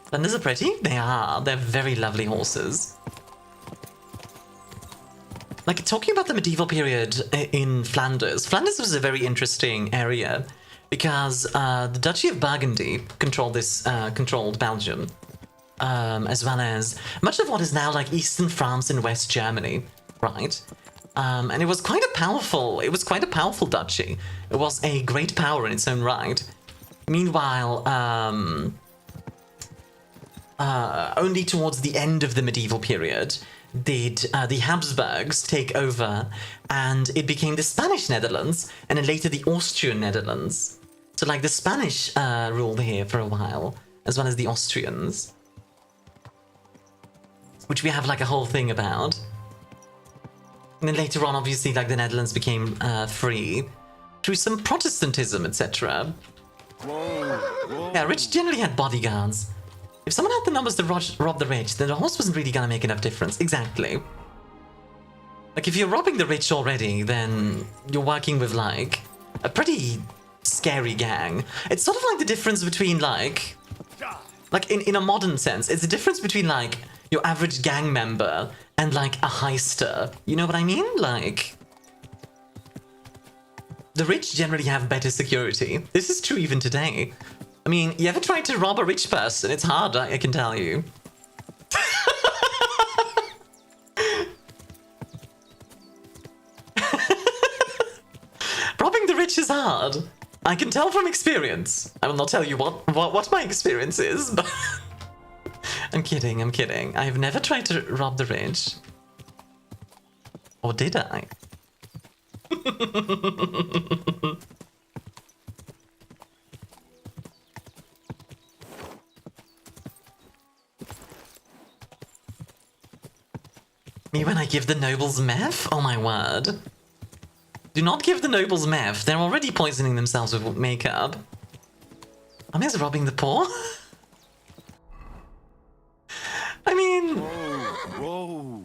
Flanders are pretty? They are. They're very lovely horses. Like, talking about the medieval period in Flanders, Flanders was a very interesting area because the Duchy of Burgundy controlled Belgium, as well as much of what is now like Eastern France and West Germany, right? And it was quite a powerful duchy. It was a great power in its own right. Meanwhile, only towards the end of the medieval period did the Habsburgs take over, and it became the Spanish Netherlands, and then later the Austrian Netherlands. So like the Spanish ruled here for a while, as well as the Austrians. Which we have like a whole thing about. And then later on, obviously, like the Netherlands became free through some Protestantism, etc. Yeah, rich generally had bodyguards. If someone had the numbers to rob the rich, then the horse wasn't really gonna make enough difference. Exactly. Like, if you're robbing the rich already, then you're working with, like, a pretty scary gang. It's sort of like the difference between, like in a modern sense, it's the difference between, like, your average gang member and, like, a heister. You know what I mean? Like, the rich generally have better security. This is true even today. I mean, you ever tried to rob a rich person? It's hard, I can tell you. Robbing the rich is hard. I can tell from experience. I will not tell you what my experience is, but... I'm kidding. I've never tried to rob the rich. Or did I? Me when I give the nobles meth? Oh my word. Do not give the nobles meth. They're already poisoning themselves with makeup. Armia's robbing the poor? I mean... Whoa.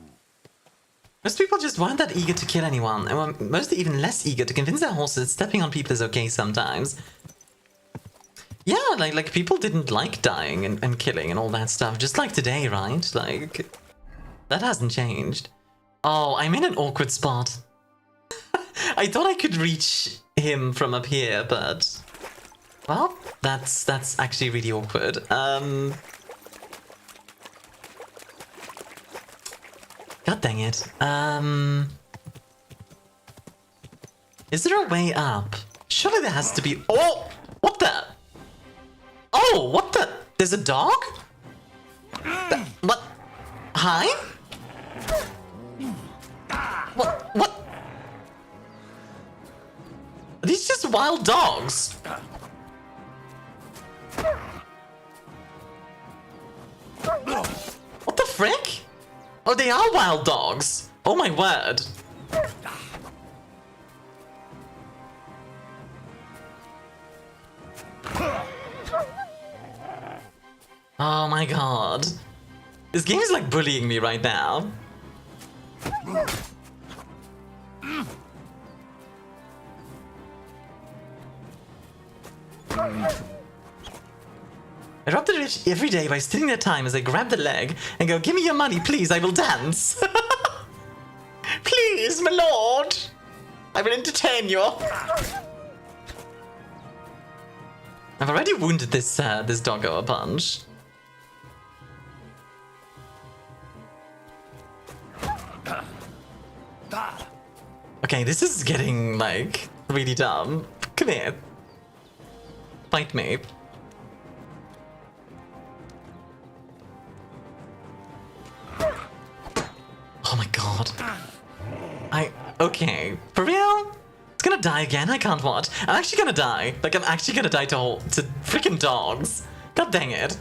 Most people just weren't that eager to kill anyone, and were mostly even less eager to convince their horses stepping on people is okay sometimes. Yeah, like people didn't like dying and killing and all that stuff, just like today, right? Like... That hasn't changed. Oh, I'm in an awkward spot. I thought I could reach him from up here, but... Well, that's actually really awkward. God dang it. Is there a way up? Surely there has to be... Oh! What the? Oh, what the? There's a dog? What? Hi? What? Are these just wild dogs? What the Oh, they are wild dogs! Oh my word! Oh my god. This game is like bullying me right now. I rob the rich every day by stealing their time as I grab the leg and go, give me your money, please, I will dance. Please, my lord. I will entertain you. I've already wounded this this doggo a bunch. Okay, this is getting, like, really dumb. Come here. Fight me. Oh my god. Okay, for real? It's gonna die again? I can't watch. I'm actually gonna die. Like, I'm actually gonna die to freaking dogs. God dang it.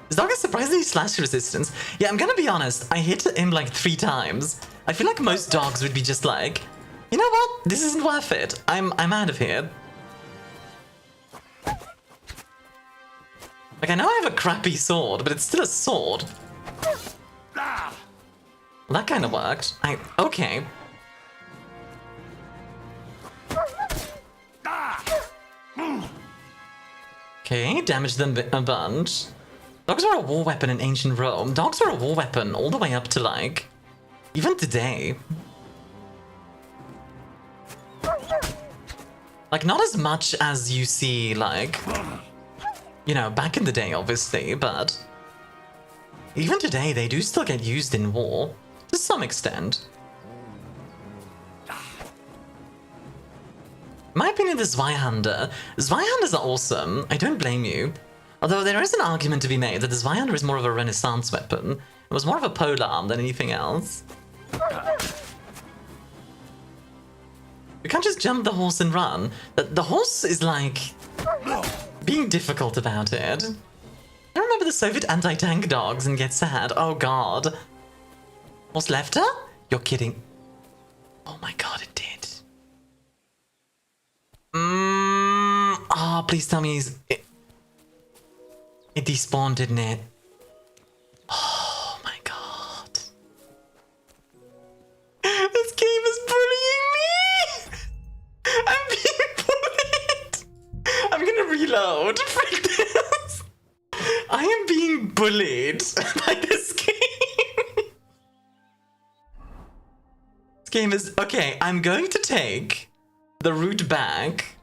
This dog is surprisingly slash resistance. Yeah, I'm gonna be honest. I hit him like 3 times. I feel like most dogs would be just like, you know what? This isn't worth it. I'm out of here. Like, I know I have a crappy sword, but it's still a sword. That kind of worked. Okay. Okay, damaged them a bunch. Dogs were a war weapon in ancient Rome. Dogs were a war weapon all the way up to, like, even today. Like, not as much as you see, like, you know, back in the day, obviously, but even today, they do still get used in war, to some extent. In my opinion, the Zweihander are awesome. I don't blame you. Although there is an argument to be made that the Zweihander is more of a Renaissance weapon. It was more of a polearm than anything else. You can't just jump the horse and run. The horse is like being difficult about it. I remember the Soviet anti-tank dogs and get sad. Oh god. Horse left her? You're kidding. Oh my god, it did. Oh, please tell me it despawned, didn't it? Oh my god. This game is bullying me! I'm being bullied! I'm gonna reload. Freak this! I am being bullied by this game. This game is... Okay, I'm going to take the route back.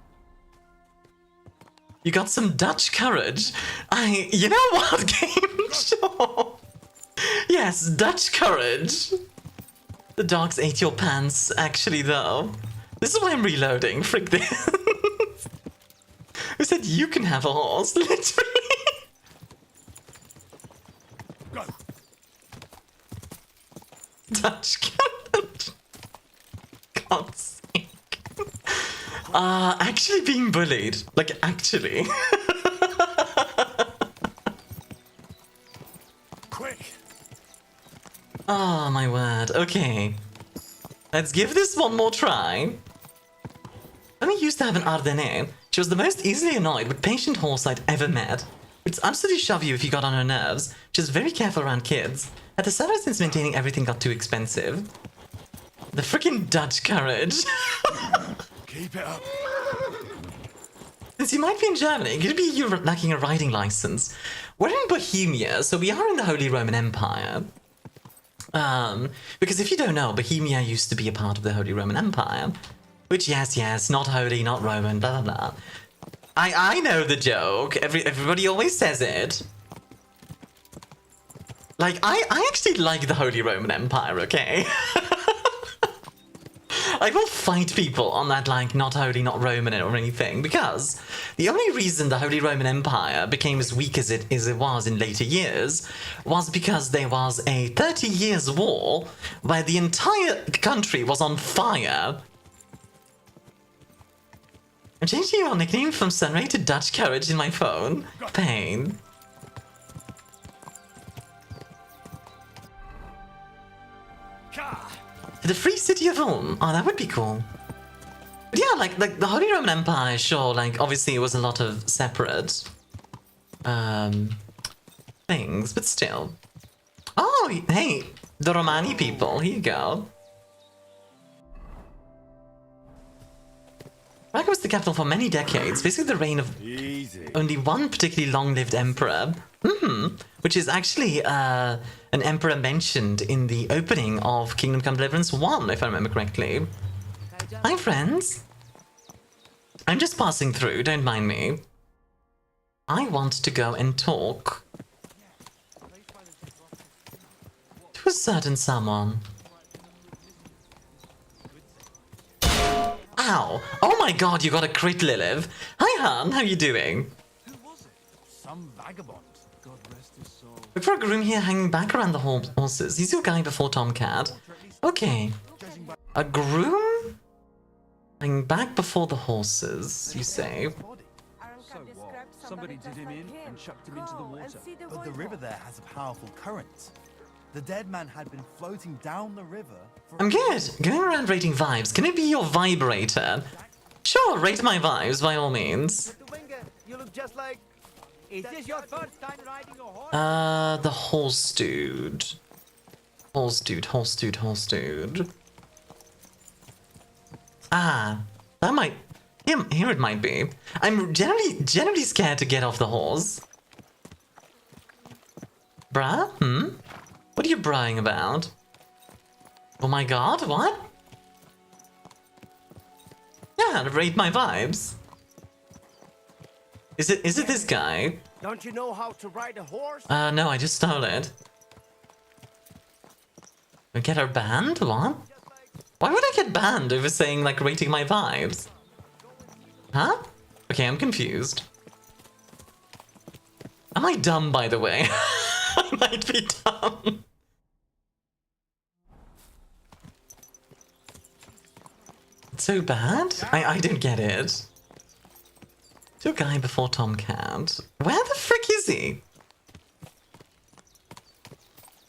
You got some Dutch courage. You know what, game? Sure. Yes, Dutch courage. The dogs ate your pants, actually, though. This is why I'm reloading. Frick this. Who said you can have a horse? Literally. Dutch courage. God's sake. Actually being bullied. Like, actually. Quick. Oh, my word. Okay. Let's give this one more try. When we used to have an Ardenne, she was the most easily annoyed but patient horse I'd ever met. It's absolutely shove you if you got on her nerves. She's very careful around kids. At the server, since maintaining everything got too expensive. The freaking Dutch courage. Keep it up. Since you might be in Germany, could it be you lacking a riding license? We're in Bohemia, so we are in the Holy Roman Empire. Because if you don't know, Bohemia used to be a part of the Holy Roman Empire. Which, yes, not holy, not Roman, blah, blah, blah. I know the joke. Everybody always says it. Like, I actually like the Holy Roman Empire, okay? I will fight people on that, like, not holy, not Roman or anything, because the only reason the Holy Roman Empire became as weak as it was in later years was because there was a 30 years war where the entire country was on fire. I'm changing your nickname from Sunray to Dutch Courage in my phone. Pain. To the free city of Ulm. Oh, that would be cool. But yeah, like the Holy Roman Empire, sure, like obviously it was a lot of separate things, but still. Oh, hey, the Romani people, here you go. Prague was the capital for many decades, basically the reign of only one particularly long-lived emperor. Which is actually an emperor mentioned in the opening of Kingdom Come Deliverance 1, if I remember correctly. Hi, friends. I'm just passing through, don't mind me. I want to go and talk to a certain someone. Ow! Oh my god, you got a crit, Lilith. Hi, Han, how you doing? Some vagabond. God rest his soul. Look for a groom here hanging back around the horses. He's your guy before Tomcat. Okay. A groom? Hanging back before the horses, you say? So what? Somebody did him in and chucked him into the water. But the river there has a powerful current. The dead man had been floating down the river for... I'm good. Going around rating vibes. Can it be your vibrator? Sure, rate my vibes by all means. You look just like... Is this your first time riding a horse? The horse dude. Horse dude. Ah, that might... Here it might be. I'm generally scared to get off the horse. Bruh? What are you braying about? Oh my god, what? Yeah, rate my vibes. Is it this guy? Don't you know how to ride a horse? No, I just stole it. We get her banned? What? Why would I get banned over saying, like, rating my vibes? Huh? Okay, I'm confused. Am I dumb, by the way? I might be dumb. It's so bad? I don't get it. To a guy before Tomcat. Where the frick is he?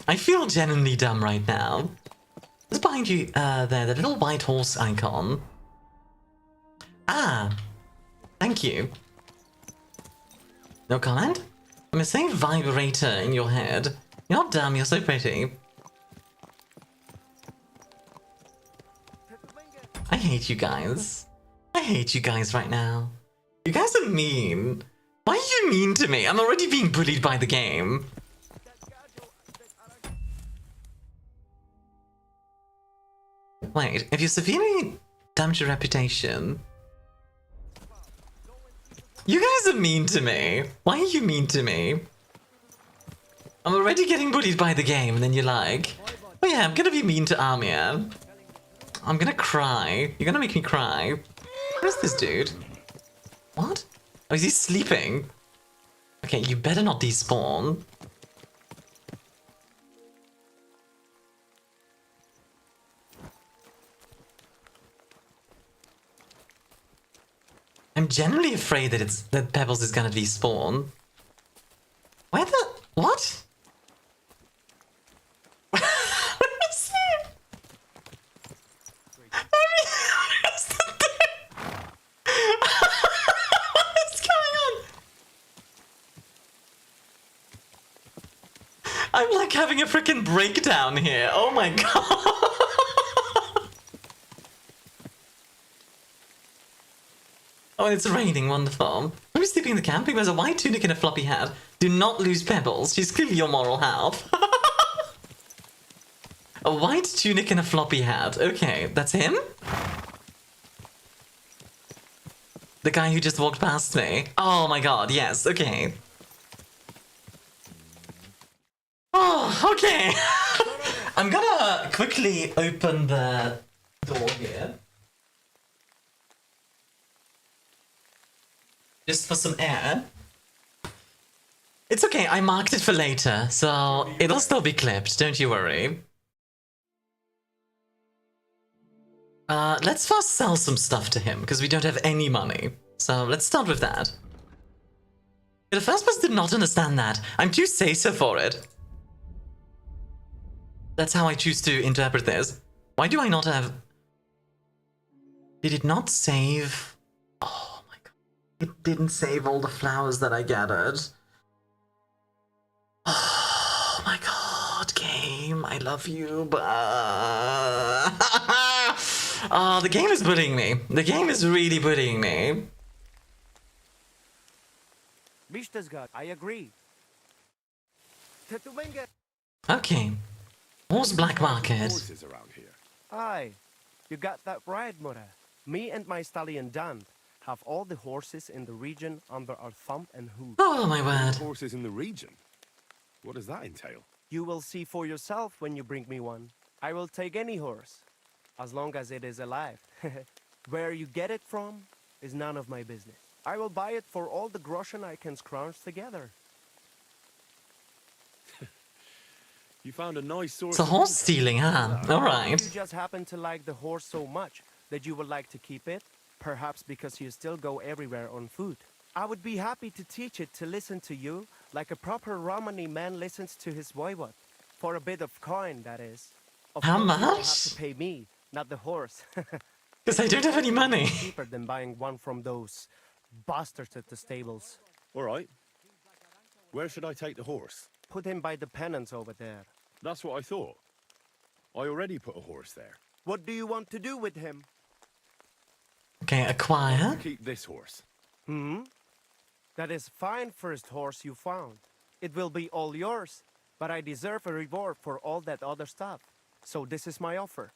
I feel genuinely dumb right now. What's behind you there? The little white horse icon. Ah. Thank you. No comment? I'm a same vibrator in your head. You're not dumb, you're so pretty. I hate you guys. I hate you guys right now. You guys are mean. Why are you mean to me? I'm already being bullied by the game. Wait, if you severely damage your reputation... You guys are mean to me. Why are you mean to me? I'm already getting bullied by the game, and then you're like, oh yeah, I'm gonna be mean to Armia. I'm gonna cry. You're gonna make me cry. Where's this dude? What? Oh, is he sleeping? Okay, you better not despawn. I'm generally afraid that Pebbles is gonna despawn. Where the... What? Where is he? Where's the dude? What's going on? I'm like having a freaking breakdown here. Oh my god. Oh, it's raining, wonderful. Who's sleeping in the camp? He wears a white tunic and a floppy hat. Do not lose Pebbles. She's clearly your moral half. A white tunic and a floppy hat. Okay, that's him? The guy who just walked past me. Oh my god, yes, okay. Oh, okay. I'm gonna quickly open the door here. Just for some air. It's okay, I marked it for later, so it'll still be clipped, don't you worry. Let's first sell some stuff to him, because we don't have any money. So let's start with that. The first person did not understand that. I'm too say-so for it. That's how I choose to interpret this. Why do I not have... Did it not save... Oh my god. It didn't save all the flowers that I gathered. Oh my god, game. I love you, but... Oh, the game is bullying me. The game is really bullying me. Bishtasgard, I agree. Okay. Horse black market. Horses around here. Aye, you got that right, Mura. Me and my stallion Dan have all the horses in the region under our thumb and hoof. Oh my word. Horses in the region? What does that entail? You will see for yourself when you bring me one. I will take any horse, as long as it is alive. Where you get it from is none of my business. I will buy it for all the groschen I can scrounge together. You found a nice source. It's a horse stealing, huh? Alright. You just happen to like the horse so much that you would like to keep it, perhaps because you still go everywhere on foot. I would be happy to teach it to listen to you like a proper Romani man listens to his voivod. For a bit of coin, that is. Of How course, you will much? have to pay me, not the horse. Because I don't have any money. Cheaper than buying one from those bastards at the stables. All right. Where should I take the horse? Put him by the pennants over there. That's what I thought. I already put a horse there. What do you want to do with him? Okay, acquire. Keep this horse. Hmm? That is fine first horse you found. It will be all yours, but I deserve a reward for all that other stuff. So this is my offer.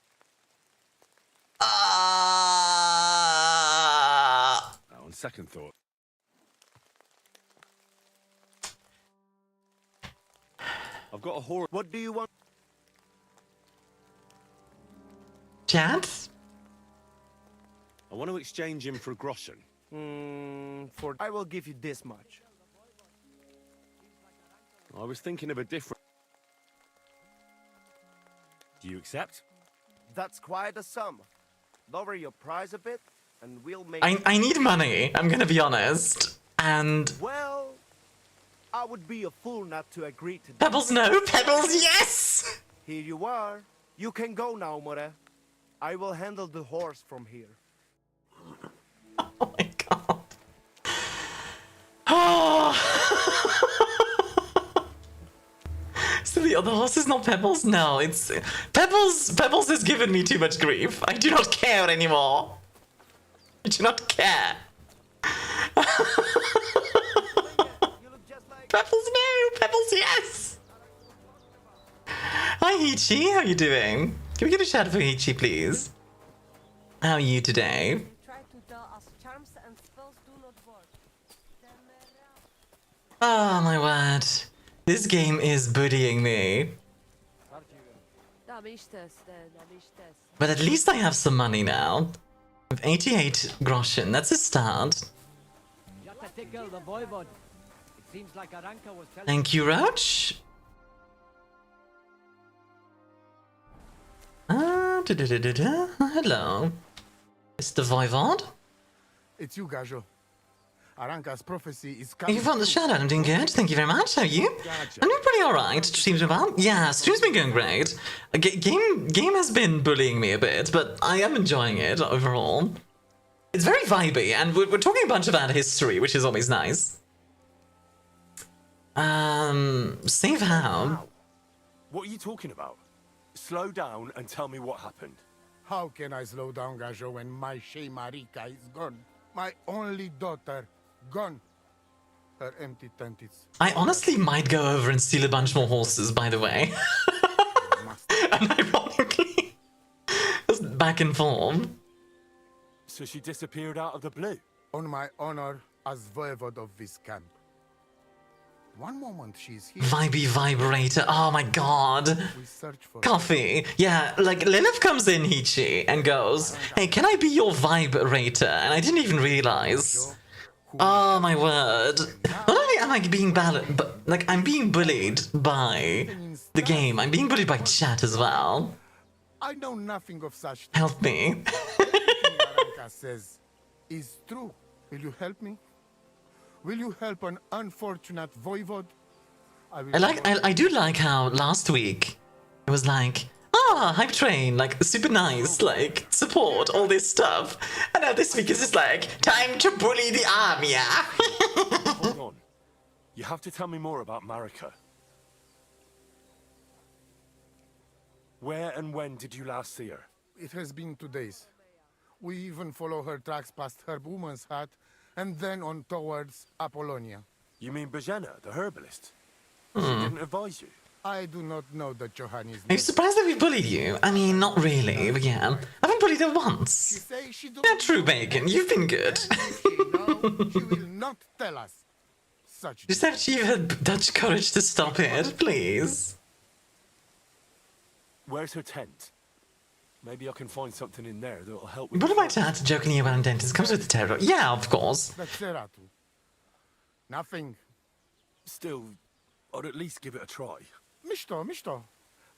Now, on second thought. I've got a horse. What do you want? Chat? I want to exchange him for groschen. For I will give you this much. I was thinking of a different... Do you accept? That's quite a sum. Lower your price a bit, and we'll make... I need money, I'm gonna be honest. And... Well, I would be a fool not to agree to that. Pebbles, no! Pebbles, yes! Here you are. You can go now, Mura. I will handle the horse from here. Oh my god. Oh. So the other horse is not Pebbles? No, it's... Pebbles has given me too much grief. I do not care anymore. I do not care. Pebbles, no! Pebbles, yes! Hi, Hichi. How are you doing? Can we get a shout out for Hichi, please? How are you today? Oh my word. This game is bullying me. But at least I have some money now. With 88 groschen, that's a start. Thank you, Roach. Hello. Mr. Voivod? It's you, Gajo. Aranka's prophecy is Thank you for the shout out. I'm doing good. Thank you very much. How are you? I'm doing pretty alright. Stream's been well? Yeah, stream's been going great. Game has been bullying me a bit, but I am enjoying it overall. It's very vibey, and we're talking a bunch about history, which is always nice. Save how? What are you talking about? Slow down and tell me what happened. How can I slow down, Gajo, when my Shay Marika is gone? My only daughter, gone. Her empty tent is... I honestly might go over and steal a bunch more horses, by the way. And ironically, just back in form. So she disappeared out of the blue? On my honor as voivod of this camp. One moment she's here. Vibey vibrator. Oh my god. We search for Coffee. Yeah, like Lilith comes in, Hichi, and goes, hey, can I be your vibrator? And I didn't even realize. Oh my word. Not only am I being I'm being bullied by the game, I'm being bullied by chat as well. I know nothing of such. Help me. Aranka says is true. Will you help me? Will you help an unfortunate voivod? I do like how last week It was like, ah, hype train, like super nice, like support, all this stuff. And now this week is just like, time to bully the Armia. Hold on. You have to tell me more about Marika. Where and when did you last see her? It has been 2 days. We even follow her tracks past her woman's hut and then on towards Apollonia. You mean Bajena, the herbalist? She didn't advise you? I do not know the Johannes. Are you surprised that we bullied you? I mean, not really, but yeah. I've been bullied her once. Yeah, true, Bacon. You've been good. She will not tell us. Such Just have you had Dutch courage to stop it, please. Where's her tent? Maybe I can find something in there that'll help with... What am I to add jokingly about dentist? Comes with the terror. Yeah, of course. Nothing. Still, I'd at least give it a try. Misto.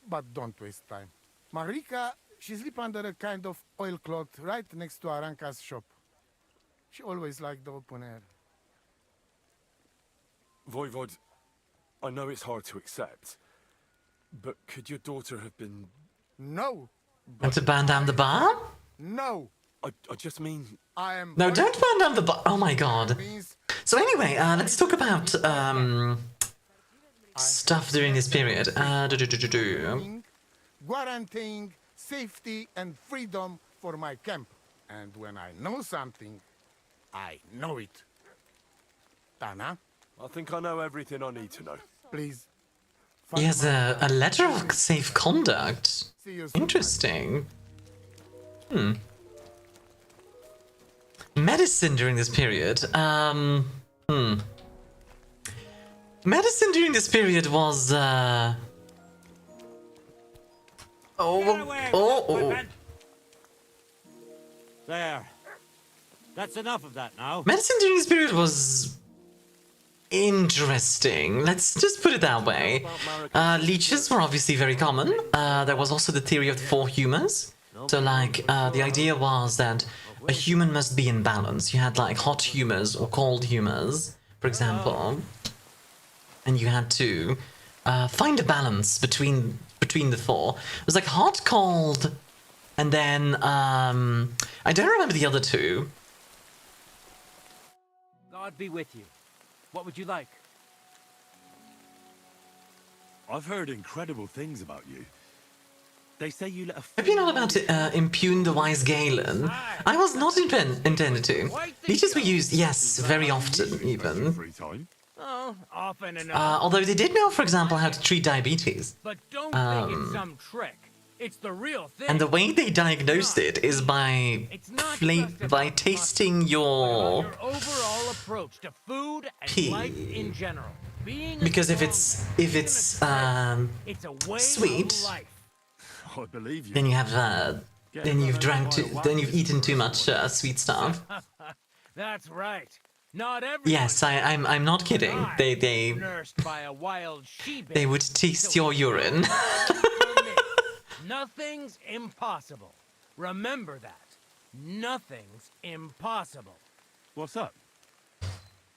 But don't waste time. Marika, she sleep under a kind of oilcloth right next to Aranka's shop. She always liked the open air. Voivod, I know it's hard to accept, but could your daughter have been... No. Want to burn down the bar? No. I just mean... No, don't burn down the bar. Oh my god. So anyway, let's talk about stuff during this period. Guaranteeing safety and freedom for my camp. And when I know something, I know it. Tana? I think I know everything I need to know. Please. He has a letter of safe conduct. Interesting. Medicine during this period. Medicine during this period was There. That's enough of that now. Medicine during this period was interesting. Let's just put it that way. Leeches were obviously very common. There was also the theory of the 4 humors. So, like, the idea was that a human must be in balance. You had, like, hot humors or cold humors, for example. And you had to find a balance between the 4. It was like hot, cold, and then, I don't remember the other 2. God be with you. What would you like? I've heard incredible things about you. They say you let a... Hope you're not about to impugn the wise Galen. I was not intended to. Leeches were used, yes, very often, even. Oh, often enough. Although they did know, for example, how to treat diabetes. But don't think it's some trick. It's the real thing. And the way they diagnosed it is by tasting your approach to food and pee. life in general. Because if it's sweet, I believe you. then you have then you've eaten too much sweet stuff. That's right. Not everyone. Yes, I'm not kidding. They nursed by a wild she they would taste your urine. Nothing's impossible. Remember that. Nothing's impossible. What's up?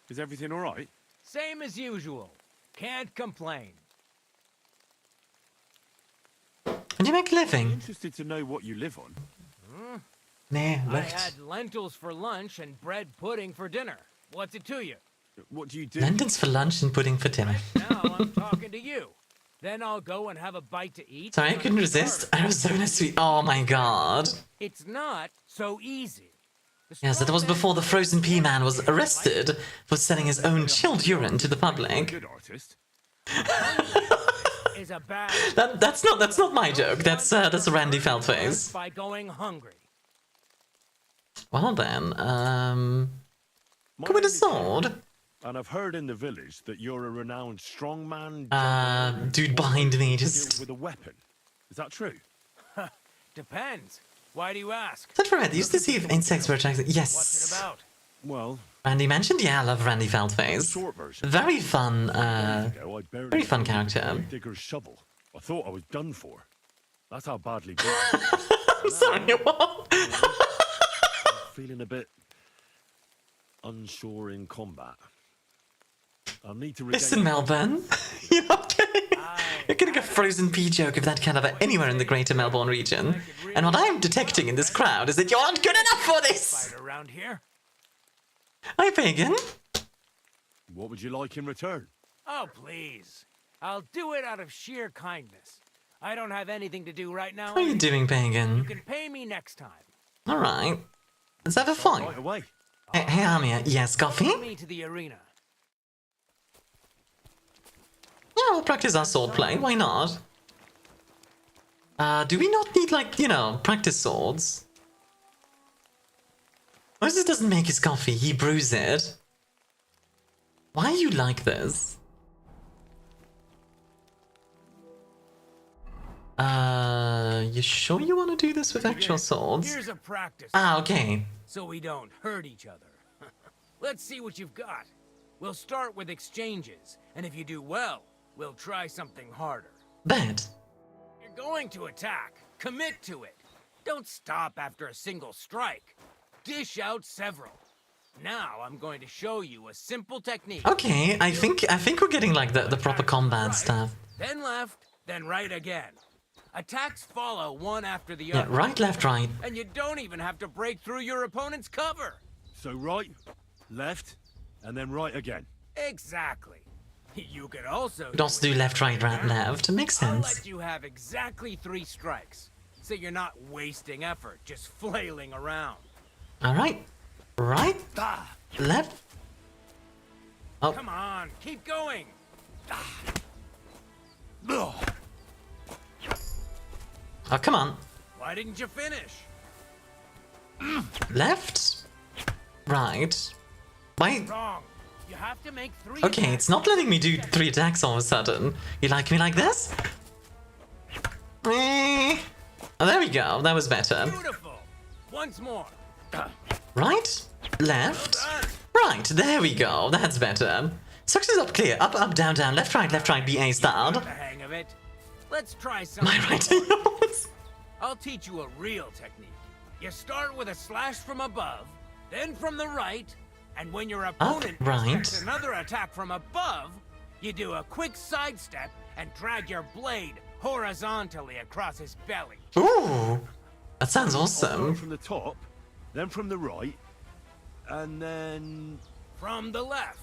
Is everything all right? Same as usual. Can't complain. How do you make a living? I'm interested to know what you live on. Nee, I wacht. had lentils for lunch and bread pudding for dinner. What's it to you? What do you do? Lentils for lunch and pudding for dinner. Now I'm talking to you. Then I'll go and have a bite to eat. Sorry, I couldn't resist. Arizona sweet. Oh my god. It's not so easy. Yes, that was before the frozen pea man was arrested for selling his own chilled urine to the public. Good artist. Is a bad That's not my joke. That's a Randy Feldface. by going hungry. Well then, come with a sword. And I've heard in the village that you're a renowned strongman. Dude behind me just... with a weapon. Is that true? Depends. Why do you ask? Is that right? I used to see if insects were attracted. What's it Yes. about? Well, Randy mentioned, yeah, I love Randy Feldface. Very fun, very fun character. Digger's shovel. I thought I was done for. That's how badly. I'm sorry, what? Feeling a bit unsure in combat. I'll need to Listen, Melbourne. You're not kidding. You're getting a frozen pea joke of that caliber anywhere in the greater Melbourne region. And what I'm detecting in this crowd is that you aren't good enough for this! Around here? Hi, Pagan. What would you like in return? Oh, please. I'll do it out of sheer kindness. I don't have anything to do right now. How are you doing, Pagan? You can pay me next time. Alright. Let's have a fight. Right away. Hey, Armia. Yes, coffee? Follow me to the arena. Yeah, we'll practice our swordplay. Why not? Do we not need, like, you know, practice swords? Moses doesn't make his coffee, he brews it. Why are you like this? You sure you want to do this with actual swords? Here's a practice. Ah, okay. So we don't hurt each other. Let's see what you've got. We'll start with exchanges, and if you do well, we'll try something harder. Bet. You're going to attack. Commit to it. Don't stop after a single strike. Dish out several. Now I'm going to show you a simple technique. Okay, I think we're getting like the proper combat stuff. Then left, then right again. Attacks follow one after the Yeah, other. right, left, right. And you don't even have to break through your opponent's cover. So right, left, and then right again. Exactly. You could also Could also do left, right, right, left. It makes I'll sense. let you have exactly 3 strikes, so you're not wasting effort just flailing around. Alright. Right, left. Oh. Come on, keep going. Oh, come on. Why didn't you finish? Left. Right. Why? Wrong. You have to make 3. Okay, it's not letting me do 3 attacks all of a sudden. You like me like this? Oh, there we go. That was better. Beautiful. Once more. Right, left, right. There we go. That's better. Structures up clear. Up, up, down, down. Left, right, BA styled. The hang of it. Let's try something. My right and yours. I'll teach you a real technique. You start with a slash from above, then from the right, and when your opponent right. expects another attack from above, you do a quick sidestep and drag your blade horizontally across his belly. Ooh, that sounds I'll awesome. go from the top, then from the right, and then from the left.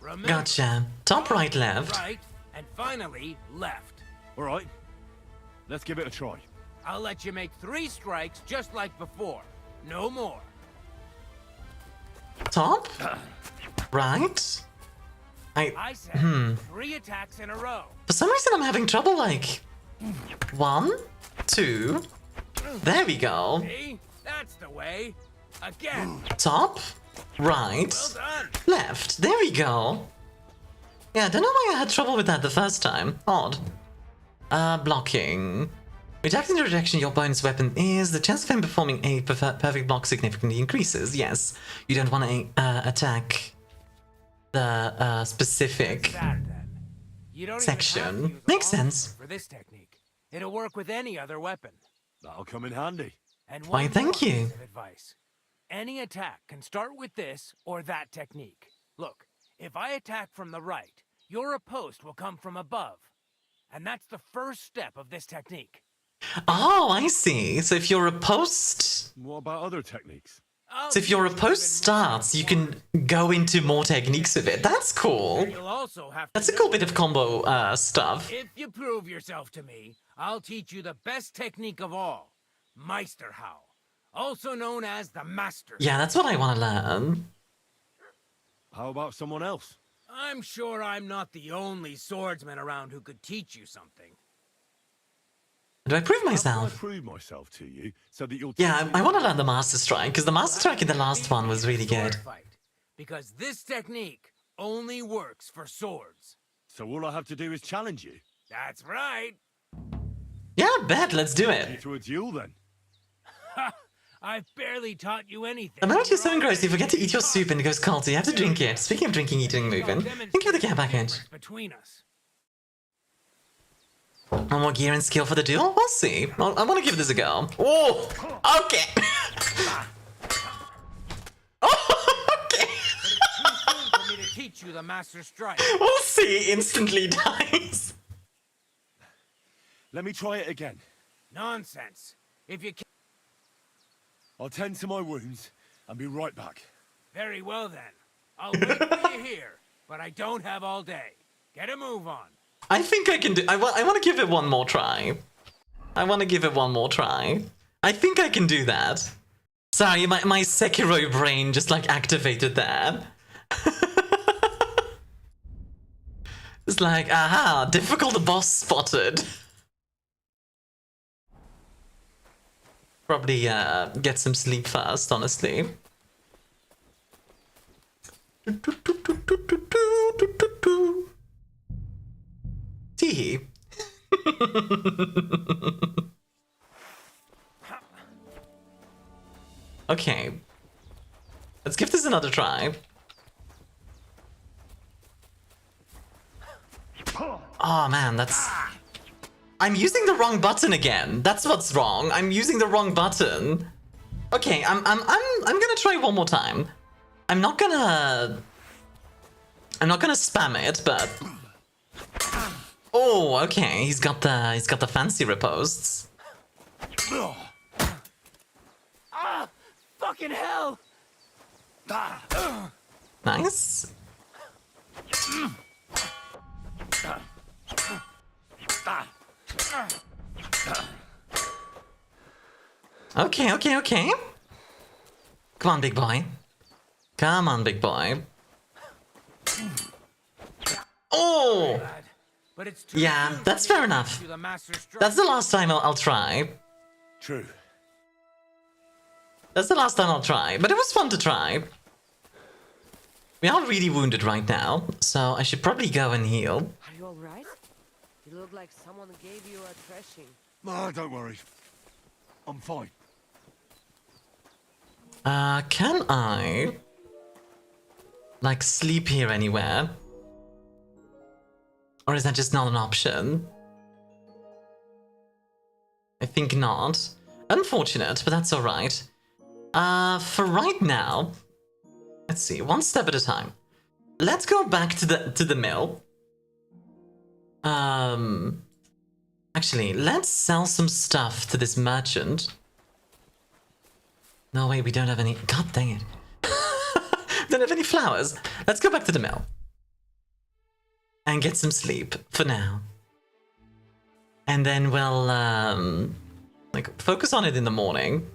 Remember, Gotcha. Top, right, left. right, and finally left. all right. Let's give it a try. I'll let you make 3 strikes just like before. No more. Top, right. I said 3 attacks in a row. For some reason, I'm having trouble. Like 1, 2. There we go. See? That's the way. Again. Top, right, Well done. left. There we go. Yeah, I don't know why I had trouble with that the first time. Odd. Blocking. Reacting the direction your opponent's weapon is, the chance of him performing a perfect block significantly increases. Yes, you don't want to attack the specific You don't section. Even have to use Makes all sense. for this technique. It'll work with any other weapon. That'll come in handy. And Why, one thank more you. piece of advice. Any attack can start with this or that technique. Look, if I attack from the right, your riposte will come from above. And that's the first step of this technique. Oh, I see. So if your riposte... What about other techniques? So if your riposte starts, you can go into more techniques with it. That's cool. You'll also have to That's a cool bit of combo stuff. If you prove yourself to me, I'll teach you the best technique of all. Meisterhau, also known as the Master. Yeah, that's what I want to learn. How about someone else? I'm sure I'm not the only swordsman around who could teach you something. Do I prove How myself? can I prove myself to you so that you'll... Yeah, I want to learn the Master Strike, because the Master Strike in the last one was really good. Because this technique only works for swords. So all I have to do is challenge you? That's right. Yeah, I bet. Let's do it. To a duel, then. I've barely taught you anything. The moment you're so engrossed, you forget to eat your soup and it goes cold, so you have to drink it. Speaking of drinking, eating, moving, think of the care package. Between us. One more gear and skill for the duel? We'll see. I want to give this a go. Oh, okay. For me to teach you the Master Strike. We'll see. Instantly dies. Let me try it again. Nonsense. If you can... I'll tend to my wounds and be right back. Very well then. I'll wait for you here, but I don't have all day. Get a move on. I think I can do... I want to give it one more try. I want to give it one more try. I think I can do that. Sorry, my Sekiro brain just like activated there. It's like, aha, difficult boss spotted. Probably get some sleep first, honestly. Teehee. Okay. Let's give this another try. Oh man, that's... I'm using the wrong button again. That's what's wrong. I'm using the wrong button. Okay, I'm gonna try one more time. I'm not gonna spam it, but... Oh, okay. He's got the fancy riposts. Ah! Fucking hell! Nice. Okay, okay, okay. Come on, big boy. Come on, big boy. Oh! Yeah, that's fair enough. That's the last time I'll try. True. That's the last time I'll try, but it was fun to try. We are really wounded right now, so I should probably go and heal. Are you alright? You look like someone gave you a thrashing. Ah, don't worry. I'm fine. Can I... like, sleep here anywhere? Or is that just not an option? I think not. Unfortunate, but that's alright. For right now... Let's see, one step at a time. Let's go back to the mill. Actually, let's sell some stuff to this merchant. No, wait, we don't have any... God dang it. Don't have any flowers. Let's go back to the mill. And get some sleep, for now. And then we'll, like, focus on it in the morning.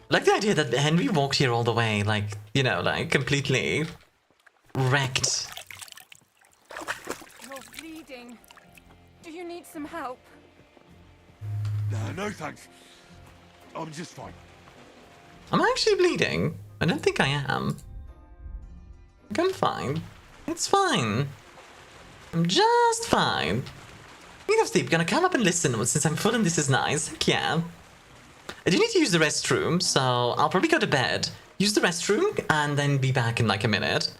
I like the idea that Henry walked here all the way, like, you know, like, completely wrecked. You're bleeding. Do you need some help? No, thanks. I'm just fine. I'm actually bleeding. I don't think I am. I'm fine. It's fine. I'm just fine. Speaking of sleep, gonna come up and listen since I'm full and this is nice. Heck yeah. I do need to use the restroom, so I'll probably go to bed, use the restroom, and then be back in like a minute.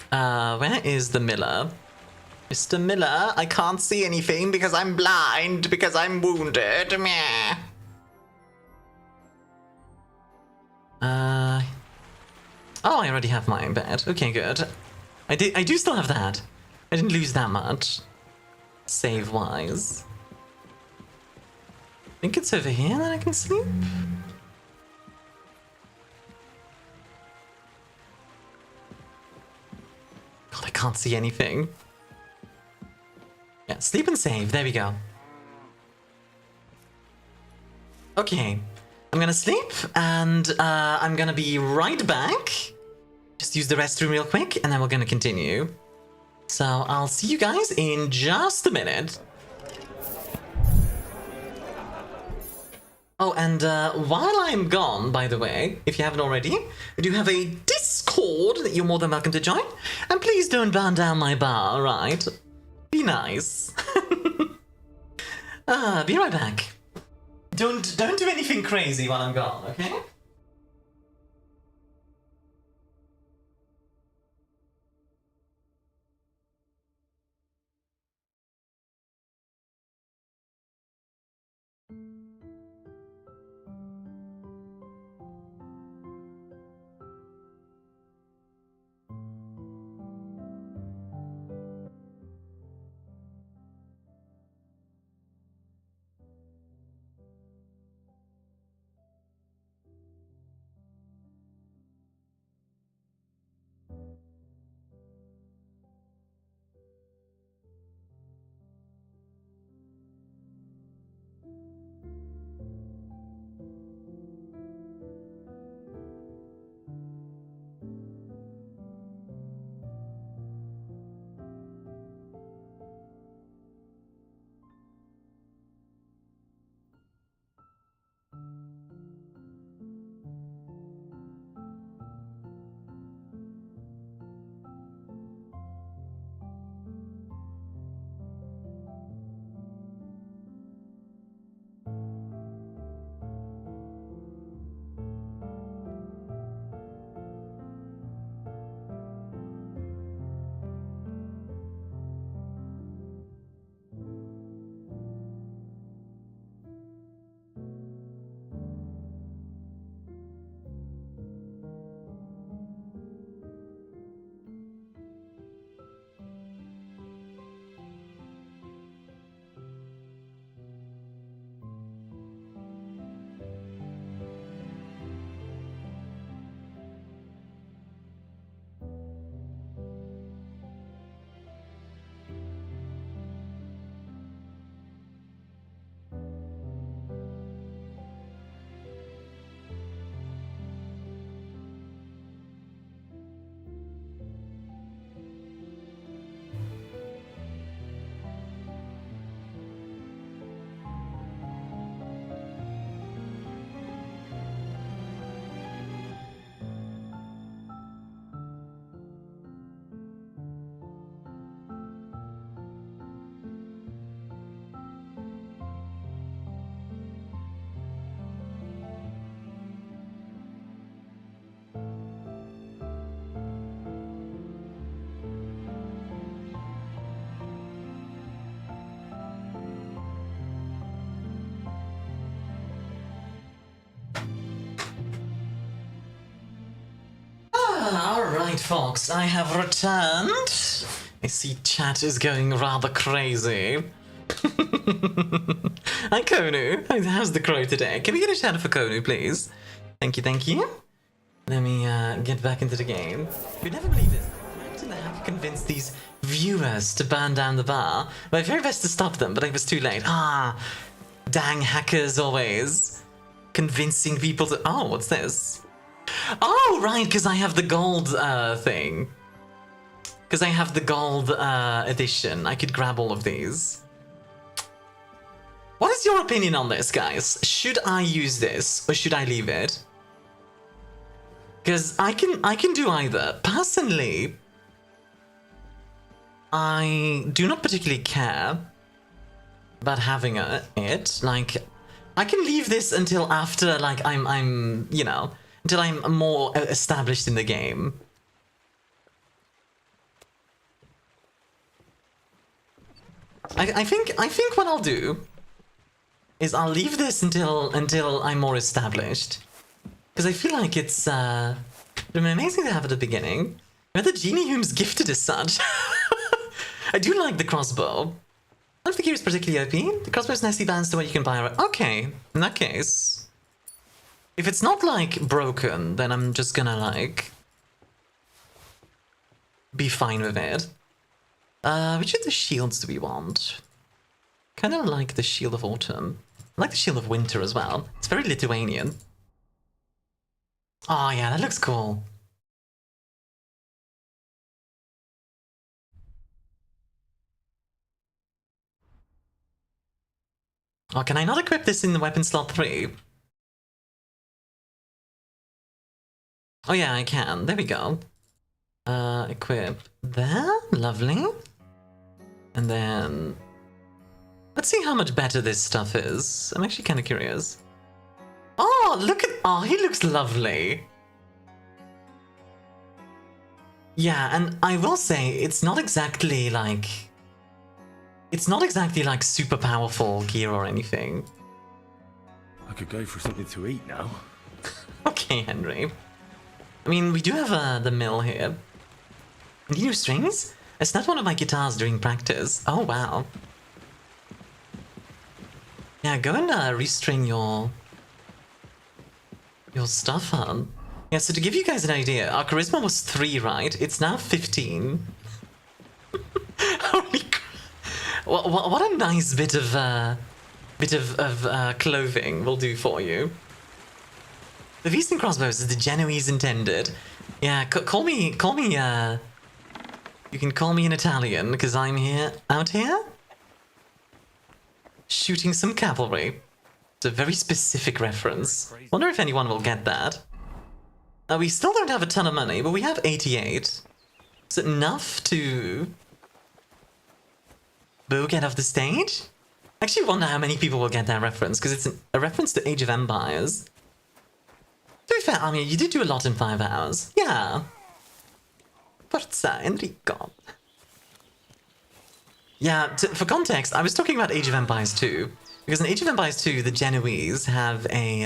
Where is the Miller? Mr. Miller, I can't see anything because I'm blind, because I'm wounded. Meh. Oh, I already have my bed. Okay, good. I do still have that. I didn't lose that much. Save-wise. I think it's over here that I can sleep. God, I can't see anything. Yeah, sleep and save. There we go. Okay. I'm gonna sleep, and I'm gonna be right back. Just use the restroom real quick, and then we're gonna continue. So I'll see you guys in just a minute. Oh, and while I'm gone, by the way, if you haven't already, I do have a Discord that you're more than welcome to join. And please don't burn down my bar, right? Be nice. Be right back. Don't do anything crazy while I'm gone, okay? Alright, folks, I have returned. I see chat is going rather crazy. Hi, Konu. How's the crow today? Can we get a shout out for Konu, please? Thank you, thank you. Let me get back into the game. You'd never believe this. Imagine I have to convince these viewers to burn down the bar. My very best to stop them, but I was too late. Ah, dang hackers always. Convincing people to... Oh, what's this? Oh, right, because I have the gold thing. Because I have the gold edition. I could grab all of these. What is your opinion on this, guys? Should I use this or should I leave it? Because I can do either. Personally, I do not particularly care about having it. Like, I can leave this until after, like, I'm you know, until I'm more established in the game. I think what I'll do is I'll leave this until I'm more established. Because I feel like it's amazing to have at the beginning. The genie whom's gifted as such. I do like the crossbow. I don't think he was particularly OP. The crossbow's nicely balanced the way you can buy it. Okay, in that case. If it's not, like, broken, then I'm just gonna, like, be fine with it. Which of the shields do we want? Kind of like the Shield of Autumn. I like the Shield of Winter as well. It's very Lithuanian. Oh yeah, that looks cool. Oh, can I not equip this in the weapon slot 3? Oh yeah, I can. There we go. Equip there. Lovely. And then... let's see how much better this stuff is. I'm actually kind of curious. Oh, look at... oh, he looks lovely. Yeah, and I will say, it's not exactly like... it's not exactly like super powerful gear or anything. I could go for something to eat now. Okay, Henry. I mean, we do have the mill here. New strings? I snapped one of my guitars during practice. Oh, wow. Yeah, go and restring your stuff on. Yeah, so to give you guys an idea, our charisma was 3, right? It's now 15. Holy crap. What a nice bit of clothing will do for you. The Beast and Crossbows is the Genoese intended. Yeah, call me, you can call me in Italian, because I'm out here, shooting some cavalry. It's a very specific reference. Wonder if anyone will get that. We still don't have a ton of money, but we have 88. Is it enough to... boo get off the stage? I actually wonder how many people will get that reference, because it's a reference to Age of Empires. To be fair, I mean, you did do a lot in 5 hours. Yeah. Forza, Enrico. Yeah, for context, I was talking about Age of Empires 2. Because in Age of Empires 2, the Genoese have a,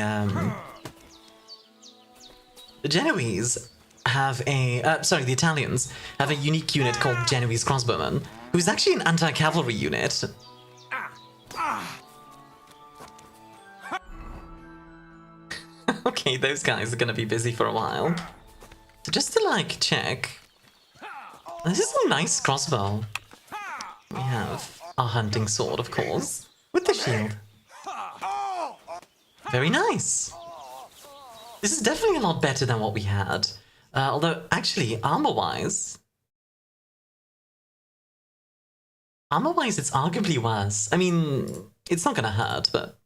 sorry, the Italians have a unique unit called Genoese Crossbowmen, who's actually an anti-cavalry unit. Okay, those guys are gonna be busy for a while. So just to, like, check. This is a nice crossbow. We have our hunting sword, of course, with the shield. Very nice. This is definitely a lot better than what we had. Although, actually, armor-wise, it's arguably worse. I mean, it's not gonna hurt, but...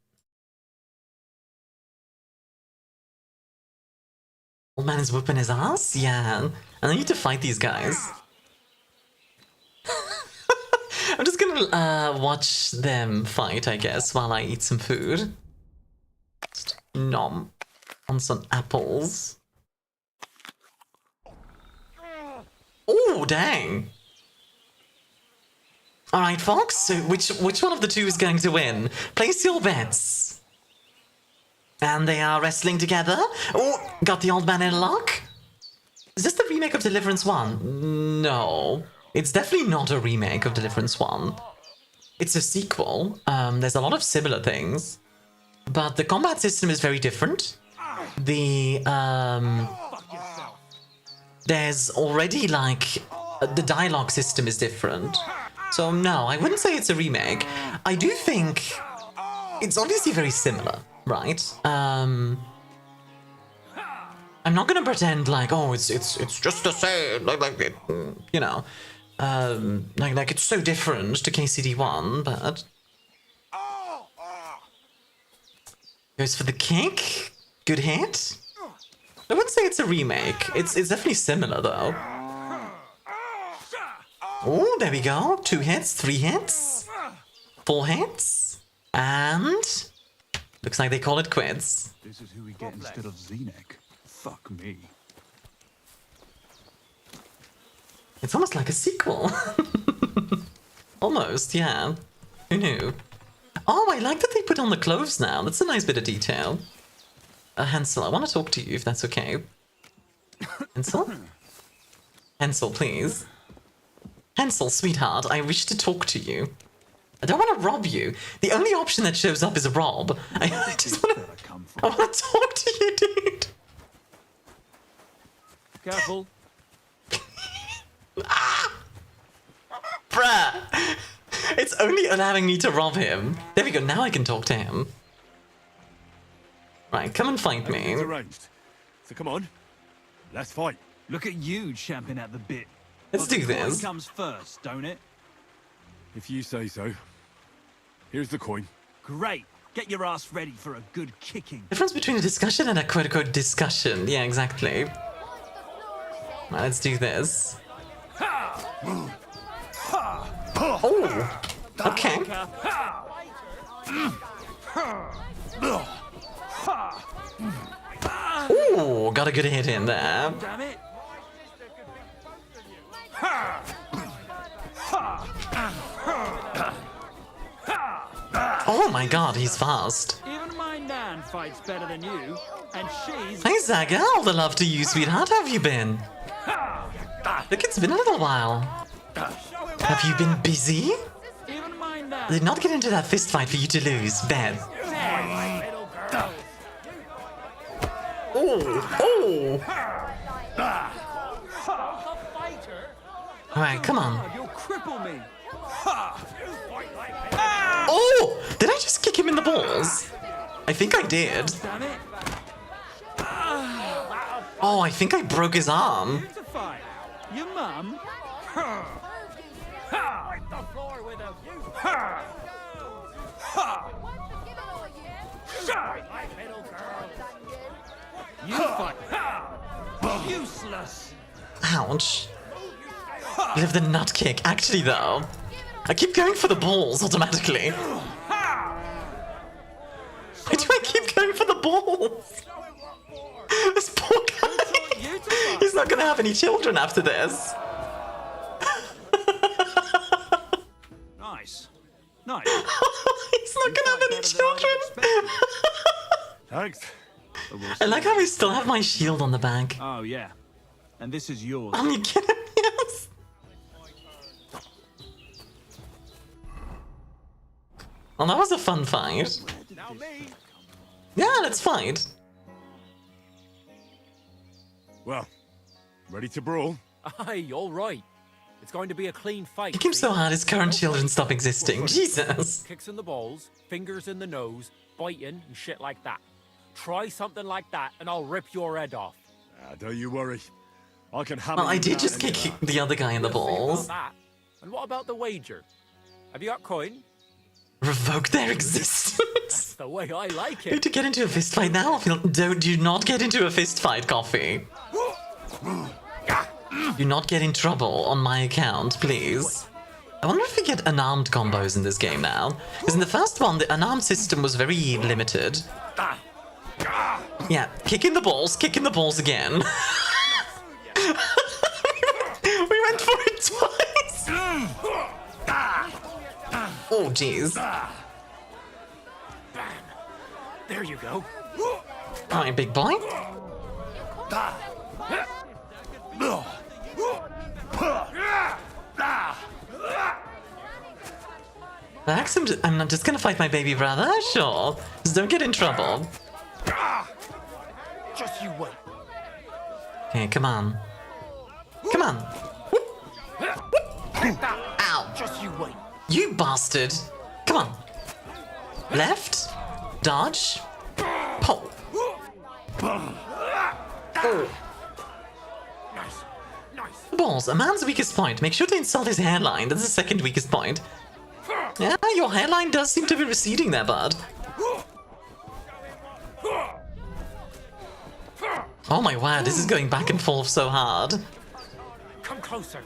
Old man is whooping his ass? Yeah. And I need to fight these guys. I'm just gonna watch them fight, I guess, while I eat some food. Just nom on some apples. Oh, dang! Alright, folks, so which one of the two is going to win? Place your bets. And they are wrestling together. Oh, got the old man in lock. Is this the remake of Deliverance 1? No. It's definitely not a remake of Deliverance 1. It's a sequel. There's a lot of similar things. But the combat system is very different. There's already, like... the dialogue system is different. So no, I wouldn't say it's a remake. I do think... it's obviously very similar, right? I'm not gonna pretend like, oh, it's just the same, like it, you know, like it's so different to KCD1, but goes for the kick, good hit. I wouldn't say it's a remake. It's definitely similar though. Oh, there we go. 2 hits, 3 hits, 4 hits, and looks like they call it quits. This is who we get instead of Zenek. Fuck me. It's almost like a sequel. Almost, yeah. Who knew? Oh, I like that they put on the clothes now. That's a nice bit of detail. Hansel, I want to talk to you if that's okay. Hansel? Hansel, please. Hansel, sweetheart, I wish to talk to you. I don't want to rob you. The only option that shows up is a rob. I just want to talk to you, dude. Careful. Bruh! It's only allowing me to rob him. There we go, now I can talk to him. Right, come and fight me. Everything's arranged. So come on, let's fight. Look at you champing at the bit. Let's do The coin this. comes first, don't it? If you say so. Here's the coin. Great. Get your ass ready for a good kicking. Difference between a discussion and a quote-unquote discussion. Yeah, exactly. Right, let's do this. Oh! Okay. Ooh, got a good hit in there. Damn it. Oh my god, he's fast. Even my Nan fights better than you, and she's... Hey Zaga, all the love to you, sweetheart. How have you been? Look, it's been a little while. Have you been busy? Even my Nan... Did not get into that fist fight for you to lose. Bad. Oh! Alright, come on. You'll cripple me. Oh! Did I just kick him in the balls? I think I did. Damn it. Oh, I think I broke his arm. Your mum? You fight. Useless. Ouch. Live the nut kick. Actually, though, I keep going for the balls automatically. Why do I keep going for the balls? This poor guy. He's not gonna have any children after this. Nice. Nice. He's not gonna have any children. Thanks. I like how I still have my shield on the back. Oh, yeah. And this is yours. Are you kidding me? Yes. Well, that was a fun fight. Yeah, let's fight. Well, ready to brawl? Aye, all right. It's going to be a clean fight. Kick him so hard his current children stop existing. Jesus. Kicks in the balls, fingers in the nose, biting and shit like that. Try something like that and I'll rip your head off. Don't you worry. I can hammer Well, I you did down just kick anyhow. the other guy in the We'll see about balls. that. And what about the wager? Have you got coin? Revoke their existence. That's the way I like Need it. to get into a fist fight now? Do not get into a fist fight, Coffee. Do not get in trouble on my account, please. I wonder if we get unarmed combos in this game now. Because in the first one, the unarmed system was very limited. Yeah, kick in the balls again. We went for it twice. Oh, jeez. There you go. Alright, big boy. Max, I'm not just gonna fight my baby brother? Sure. Just don't get in trouble. Just you wait. Okay, come on. Come on. Ow. Just you wait. You bastard. Come on. Left. Dodge. Pull. Oh. Balls, a man's weakest point. Make sure to insult his hairline. That's the second weakest point. Yeah, your hairline does seem to be receding there, bud. Oh my word, this is going back and forth so hard. Come closer.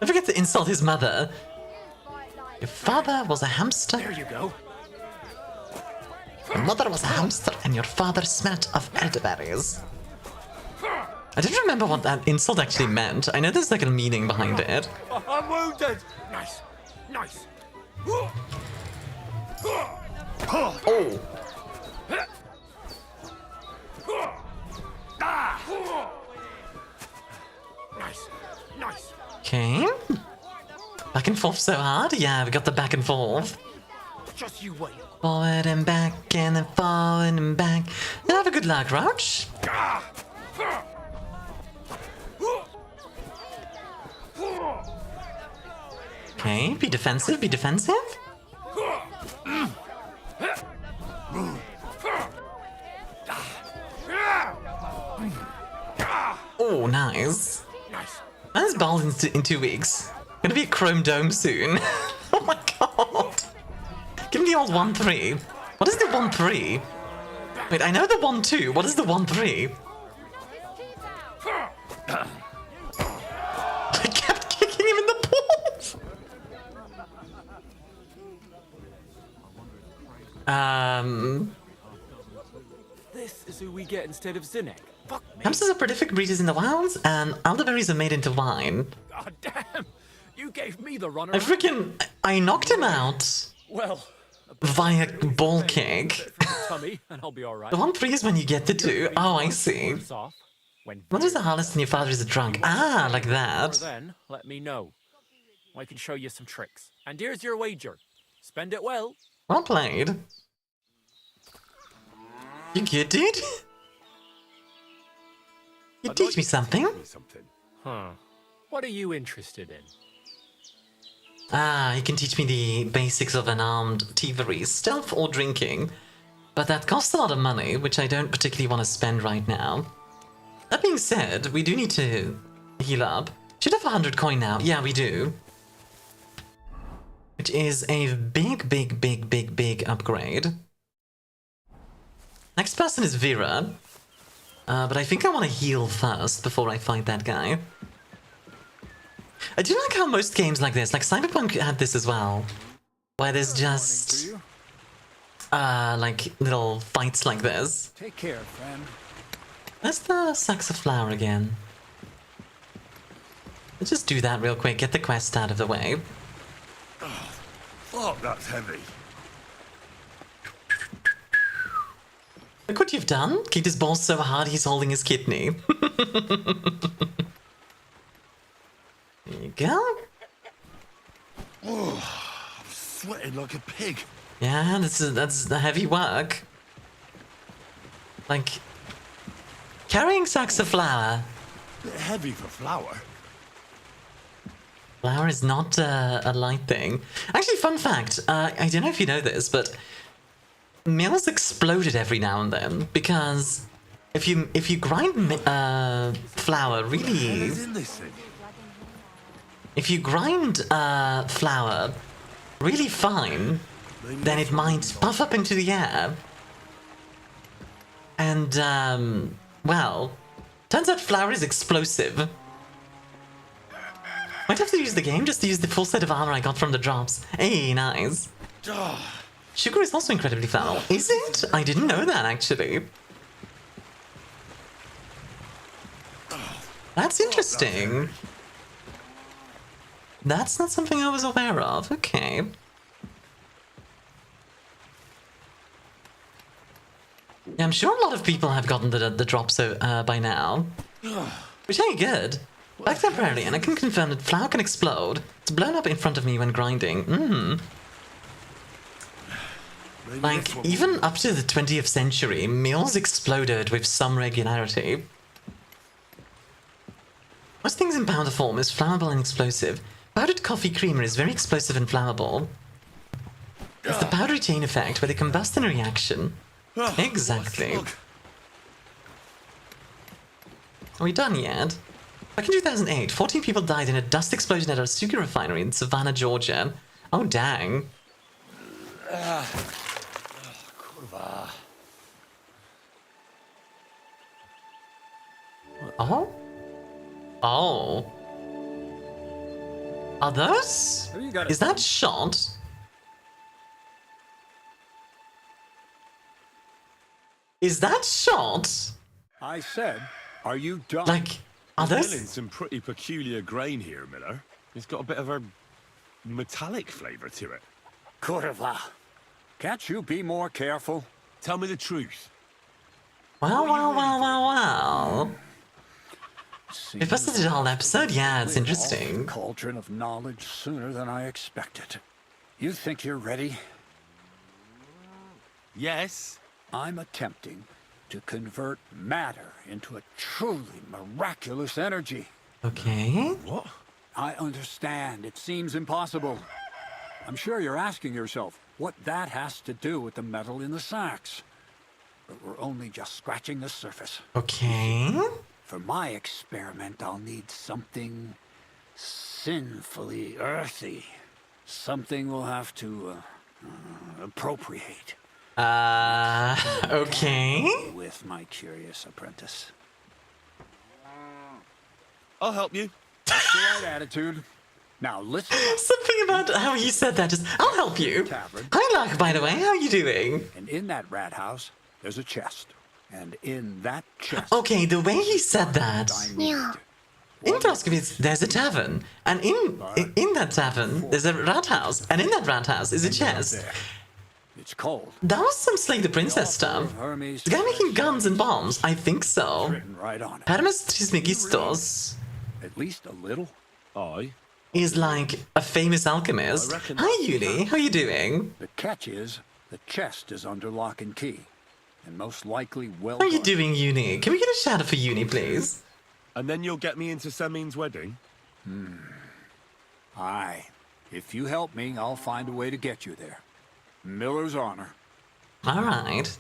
Don't forget to insult his mother. Your father was a hamster. There you go. Your mother was a hamster and your father smelt of elderberries. I don't remember what that insult actually meant. I know there's like a meaning behind it. I'm wounded. Nice. Nice. Oh. Nice. Nice. Okay. Back and forth so hard. Yeah, we got the back and forth. Just you wait. Forward and back and then forward and back. Have a good luck, Roach. Okay, be defensive, be defensive. Oh, nice. That's bald in 2 weeks. Gonna be a chrome dome soon. Oh my god. Give me the old 1-3. What is the 1-3? Wait, I know the 1-2. What is the 1-3? I kept kicking him in the balls. This is who we get instead of Zinnek. Fuck me. Hamsters are prolific breeders in the wilds, and elderberries are made into wine. God damn! You gave me the runner. I knocked him out. Well, via ball kick. tummy, and I'll be all right. The 1-3 is when you get the 2. Oh, I see. What is the harlot and your father is a drunk? Ah, like that. Then let me know. I can show you some tricks. And here's your wager. Spend it well. Well played. You good, dude? You teach me something? Huh. What are you interested in? Ah, you can teach me the basics of unarmed thievery, stealth or drinking. But that costs a lot of money, which I don't particularly want to spend right now. That being said, we do need to heal up. Should have 100 coin now. Yeah, we do. Which is a big upgrade. Next person is Vera. But I think I want to heal first before I fight that guy. I do like how most games like this, like Cyberpunk had this as well, where there's just like little fights like this. Take care, friend. Where's the sacks of flour again? Let's just do that real quick, get the quest out of the way. Oh, that's heavy. Look what you've done. Kicked his balls so hard he's holding his kidney. There you go. Oh, I'm sweating like a pig. Yeah, that's the heavy work. Like carrying sacks of flour. Bit heavy for flour. Flour is not a light thing. Actually, fun fact. I don't know if you know this, but mills exploded every now and then because if you grind flour really. If you grind flour really fine, then it might puff up into the air. And, well, turns out flour is explosive. Might have to use the game just to use the full set of armor I got from the drops. Hey, nice. Sugar is also incredibly foul. Is it? I didn't know that, actually. That's interesting. That's not something I was aware of. Okay. Yeah, I'm sure a lot of people have gotten the drops by now. Which ain't good. Back temporarily, and I can confirm that flour can explode. It's blown up in front of me when grinding. Like, even up to the 20th century, meals exploded with some regularity. Most things in powder form is flammable and explosive. Powdered coffee creamer is very explosive and flammable. It's the powdery chain effect where they combust in a reaction. Exactly. Are we done yet? Back in 2008, 14 people died in a dust explosion at a sugar refinery in Savannah, Georgia. Oh, dang. Oh? Oh. Are those? Is that shot? Is that shot? I said, are you done? Like, are those? Smelling some pretty peculiar grain here, Miller. It's got a bit of a metallic flavour to it. Kurva. Can't you be more careful? Tell me the truth. Wow. We posted the whole episode? Yeah, it's interesting. Cauldron of knowledge sooner than I expected. You think you're ready? Yes. I'm attempting to convert matter into a truly miraculous energy. Okay. What? I understand. It seems impossible. I'm sure you're asking yourself what that has to do with the metal in the sacks. But we're only just scratching the surface. Okay. For my experiment, I'll need something sinfully earthy. Something we'll have to appropriate. Okay. With my curious apprentice. I'll help you. That's the right attitude. Now listen. Something about how he said that is, I'll help you. Hi, Lark, by the way. How are you doing? And in that rat house, there's a chest. And in that chest... Okay, the way he said that... In Troskowitz, there's a tavern. And in that tavern, there's a rat house. And in that rat house is a chest. It's cold. That was some Slay the Princess stuff. The guy making guns and bombs? I think so. Written right on it. Paramus Trismegistos. At least a little. Aye. Is like a famous alchemist. Hi, Yuli. How you doing? The catch is, the chest is under lock and key. And most likely well How are you doing, Uni? Can we get a shout out for Uni, please? And then you'll get me into Semin's wedding? Aye. If you help me, I'll find a way to get you there. Miller's honor. Alright.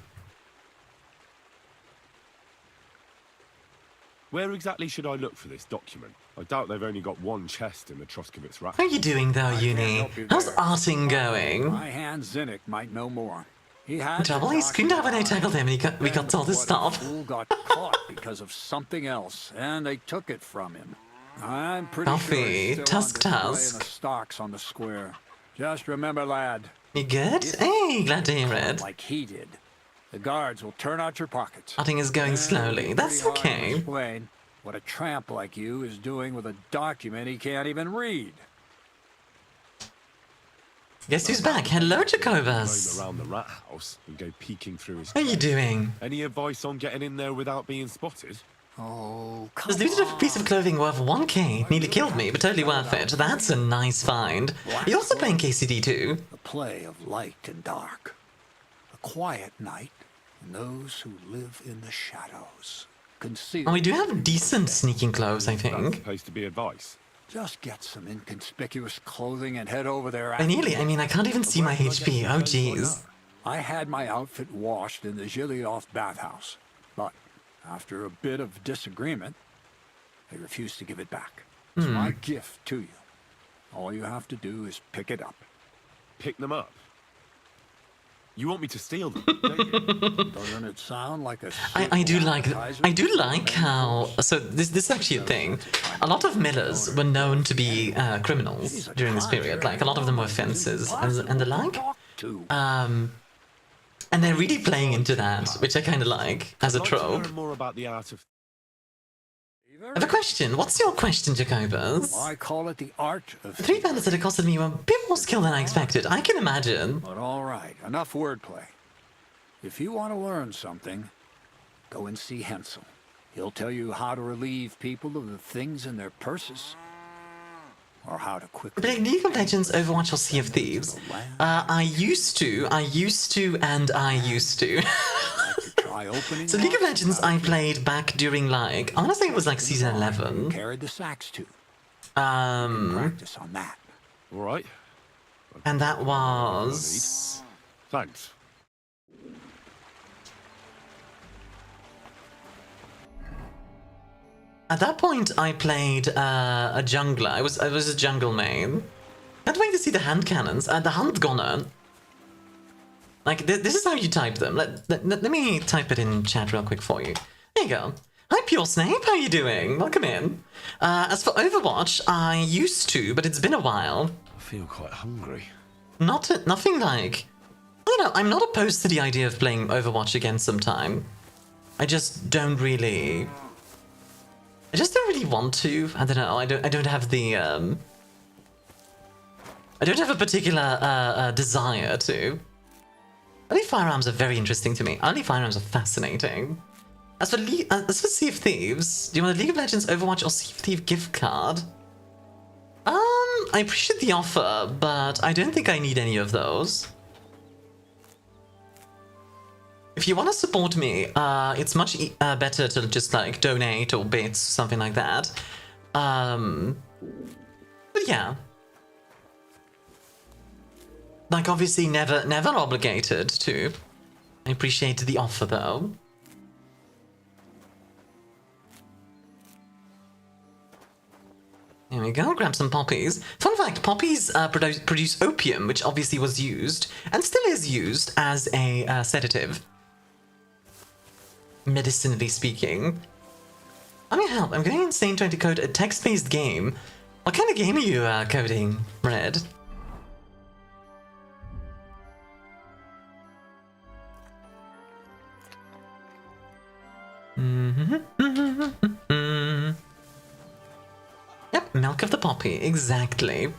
Where exactly should I look for this document? I doubt they've only got one chest in the Troskowitz rat. How are you doing, though, Uni? How's arting going? My hand Zinnik might know more. He had The trouble is, couldn't have when I tackled him and we got told to stop. The fool got caught because of something else, and they took it from him. I'm pretty sure Belphi, it's still on display in Tusk. the stocks on the square. Just remember, lad. You good? Hey, glad to hear it. Like he did. The guards will turn out your pockets. Arting is going And slowly. it's That's pretty hard to okay. explain what a tramp like you is doing with a document he can't even read. Guess who's back? Hello, Roam Jacobus. around the rat house and go peeking through his... How you doing? Any advice on getting in there without being spotted? Oh, There's looted a piece of clothing worth 1k. Nearly killed me, but totally worth it. That's a nice find. Are you also playing KCD too? The play of light and dark. A quiet night, and those who live in the shadows. Concealed. Oh, we do have decent sneaking clothes, I That's think. supposed to be advice. Just get some inconspicuous clothing and head over there. I mean, I can't even see my HP. Oh, jeez. I had my outfit washed in the Gilioff bathhouse, but after a bit of disagreement, they refused to give it back. It's my gift to you. All you have to do is pick it up. Pick them up? You want me to steal them, don't you? Doesn't it sound like a... I do like how, so this is actually a thing. A lot of millers were known to be criminals during this period. Like, a lot of them were fences and the like. And they're really playing into that, which I kind of like, as a trope. Learn more about the art of... I have a question. What's your question, Jacobus? I call it the art of... 3 bandits that it costed me a bit more skill than I expected. I can imagine. But all right, enough wordplay. If you want to learn something, go and see Hensel. He'll tell you how to relieve people of the things in their purses. or how to quickly... Playing League of Legends, Overwatch, or Sea of Thieves? I used to, and I used to. So League of Legends I played back during like, I want to say it was like season 11. Carried the sacks too. Practice on that. All right. And that was... Thanks. At that point, I played a jungler. I was a jungle main. Can't wait to see the hand cannons. The hand gunner. Like, this is how you type them. Let me type it in chat real quick for you. There you go. Hi, Pure Snape. How you doing? Welcome in. As for Overwatch, I used to, but it's been a while. I feel quite hungry. Nothing like... I don't know, I'm not opposed to the idea of playing Overwatch again sometime. I just don't really... I just don't really want to. I don't know. I don't have the I don't have a particular desire to. Early firearms are very interesting to me. Early firearms are fascinating. As for Sea of Thieves, do you want a League of Legends, Overwatch, or Sea of Thieves gift card? I appreciate the offer, but I don't think I need any of those. If you want to support me, it's much better to just like donate or bits, something like that. But yeah. Like obviously never obligated to. I appreciate the offer though. There we go, grab some poppies. Fun fact, poppies produce opium, which obviously was used, and still is used, as a sedative. Medicinally speaking. I mean, help, I'm getting insane trying to code a text-based game. What kind of game are you coding, Red? Yep, milk of the poppy, exactly.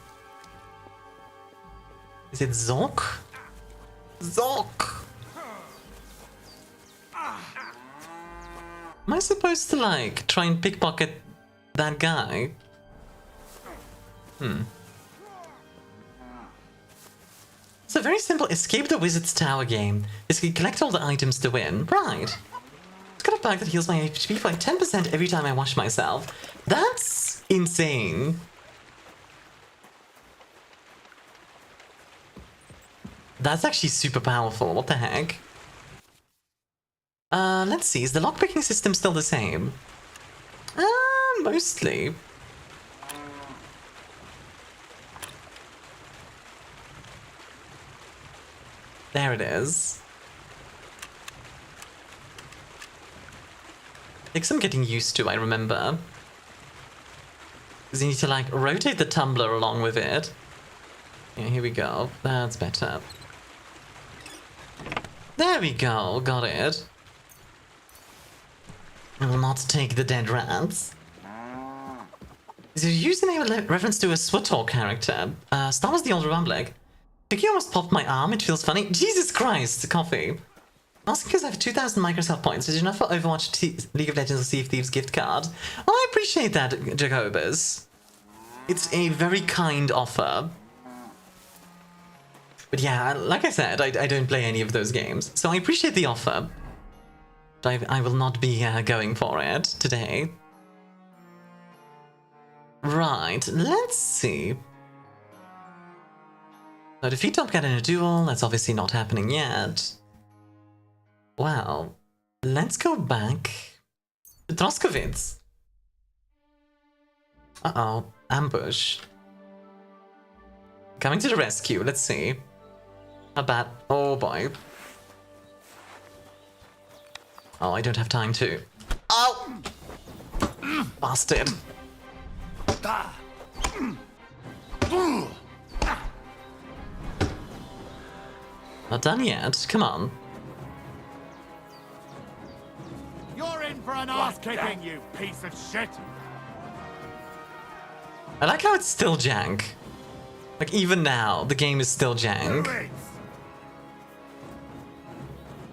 Is it Zork? Zork! Am I supposed to, like, try and pickpocket that guy? It's a very simple escape the wizard's tower game. Basically, collect all the items to win. Right. It's got a bag that heals my HP by 10% every time I wash myself. That's insane. That's actually super powerful. What the heck? Let's see, is the lockpicking system still the same? Mostly. There it is. Takes some getting used to, I remember. Because you need to, like, rotate the tumbler along with it. Yeah, here we go. That's better. There we go, got it. I will not take the dead rats. Is your username a reference to a SWTOR character? Star Wars The Old Republic. Vicky almost popped my arm, it feels funny. Jesus Christ, coffee. I'm asking because I have 2,000 Microsoft points. Is it enough for Overwatch, League of Legends, or Sea of Thieves gift card? Well, I appreciate that, Jacobus. It's a very kind offer. But yeah, like I said, I don't play any of those games. So I appreciate the offer. But I will not be going for it today. Right, let's see. So defeat Top Cat in a duel, that's obviously not happening yet. Well, let's go back to Troskowitz. Uh-oh, ambush. Coming to the rescue, let's see. How bad? Oh boy. Oh, I don't have time to. Oh! Bastard. Not done yet, come on. You're in for an ass kicking, you piece of shit! I like how it's still jank. Like, even now, the game is still jank.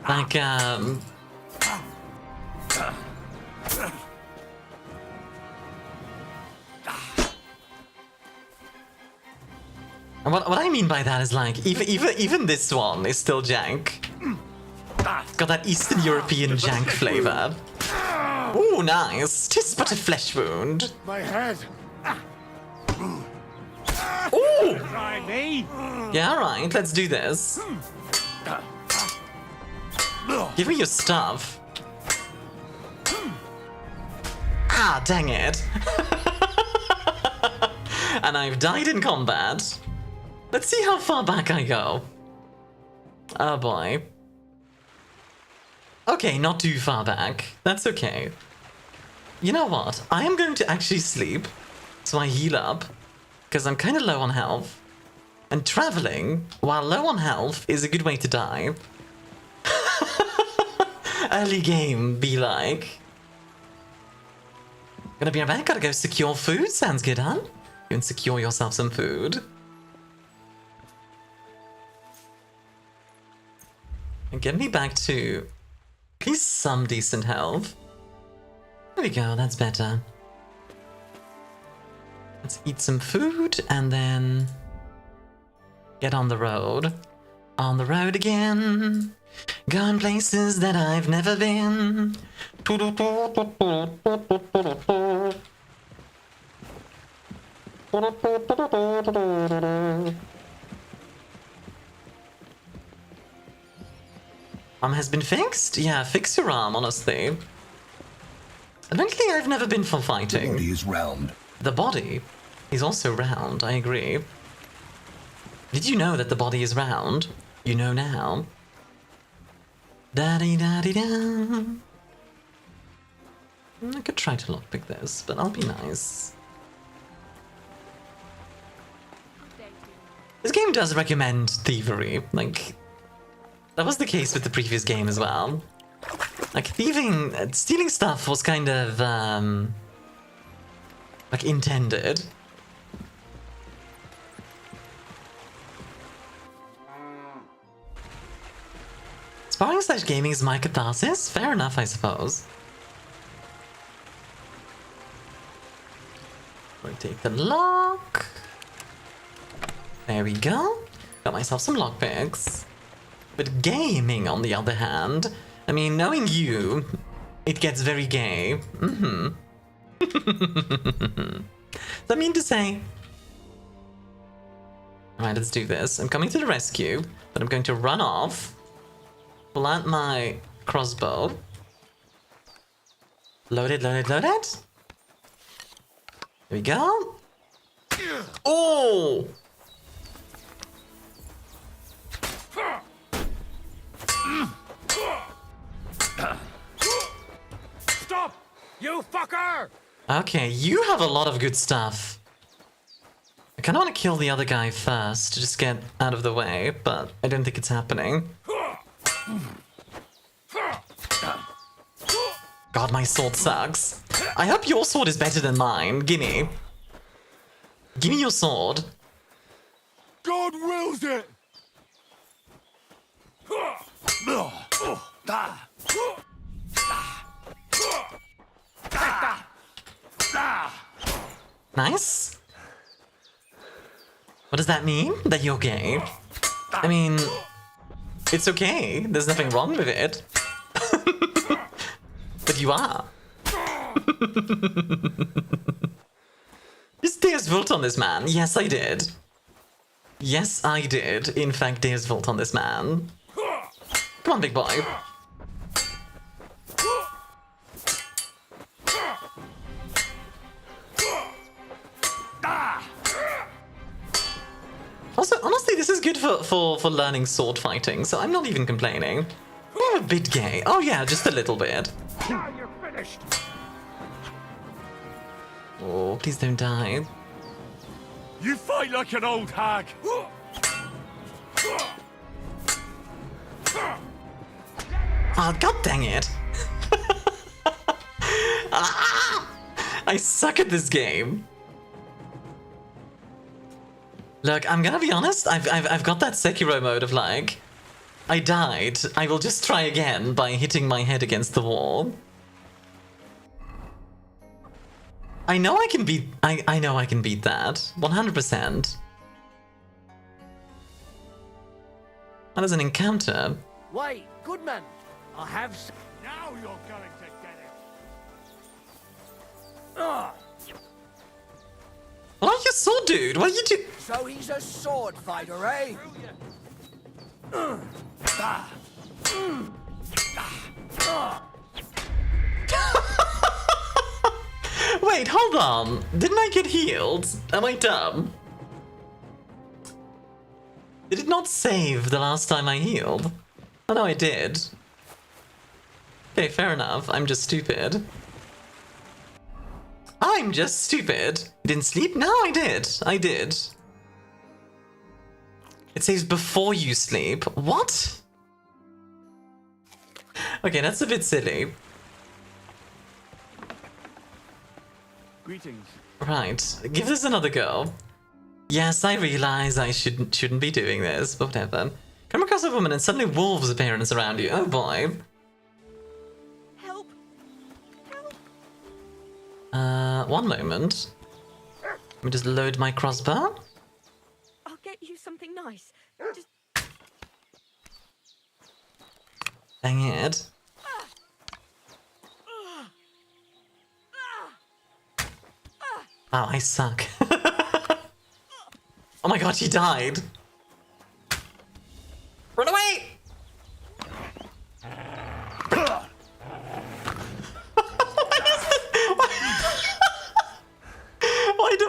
Like, And what I mean by that is like, even this one is still jank. It's got that Eastern European jank flavor. Ooh, nice. 'Tis but a flesh wound. My head. Ooh! Try me. Yeah, alright, let's do this. Give me your stuff. Ah, dang it. And I've died in combat. Let's see how far back I go. Oh boy. Okay, not too far back. That's okay. You know what? I am going to actually sleep, so I heal up, because I'm kind of low on health. And traveling, while low on health, is a good way to die. Early game, be like. Gonna be right back, gotta go secure food. Sounds good, huh? You can secure yourself some food. And get me back to at least some decent health. There we go, that's better. Let's eat some food and then get on the road. On the road again. Gone places that I've never been. Arm has been fixed? Yeah, fix your arm, honestly. Admittedly, I've never been for fighting. The body is round. The body is also round, I agree. Did you know that the body is round? You know now. Da-dee-da-dee-da. I could try to lockpick this, but I'll be nice. This game does recommend thievery. Like, that was the case with the previous game as well. Like, stealing stuff was kind of, like, intended. Sparring/gaming is my catharsis? Fair enough, I suppose. We'll take the lock. There we go. Got myself some lockpicks. But gaming, on the other hand, I mean, knowing you, it gets very gay. Mm-hmm. I mean to say. Alright, let's do this. I'm coming to the rescue, but I'm going to run off. Pull out my crossbow. Load it, load it, load it. There we go. Oh! Stop! You fucker! Okay, you have a lot of good stuff. I kind of want to kill the other guy first to just get out of the way, but I don't think it's happening. God, my sword sucks. I hope your sword is better than mine. Gimme. Gimme your sword. God wills it! Nice. What does that mean? That you're gay? I mean, it's okay. There's nothing wrong with it. But you are. Just Deus Vult on this man. Yes, I did. Yes, I did. In fact, Deus Vult on this man. Come on, big boy. Also, honestly, this is good for learning sword fighting, so I'm not even complaining. I'm a bit gay. Oh yeah, just a little bit. Now you're finished. Oh, please don't die. You fight like an old hag. Oh, god dang it. Ah! I suck at this game. Look, I'm gonna be honest, I've got that Sekiro mode of like, I died, I will just try again by hitting my head against the wall. I know I can beat, I know I can beat that, 100%. That is an encounter. Wait, Goodman, I have. Now you're going to get it. What are you sword, dude? What are you doing? So he's a sword fighter, eh? Wait, hold on. Didn't I get healed? Am I dumb? Did it not save the last time I healed? Oh no, I did. Okay, fair enough. I'm just stupid. I'm just stupid. You didn't sleep? No, I did. I did. It says before you sleep. What? Okay, that's a bit silly. Greetings. Right, give this another go. Yes, I realize I shouldn't be doing this, but whatever. Come across a woman and suddenly wolves appear and surround you. Oh boy. Help! One moment. Let me just load my crossbow. I'll get you something nice. Just Dang it. Wow, I suck. Oh my god, she died. Run away!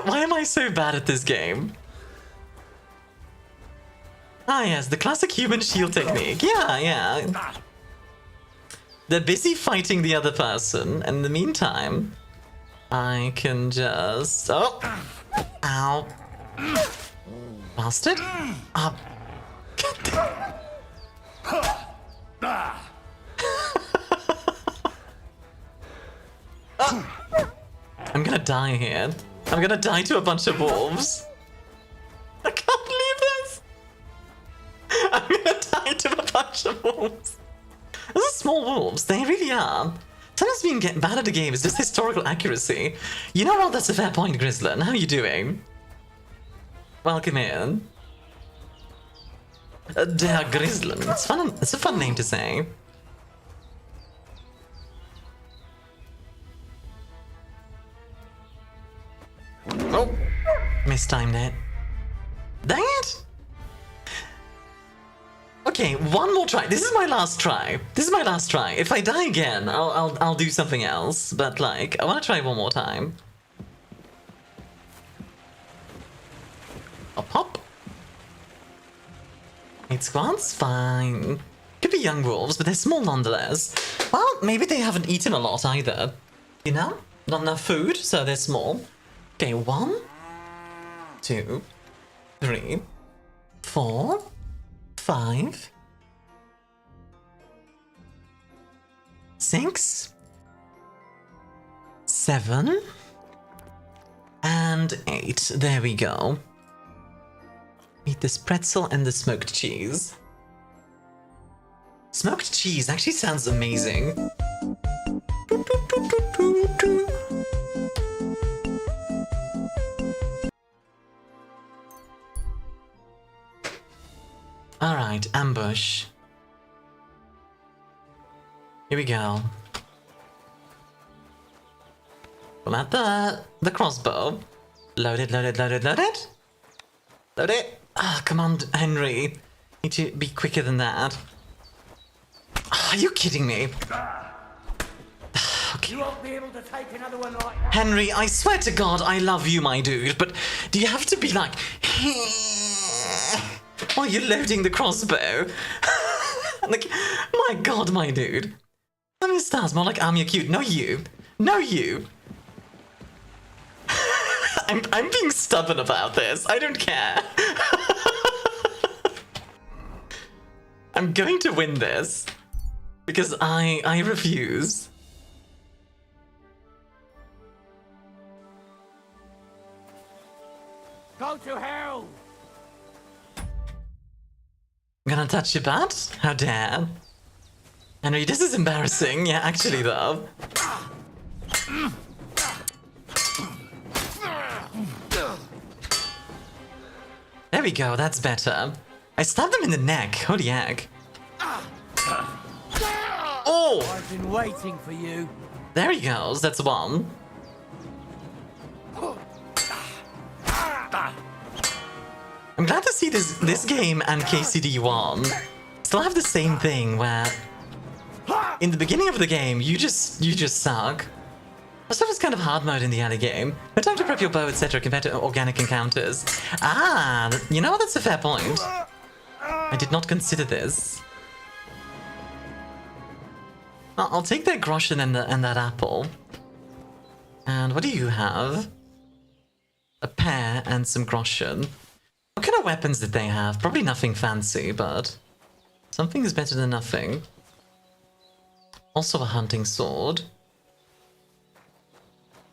Why am I so bad at this game? Ah yes, the classic human shield technique. Yeah. They're busy fighting the other person, and in the meantime, I can just... Oh! Ow. Bastard. I'm gonna die here. I'm gonna die to a bunch of wolves. I can't believe this! I'm gonna die to a bunch of wolves. Those are small wolves, they really are. Sometimes being bad at a game is just historical accuracy. You know what, that's a fair point, Grizzlin. How are you doing? Welcome in. Der Grizzlin. It's fun. It's a fun name to say. Oh, mistimed it. Dang it! Okay, one more try. This is my last try. This is my last try. If I die again, I'll do something else. But like, I want to try one more time. Hop hop. 8 squads? Fine. Could be young wolves, but they're small nonetheless. Well, maybe they haven't eaten a lot either. You know? Not enough food, so they're small. Okay, 1, 2, 3, 4, 5, 6, 7, and 8. There we go. Eat this pretzel and the smoked cheese. Smoked cheese actually sounds amazing. Alright, ambush. Here we go. Pull out the crossbow. Load it, load it, load it, load it. Load it. Ah, come on, Henry. Need to be quicker than that. Oh, are you kidding me? Okay. You won't be able to take another one like that. Henry, I swear to God, I love you, my dude, but do you have to be like... while you're loading the crossbow? Like, my God, my dude. ArmiaStars, more like Armia cute. No, you. No, you. I'm being stubborn about this. I don't care. I'm going to win this. Because I refuse. Go to hell! I'm gonna touch your butt? How dare. Henry, this is embarrassing. Yeah, actually though. There we go, that's better. I stabbed him in the neck. Holy heck. Oh! I've been waiting for you. There he goes. That's one. I'm glad to see this game and KCD1 still have the same thing where in the beginning of the game you just suck. That stuff is kind of hard mode in the early game. No time to prep your bow, etc. compared to organic encounters. Ah, you know, that's a fair point. I did not consider this. I'll take that groschen and that apple. And what do you have? A pear and some groschen. What kind of weapons did they have? Probably nothing fancy, but something is better than nothing. Also a hunting sword.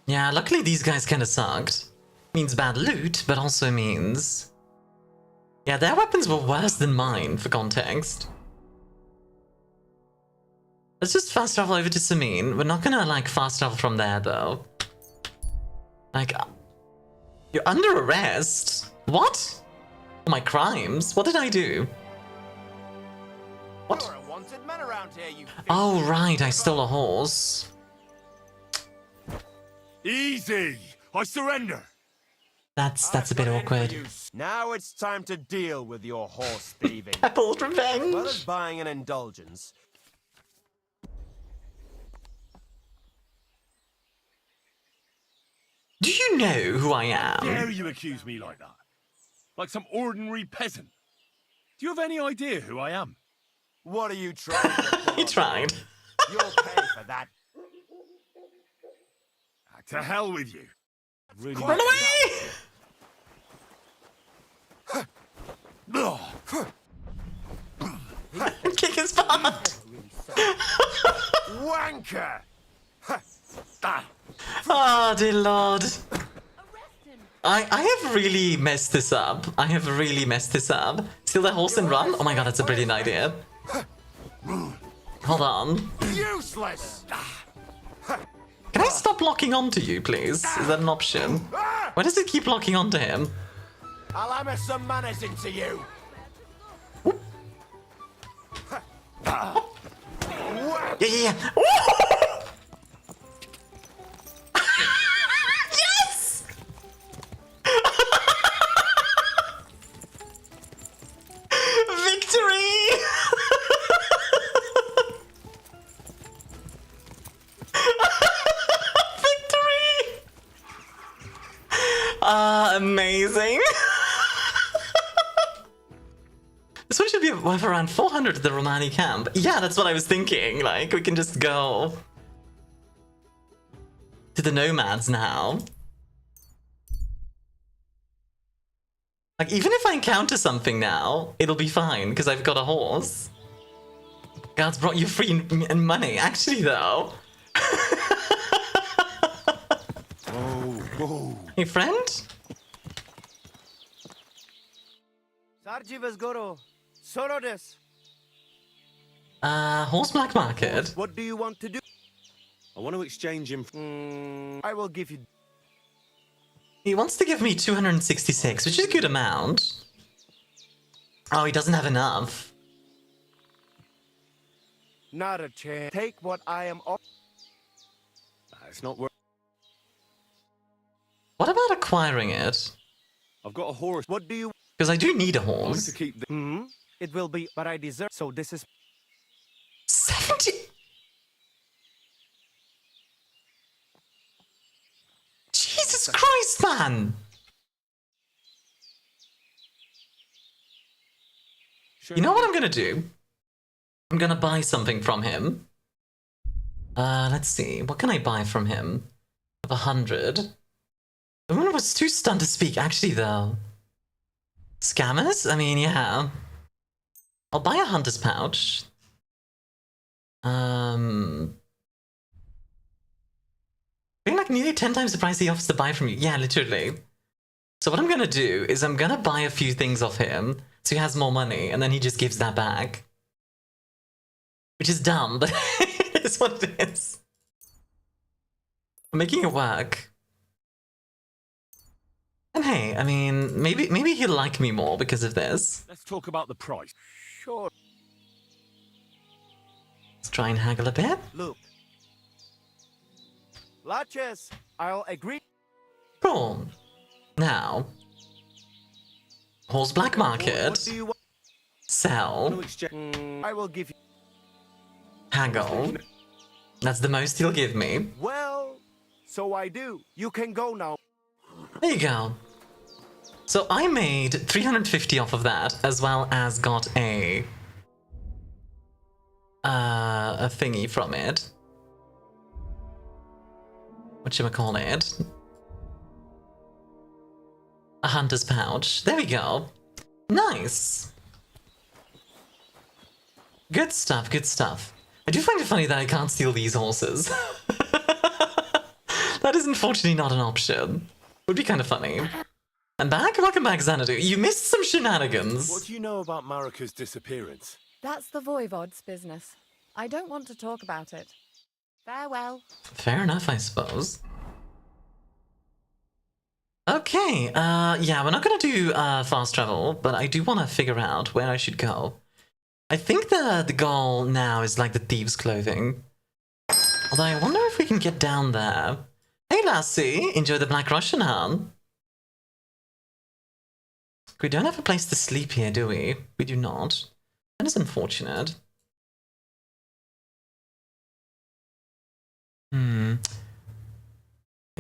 Yeah, luckily these guys kind of sucked. Means bad loot, but also means... Yeah, their weapons were worse than mine, for context. Let's just fast travel over to Samin. We're not gonna, like, fast travel from there, though. Like... You're under arrest? What? For my crimes? What did I do? What? You're a wanted man around here, you... Oh, right, I stole a horse. Easy! I surrender! That's a bit awkward. Now it's time to deal with your horse thieving. Apple's revenge! As well as buying an indulgence. Do you know who I am? Dare you accuse me like that? Like some ordinary peasant? Do you have any idea who I am? What are you trying to do? He tried. You'll pay for that. To hell with you. Really Run away! Kick his butt! Wanker! Oh, dear lord. I have really messed this up. I have really messed this up. Steal that horse and run? Oh my god, that's a brilliant idea. Hold on. Useless! Can I stop locking onto you, please? Is that an option? Why does it keep locking onto him? I'll hammer some manners into you. Yeah. Yes! Victory! Amazing. This one should be worth around 400 at the Romani camp. Yeah, that's what I was thinking. Like, we can just go to the nomads now. Like, even if I encounter something now, it'll be fine, because I've got a horse. God's brought you free and money. Actually, though. Whoa. Hey, friend? Sarjivasgoro, Sorodes. Horse black market. What do you want to do? I want to exchange him. I will give you... He wants to give me 266, which is a good amount. Oh, he doesn't have enough. Not a chance. Take what I am... It's not worth... What about acquiring it? I've got a horse. What do you... Because I do need a I like horse. to keep the... It will be, but I deserve... So this is... 70... Jesus Christ, man! You know what I'm gonna do? I'm gonna buy something from him. Let's see. What can I buy from him? Of 100. The woman was too stunned to speak, actually, though. Scammers? I mean, yeah. I'll buy a hunter's pouch. Paying like nearly 10 times the price he offers to buy from you. Yeah, literally. So what I'm gonna do is I'm gonna buy a few things off him so he has more money, and then he just gives that back. Which is dumb, but it is what it is. I'm making it work. And hey, I mean, maybe he'll like me more because of this. Let's talk about the price. Sure. Let's try and haggle a bit. Look. Latches, I'll agree. Cool. Now, horse black market. What do you want? Sell. I will give you. Haggle. That's the most he'll give me. Well, so I do. You can go now. There you go. So I made 350 off of that, as well as got a thingy from it. Whatchamacallit? A hunter's pouch. There we go. Nice. Good stuff, good stuff. I do find it funny that I can't steal these horses. That is unfortunately not an option. Would be kind of funny. And back? Welcome back, Xanadu. You missed some shenanigans. What do you know about Marika's disappearance? That's the Voivod's business. I don't want to talk about it. Farewell. Fair enough, I suppose. Okay, yeah, we're not gonna do fast travel, but I do want to figure out where I should go. I think the goal now is like the thieves' clothing. Although I wonder if we can get down there. Hey lassie, enjoy the Black Russian, huh? We don't have a place to sleep here, do we? We do not. That is unfortunate.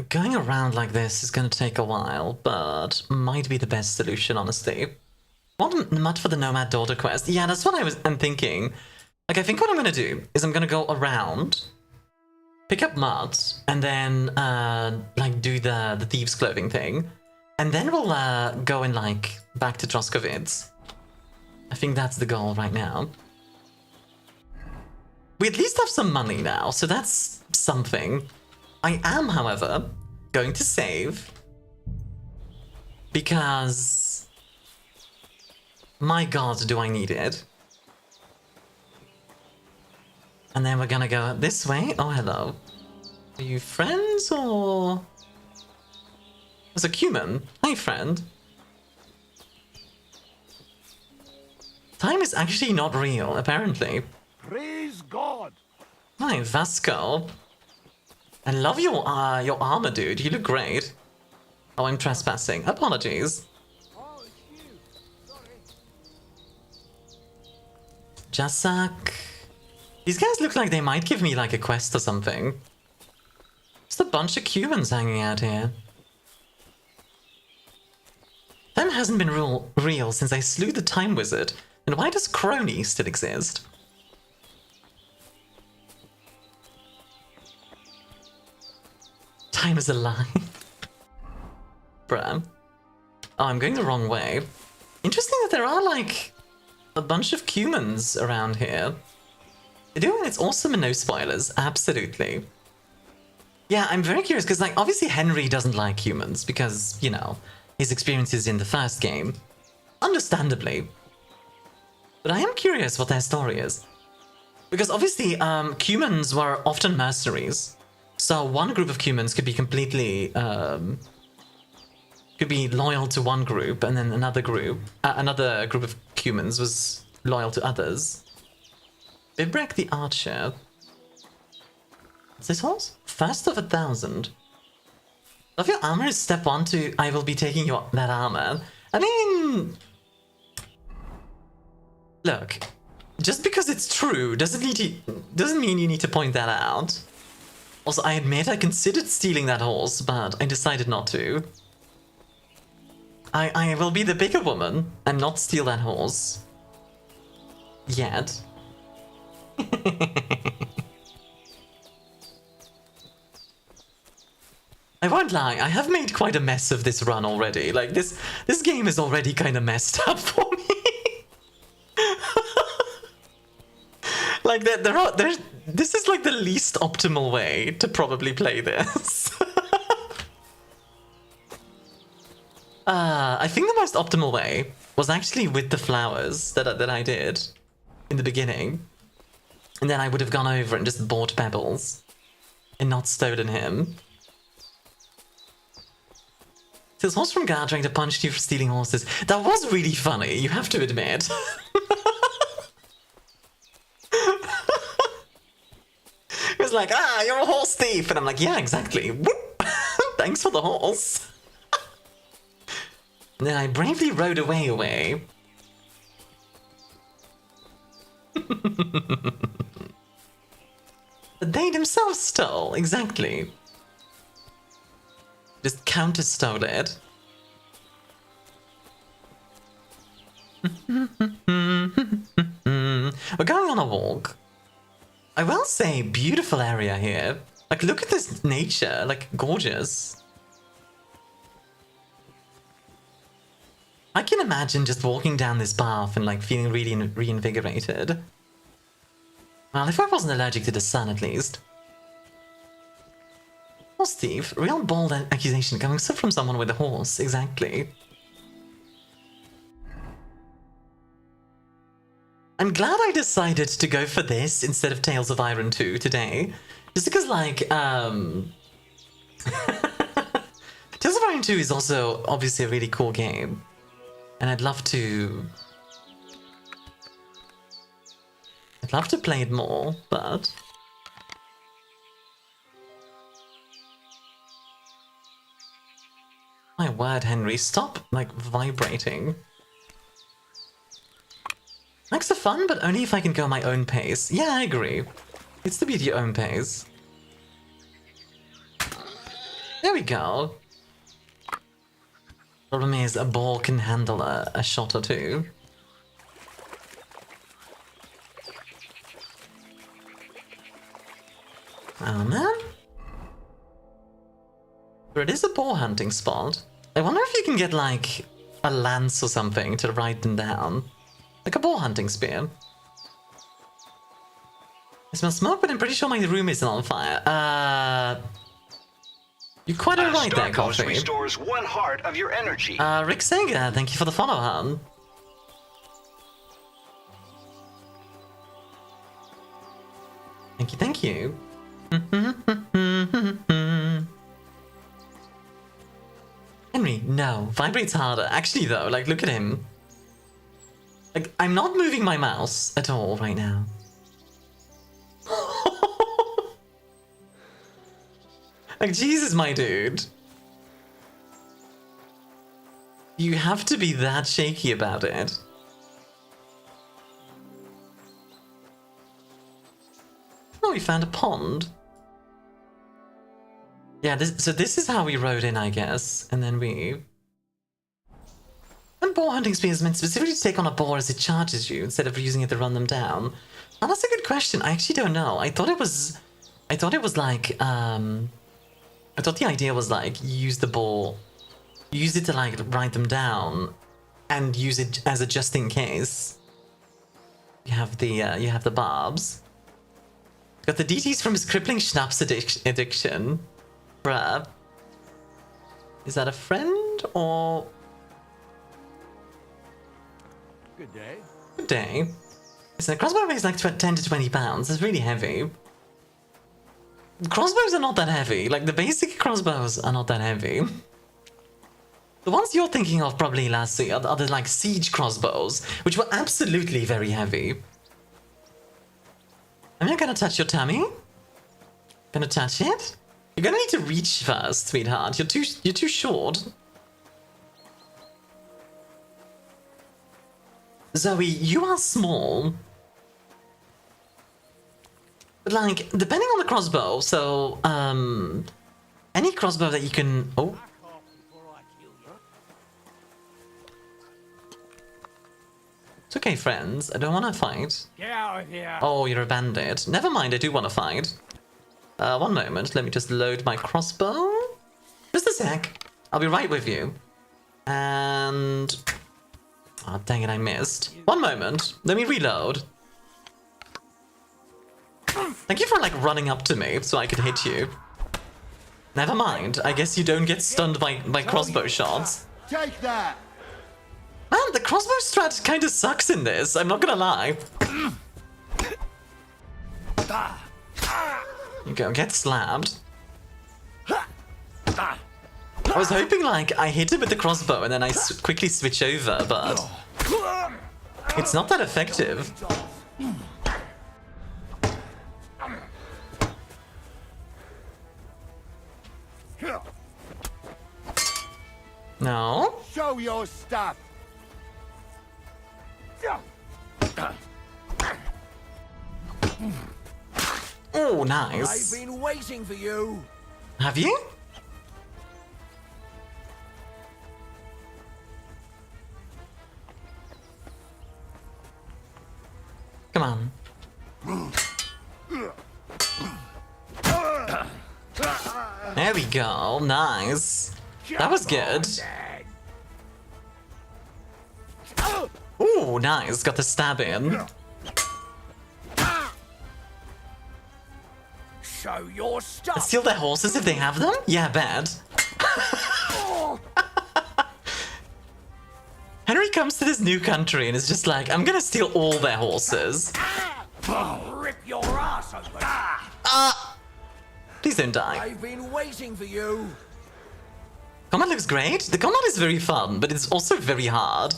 Going around like this is going to take a while, but might be the best solution, honestly. Want mud for the Nomad Daughter quest? Yeah, that's what I'm thinking. Like, I think what I'm going to do is I'm going to go around, pick up mud, and then, like, do the thieves' clothing thing. And then we'll, go and, like, back to Troskovitz. I think that's the goal right now. We at least have some money now, so that's something. I am, however, going to save. Because... my god, do I need it. And then we're gonna go this way. Oh, hello. Are you friends, or... There's a Cuman. Hi, friend. Time is actually not real, apparently. Praise God. Hi, Vasco. I love your armor, dude. You look great. Oh, I'm trespassing. Apologies. Jasak. These guys look like they might give me like a quest or something. Just a bunch of Cubans hanging out here. Time hasn't been real since I slew the Time Wizard. And why does Crony still exist? Time is alive. Bruh. Oh, I'm going the wrong way. Interesting that there are, like, a bunch of Cumans around here. They do, and it's awesome and no spoilers. Absolutely. Yeah, I'm very curious, because, like, obviously Henry doesn't like humans, because, you know, his experiences in the first game. Understandably. But I am curious what their story is. Because, obviously, Cumans were often mercenaries. So one group of Cumans could be completely, could be loyal to one group, and then another group of Cumans was loyal to others. Bibrek the Archer. What's this horse? First of 1,000. Of your armor is step 1 to I will be taking that armor. I mean... Look, just because it's true doesn't mean you need to point that out. Also, I admit I considered stealing that horse, but I decided not to. I will be the bigger woman and not steal that horse. Yet. I won't lie, I have made quite a mess of this run already. Like, this game is already kind of messed up for me. Like, this is like the least optimal way to probably play this. I think the most optimal way was actually with the flowers that I did in the beginning. And then I would have gone over and just bought pebbles and not stolen him. This horse from Guard trying to punch you for stealing horses. That was really funny, you have to admit. It was like, ah, you're a horse thief! And I'm like, yeah, exactly. Whoop! Thanks for the horse. Then I bravely rode away. But they themselves stole, exactly. Just counter-stole it. We're going on a walk. I will say, beautiful area here. Like, look at this nature, like, gorgeous. I can imagine just walking down this path and, like, feeling really reinvigorated. Well, if I wasn't allergic to the sun, at least. Horse thief, real bold accusation coming from someone with a horse, exactly. I'm glad I decided to go for this instead of Tales of Iron 2 today. Just because, like, Tales of Iron 2 is also obviously a really cool game. And I'd love to play it more, but... My word, Henry, stop, like, vibrating. Likes are fun, but only if I can go at my own pace. Yeah, I agree. It's to be at your own pace. There we go. Problem is, a ball can handle a shot or two. Oh man. But it is a boar hunting spot. I wonder if you can get like a lance or something to ride them down. Like a boar hunting spear. I smell smoke, but I'm pretty sure my room isn't on fire. You're quite alright there, Coffee. Restores 1 heart of your energy. Rick Sega, thank you for the follow, hon. Thank you, thank you. Henry, no. Vibrates harder. Actually, though, like, look at him. Like, I'm not moving my mouse at all right now. Like, Jesus, my dude. You have to be that shaky about it. Oh, we found a pond. Yeah, so this is how we rode in, I guess. And then we... And boar hunting spear is meant specifically to take on a boar as it charges you, instead of using it to run them down. Oh, that's a good question. I actually don't know. I thought it was like, I thought the idea was like, use the boar, use it to like ride them down, and use it as a just in case. You have the barbs. Got the DTs from his crippling schnapps addiction. Bruh. Is that a friend or? Good day. Good day. Listen, a crossbow weighs like 10 to 20 pounds. It's really heavy. Crossbows are not that heavy. Like, the basic crossbows are not that heavy. The ones you're thinking of probably, Lassie, are the, like, siege crossbows, which were absolutely very heavy. I'm not gonna touch your tummy. Gonna touch it? You're gonna need to reach first, sweetheart. You're too short. Zoe, you are small. But like, depending on the crossbow, so, any crossbow that you can... Oh. It's okay, friends. I don't want to fight. Get out of here! Oh, you're a bandit. Never mind, I do want to fight. One moment. Let me just load my crossbow. Just a sec. I'll be right with you. And... Oh, dang it, I missed. One moment. Let me reload. Thank you for, like, running up to me so I could hit you. Never mind. I guess you don't get stunned by crossbow shots. Take that! Man, the crossbow strat kind of sucks in this. I'm not gonna lie. You go, get slapped. I was hoping, like, I hit him with the crossbow and then I quickly switch over, but it's not that effective. No? Show your stuff. Oh, nice. I've been waiting for you. Have you? Come on. There we go. Nice. That was good. Ooh, nice. Got the stab in. Show your stuff. Steal their horses if they have them? Yeah, bad. Henry comes to this new country and is just like, I'm gonna steal all their horses. Rip your ass open. Please don't die. I've been waiting for you. Combat looks great. The combat is very fun, but it's also very hard.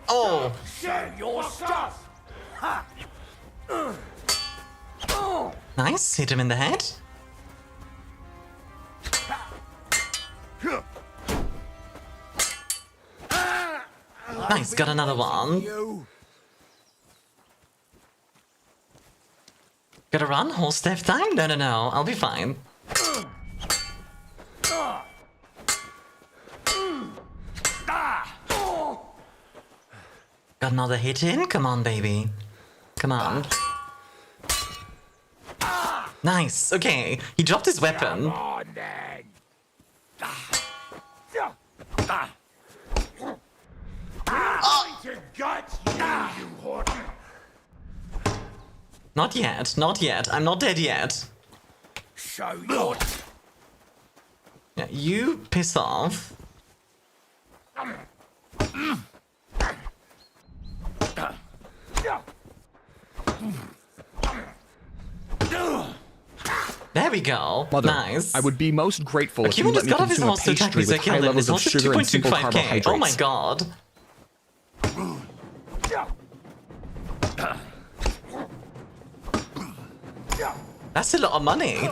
Oh. Show your stuff. Nice. Hit him in the head. Nice. Got another one. Gotta run? Horse death time? No, no, no. I'll be fine. Got another hit in? Come on, baby. Come on. Nice. Okay. He dropped his weapon. Not yet. Not yet. I'm not dead yet. Show your. Yeah, you piss off. There we go. Mother, nice. I would be most grateful if you let me got off his consume a horse to attack pastry me, so I with killed high him. levels His of horse is sugar and simple 2.25k. carbohydrates. Oh my god. That's a lot of money.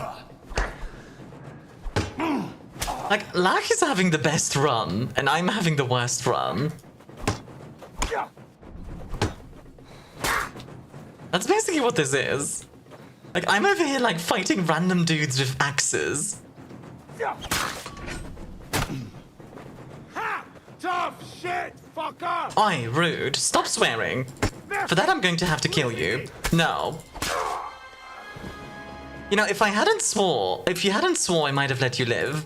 Like, Lark is having the best run, and I'm having the worst run. That's basically what this is. Like, I'm over here, like, fighting random dudes with axes. Ha! Tough shit, fucker! Oi, rude. Stop swearing. For that, I'm going to have to kill you. No. You know, if you hadn't swore, I might have let you live.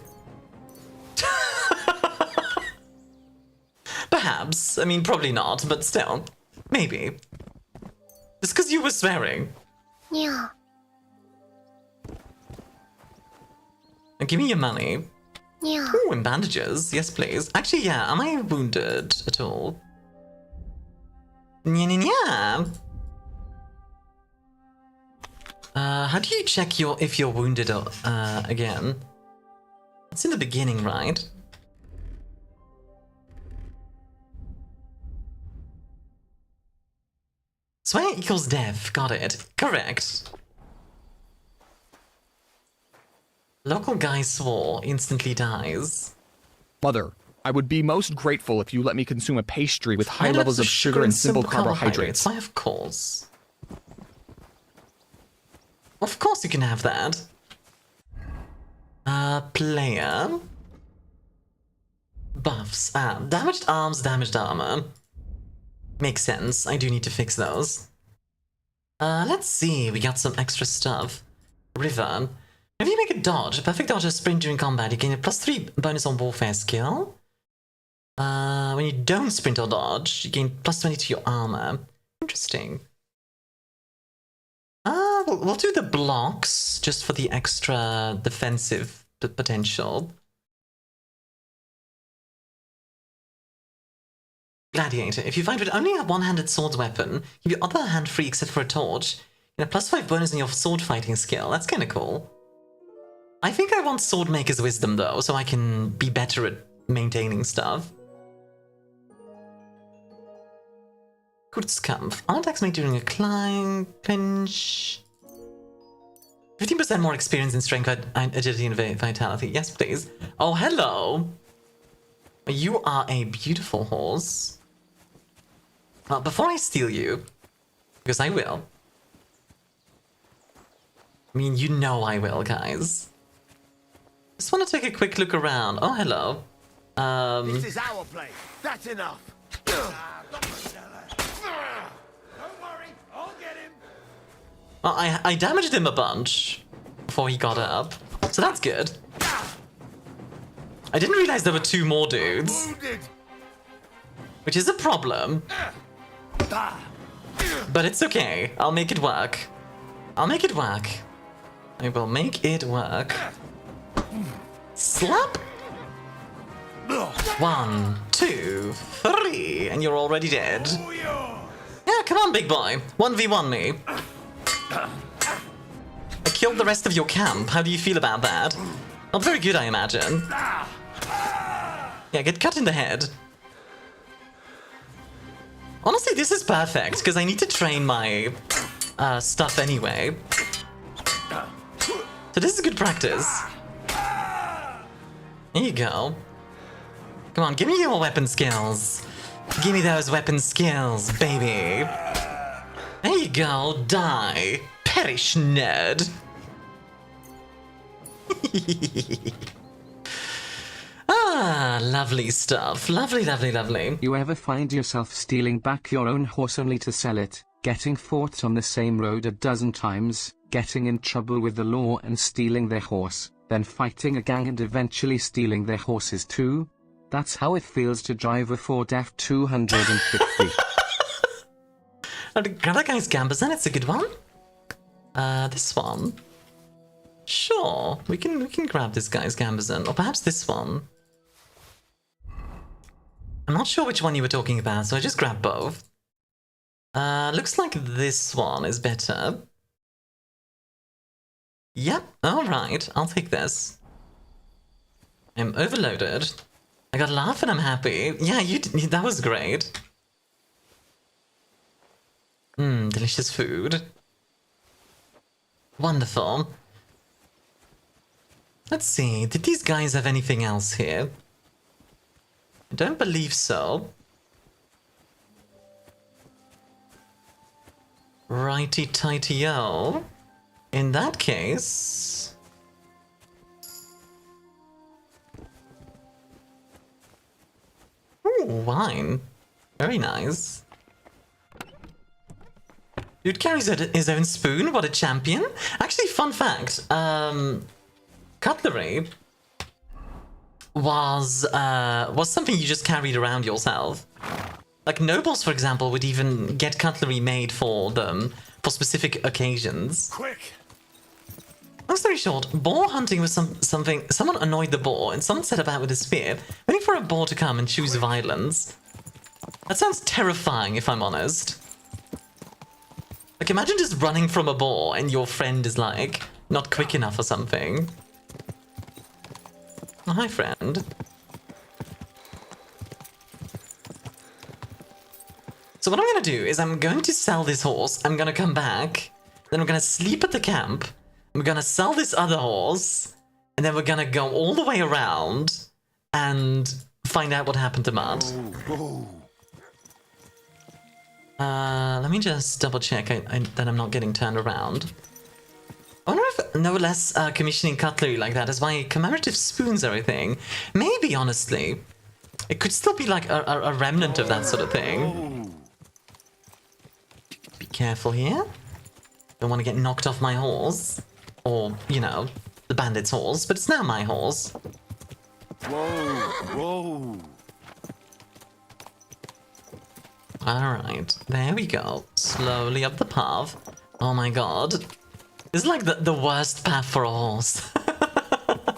Perhaps. I mean, probably not, but still. Maybe. Just because you were swearing. Yeah. And give me your money. Yeah. Ooh, and bandages. Yes, please. Actually, yeah. Am I wounded at all? Yeah. How do you check if you're wounded again? It's in the beginning, right? Swear equals death. Got it. Correct. Local guy swore, instantly dies. Mother, I would be most grateful if you let me consume a pastry with high levels of sugar and simple carbohydrates. Why, of course. Of course you can have that. Player. Buffs. Damaged arms, damaged armor. Makes sense. I do need to fix those. Let's see. We got some extra stuff. River. If you make a dodge, a perfect dodge or sprint during combat, you gain a +3 bonus on warfare skill. When you don't sprint or dodge, you gain +20 to your armor. Interesting. We'll do the blocks just for the extra defensive potential. Gladiator. If you fight with only a one-handed swords weapon, keep your other hand free except for a torch. Yeah, +5 bonus in your sword fighting skill. That's kind of cool. I think I want Swordmaker's Wisdom though, so I can be better at maintaining stuff. Kurzkampf. All attacks made during a clinch. 15% more experience in strength, agility, and vitality. Yes, please. Oh, hello. You are a beautiful horse. Well, before I steal you, because I will. I mean, you know I will, guys. Just want to take a quick look around. Oh, hello. This is our place. That's enough. Don't worry, I'll get him. Well, I damaged him a bunch before he got up, so that's good. I didn't realize there were 2 more dudes, which is a problem. But it's okay. I'll make it work. I'll make it work. I will make it work. Slap! 1, 2, 3, and you're already dead. Yeah, come on, big boy. 1v1 me. I killed the rest of your camp. How do you feel about that? Not very good, I imagine. Yeah, get cut in the head. Honestly, this is perfect, because I need to train my stuff anyway. So this is good practice. There you go. Come on, give me your weapon skills. Give me those weapon skills, baby. There you go, die. Perish, nerd. Ah, lovely stuff. Lovely, lovely, lovely. You ever find yourself stealing back your own horse only to sell it, getting fought on the same road a dozen times, getting in trouble with the law and stealing their horse, then fighting a gang and eventually stealing their horses too? That's how it feels to drive a Ford F-250. Grab that guy's Gambazon, it's a good one. This one. Sure, we can grab this guy's Gambazon, or perhaps this one. I'm not sure which one you were talking about, so I just grabbed both. Looks like this one is better. Yep, alright, I'll take this. I'm overloaded. I got a laugh and I'm happy. Yeah, that was great. Delicious food. Wonderful. Let's see, did these guys have anything else here? I don't believe so. Righty-tighty-o. In that case... Ooh, wine. Very nice. Dude carries his own spoon, what a champion. Actually, fun fact, cutlery was something you just carried around yourself. Like nobles, for example, would even get cutlery made for them for specific occasions. Quick! Long story short, boar hunting was something. Someone annoyed the boar, and someone set about with a spear, waiting for a boar to come and choose violence. That sounds terrifying, if I'm honest. Like, imagine just running from a boar, and your friend is like not quick enough or something. Oh, hi, friend. So what I'm gonna do is I'm going to sell this horse. I'm gonna come back, then I'm gonna sleep at the camp. We're gonna sell this other horse, and then we're gonna go all the way around and find out what happened to Mud. Let me just double check that I'm not getting turned around. I wonder if no less commissioning cutlery like that is why commemorative spoons everything. Maybe, honestly. It could still be like a remnant of that sort of thing. Be careful here. Don't want to get knocked off my horse. Or, you know, the bandit's horse, but it's now my horse. Whoa. Alright, there we go. Slowly up the path. Oh my god. This is like the worst path for a horse. I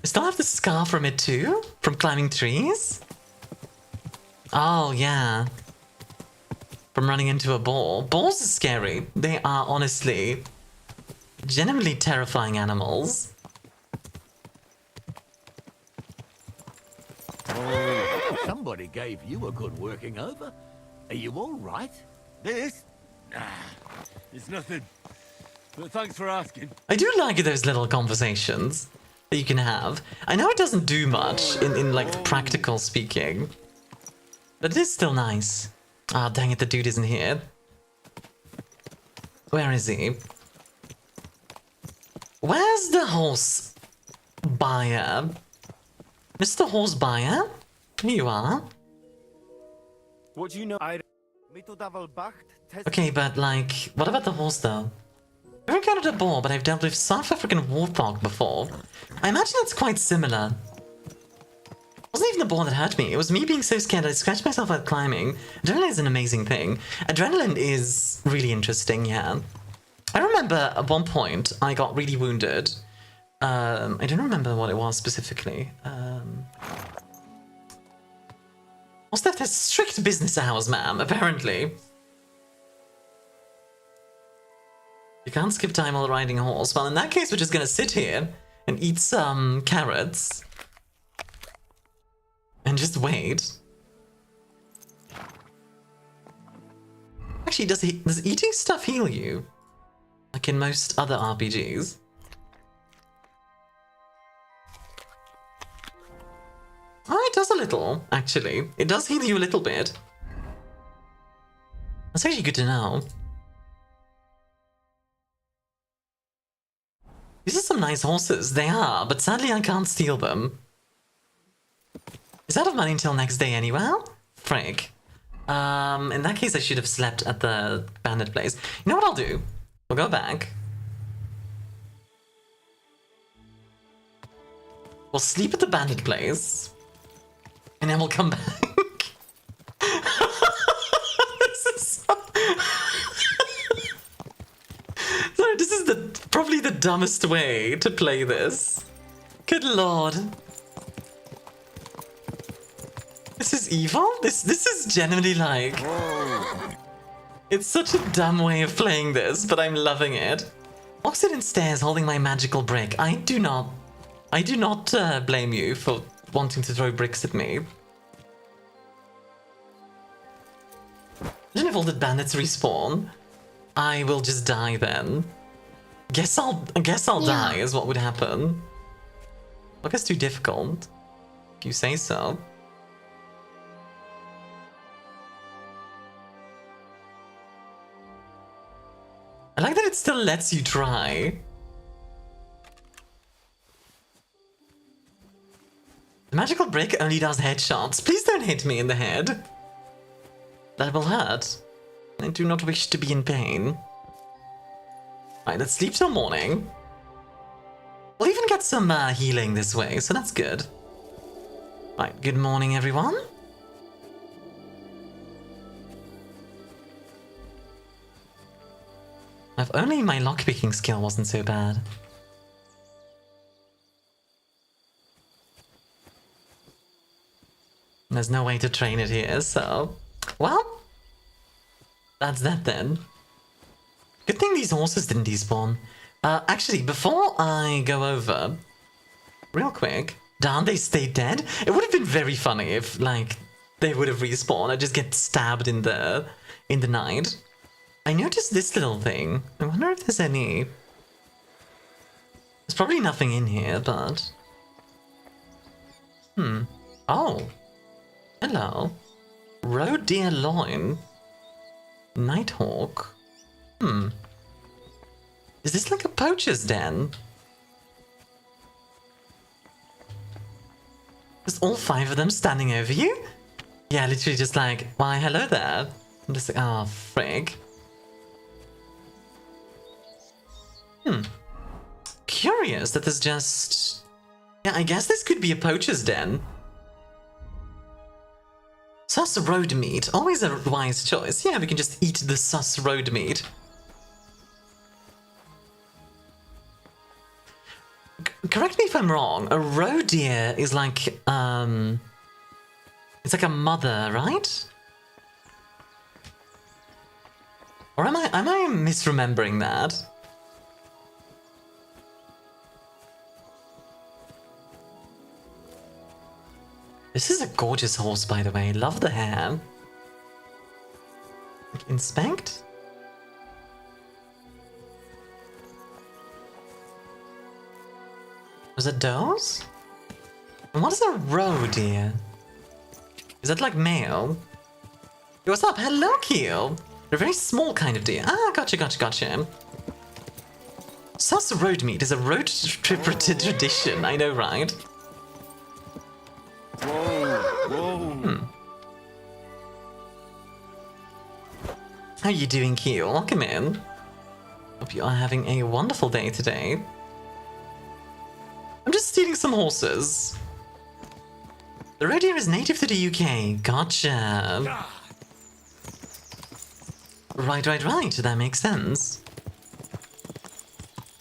still have the scar from it too? From climbing trees? Oh, yeah. from running into a boar. Boars are scary. They are honestly genuinely terrifying animals. Oh, somebody gave you a good working over. Are you all right? This? Nah, it's nothing. But thanks for asking. I do like those little conversations that you can have. I know it doesn't do much in like the practical speaking, but it is still nice. Ah, dang it, the dude isn't here. Where is he? Where's the horse buyer? Mr. Horse Buyer? Here you are. What do you know? Okay, but like, what about the horse though? I've never encountered a boar, but I've dealt with South African warthog before. I imagine it's quite similar. It wasn't even the boar that hurt me, it was me being so scared I scratched myself out climbing. Adrenaline is an amazing thing. Adrenaline is really interesting, yeah. I remember at one point I got really wounded. I don't remember what it was specifically. Also, there's strict business hours, ma'am, apparently. You can't skip time while riding a horse. Well, in that case, we're just gonna sit here and eat some carrots. And just wait. Actually, does eating stuff heal you? Like in most other RPGs? Oh, it does a little, actually. It does heal you a little bit. That's actually good to know. These are some nice horses. They are, but sadly I can't steal them. Is out of money until next day anyway? Frick. In that case I should have slept at the bandit place. You know what I'll do? We'll go back. We'll sleep at the bandit place. And then we'll come back. This is so... Sorry, this is probably the dumbest way to play this. Good lord. This is evil? This is genuinely like... It's such a dumb way of playing this, but I'm loving it. Walks in stairs holding my magical brick. I do not blame you for wanting to throw bricks at me. Imagine if all the bandits respawn. I will just die then. Guess I'll die is what would happen. Look, it's too difficult. If you say so. I like that it still lets you try. The magical brick only does headshots. Please don't hit me in the head. That will hurt. I do not wish to be in pain. Alright, let's sleep till morning. We'll even get some healing this way, so that's good. Alright, good morning everyone. If only my lockpicking skill wasn't so bad. There's no way to train it here, so... Well, that's that then. Good thing these horses didn't despawn. Actually, before I go over, real quick, darn, they stayed dead? It would have been very funny if, like, they would have respawned. I just get stabbed in the night. I noticed this little thing. I wonder if there's any... There's probably nothing in here, but... Oh. Hello. Roe deer loin. Nighthawk. Is this like a poacher's den? There's all 5 of them standing over you? Yeah, literally just like, why, hello there. I'm just like, oh, frig. Curious that there's just... Yeah, I guess this could be a poacher's den. Sus road meat, always a wise choice. Yeah, we can just eat the sus road meat. Correct me if I'm wrong, a roe deer is like, it's like a mother, right? Or am I misremembering that? This is a gorgeous horse, by the way. Love the hair. Inspect? Was it does? And what is a roe, dear? Is that like male? Yo, what's up? Hello, Keel. They're a very small kind of deer. Ah, gotcha. Sus road meat is a road trip tradition. I know, right? Whoa. How you doing, Keel? Welcome in. Hope you are having a wonderful day today. I'm just stealing some horses. The roe deer is native to the UK. Gotcha. Right. That makes sense.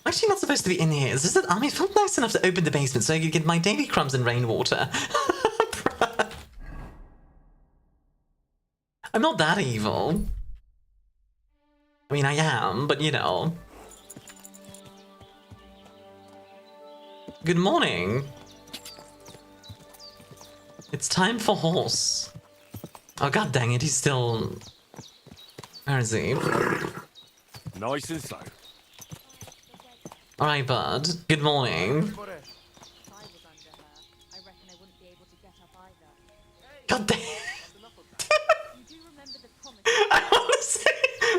I'm actually not supposed to be in here. It's just that Army felt nice enough to open the basement so I could get my daily crumbs and rainwater. I'm not that evil. I mean, I am, but you know. Good morning. It's time for horse. Oh, god dang it, he's still... Where is he? Nice and slow. Alright, bud. Good morning. God damn. I want to say,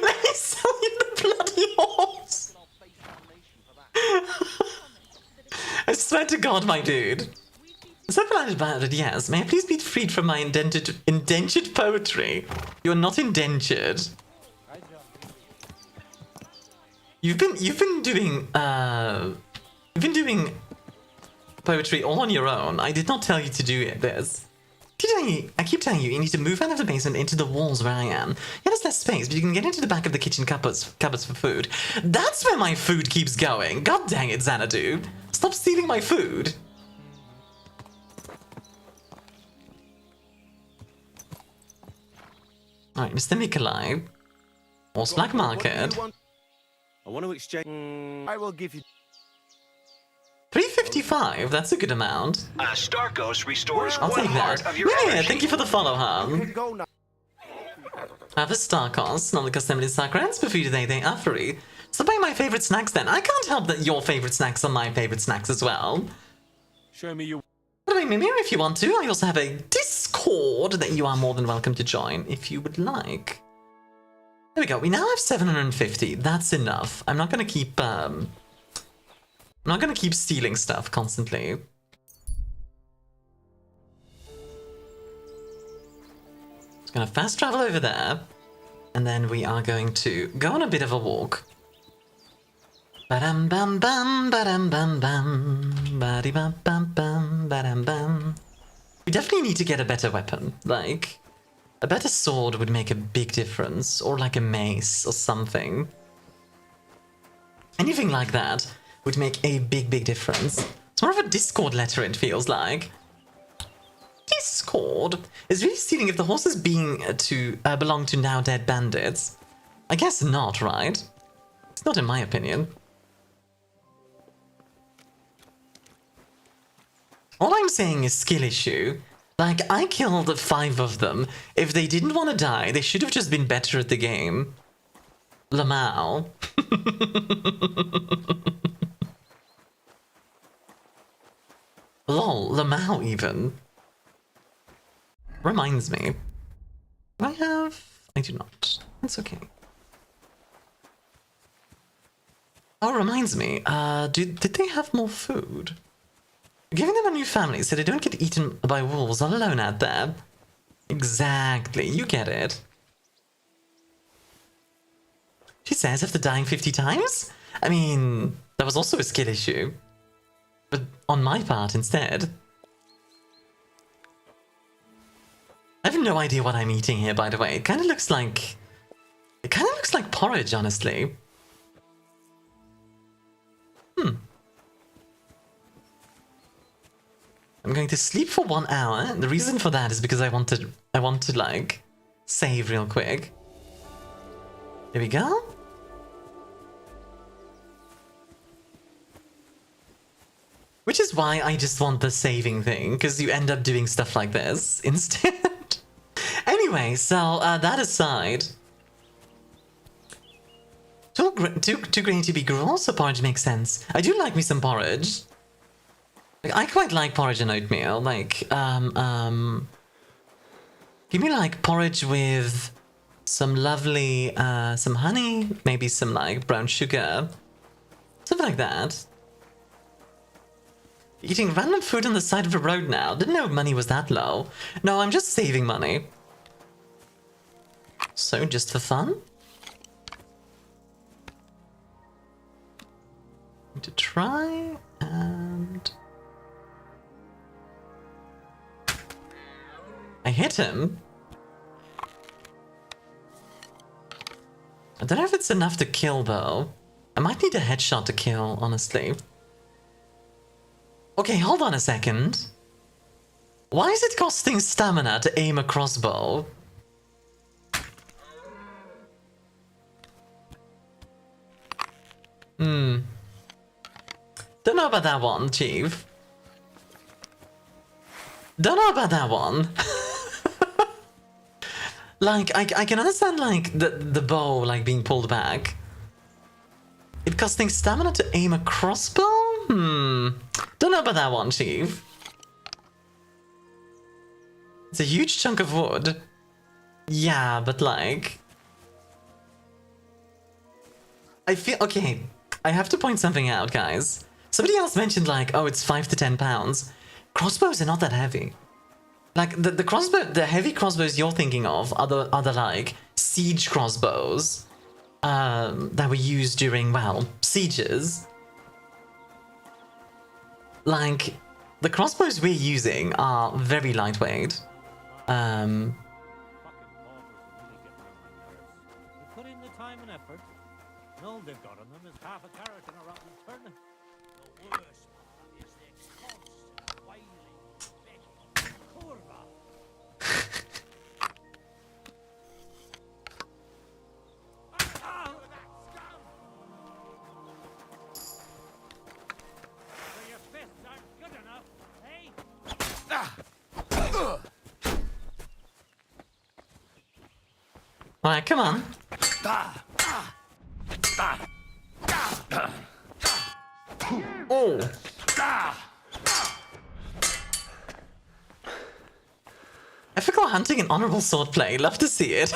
let me sell you the bloody horse. I swear to God, my dude. So glad about it, yes. May I please be freed from my indentured poetry? You're not indentured. You've been doing poetry all on your own. I did not tell you to do this. I keep telling you, you need to move out of the basement into the walls where I am. Yeah, there's less space, but you can get into the back of the kitchen cupboards for food. That's where my food keeps going. God dang it, Xanadu. Stop stealing my food. Alright, Mr. Nikolai. Horse Black Market. I want to exchange. I will give you 355, that's a good amount. Starkos restores I'll one take heart that. of your Yeah, energy. thank you for the follow, hon. Have a Starkos, non customly sacrants, but food they are free. So buy my favorite snacks then. I can't help that your favorite snacks are my favorite snacks as well. Show me your... By the way, Mimir, if you want to, I also have a Discord that you are more than welcome to join if you would like. There we go, we now have 750. That's enough. I'm not gonna keep stealing stuff constantly. Just gonna fast travel over there, and then we are going to go on a bit of a walk. Ba-dum bum bum, ba-dum bum bum, ba-di bum bum bum, ba-dum bum. We definitely need to get a better weapon. Like, a better sword would make a big difference, or like a mace or something. Anything like that would make a big difference. It's more of a Discord letter, it feels like. Discord is really stealing if the horses belong to now dead bandits. I guess not, right? It's not in my opinion. All I'm saying is skill issue. Like, I killed 5 of them. If they didn't want to die, they should have just been better at the game. Lamau. Lol, Lamau even. Reminds me. Do I have... I do not. That's okay. Oh, reminds me. Did they have more food? Giving them a new family so they don't get eaten by wolves all alone out there. Exactly, you get it. She says after dying 50 times? I mean, that was also a skill issue. But on my part instead. I have no idea what I'm eating here, by the way. It kind of looks like porridge, honestly. I'm going to sleep for 1 hour. The reason for that is because I want to like save real quick. There we go. Which is why I just want the saving thing, because you end up doing stuff like this instead. Anyway, so that aside, too grainy to be gruel, so porridge makes sense. I do like me some porridge. Like, I quite like porridge and oatmeal. Like, give me like porridge with some lovely, some honey, maybe some like brown sugar, something like that. Eating random food on the side of the road now. Didn't know money was that low. No, I'm just saving money. So, just for fun. To try and... I hit him. I don't know if it's enough to kill though. I might need a headshot to kill, honestly. Okay, hold on a second. Why is it costing stamina to aim a crossbow? Don't know about that one, Chief. Don't know about that one. Like, I can understand, like, the bow, like, being pulled back. It costing stamina to aim a crossbow? Don't know about that one, Chief. It's a huge chunk of wood. Yeah, but, like... I feel... Okay, I have to point something out, guys. Somebody else mentioned, like, oh, it's 5 to 10 pounds. Crossbows are not that heavy. Like, the crossbow, the heavy crossbows you're thinking of are the like, siege crossbows that were used during, well, sieges. Like, the crossbows we're using are very lightweight. You put in the time and effort, and all they've got on them is half a carrot and a rotten turnip. The worst part is their constant wailing, begging, kurva. So your fists aren't good enough, eh? Alright, come on. Oh. Ethical hunting and honorable swordplay. Love to see it.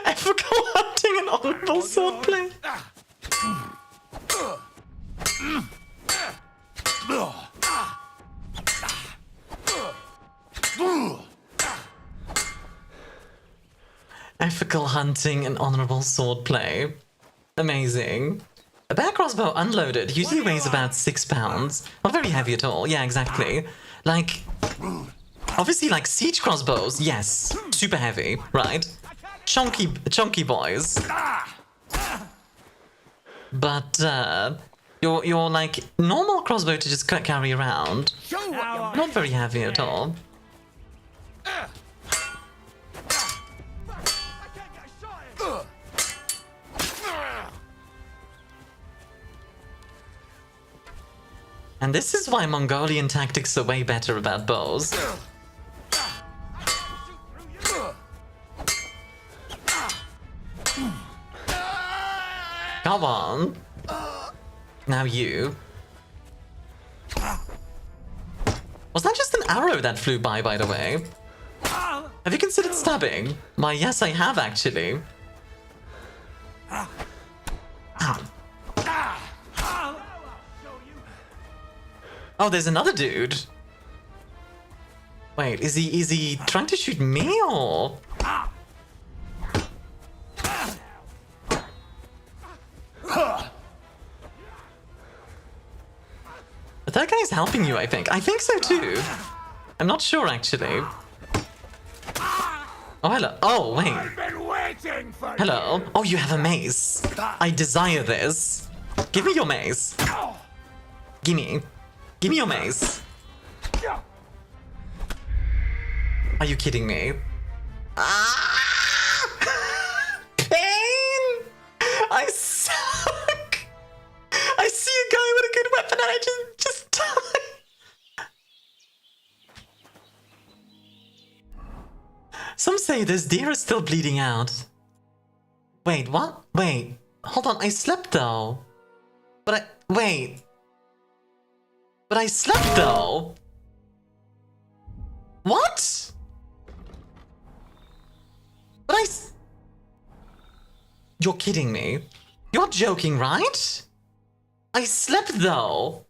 Ethical hunting and honorable swordplay. Ethical hunting and honorable swordplay. Amazing. A bear crossbow unloaded usually weighs about 6 pounds. Not very heavy at all. Yeah, exactly. Like, obviously, like siege crossbows, yes, super heavy, right? Chunky boys. But your like normal crossbow to just carry around, not very heavy at all. And this is why Mongolian tactics are way better about bows. Come on. Now you. Was that just an arrow that flew by the way? Have you considered stabbing? Why, yes, I have actually. Oh, there's another dude. Wait, is he trying to shoot me or? But that guy's helping you, I think. I think so too. I'm not sure actually. Oh, hello. Oh, wait. I've been waiting for Hello. Oh, you have a mace. I desire this. Give me your mace. Gimme. Give me your mace. Are you kidding me? Ah! Some say this deer is still bleeding out. Wait, what? Wait, hold on, I slept though. Wait. But I slept though. What? But You're kidding me. You're joking, right? I slept though.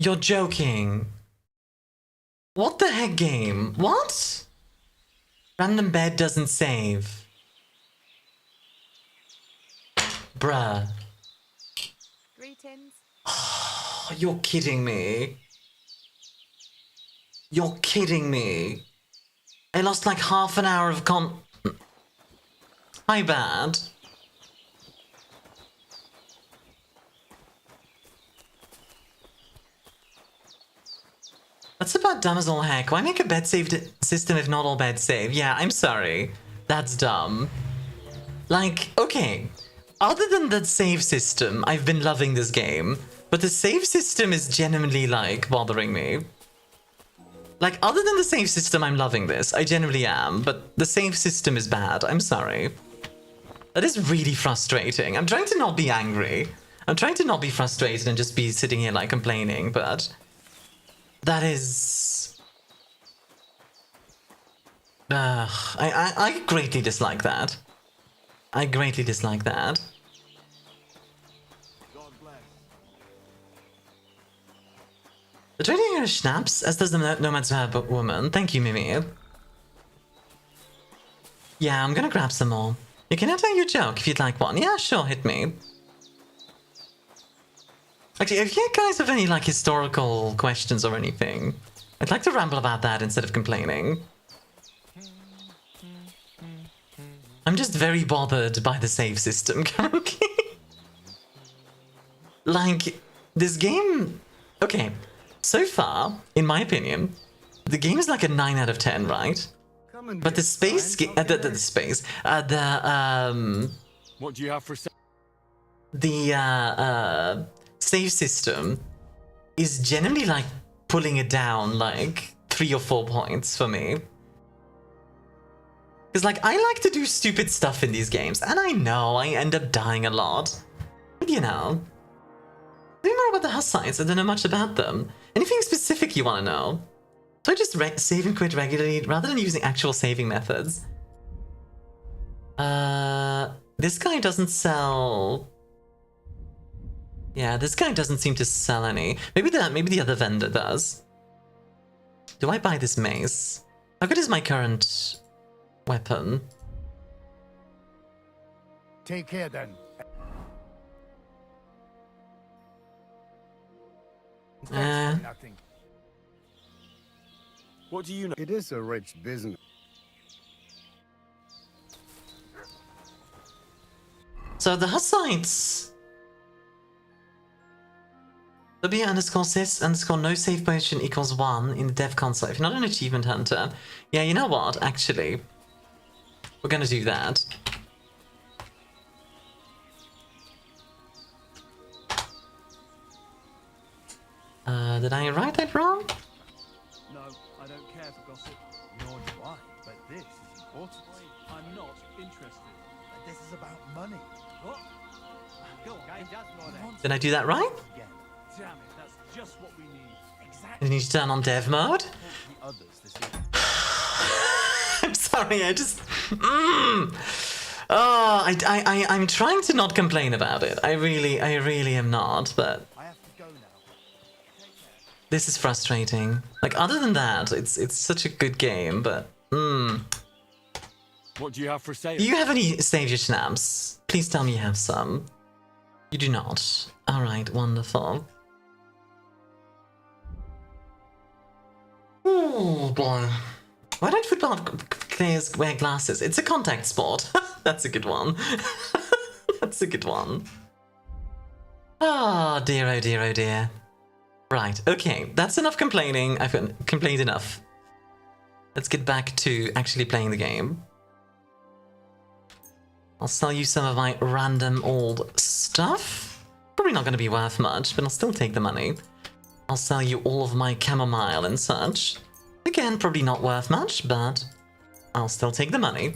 You're joking. What the heck, game? What? Random bed doesn't save. Bruh. Greetings. You're kidding me. You're kidding me. I lost like half an hour of My bad. That's about dumb as all heck. Why make a bed save system if not all beds save? Yeah, I'm sorry. That's dumb. Like, okay. Other than that save system, I've been loving this game. But the save system is genuinely, like, bothering me. Like, other than the save system, I'm loving this. I genuinely am. But the save system is bad. I'm sorry. That is really frustrating. I'm trying to not be angry. I'm trying to not be frustrated and just be sitting here, like, complaining, but... That is... I greatly dislike that. I greatly dislike that. The trading here snaps, as does the Nomad's woman. Thank you, Mimi. Yeah, I'm gonna grab some more. You can enter your joke if you'd like one. Yeah, sure, hit me. Actually, if you guys have any, like, historical questions or anything, I'd like to ramble about that instead of complaining. I'm just very bothered by the save system currently. Like, this game... Okay, so far, in my opinion, the game is like a 9 out of 10, right? But the space... What do you have for... The, save system is generally like pulling it down like 3 or 4 points for me. Because like I like to do stupid stuff in these games and I know I end up dying a lot. But you know. Tell me more about the Hussites, I don't know much about them. Anything specific you want to know? So I just save and quit regularly rather than using actual saving methods. This guy doesn't sell... Yeah, this guy doesn't seem to sell any. Maybe the other vendor does. Do I buy this mace? How good is my current weapon? Take care then. Nothing. What do you know? It is a rich business. So the Hussites... W_sys_no save potion equals 1 in the dev console. If you're not an achievement hunter. Yeah, you know what? Actually, we're gonna do that. Did I write that wrong? No, I don't care for gossip. Nor do I. But this is important. I'm not interested. But this is about money. What? Go on. Did I do that right? Damn it, that's just what we need. You need to turn on dev mode? I'm sorry, I just... Oh, I'm trying to not complain about it. I really am not, but... This is frustrating. Like, other than that, it's such a good game, but... What do you have for sale? Do you have any save your snaps? Please tell me you have some. You do not. Alright, wonderful. Oh boy. Why don't football players wear glasses? It's a contact sport. That's a good one. That's a good one. Oh dear, oh dear, oh dear. Right, okay, that's enough complaining. I've complained enough. Let's get back to actually playing the game. I'll sell you some of my random old stuff. probably not going to be worth much, but I'll still take the money. I'll sell you all of my chamomile and such. Again, probably not worth much, but I'll still take the money.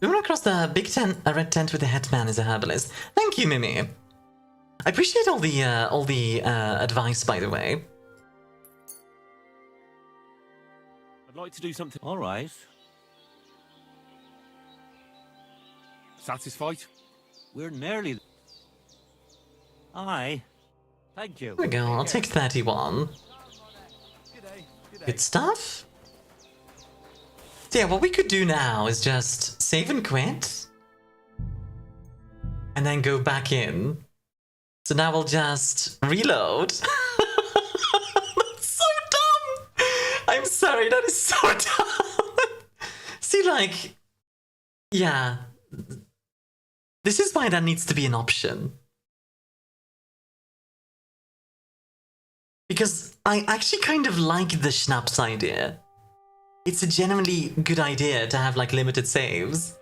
We run across the big tent, a red tent with a headman is a herbalist. Thank you, Mimi. I appreciate all the advice, by the way. I'd like to do something. All right. Satisfied? We're nearly... Aye. Thank you. There we go, I'll take 31. Good stuff. So yeah, what we could do now is just save and quit. And then go back in. So now we'll just reload. That's so dumb! I'm sorry, that is so dumb. See, like... Yeah. This is why that needs to be an option. Because I actually kind of like the Schnapps idea. It's a genuinely good idea to have like limited saves.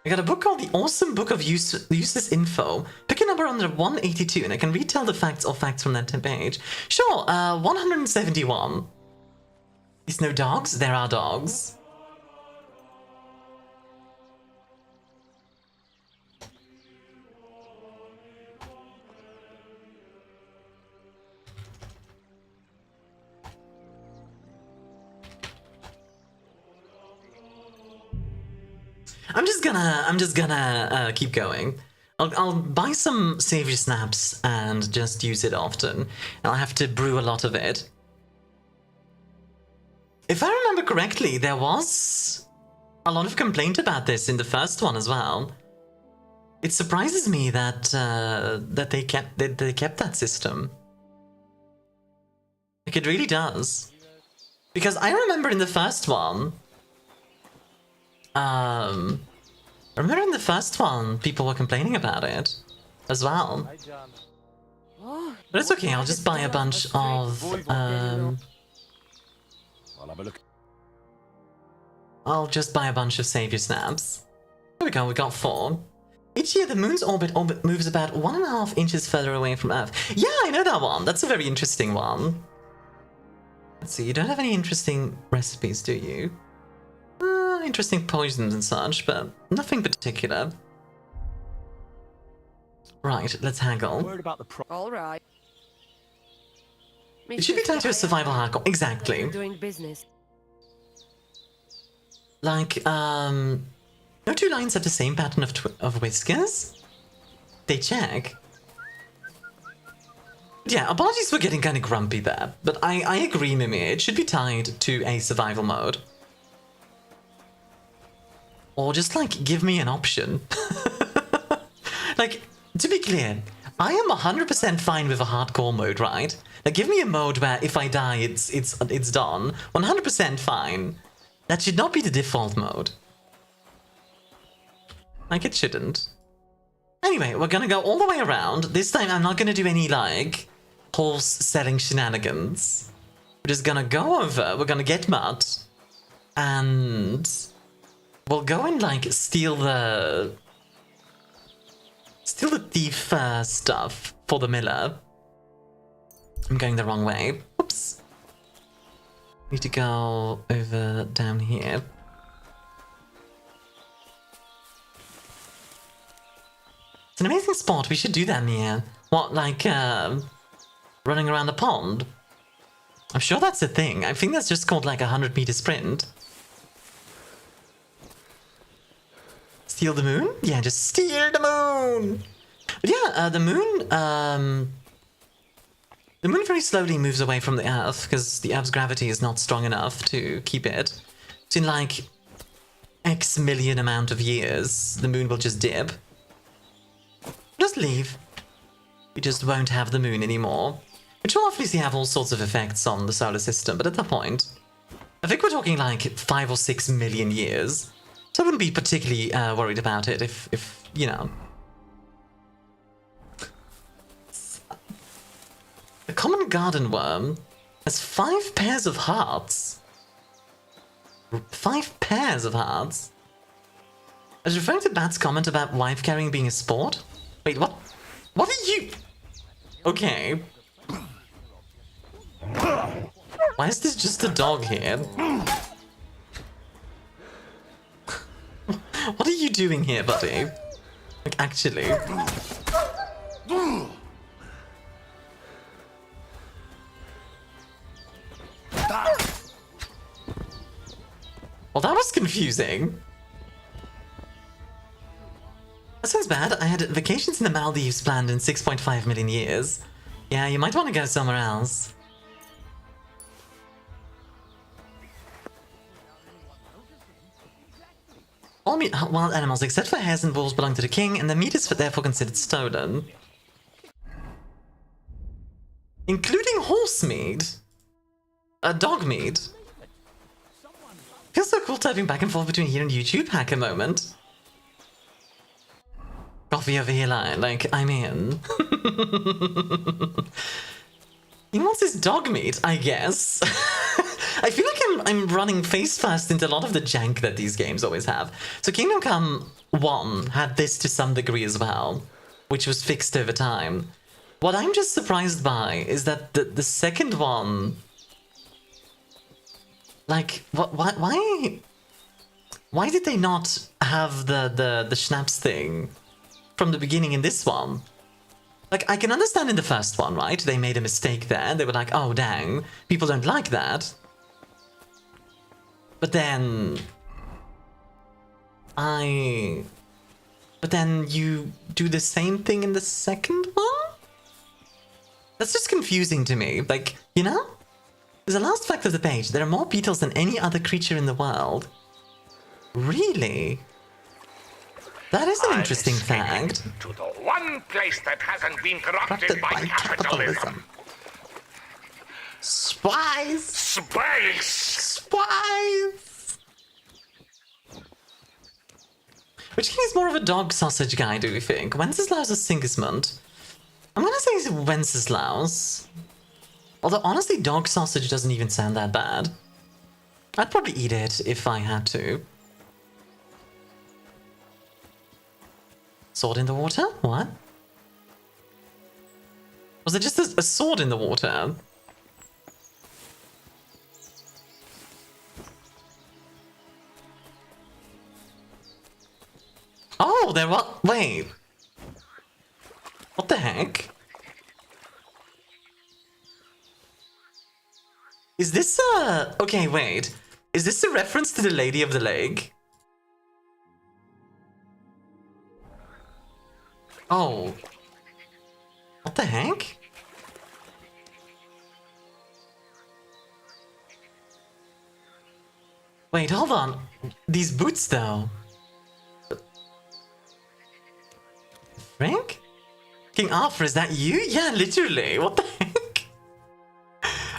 I got a book called The Awesome Book of Useless Info. Pick a number under 182 and I can retell the facts or facts from that page. Sure, 171. Is no dogs? There are dogs. I'm just gonna keep going. I'll buy some Savior Snaps and just use it often. And I'll have to brew a lot of it. If I remember correctly, there was a lot of complaint about this in the first one as well. It surprises me that that they kept that system. Like, it really does. Because I remember in the first one, people were complaining about it as well. But it's okay, I'll just buy a bunch of, I'll have a look. I'll just buy a bunch of Savior Snaps. There we go, we got 4. Each year the moon's orbit moves about 1.5 inches further away from Earth. Yeah, I know that one. That's a very interesting one. Let's see, you don't have any interesting recipes, do you? Interesting poisons and such, but nothing particular. Right, let's haggle. Worried about the All right. It should be tied to a survival hardcore. Exactly. Doing business. Like, no two lines have the same pattern of whiskers? They check. Yeah, apologies for getting kind of grumpy there, but I agree, Mimi. It should be tied to a survival mode. Or just, like, give me an option. Like, to be clear, I am 100% fine with a hardcore mode, right? Like, give me a mode where if I die, it's done. 100% fine. That should not be the default mode. Like, it shouldn't. Anyway, we're gonna go all the way around. This time, I'm not gonna do any, like, horse-selling shenanigans. We're just gonna go over, we're gonna get mud, and we'll go and, like, steal the thief stuff for the miller. I'm going the wrong way. Oops. Need to go over down here. It's an amazing spot. We should do that, Mia. What, like, running around the pond? I'm sure that's a thing. I think that's just called, like, a 100-meter sprint. Steal the moon? Yeah, just steal the moon! But yeah, the moon very slowly moves away from the Earth, because the Earth's gravity is not strong enough to keep it. So in, like, X million amount of years, the moon will just dip. Just leave. We just won't have the moon anymore. Which will obviously have all sorts of effects on the solar system, but at that point, I think we're talking like 5 or 6 million years. So I wouldn't be particularly worried about it if, you know. A common garden worm has 5 pairs of hearts. 5 pairs of hearts? I was referring to Bat's comment about wife carrying being a sport? Wait, what? What are you... Okay. Why is this just a dog here? What are you doing here, buddy? Like, actually. Well, that was confusing. That sounds bad. I had vacations in the Maldives planned in 6.5 million years. Yeah, you might want to go somewhere else. All wild animals except for hares and wolves belong to the king, and the meat is therefore considered stolen. Including horse meat. Dog meat. Feels so cool typing back and forth between here and YouTube. Hacker moment. Coffee over here, like, I'm in. He wants his dog meat, I guess. I feel like I'm running face first into a lot of the jank that these games always have. So Kingdom Come 1 had this to some degree as well, which was fixed over time. What I'm just surprised by is that the second one... Like, why did they not have the schnapps thing from the beginning in this one? Like, I can understand in the first one, right? They made a mistake there. They were like, oh, dang, people don't like that. But then... But then you do the same thing in the second one? That's just confusing to me. Like, you know? There's the last fact of the page. There are more beetles than any other creature in the world. Really? That is an interesting fact. To the one place that hasn't been corrupted by capitalism. Spies! Spies! Spies! Which king is more of a dog sausage guy, do we think? Wenceslaus or Sigismund? I'm gonna say it's Wenceslaus. Although, honestly, dog sausage doesn't even sound that bad. I'd probably eat it if I had to. Sword in the water? What? Was there just a sword in the water? Oh, there was... Wait. What the heck? Is this a... Okay, wait. Is this a reference to the Lady of the Lake? Oh. What the heck? Wait, hold on. These boots, though. Frank? King Arthur, is that you? Yeah, literally. What the heck?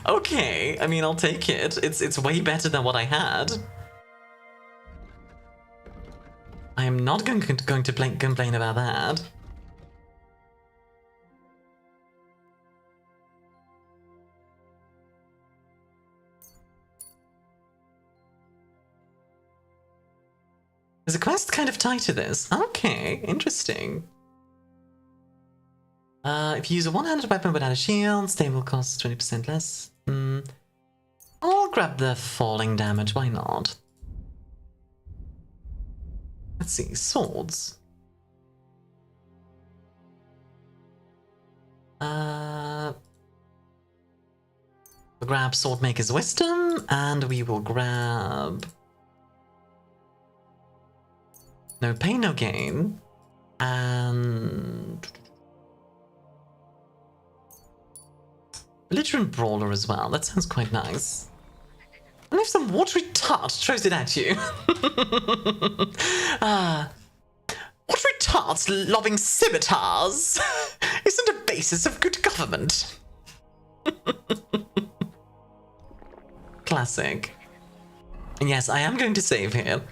Okay, I mean, I'll take it. It's way better than what I had. I am not going to complain about that. There's a quest kind of tied to this. Okay, interesting. If you use a one-handed weapon without a shield, stable costs 20% less. I'll grab the falling damage, why not? Let's see, swords. We'll grab Swordmaker's Wisdom, and we will grab... No pain, no gain. And... Belligerent Brawler as well. That sounds quite nice. And if some watery tart throws it at you. Watery tarts lobbing scimitars isn't a basis of good government. Classic. And yes, I am going to save here.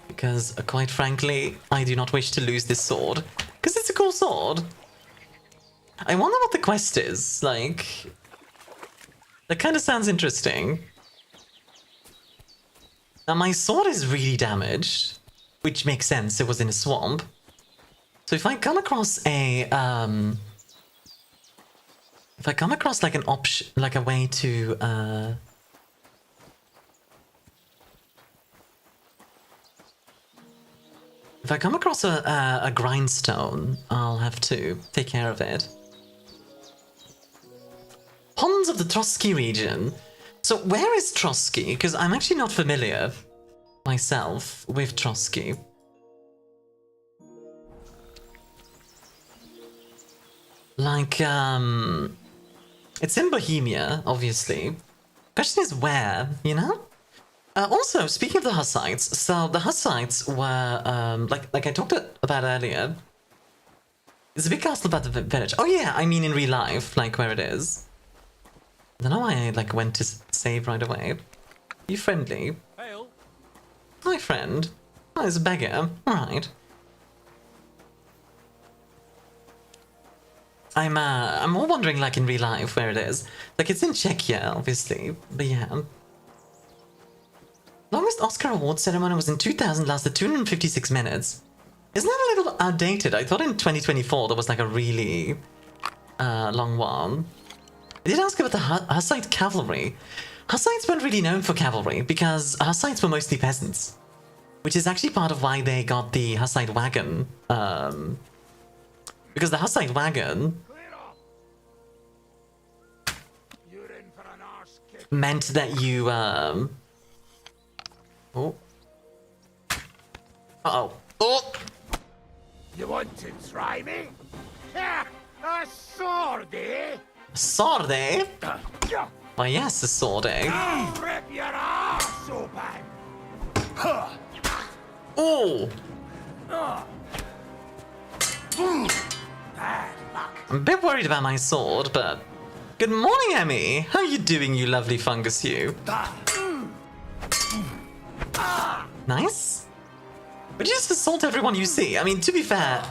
Because, quite frankly, I do not wish to lose this sword. Because it's a cool sword. I wonder what the quest is, like... That kind of sounds interesting. Now my sword is really damaged, which makes sense, it was in a swamp. So if I come across a, if I come across like an option, like a way to, if I come across a grindstone, I'll have to take care of it. Ponds of the Trotsky region. So where is Trotsky? Because I'm actually not familiar myself with Trotsky. Like, it's in Bohemia, obviously. Question is where, you know? Also, speaking of the Hussites, so the Hussites were, like I talked about earlier, there's a big castle about the village. Oh yeah, I mean in real life, like where it is. I don't know why I like went to save right away. You friendly? Hail. Hi, friend. Oh, there's a beggar. Alright. I'm more wondering, like, in real life, where it is. Like, it's in Czechia, obviously, but yeah. Longest Oscar award ceremony was in 2000, lasted 256 minutes. Isn't that a little outdated? I thought in 2024 there was, like, a really long one. I did ask about the Hussite cavalry. Hussites weren't really known for cavalry, because Hussites were mostly peasants. Which is actually part of why they got the Hussite wagon. Because the Hussite wagon meant that you, oh. Uh-oh. Oh! You want to try me? Yeah, a sword, eh? A sword, eh? Why, yes, a sword, eh? I'll rip your ass open! Oh! I'm a bit worried about my sword, but... Good morning, Emmy! How you doing, you lovely fungus, you? Nice. But you just assault everyone you see. I mean, to be fair,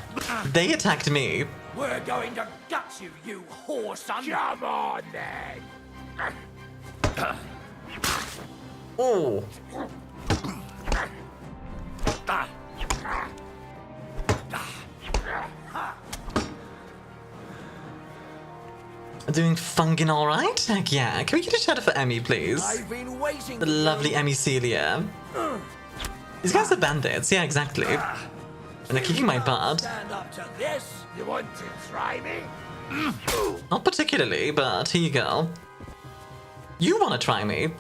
they attacked me. We're going to gut you, you whoreson! Come on, then! Oh. Doing fungin alright? Heck yeah. Can we get a shout out for Emmy, please? I've been waiting. The lovely Emmy Celia. These guys are bandits, yeah, exactly. And they're kicking my butt. Stand up to this. You want to try me? Not particularly, but here you go. You want to try me?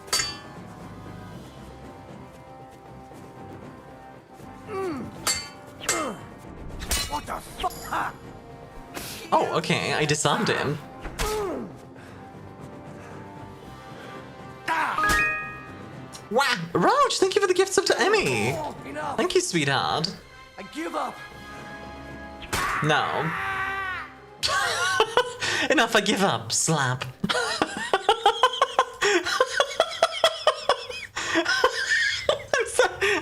What the fuck? Oh, okay, I disarmed him. Wow, Roach, thank you for the gifts up to Emmy. Thank you, sweetheart. I give up. No. Enough, I give up. Slap. I'm sorry.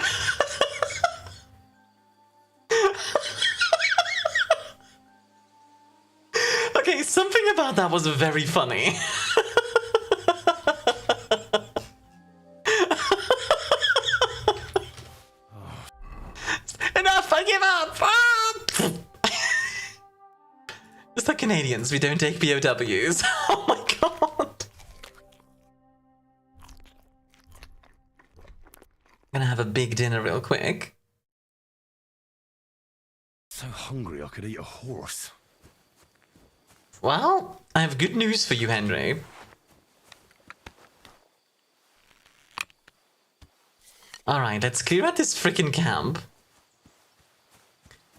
Okay, something about that was very funny. Enough, I give up! Ah! Just like Canadians, we don't take POWs. Oh my god! I'm gonna have a big dinner real quick. So hungry I could eat a horse. Well, I have good news for you, Henry. Alright, let's clear out this frickin' camp.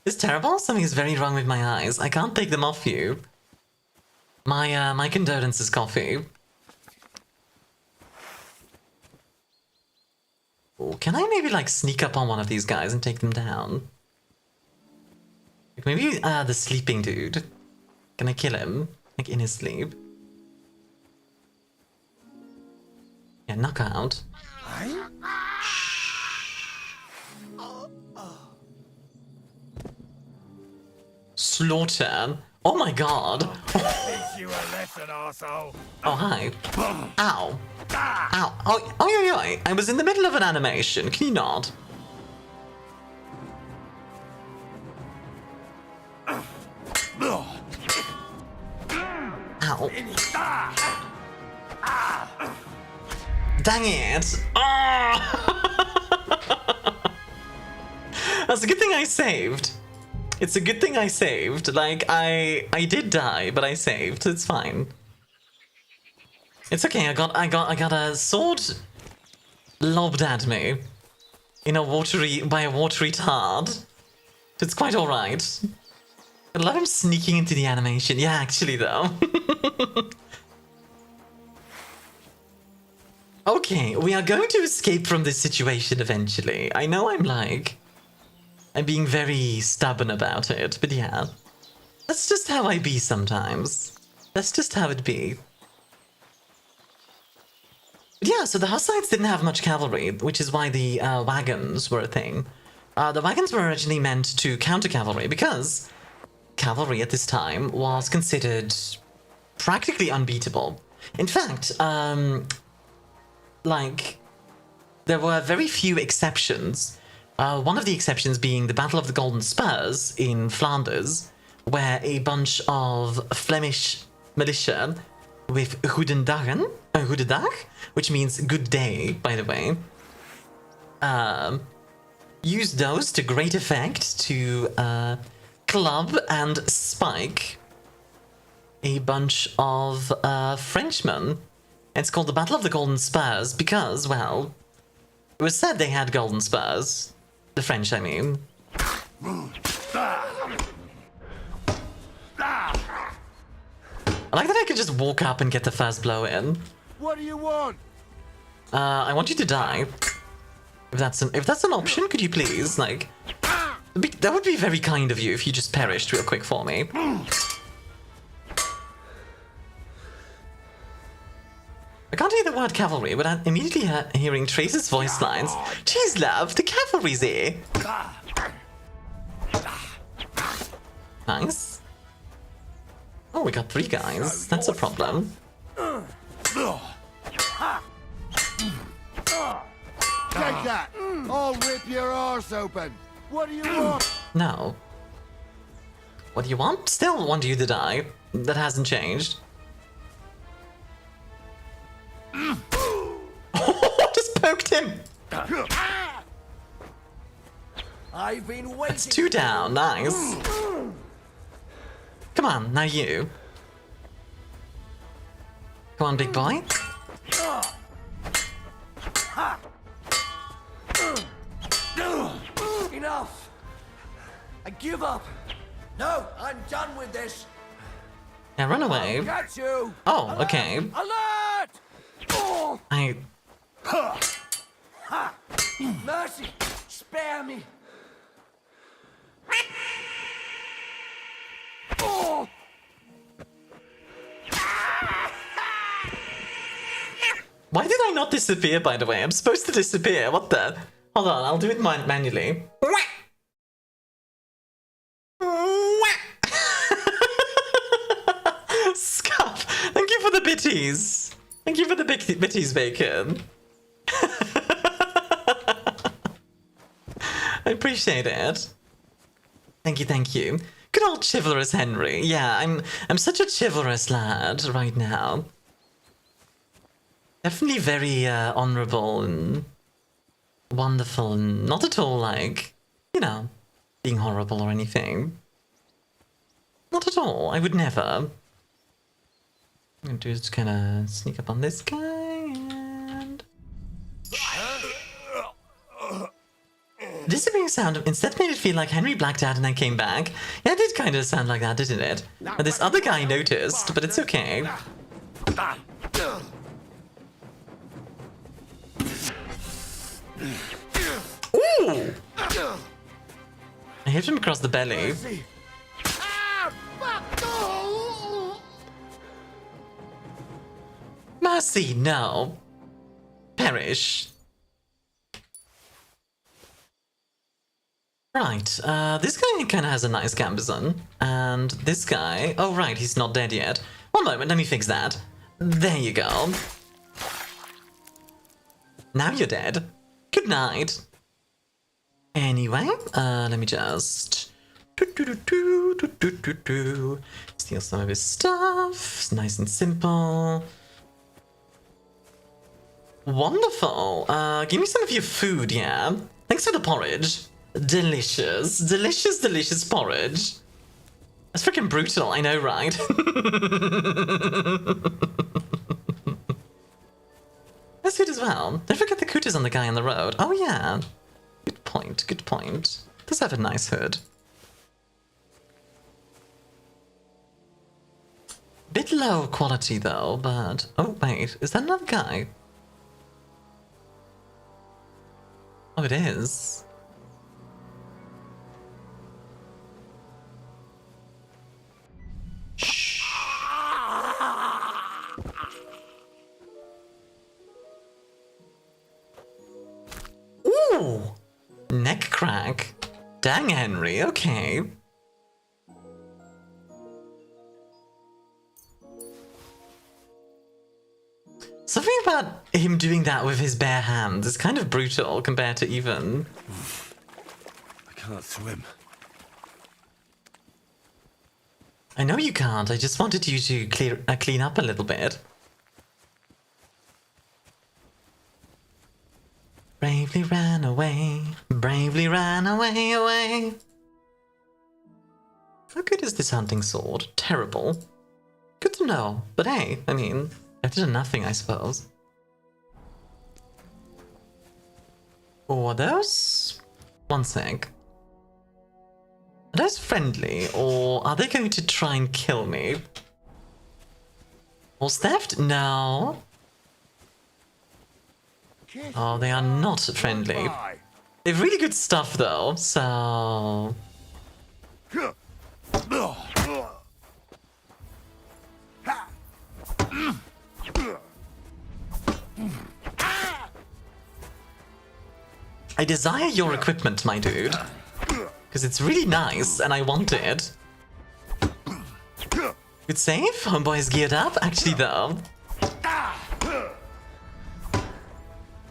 Is terrible? Something is very wrong with my eyes. I can't take them off you. My condolences, Coffee. Oh, can I maybe, like, sneak up on one of these guys and take them down? Like, maybe, the sleeping dude. Can I kill him? Like, in his sleep? Yeah, knock out. Slaughter. Oh my god. Teach you a lesson, arsehole. Oh, hi. Ow. Ow. Oh, I was in the middle of an animation. Can you not? Ow. Dang it. That's a good thing I saved. It's a good thing I saved. Like, I did die, but I saved. It's fine. It's okay. I got a sword lobbed at me by a watery tard. It's quite alright. I love him sneaking into the animation. Yeah, actually though. Okay, we are going to escape from this situation eventually. I know I'm being very stubborn about it, but yeah. That's just how I be sometimes. That's just how it be. But yeah, so the Hussites didn't have much cavalry, which is why the wagons were a thing. The wagons were originally meant to counter cavalry because cavalry at this time was considered practically unbeatable. In fact, there were very few exceptions. One of the exceptions being the Battle of the Golden Spurs in Flanders, where a bunch of Flemish militia with Goedendagen, which means good day, by the way, used those to great effect to club and spike a bunch of Frenchmen. It's called the Battle of the Golden Spurs because, well, it was said they had golden spurs. The French, I mean. I like that I could just walk up and get the first blow in. What do you want? I want you to die. If that's an option, could you please, like... That would be very kind of you if you just perished real quick for me. I can't hear the word cavalry without immediately hearing Trace's voice lines. Jeez, love, the cavalry's here. Nice. Oh, we got 3 guys. That's a problem. Take that! I'll rip your arse open! What do you want? No. What do you want? Still want you to die. That hasn't changed. Just poked him! I've been waiting. That's 2 down, nice. Come on, now you. Come on, big boy. Enough! I give up! No, I'm done with this! Now run away. Got you! Oh, okay. Alert! Oh. Mercy! Spare me! Oh. Why did I not disappear, by the way? I'm supposed to disappear. What the? Hold on, I'll do it manually. Scuff! Thank you for the bitties. Thank you for the bitties, Bacon. I appreciate it. Thank you, thank you. Good old chivalrous Henry. Yeah, I'm such a chivalrous lad right now. Definitely very honorable and wonderful and not at all like, you know, being horrible or anything. Not at all. I would never. I'm gonna just kind of sneak up on this guy and... Disappearing sound instead made it feel like Henry blacked out and then came back. Yeah, it did kind of sound like that, didn't it? And this other guy noticed, but it's okay. Ooh! I hit him across the belly. Mercy, no. Perish. Right, this guy kind of has a nice gambeson, and this guy... Oh, right, he's not dead yet. One moment, let me fix that. There you go. Now you're dead. Good night. Anyway, let me just... Steal some of his stuff. It's nice and simple. Wonderful. Give me some of your food, yeah? Thanks for the porridge. Delicious. Delicious, delicious porridge. That's freaking brutal, I know, right? That's good as well. Don't forget the cooters on the guy on the road. Oh, yeah. Good point, good point. Does have a nice hood. Bit low quality, though, but... Oh, wait. Is that another guy? Oh, it is. Ooh! Neck crack. Dang, Henry, okay. Something about him doing that with his bare hands is kind of brutal compared to even... I can't swim. I know you can't, I just wanted you to clean up a little bit. Bravely ran away, away. How good is this hunting sword? Terrible. Good to know, but hey, I mean, better than nothing, I suppose. Or are those? One sec. Are those friendly, or are they going to try and kill me? Horse theft? No. Oh, they are not friendly. They have really good stuff, though, so... I desire your equipment, my dude. Because it's really nice, and I want it. Good save? Homeboy is geared up? Actually, though.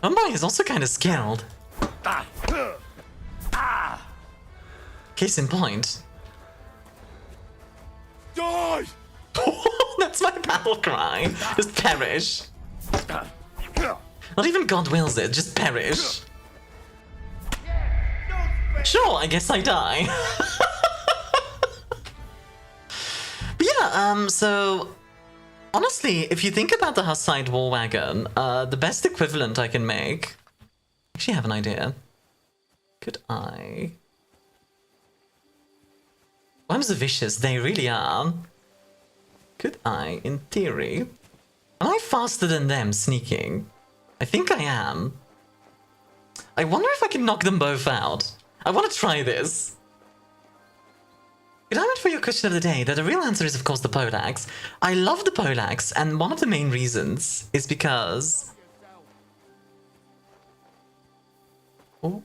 Homeboy is also kind of skilled. Case in point. Die! That's my battle cry. Just perish. Not even God wills it, just perish. Sure, I guess I die. But yeah, so... Honestly, if you think about the Hussite war wagon, the best equivalent I can make... Actually, I have an idea. Could I... Worms are vicious, they really are. Could I, in theory... Am I faster than them sneaking? I think I am. I wonder if I can knock them both out. I want to try this. Good argument for your question of the day, though the real answer is of course the poleaxe. I love the poleaxe, and one of the main reasons is because... Oh,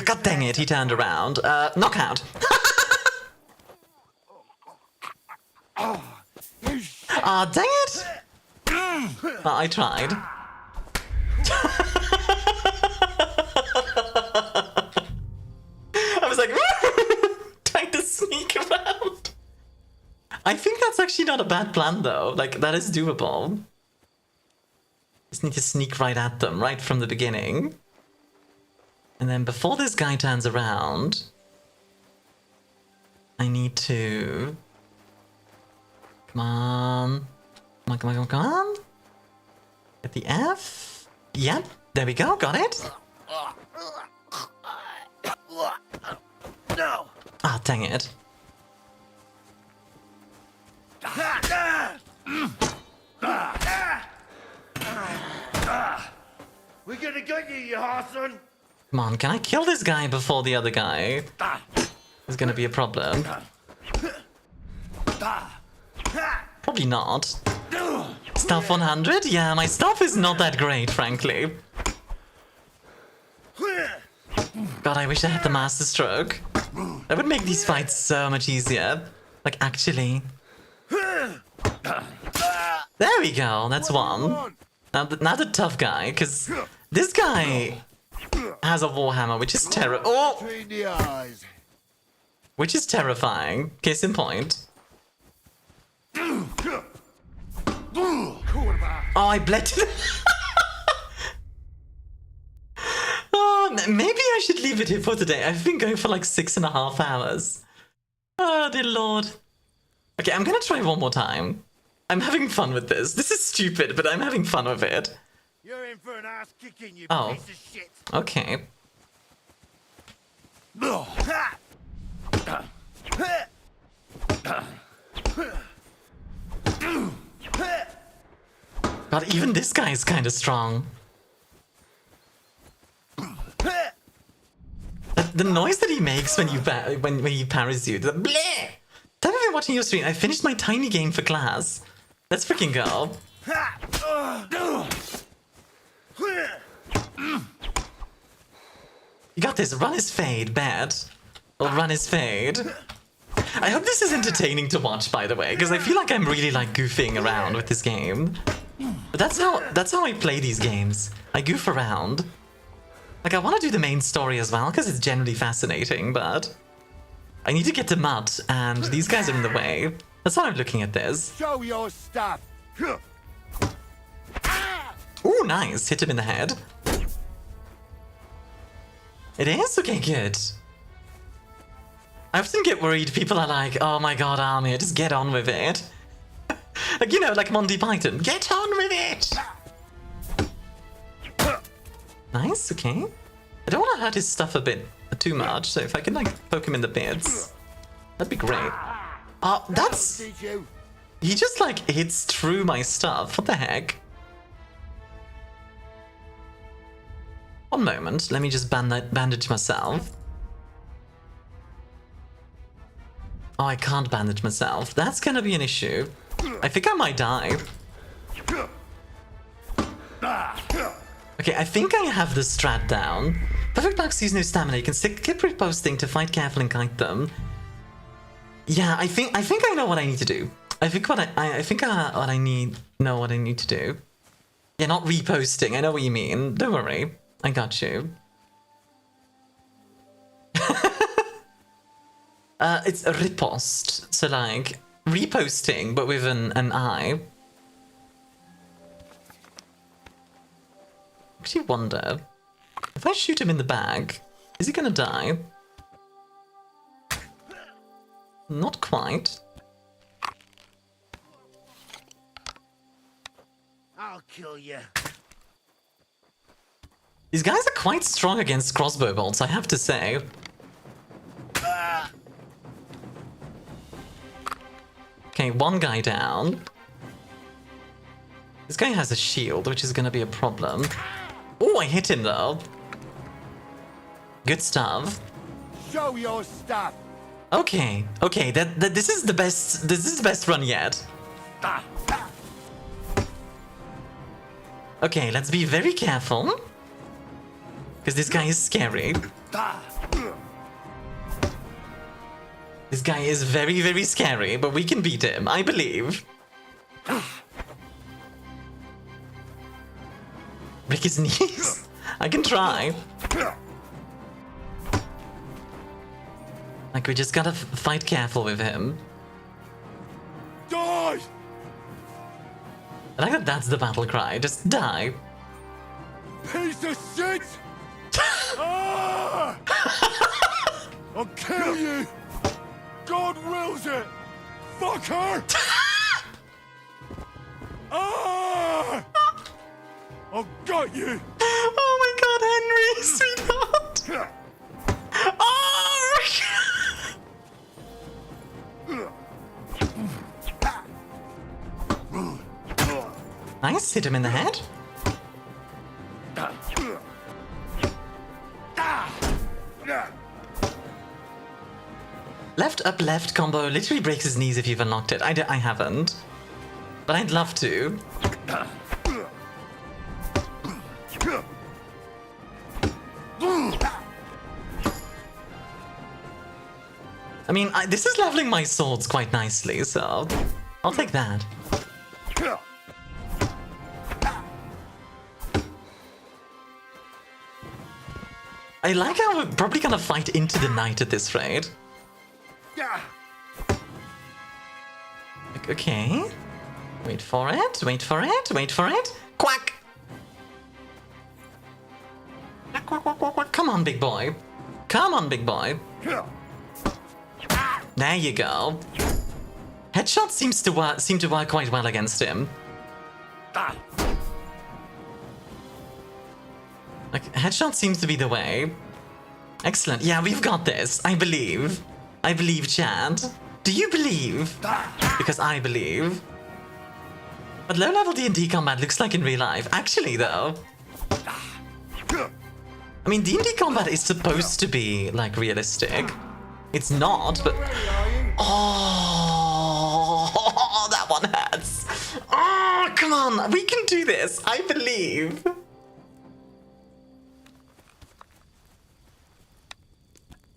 god dang it, he turned around. Knockout! Ah, dang it! I tried. I was like, trying to sneak around. I think that's actually not a bad plan, though. Like, that is doable. Just need to sneak right at them, right from the beginning. And then before this guy turns around, I need to... Come on. Come on, come on, come on, come on. Get the F. Yep, there we go, got it. No. Ah, dang it. We're gonna get you, you Hassan. Come on, can I kill this guy before the other guy? Is gonna be a problem. Probably not. Stuff 100? Yeah, my stuff is not that great, frankly. God, I wish I had the Master Stroke. That would make these fights so much easier. Like, actually. There we go, that's one. Now the tough guy, because this guy has a Warhammer, which is which is terrifying. Case in point. Oh, I bled to the... Oh, maybe I should leave it here for today. I've been going for like 6.5 hours. Oh, dear lord. Okay, I'm gonna try one more time. I'm having fun with this. This is stupid, but I'm having fun with it. You're in for an ass kicking, you Oh. piece of shit. Okay. God, even this guy is kind of strong. The noise that he makes when you when he parries you, the bleh! Tell me if you're watching your stream. I finished my tiny game for class. Let's freaking go. You got this. Run his fade, bad. Or run his fade. I hope this is entertaining to watch, by the way, because I feel like I'm really like goofing around with this game. But that's how I play these games. I goof around. Like, I want to do the main story as well, because it's generally fascinating, but I need to get to Mud, and these guys are in the way. That's why I'm looking at this. Show your stuff. Ooh, nice. Hit him in the head. It is? Okay, good. I often get worried. People are like, oh my god, Armia, just get on with it. Like, you know, like Monty Python. Get on with it! Nice, okay. I don't want to hurt his stuff a bit too much, so if I can, like, poke him in the bits, that'd be great. Oh, that's... He just, like, hits through my stuff. What the heck? One moment, let me just bandage myself. Oh, I can't bandage myself. That's gonna be an issue. I think I might die. Okay, I think I have the strat down. Perfect Max sees no stamina. You can keep reposting to fight careful and kite them. Yeah, I think I know what I need to do. I think what I need to do. Yeah, not reposting. I know what you mean. Don't worry, I got you. It's a riposte, so like reposting, but with an I. Actually, wonder if I shoot him in the back, is he gonna die? Not quite. I'll kill you. These guys are quite strong against crossbow bolts, I have to say. Okay, one guy down. This guy has a shield, which is gonna be a problem. Oh, I hit him though. Good stuff. Show your stuff. Okay, okay, this is the best run yet. Okay, let's be very careful. Because this guy is scary. This guy is very, very scary, but we can beat him, I believe. Break his knees? I can try. Like, we just gotta fight careful with him. Die! I like that that's the battle cry. Just die. Piece of shit! Ah! I'll kill you! God wills it! Fucker! Ah! I've got you! Oh my god, Henry, sweetheart! Oh! Nice, hit him in the head. Left up left combo literally breaks his knees if you've unlocked it. I haven't. But I'd love to. I mean, this is leveling my swords quite nicely, so I'll take that. I like how we're probably gonna fight into the night at this rate. Okay. Wait for it, wait for it, wait for it. Quack! Quack, quack, quack, quack. Come on, big boy. Come on, big boy. There you go. Headshot seem to work quite well against him. Like, headshot seems to be the way. Excellent. Yeah, we've got this. I believe. I believe, Chad. Do you believe? Because I believe. But low-level D&D combat looks like in real life. Actually, though. I mean, D&D combat is supposed to be, like, realistic. It's not, but... Oh, that one hurts. Oh, come on. We can do this. I believe.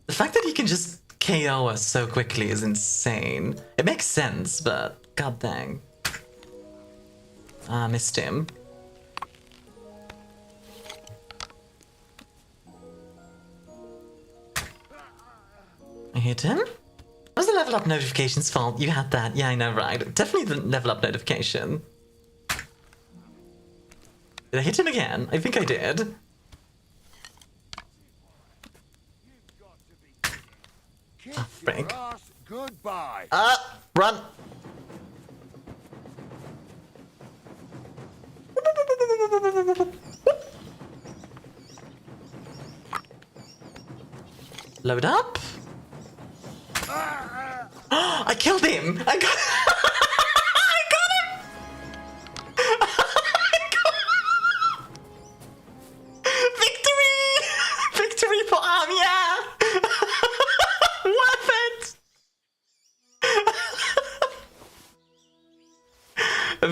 The fact that he can just KO us so quickly is insane. It makes sense, but god dang. Ah, missed him. I hit him? What was the level up notification's fault? You had that. Yeah, I know, right? Definitely the level up notification. Did I hit him again? I think I did. Ah, frick. Goodbye. Run! Load up. I killed him! I got I got him! Victory! Victory for Armia! Worth it!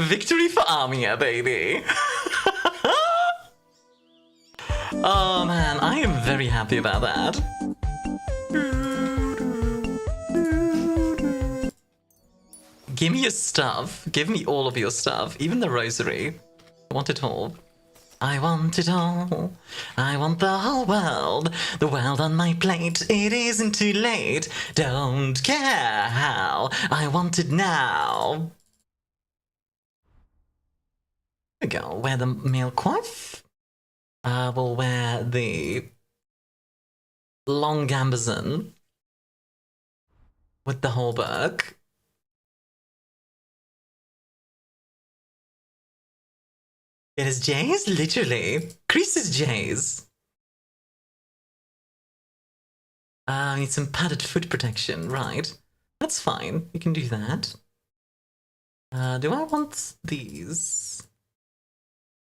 Victory for Armia, baby! Oh man, I am very happy about that. Give me your stuff. Give me all of your stuff. Even the rosary. I want it all. I want it all. I want the whole world. The world on my plate. It isn't too late. Don't care how. I want it now. There we go. Wear the male coif. We'll wear the long gambazon with the halberd. It is J's? Literally. Creases J's. Need some padded foot protection. Right. That's fine. We can do that. Do I want these?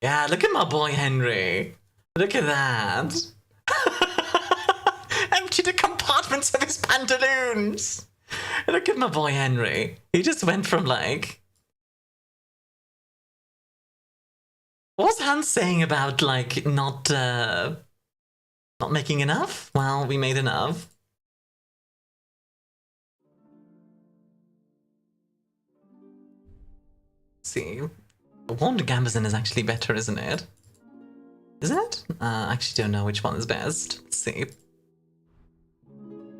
Yeah, look at my boy Henry. Look at that. Empty the compartments of his pantaloons. Look at my boy Henry. He just went from like... What was Hans saying about, like, not making enough? Well, we made enough. Let's see. The Warmed Gambazon is actually better, isn't it? Isn't it? I actually don't know which one is best. Let's see.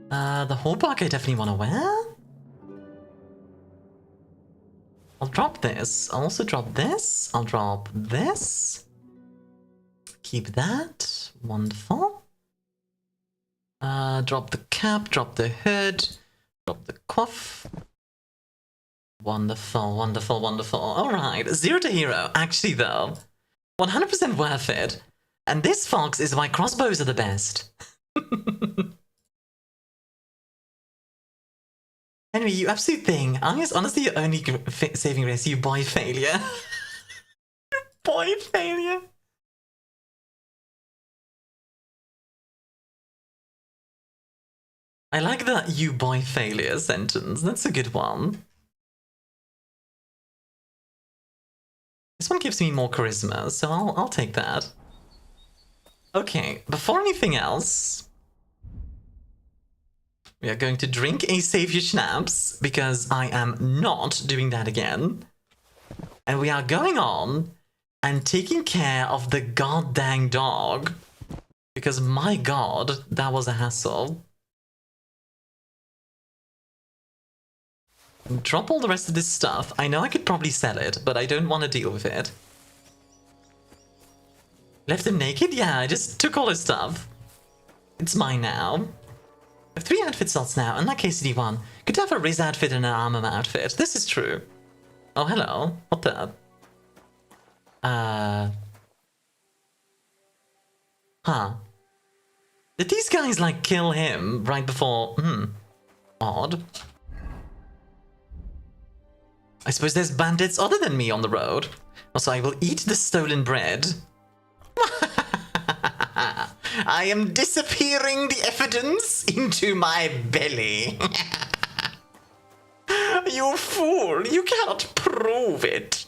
The Hallbark I definitely want to wear. I'll drop this. I'll also drop this. I'll drop this. Keep that. Wonderful. Drop the cap, drop the hood, drop the coif. Wonderful, wonderful, wonderful. Alright, 0 to hero. Actually though, 100% worth it. And this, Fox, is why crossbows are the best. Henry, you absolute thing. Armia's honestly your only saving grace, you boy failure. Boy failure. I like that you boy failure sentence. That's a good one. This one gives me more charisma, so I'll take that. Okay, before anything else, We are going to drink a savior schnapps, because I am not doing that again. And we are going on and taking care of the goddamn dog. Because my god, that was a hassle. Drop all the rest of this stuff. I know I could probably sell it, but I don't want to deal with it. Left him naked? Yeah, I just took all his stuff. It's mine now. I have 3 outfit slots now, unlike KCD1. Could have a Riz outfit and an Armor outfit. This is true. Oh, hello. What the? Huh. Did these guys, like, kill him right before... Odd. I suppose there's bandits other than me on the road. Also, I will eat the stolen bread. I am disappearing the evidence into my belly. You fool, you cannot prove it.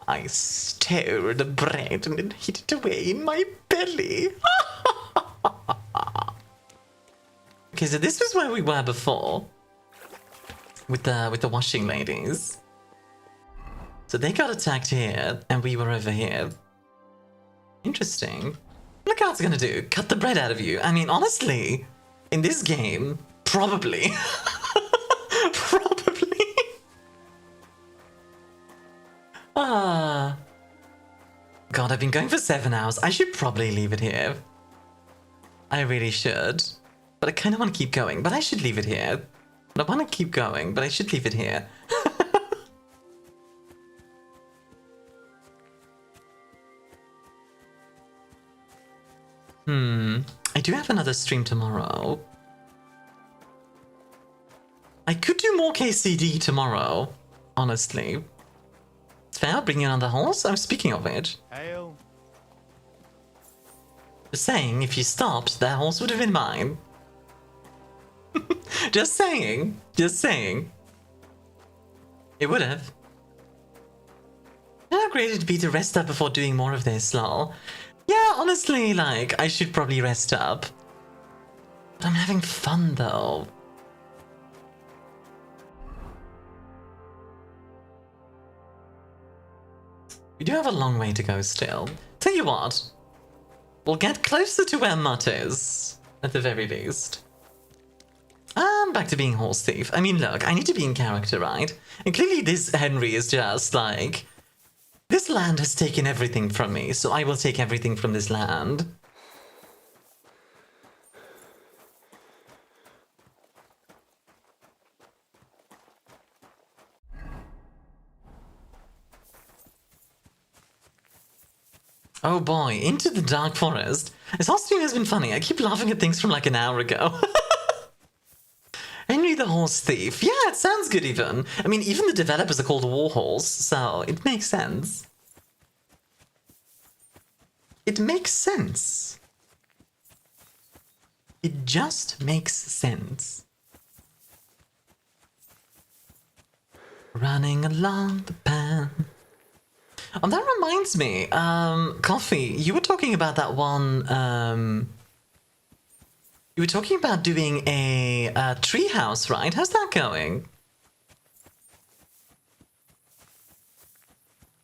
I stole the bread and then hid it away in my belly. Okay, so this was where we were before. With the washing ladies. So they got attacked here, and we were over here. Interesting. Look how it's gonna do. Cut the bread out of you. I mean, honestly, in this game, probably. Probably. God, I've been going for 7 hours. I should probably leave it here. I really should. But I kind of want to keep going, but I should leave it here. I want to keep going, but I should leave it here. I do have another stream tomorrow. I could do more KCD tomorrow, honestly. It's fair, bring in another horse? I'm speaking of it. Hail. Just saying, if you stopped, that horse would have been mine. Just saying. Just saying. It would have. How great it'd be to rest up before doing more of this, lol. Yeah, honestly, like, I should probably rest up. But I'm having fun, though. We do have a long way to go still. Tell you what, we'll get closer to where Mutt is, at the very least. I'm back to being horse thief. I mean, look, I need to be in character, right? And clearly this Henry is just like... This land has taken everything from me, so I will take everything from this land. Oh boy, into the dark forest. This whole stream has been funny. I keep laughing at things from like an hour ago. Henry the Horse Thief. Yeah, it sounds good even. I mean, even the developers are called Warhorse, so it makes sense. It makes sense. It just makes sense. Running along the pan. Oh, that reminds me, Coffee, you were talking about that one, you were talking about doing a treehouse, right? How's that going?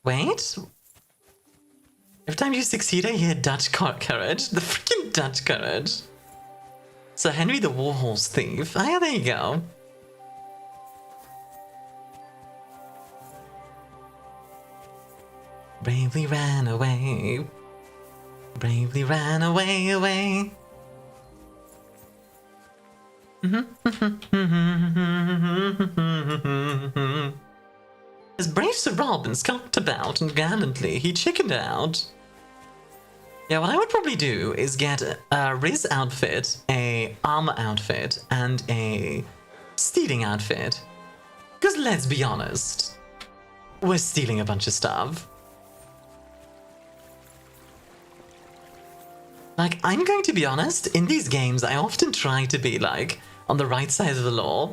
Wait? Every time you succeed, I hear Dutch courage. The freaking Dutch courage. So Henry the Warhorse Thief. Ah, yeah, there you go. Bravely ran away. Bravely ran away, away. As brave Sir Robin skulked about and gallantly he chickened out. Yeah, what I would probably do is get a Riz outfit, a armor outfit, and a stealing outfit. Because let's be honest, we're stealing a bunch of stuff. Like, I'm going to be honest, in these games I often try to be like on the right side of the law.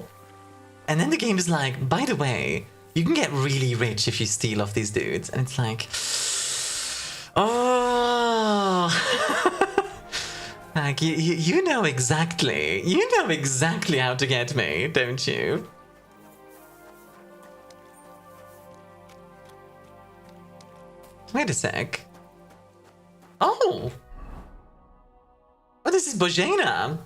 And then the game is like, by the way, you can get really rich if you steal off these dudes. And it's like, oh, Like, you know exactly how to get me, don't you? Wait a sec. Oh! Oh, this is Bojana!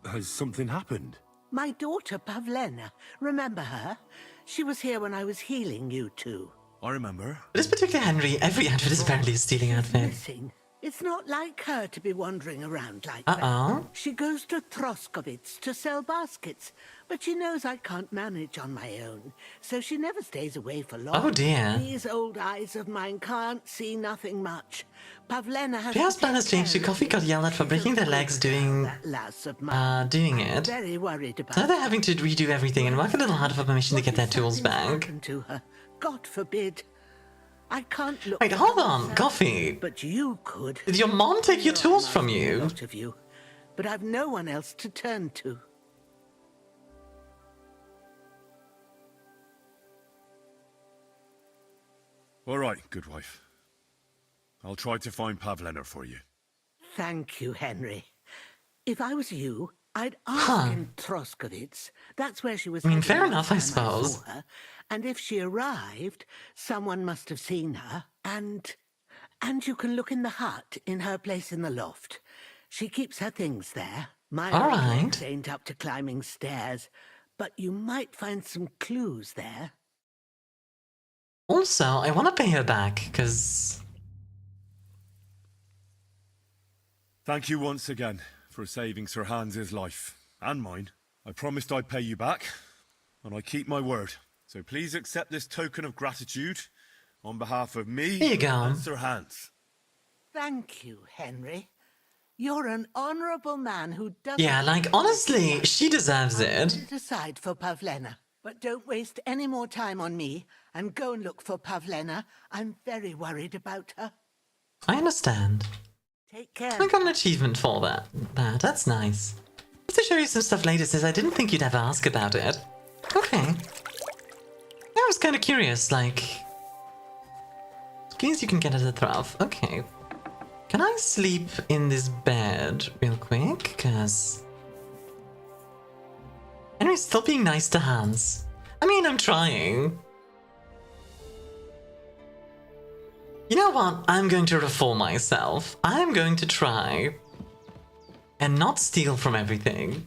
Has something happened? My daughter, Pavlena. Remember her? She was here when I was healing you two. I remember. This particular Henry, every outfit is apparently a stealing outfit. Missing. It's not like her to be wandering around like that. She goes to Troskovitz to sell baskets, but she knows I can't manage on my own, so she never stays away for long. Oh dear. These old eyes of mine can't see nothing much. Pavlena has. Tria's plan has changed. The coffee got yelled at for breaking their legs doing it. Very worried about. So now they're having to redo everything and work a little harder for permission to get their tools back. To her. God forbid. I can't look. Wait, hold on, Coffee. But you could. Did your mom take your tools from A you? lot of you, but I've no one else to turn to. All right, good wife. I'll try to find Pavlena for you. Thank you, Henry. If I was you, I'd ask in Troskovitz. That's where she was. I mean, fair heading enough, I last time suppose. saw her. And if she arrived, someone must have seen her. And you can look in the hut in her place in the loft. She keeps her things there. My All own right. legs ain't up to climbing stairs, but you might find some clues there. Also, I want to pay her back, because... Thank you once again for saving Sir Hans's life. And mine. I promised I'd pay you back, and I keep my word. So please accept this token of gratitude on behalf of me Here you go. and Sir Hans. Thank you, Henry. You're an honorable man who doesn't... Yeah, like, honestly, she deserves it. Decide for Pavlena. But don't waste any more time on me, and go and look for Pavlena. I'm very worried about her. I understand. Take care. I got an achievement for that. That's nice. Just to show you some stuff later, since I didn't think you'd ever ask about it. Okay. I was kind of curious, like... Skins you can get at a trough. Okay. Can I sleep in this bed real quick? Because... Henry's still being nice to Hans. I mean, I'm trying. You know what? I'm going to reform myself. I'm going to try and not steal from everything.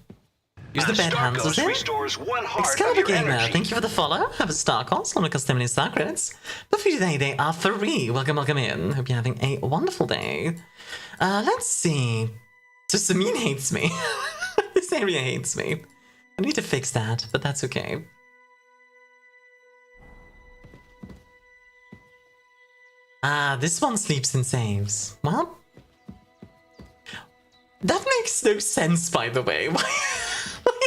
Use the bed Hans was in. Excalibur Gamer, thank you for the follow. Have a Starkos, one of custom mini star credits. But for today, they are free. Welcome, welcome in. Hope you're having a wonderful day. Let's see. So Samin hates me. This area hates me. I need to fix that, but that's okay. This one sleeps and saves. Well, that makes no sense, by the way. Why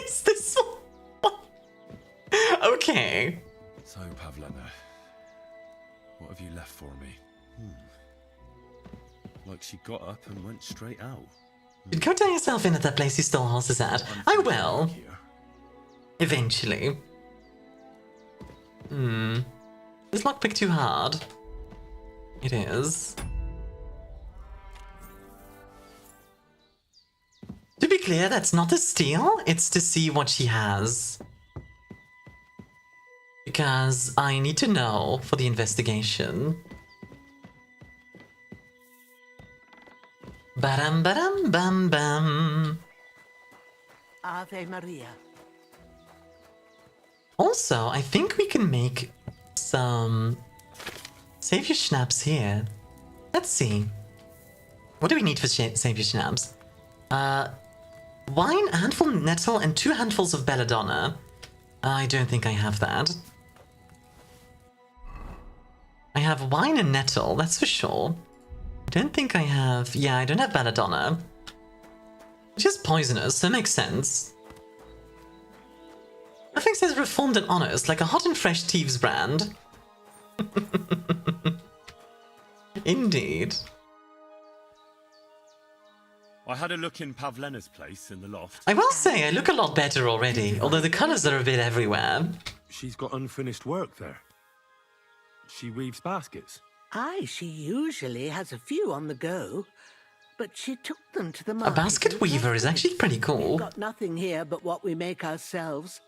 is this one? Okay. So, Pavlena, what have you left for me? Like she got up and went straight out. Go turn yourself in at that place you stole horses at. I will. Eventually. Is lockpick too hard? It is. To be clear, that's not a steal, it's to see what she has. Because I need to know for the investigation. Ba-dum ba-dum bum bum. Ave Maria. Also, I think we can make some savior schnapps here. Let's see. What do we need for savior schnapps? Wine, a handful of nettle, and 2 handfuls of belladonna. I don't think I have that. I have wine and nettle, that's for sure. I don't think I have... Yeah, I don't have belladonna. Which is poisonous, so it makes sense. Nothing says reformed and honest, like a hot and fresh thieves brand. Indeed. I had a look in Pavlena's place in the loft. I will say, I look a lot better already, although the colours are a bit everywhere. She's got unfinished work there. She weaves baskets. Aye, she usually has a few on the go, but she took them to the market. A basket weaver is actually pretty cool. We've got nothing here but what we make ourselves,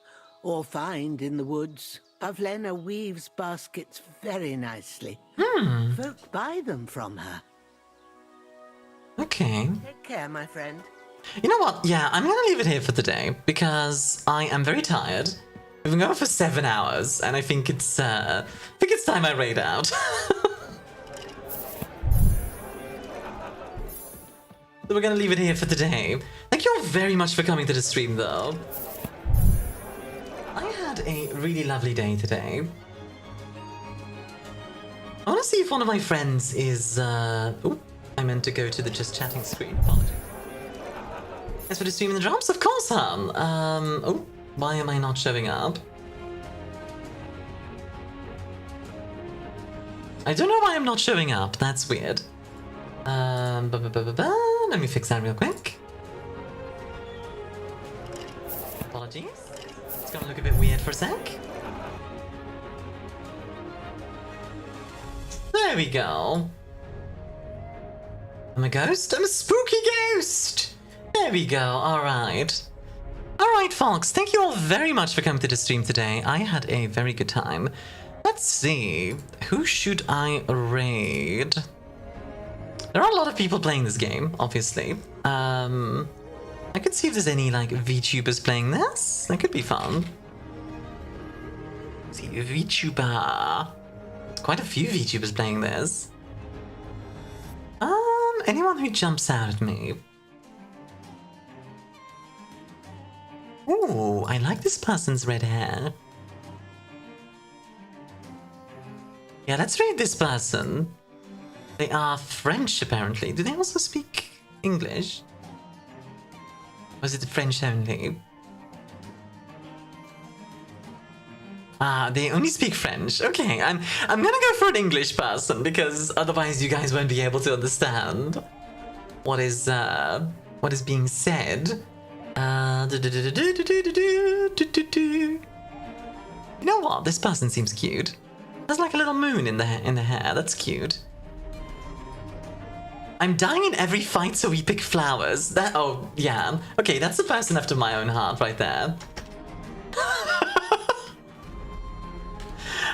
or find in the woods. Pavlena weaves baskets very nicely. Folk buy them from her. Okay. Take care, my friend. You know what? Yeah, I'm gonna leave it here for today because I am very tired. We've been going for 7 hours, and I think it's time I raid out. So we're gonna leave it here for today. Thank you all very much for coming to the stream, though. I had a really lovely day today. I want to see if one of my friends is. Ooh, I meant to go to the just chatting screen. Apologies. As for the stream in the drops, of course, hon. Oh, why am I not showing up? I don't know why I'm not showing up. That's weird. Let me fix that real quick. Apologies. It's gonna look a bit weird for a sec. There we go. I'm a ghost? I'm a spooky ghost! There we go, alright. Alright, folks, thank you all very much for coming to the stream today. I had a very good time. Let's see, who should I raid? There are a lot of people playing this game, obviously. I could see if there's any, like, VTubers playing this. That could be fun. Let's see, VTuber. Quite a few VTubers playing this. Anyone who jumps out at me. Ooh, I like this person's red hair. Yeah, let's read this person. They are French, apparently. Do they also speak English? Or is it French only? Ah, they only speak French. Okay, I'm gonna go for an English person because otherwise you guys won't be able to understand what is being said. You know what? This person seems cute. There's like a little moon in the hair. That's cute. I'm dying in every fight, so we pick flowers. Oh yeah. Okay, that's the person after my own heart right there.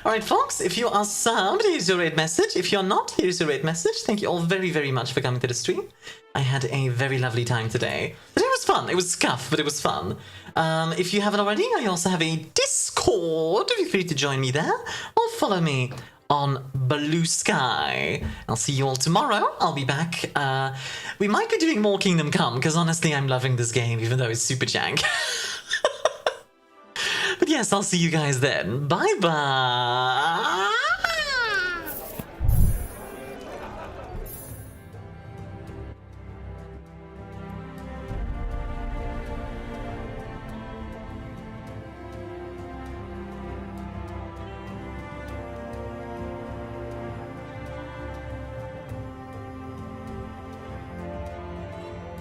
Alright, folks, if you are subbed, here's your raid message. If you're not, here's your raid message. Thank you all very, very much for coming to the stream. I had a very lovely time today. Today was fun. It was scuff, but it was fun. If you haven't already, I also have a Discord. Feel free to join me there or follow me on Blue Sky. I'll see you all tomorrow. I'll be back. We might be doing more Kingdom Come, because honestly, I'm loving this game, even though it's super jank. But yes, I'll see you guys then. Bye-bye.